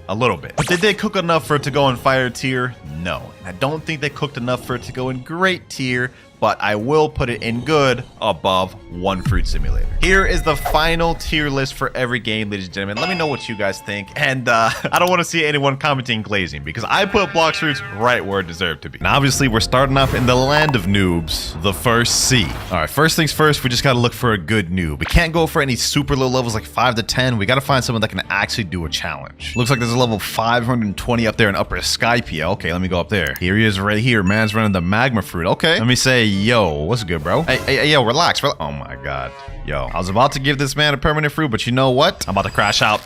Speaker 2: A little bit. But did they cook enough for it to go in fire tier? No. And I don't think they cooked enough for it to go in great tier. but I will put it in good above one fruit simulator. Here is the final tier list for every game, ladies and gentlemen. Let me know what you guys think. And I don't want to see anyone commenting glazing because I put Blox Fruits right where it deserved to be. Now, obviously, we're starting off in the land of noobs, the first C. All right, first things first, we just got to look for a good noob. We can't go for any super low levels like 5 to 10. We got to find someone that can actually do a challenge. Looks like there's a level 520 up there in Upper Skypia. Okay, let me go up there. Here he is right here. Man's running the magma fruit. Okay, let me say, yo, what's good, bro? Hey, yo, relax. Oh my God. Yo, I was about to give this man a permanent fruit, but you know what? I'm about to crash out.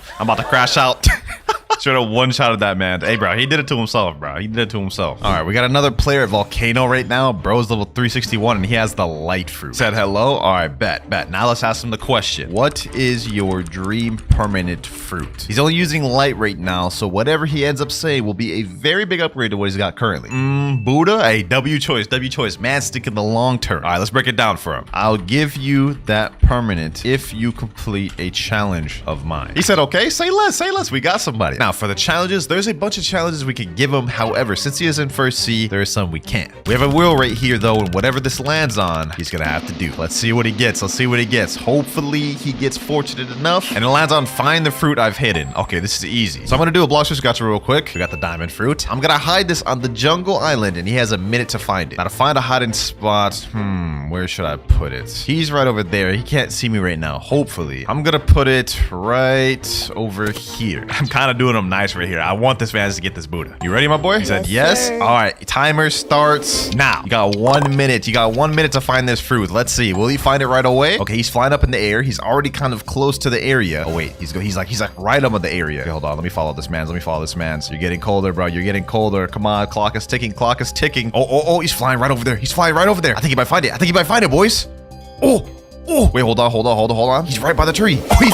Speaker 2: Should have one-shotted that man. Hey, bro, he did it to himself, bro. He did it to himself. All right, we got another player at Volcano right now. Bro's level 361, and he has the light fruit. Said hello. All right, bet. Now let's ask him the question. What is your dream permanent fruit? He's only using light right now, so whatever he ends up saying will be a very big upgrade to what he's got currently. Buddha? Hey, W choice. Man, sticking the long term. All right, let's break it down for him. I'll give you that permanent if you complete a challenge of mine. He said, okay, say less. We got somebody. Now, for the challenges, there's a bunch of challenges we could give him. However, since he is in first C, there are some we can't. We have a wheel right here, though, and whatever this lands on, he's gonna have to do. Let's see what he gets. Hopefully, he gets fortunate enough, and it lands on find the fruit I've hidden. Okay, this is easy. So I'm gonna do a Blox Fruits Gacha real quick. We got the diamond fruit. I'm gonna hide this on the jungle island, and he has a minute to find it. Now, to find a hiding spot, where should I put it? He's right over there. He can't see me right now, hopefully. I'm gonna put it right over here. I'm kind of doing him nice right here. I want this man to get this Buddha. You ready, my boy? He said yes.
Speaker 5: Sir.
Speaker 2: All right, timer starts now. You got 1 minute. You got 1 minute to find this fruit. Let's see. Will he find it right away? Okay, he's flying up in the air. He's already kind of close to the area. Oh wait, he's like right up in the area. Okay, hold on. Let me follow this man. You're getting colder, bro. You're getting colder. Come on, clock is ticking. Oh, he's flying right over there. I think he might find it, boys. Oh, wait, hold on. He's right by the tree. Oh, he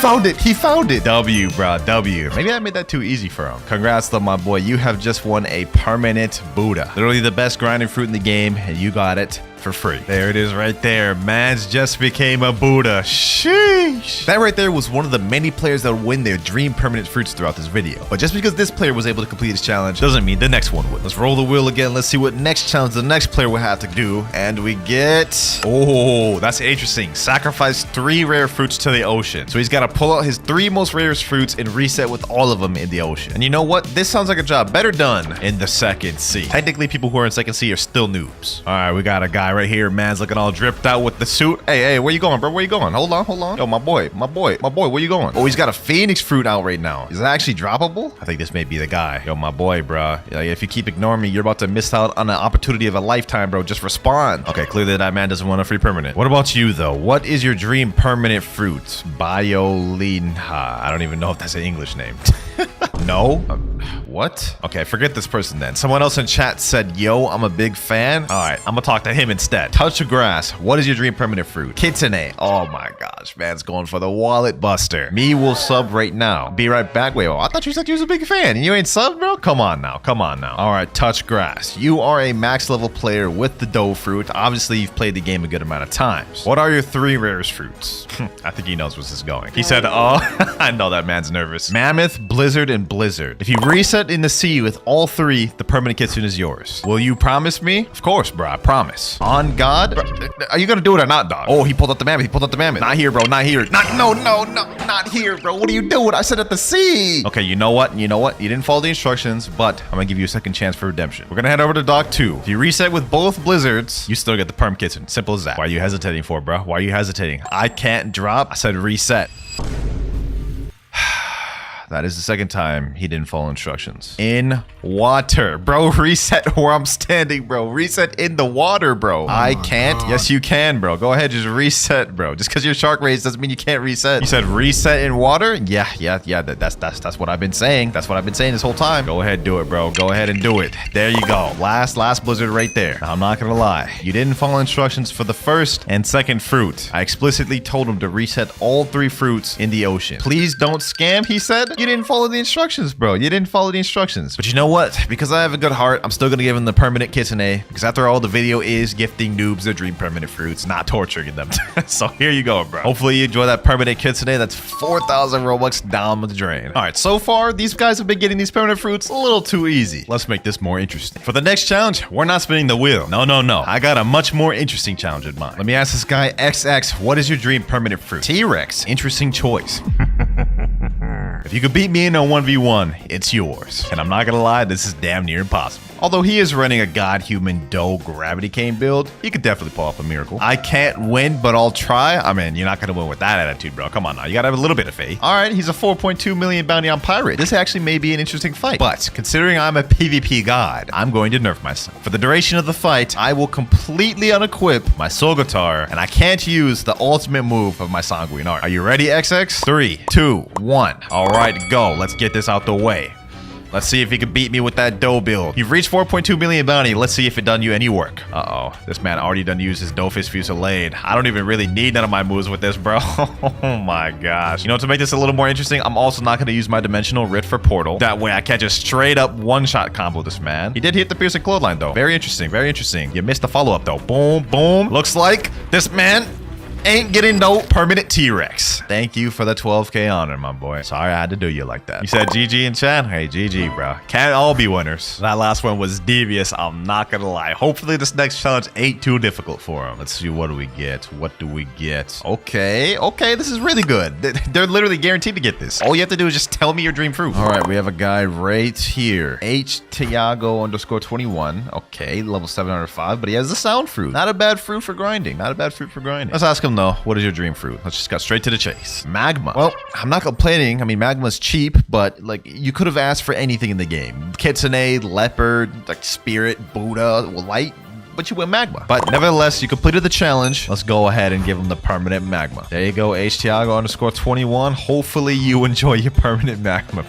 Speaker 2: found it. W, bro, W. Maybe I made that too easy for him. Congrats, though, my boy. You have just won a permanent Buddha. Literally the best grinding fruit in the game, and you got it for free. There it is right there. Man's just became a Buddha. Sheesh. That right there was one of the many players that would win their dream permanent fruits throughout this video. But just because this player was able to complete this challenge doesn't mean the next one would. Let's roll the wheel again. Let's see what next challenge the next player will have to do. And we get... Oh, that's interesting. Sacrifice 3 rare fruits to the ocean. So he's got to pull out his 3 most rarest fruits and reset with all of them in the ocean. And you know what? This sounds like a job better done in the second C. Technically, people who are in second C are still noobs. All right, we got a guy right here. Man's looking all dripped out with the suit. Hey, where you going, bro? Where you going? Hold on. Yo, my boy, where you going? Oh, he's got a Phoenix fruit out right now. Is that actually droppable? I think this may be the guy. Yo, my boy, bro. Like, if you keep ignoring me, you're about to miss out on an opportunity of a lifetime, bro. Just respond. Okay, clearly that man doesn't want a free permanent. What about you, though? What is your dream permanent fruit? Biolinha. I don't even know if that's an English name. No? What? Okay, forget this person then. Someone else in chat said, yo, I'm a big fan. All right, I'm gonna talk to him instead. Touch of Grass. What is your dream permanent fruit? Kitsune. Oh my gosh, man's going for the wallet buster. Me will sub right now. Be right back. Wait, I thought you said you was a big fan. You ain't sub, bro? Come on now. All right, Touch Grass. You are a max level player with the dough fruit. Obviously, you've played the game a good amount of times. What are your 3 rarest fruits? I think he knows where this is going. He said, oh, I know that man's nervous. Mammoth, Blizzard, and Blizzard. If you reset in the sea with all 3, the permanent Kitsune is yours. Will you promise me? Of course, bro. I promise. On God? Bro, are you gonna do it or not, dog? Oh, he pulled up the mammoth. Not here, bro. Not here. Not here, bro. What are you doing? I said at the sea. Okay, you know what? You didn't follow the instructions, but I'm gonna give you a second chance for redemption. We're gonna head over to Dock 2. If you reset with both Blizzards, you still get the perm Kitsune. Simple as that. Why are you hesitating for, bro? Why are you hesitating? I can't drop. I said reset. That is the second time he didn't follow instructions. In water. Bro, reset where I'm standing, bro. Reset in the water, bro. I can't. Yes, you can, bro. Go ahead, just reset, bro. Just because you're shark raised doesn't mean you can't reset. You said reset in water? Yeah. That's what I've been saying. That's what I've been saying this whole time. Go ahead, do it, bro. Go ahead and do it. There you go. Last Blizzard right there. Now, I'm not gonna lie. You didn't follow instructions for the first and second fruit. I explicitly told him to reset all 3 fruits in the ocean. Please don't scam, he said. you didn't follow the instructions, bro. You didn't follow the instructions. But you know what? Because I have a good heart, I'm still gonna give him the permanent Kitsune. Because after all, the video is gifting noobs their dream permanent fruits, not torturing them. So here you go, bro. Hopefully you enjoy that permanent Kitsune. That's 4,000 Robux down the drain. All right, so far, these guys have been getting these permanent fruits a little too easy. Let's make this more interesting. For the next challenge, we're not spinning the wheel. No. I got a much more interesting challenge in mind. Let me ask this guy, XX, what is your dream permanent fruit? T-Rex. Interesting choice. If you could beat me in a 1v1, it's yours. And I'm not gonna lie, this is damn near impossible. Although he is running a Godhuman Doe Gravity Cane build, he could definitely pull off a miracle. I can't win, but I'll try. I mean, you're not gonna win with that attitude, bro. Come on now, you gotta have a little bit of faith. All right, he's a 4.2 million bounty on Pirate. This actually may be an interesting fight. But considering I'm a PvP god, I'm going to nerf myself. For the duration of the fight, I will completely unequip my Soul Guitar, and I can't use the ultimate move of my Sanguine Art. Are you ready, XX? 3, 2, 1. All right, go. Let's get this out the way. Let's see if he can beat me with that dough build. You've reached 4.2 million bounty. Let's see if it done you any work. Uh-oh. This man already done used his Doefist Fusillade. I don't even really need none of my moves with this, bro. Oh my gosh. You know, to make this a little more interesting, I'm also not going to use my Dimensional Rift for Portal. That way I can't just straight up one-shot combo this man. He did hit the piercing clothesline, though. Very interesting. Very interesting. You missed the follow-up, though. Boom, boom. Looks like this man ain't getting no permanent T-Rex. Thank you for the 12K honor, my boy. Sorry I had to do you like that. You said GG in chat? Hey, GG, bro. Can't all be winners. That last one was devious. I'm not gonna lie. Hopefully this next challenge ain't too difficult for him. Let's see, what do we get? What do we get? Okay, this is really good. They're literally guaranteed to get this. All you have to do is just tell me your dream fruit. All right, we have a guy right here. Tiago_21. Okay, level 705, but he has the sound fruit. Not a bad fruit for grinding. Let's ask him though, what is your dream fruit? Let's just cut straight to the chase. Magma. Well, I'm not complaining. I mean, Magma's cheap, but like you could have asked for anything in the game. Kitsune, Leopard, like Spirit, Buddha, Light, but you went Magma. But nevertheless, you completed the challenge. Let's go ahead and give him the permanent Magma. There you go, Tiago_21. Hopefully you enjoy your permanent Magma.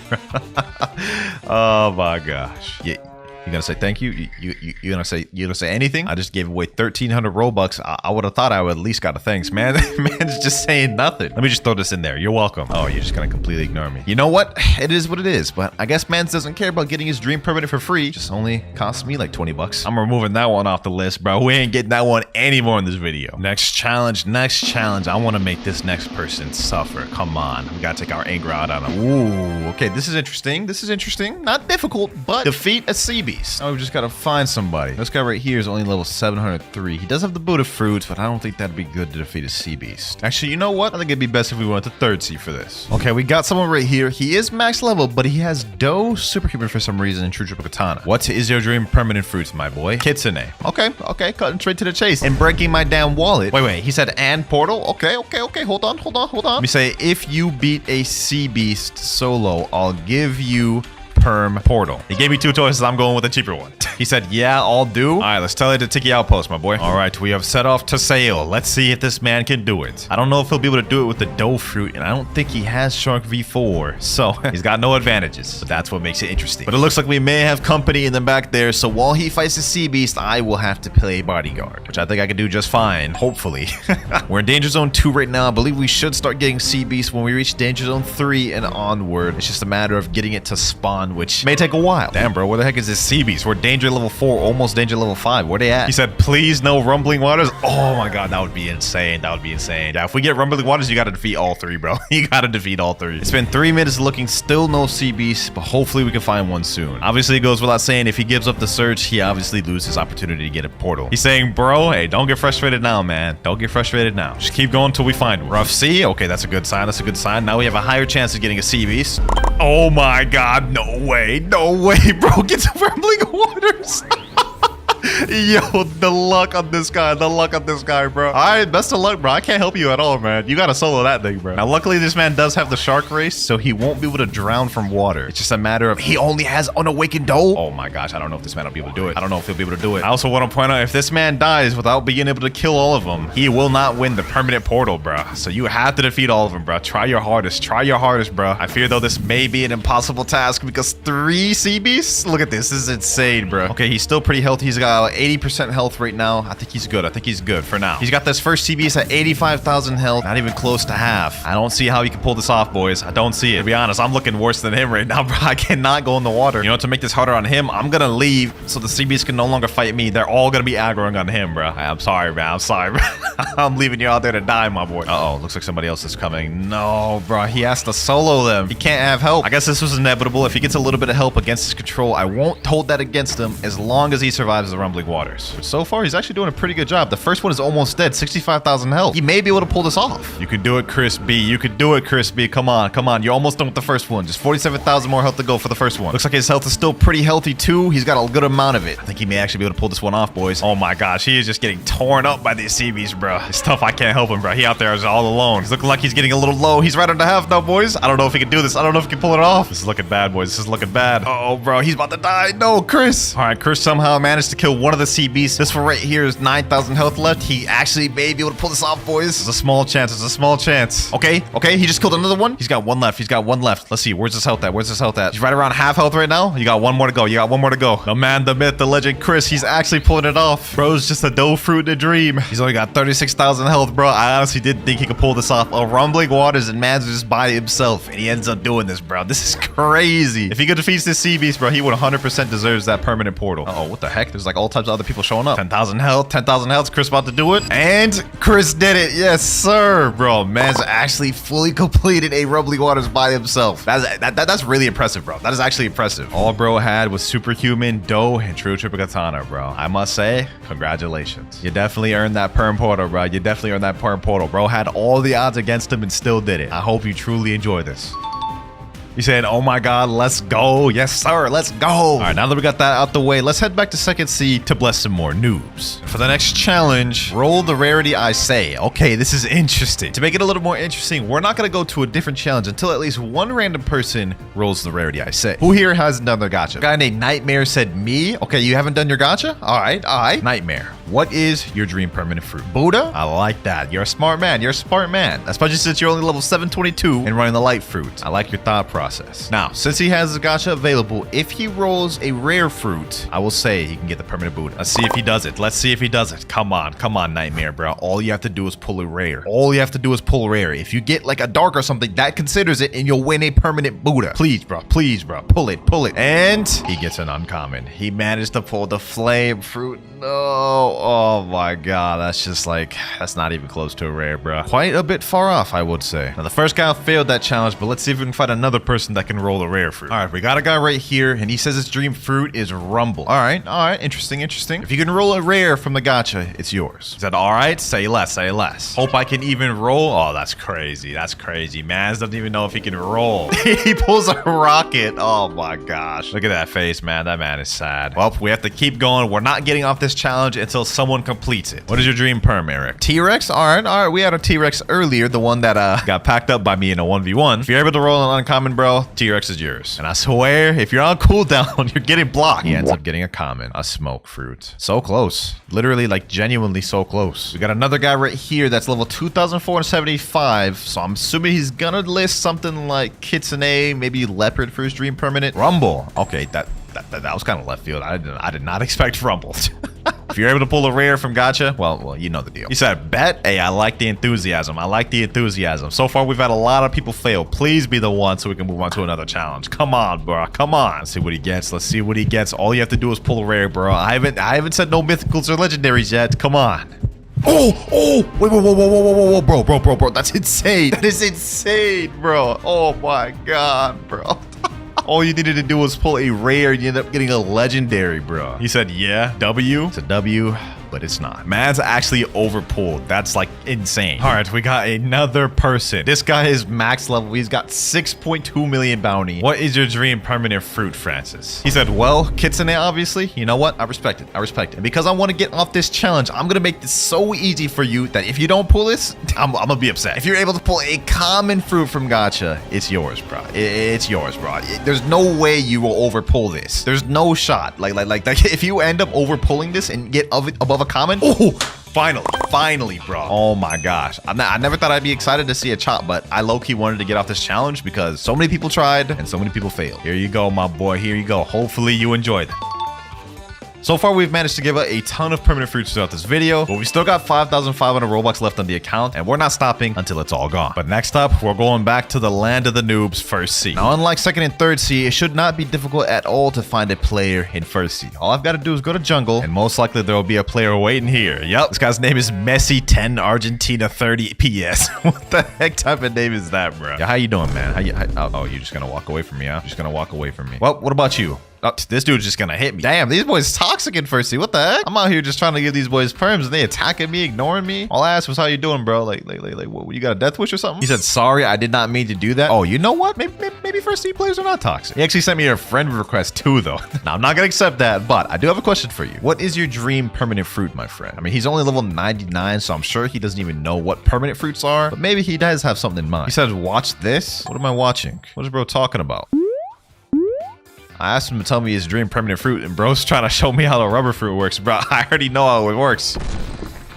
Speaker 2: Oh my gosh. Yeah. You gonna say thank you? You gonna say anything? I just gave away 1,300 Robux. I would have thought I would at least got a thanks, man. Man's just saying nothing. Let me just throw this in there. You're welcome. Oh, you're just gonna completely ignore me. You know what? It is what it is. But I guess Mans doesn't care about getting his dream permanent for free. Just only cost me like 20 bucks. I'm removing that one off the list, bro. We ain't getting that one anymore in this video. Next challenge. I want to make this next person suffer. Come on. We gotta take our anger out on him. Ooh. Okay, this is interesting. Not difficult, but defeat a sea beast. Now we've just got to find somebody. This guy right here is only level 703. He does have the Buddha fruits, but I don't think that'd be good to defeat a sea beast. Actually, you know what? I think it'd be best if we went to third sea for this. Okay, we got someone right here. He is max level, but he has Doe Superhuman for some reason and True Triple Katana. What is your dream permanent fruits, my boy? Kitsune. Okay, cutting straight to the chase and breaking my damn wallet. Wait, he said and portal? Okay. Hold on. Let me say, if you beat a sea beast solo, I'll give you perm portal. He gave me two choices. I'm going with the cheaper one. He said, yeah, I'll do. All right, let's tell you to Tiki Outpost, my boy. All right, we have set off to sail. Let's see if this man can do it. I don't know if he'll be able to do it with the Doe fruit, and I don't think he has Shark V4, so he's got no advantages. But that's what makes it interesting. But it looks like we may have company in the back there, so while he fights the sea beast, I will have to play bodyguard, which I think I can do just fine, hopefully. We're in Danger Zone 2 right now. I believe we should start getting sea beasts when we reach Danger Zone 3 and onward. It's just a matter of getting it to spawn, which may take a while. Damn, bro, where the heck is this sea beast? We're danger level 4, almost danger level 5. Where they at? He said, please no rumbling waters. Oh my god, that would be insane. Yeah, if we get rumbling waters, you gotta defeat all three, bro. You gotta defeat all three. It's been 3 minutes looking, still no sea beast, but hopefully we can find one soon. Obviously, it goes without saying, if he gives up the search, he obviously loses opportunity to get a portal. He's saying, bro, hey, don't get frustrated now, man. Don't get frustrated now. Just keep going until we find one. Rough sea? Okay, that's a good sign. Now we have a higher chance of getting a sea beast. Oh my god, no way, bro, get some rumbling waters. Yo, the luck on this guy, bro. All right, best of luck, bro. I can't help you at all, man. You gotta solo that thing, bro. Now, luckily, this man does have the shark race, so he won't be able to drown from water. It's just a matter of he only has unawakened Doe. Oh my gosh, I don't know if this man will be able to do it. I also want to point out, if this man dies without being able to kill all of them, he will not win the permanent portal, bro. So you have to defeat all of them, bro. Try your hardest, bro. I fear, though, this may be an impossible task because 3 sea beasts? Look at this is insane, bro. Okay, he's still pretty healthy. He's got 80% health right now. I think he's good. I think he's good for now. He's got this first CBS at 85,000 health. Not even close to half. I don't see how he can pull this off, boys. I don't see it. To be honest, I'm looking worse than him right now, bro. I cannot go in the water. You know, to make this harder on him, I'm gonna leave so the CBs can no longer fight me. They're all gonna be aggroing on him, bro. I'm sorry, man. I'm sorry, bro. I'm leaving you out there to die, my boy. Uh-oh, looks like somebody else is coming. No, bro. He has to solo them. He can't have help. I guess this was inevitable. If he gets a little bit of help against his control, I won't hold that against him as long as he survives the rumbling waters. But so far, he's actually doing a pretty good job. The first one is almost dead. 65,000 health. He may be able to pull this off. You can do it, Chris B. You can do it, Chris B. Come on, come on. You're almost done with the first one. Just 47,000 more health to go for the first one. Looks like his health is still pretty healthy too. He's got a good amount of it. I think he may actually be able to pull this one off, boys. Oh my gosh, he is just getting torn up by these CBs, bro. It's tough. I can't help him, bro. He out there is all alone. He's looking like he's getting a little low. He's right under half now, boys. I don't know if he can do this. I don't know if he can pull it off. This is looking bad, boys. This is looking bad. Oh, bro. He's about to die. No, Chris. All right, Chris somehow managed to kill one of the CBs. This one right here is 9,000 health left. He actually may be able to pull this off, boys. It's a small chance. It's a small chance. Okay, okay. He just killed another one. He's got one left. He's got one left. Let's see. Where's his health at? Where's his health at? He's right around half health right now. You got one more to go. You got one more to go. The man, the myth, the legend, Chris. He's actually pulling it off. Bro's just a dough fruit in a dream. He's only got 36,000 health, bro. I honestly didn't think he could pull this off. A rumbling waters and man's just by himself, and he ends up doing this, bro. This is crazy. If he could defeat this sea beast, bro, he would 100% deserves that permanent portal. Uh-oh, what the heck? There's like all types of other people showing up. 10,000 health, 10,000 health. Chris about to do it, and Chris did it. Yes, sir, bro. Man's actually fully completed a rumbling waters by himself. That's really impressive, bro. That is actually impressive. All bro had was Superhuman, Dough, and True Triple Katana, bro. I must say, congratulations. You definitely earned that perm portal, bro. You definitely earned that perm portal. Bro had all the odds against him and still did it. I hope you truly enjoy this. He said, oh my god, let's go. Yes, sir, let's go. All right, now that we got that out the way, let's head back to Second Sea to bless some more noobs. For the next challenge, roll the rarity I say. Okay, this is interesting. To make it a little more interesting, we're not going to go to a different challenge until at least one random person rolls the rarity I say. Who here hasn't done their gacha? A guy named Nightmare said me. Okay, you haven't done your gacha? All right, all right. Nightmare, what is your dream permanent fruit? Buddha? I like that. You're a smart man. You're a smart man. Especially since you're only level 722 and running the light fruit. I like your thought process. Now, since he has the gacha available, if he rolls a rare fruit, I will say he can get the permanent Buddha. Let's see if he does it. Let's see if he does it. Come on, Nightmare, bro. All you have to do is pull a rare. All you have to do is pull a rare. If you get like a dark or something, that considers it and you'll win a permanent Buddha. Please, bro. Please, bro. Pull it. Pull it. And he gets an uncommon. He managed to pull the flame fruit. No. Oh my god. That's just like, that's not even close to a rare, bro. Quite a bit far off, I would say. Now, the first guy failed that challenge, but let's see if we can find another person that can roll a rare fruit. All right, we got a guy right here, and he says his dream fruit is Rumble. All right, interesting. If you can roll a rare from the gacha, it's yours. He said, all right, say less, say less. Hope I can even roll. Oh, that's crazy. That's crazy. Mans doesn't even know if he can roll. He pulls a rocket. Oh my gosh. Look at that face, man. That man is sad. Well, we have to keep going. We're not getting off this challenge until someone completes it. What is your dream perm, Eric? T-Rex? All right. We had a T-Rex earlier, the one that got packed up by me in a 1v1. If you're able to roll an uncommon, bro, T-Rex is yours. And I swear, if you're on cooldown, you're getting blocked. He ends up getting a common, a smoke fruit. So close. Literally, like, genuinely so close. We got another guy right here that's level 2,475. So I'm assuming he's gonna list something like Kitsune, maybe Leopard for his dream permanent. Rumble. Okay, that was kind of left field. I did not expect Rumble. If you're able to pull a rare from gacha, well, you know the deal. He said, bet. Hey, I like the enthusiasm. So far, we've had a lot of people fail. Please be the one so we can move on to another challenge. Come on, bro. Come on. Let's see what he gets. All you have to do is pull a rare, bro. I haven't said no mythicals or legendaries yet. Come on. Oh, wait, whoa, bro. That's insane. That is insane, bro. Oh my god, bro. All you needed to do was pull a rare and you end up getting a legendary, bro. He said, yeah, W. It's a W, but it's not. Man's actually overpulled. That's like insane. All right, we got another person. This guy is max level. He's got 6.2 million bounty. What is your dream permanent fruit, Francis? He said, well, Kitsune, obviously. You know what? I respect it. And because I want to get off this challenge, I'm going to make this so easy for you that if you don't pull this, I'm going to be upset. If you're able to pull a common fruit from gacha, it's yours, bro. It's yours, bro. There's no way you will overpull this. There's no shot. Like if you end up overpulling this and get above a common, oh, finally, bro. Oh my gosh. I never thought I'd be excited to see a chop, but I low-key wanted to get off this challenge because so many people tried and so many people failed. Here you go, my boy. Here you go. Hopefully you enjoyed it. So far, we've managed to give out a ton of permanent fruits throughout this video, but we still got 5,500 Robux left on the account, and we're not stopping until it's all gone. But next up, we're going back to the land of the noobs, First Sea. Now, unlike Second and Third Sea, it should not be difficult at all to find a player in First Sea. All I've got to do is go to jungle, and most likely there will be a player waiting here. Yep, this guy's name is Messi10 Argentina 30 PS. What the heck type of name is that, bro? Yeah, how you doing, man? Oh, you're just gonna walk away from me, huh? You're just gonna walk away from me. Well, what about you? Oh, this dude's just gonna hit me. Damn, these boys toxic in First Sea. What the heck? I'm out here just trying to give these boys perms and they attacking me, ignoring me. All I asked was how you doing, bro? Like, what, you got a death wish or something? He said, sorry, I did not mean to do that. Oh, you know what? Maybe First Sea players are not toxic. He actually sent me a friend request too, though. Now, I'm not gonna accept that, but I do have a question for you. What is your dream permanent fruit, my friend? I mean, he's only level 99, so I'm sure he doesn't even know what permanent fruits are, but maybe he does have something in mind. He said, watch this. What am I watching? What is bro talking about? I asked him to tell me his dream permanent fruit, and bro's trying to show me how the rubber fruit works. Bro, I already know how it works.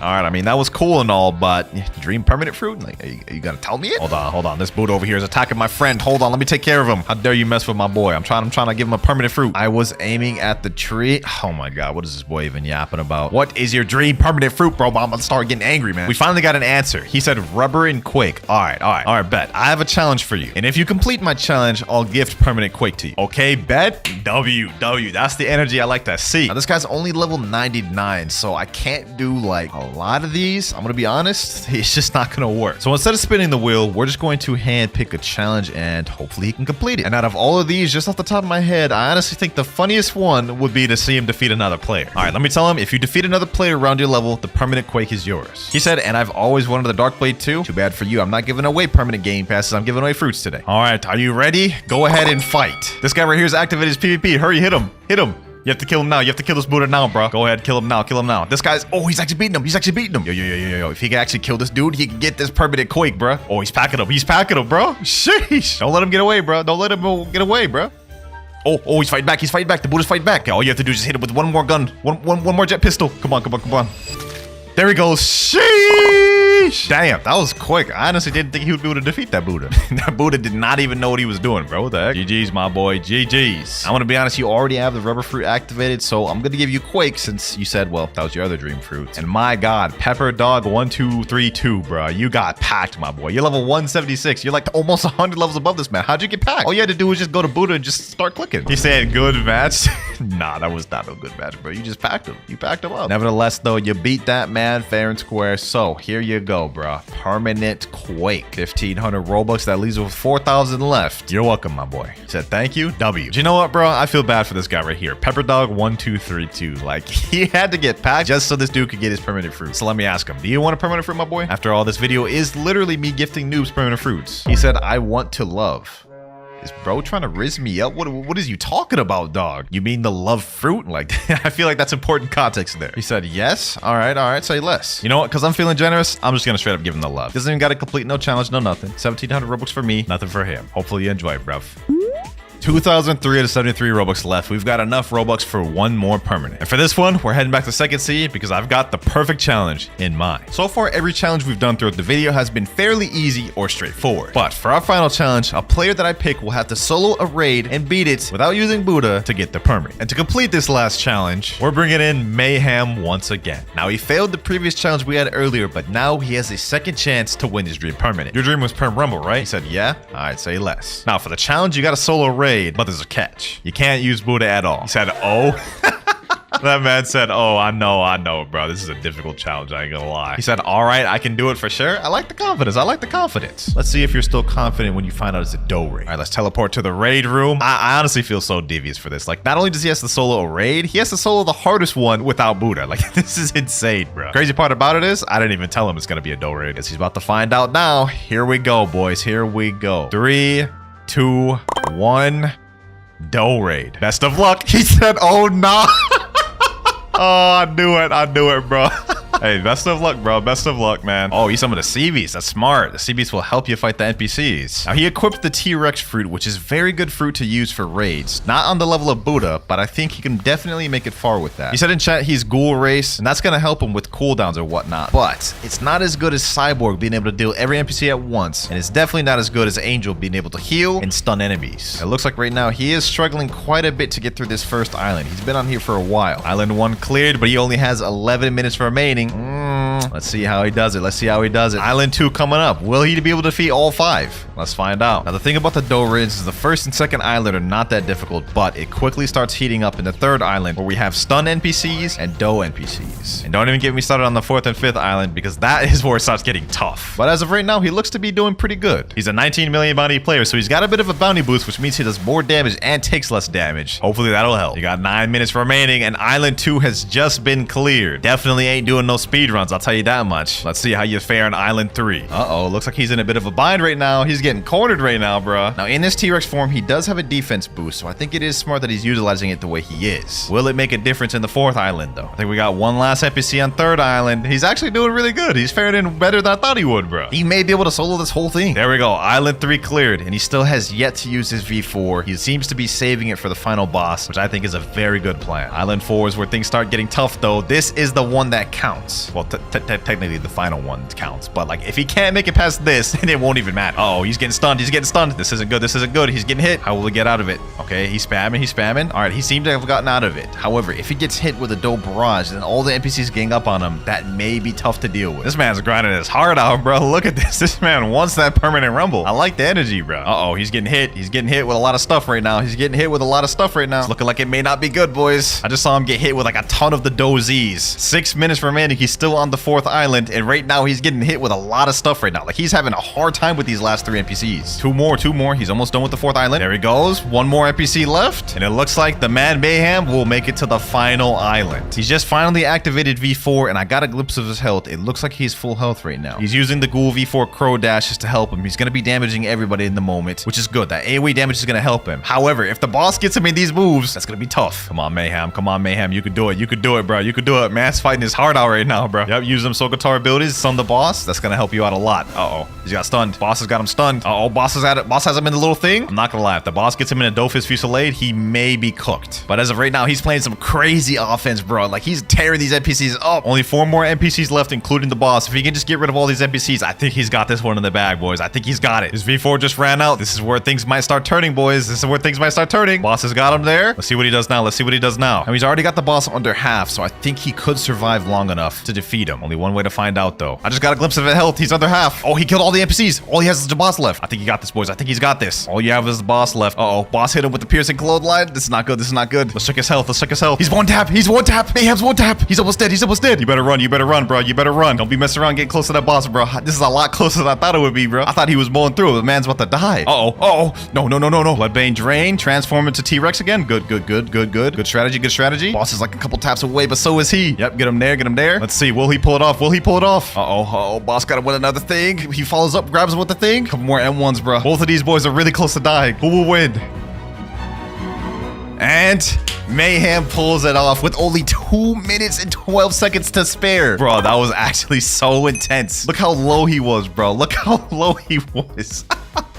Speaker 2: All right, I mean, that was cool and all, but dream permanent fruit? Like, are you gonna tell me it? Hold on. This boot over here is attacking my friend. Hold on, let me take care of him. How dare you mess with my boy? I'm trying to give him a permanent fruit. I was aiming at the tree. Oh my God, what is this boy even yapping about? What is your dream permanent fruit, bro? I'm gonna start getting angry, man. We finally got an answer. He said rubber and quake. All right, bet. I have a challenge for you. And if you complete my challenge, I'll gift permanent quake to you. Okay, bet? W. That's the energy I like to see. Now, this guy's only level 99, so I can't do like a lot of these. I'm gonna be honest, it's just not gonna work. So instead of spinning the wheel, we're just going to hand pick a challenge and hopefully he can complete it. And out of all of these, just off the top of my head, I honestly think the funniest one would be to see him defeat another player. All right, let me tell him, if you defeat another player around your level, the permanent quake is yours. He said, and I've always wanted the Dark Blade too. Too bad for you, I'm not giving away permanent game passes, I'm giving away fruits today. All right, are you ready? Go ahead and fight. This guy right here is activated his PvP. Hurry, hit him. You have to kill him now. You have to kill this Buddha now, bro. Go ahead, kill him now. This guy's, oh, he's actually beating him. Yo. If he can actually kill this dude, he can get this permanent quake, bro. Oh, he's packing him, bro. Sheesh. Don't let him get away, bro. Oh, he's fighting back. The Buddha's fighting back. All you have to do is just hit him with one more gun. One more jet pistol. Come on. There he goes. Sheesh. Damn, that was quick. I honestly didn't think he would be able to defeat that Buddha. That Buddha did not even know what he was doing, bro. What the heck? GG's, my boy. GG's. I'm gonna be honest, you already have the rubber fruit activated, so I'm gonna give you Quake since you said, well, that was your other dream fruit. And my God, Pepper Dog 1232, bro. You got packed, my boy. You're level 176. You're like almost 100 levels above this man. How'd you get packed? All you had to do was just go to Buddha and just start clicking. He said, good match. Nah, that was not no good match, bro. You just packed him. You packed him up. Nevertheless, though, you beat that man fair and square. So here you go, bro. Permanent quake. 1,500 Robux. That leaves with 4,000 left. You're welcome, my boy. He said, thank you. W. Do you know what, bro? I feel bad for this guy right here. Pepper Dog 1232. Like, he had to get packed just so this dude could get his permanent fruit. So let me ask him, do you want a permanent fruit, my boy? After all, this video is literally me gifting noobs permanent fruits. He said, I want to love. Is bro trying to rizz me up? What is you talking about, dog? You mean the love fruit? Like, I feel like that's important context there. He said, yes. All right, say less. You know what? Because I'm feeling generous, I'm just going to straight up give him the love. Doesn't even got to complete no challenge, no nothing. 1,700 Robux for me, nothing for him. Hopefully you enjoy it, bruv. 2,373 Robux left. We've got enough Robux for one more permanent. And for this one, we're heading back to Second Sea because I've got the perfect challenge in mind. So far, every challenge we've done throughout the video has been fairly easy or straightforward. But for our final challenge, a player that I pick will have to solo a raid and beat it without using Buddha to get the permanent. And to complete this last challenge, we're bringing in Mayhem once again. Now, he failed the previous challenge we had earlier, but now he has a second chance to win his dream permanent. Your dream was Perm Rumble, right? He said, yeah. All right, say less. Now, for the challenge, you got to solo raid. But there's a catch. You can't use Buddha at all. He said, oh. That man said, oh, I know, bro. This is a difficult challenge. I ain't gonna lie. He said, all right, I can do it for sure. I like the confidence. Let's see if you're still confident when you find out it's a dough raid. All right, let's teleport to the raid room. I honestly feel so devious for this. Like, not only does he have to solo a raid, he has to solo the hardest one without Buddha. Like, this is insane, bro. Crazy part about it is, I didn't even tell him it's gonna be a dough raid. Guess he's about to find out now. Here we go, boys. Here we go. 3, 2, 1. Dough raid. Best of luck. He said, oh, no. Oh, I knew it, bro. Hey, best of luck, bro. Best of luck, man. Oh, he's some of the sea beasts. That's smart. The sea beasts will help you fight the NPCs. Now, he equipped the T-Rex fruit, which is very good fruit to use for raids. Not on the level of Buddha, but I think he can definitely make it far with that. He said in chat he's ghoul race, and that's gonna help him with cooldowns or whatnot. But it's not as good as Cyborg being able to deal every NPC at once, and it's definitely not as good as Angel being able to heal and stun enemies. It looks like right now he is struggling quite a bit to get through this first island. He's been on here for a while. Island 1 cleared, but he only has 11 minutes remaining. Let's see how he does it. Let's see how he does it. Island 2 coming up. Will he be able to defeat all 5? Let's find out. Now, the thing about the dough raids is the first and second island are not that difficult, but it quickly starts heating up in the third island where we have stun NPCs and dough NPCs. And don't even get me started on the fourth and fifth island because that is where it starts getting tough. But as of right now, he looks to be doing pretty good. He's a 19 million bounty player, so he's got a bit of a bounty boost, which means he does more damage and takes less damage. Hopefully that'll help. You got 9 minutes remaining and island 2 has just been cleared. Definitely ain't doing no speed runs, I'll tell you that much. Let's see how you fare on island 3. Uh-oh, looks like he's in a bit of a bind right now. He's getting cornered right now, bruh. Now, in this T-Rex form, he does have a defense boost, so I think it is smart that he's utilizing it the way he is. Will it make a difference in the fourth island, though? I think we got one last NPC on third island. He's actually doing really good. He's fared in better than I thought he would, bro. He may be able to solo this whole thing. There we go. Island 3 cleared, and he still has yet to use his V4. He seems to be saving it for the final boss, which I think is a very good plan. Island 4 is where things start getting tough, though. This is the one that counts. Well, technically, the final one counts, but like if he can't make it past this, then it won't even matter. Uh oh, he's getting stunned. He's getting stunned. This isn't good. This isn't good. He's getting hit. How will he get out of it? Okay, he's spamming. He's spamming. All right, he seems to have gotten out of it. However, if he gets hit with a dough barrage, then all the NPCs gang up on him. That may be tough to deal with. This man's grinding his heart out, bro. Look at this. This man wants that permanent rumble. I like the energy, bro. Uh oh, he's getting hit. He's getting hit with a lot of stuff right now. He's getting hit with a lot of stuff right now. It's looking like it may not be good, boys. I just saw him get hit with like a ton of the dough Z's. 6 minutes remaining. He's still on the fourth island, and right now he's getting hit with a lot of stuff right now. Like he's having a hard time with these last 3 NPCs. Two more. He's almost done with the fourth island. There he goes. One more NPC left, and it looks like the man Mayhem will make it to the final island. He's just finally activated V4, and I got a glimpse of his health. It looks like he's full health right now. He's using the Ghoul V4 Crow dashes to help him. He's going to be damaging everybody in the moment, which is good. That AoE damage is going to help him. However, if the boss gets him in these moves, that's going to be tough. Come on, Mayhem. Come on, Mayhem. You could do it. You could do it, bro. You could do it. Man's fighting his heart out right now, bro. Yep, use them Soul Guitar abilities, stun the boss. That's going to help you out a lot. Uh-oh. He's got stunned. Boss has got him stunned. Uh-oh. Boss has him in the little thing. I'm not going to lie. If the boss gets him in a Dofus Fusillade, he may be cooked. But as of right now, he's playing some crazy offense, bro. Like, he's tearing these NPCs up. Only 4 more NPCs left, including the boss. If he can just get rid of all these NPCs, I think he's got this one in the bag, boys. I think he's got it. His V4 just ran out. This is where things might start turning, boys. This is where things might start turning. Boss has got him there. Let's see what he does now. Let's see what he does now. And he's already got the boss under half, so I think he could survive long enough to defeat him. Only one way to find out, though. I just got a glimpse of his health. He's under half. Oh, he killed all the NPCs. All he has is the boss left. I think he got this, boys. I think he's got this. All you have is the boss left. Uh-oh. Boss hit him with the piercing clothesline. This is not good. This is not good. Let's check his health. Let's check his health. He's one tap. He's one tap. Mayhem's one tap. He's almost dead. He's almost dead. You better run. You better run, bro. You better run. Don't be messing around getting close to that boss, bro. This is a lot closer than I thought it would be, bro. I thought he was mowing through. The man's about to die. Uh-oh. Uh-oh. No. Bloodbane drain. Transform into T-Rex again. Good. Good strategy. Good strategy. Boss is like a couple taps away, but so is he. Yep. Get him there. Get him there. Let's see. Will he pull it off? Will he pull it off? Uh-oh. Uh-oh. Boss got to win another thing. He follows up, grabs him with the thing. Couple more M1s, bro. Both of these boys are really close to dying. Who will win? And Mayhem pulls it off with only 2 minutes and 12 seconds to spare. Bro, that was actually so intense. Look how low he was, bro. Look how low he was.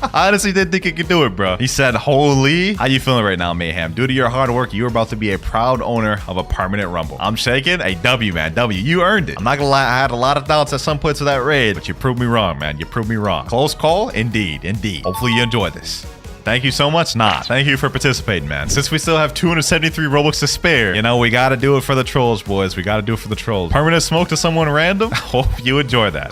Speaker 2: I honestly didn't think he could do it, bro. He said, holy. How you feeling right now, Mayhem? Due to your hard work, you're about to be a proud owner of a permanent rumble. I'm shaking. A W, man. W. You earned it. I'm not gonna lie. I had a lot of doubts at some points of that raid, but you proved me wrong, man. You proved me wrong. Close call? Indeed. Hopefully you enjoyed this. Thank you so much. Thank you for participating, man. Since we still have 273 Robux to spare, you know, we gotta do it for the trolls, boys. We gotta do it for the trolls. Permanent smoke to someone random? I hope you enjoy that.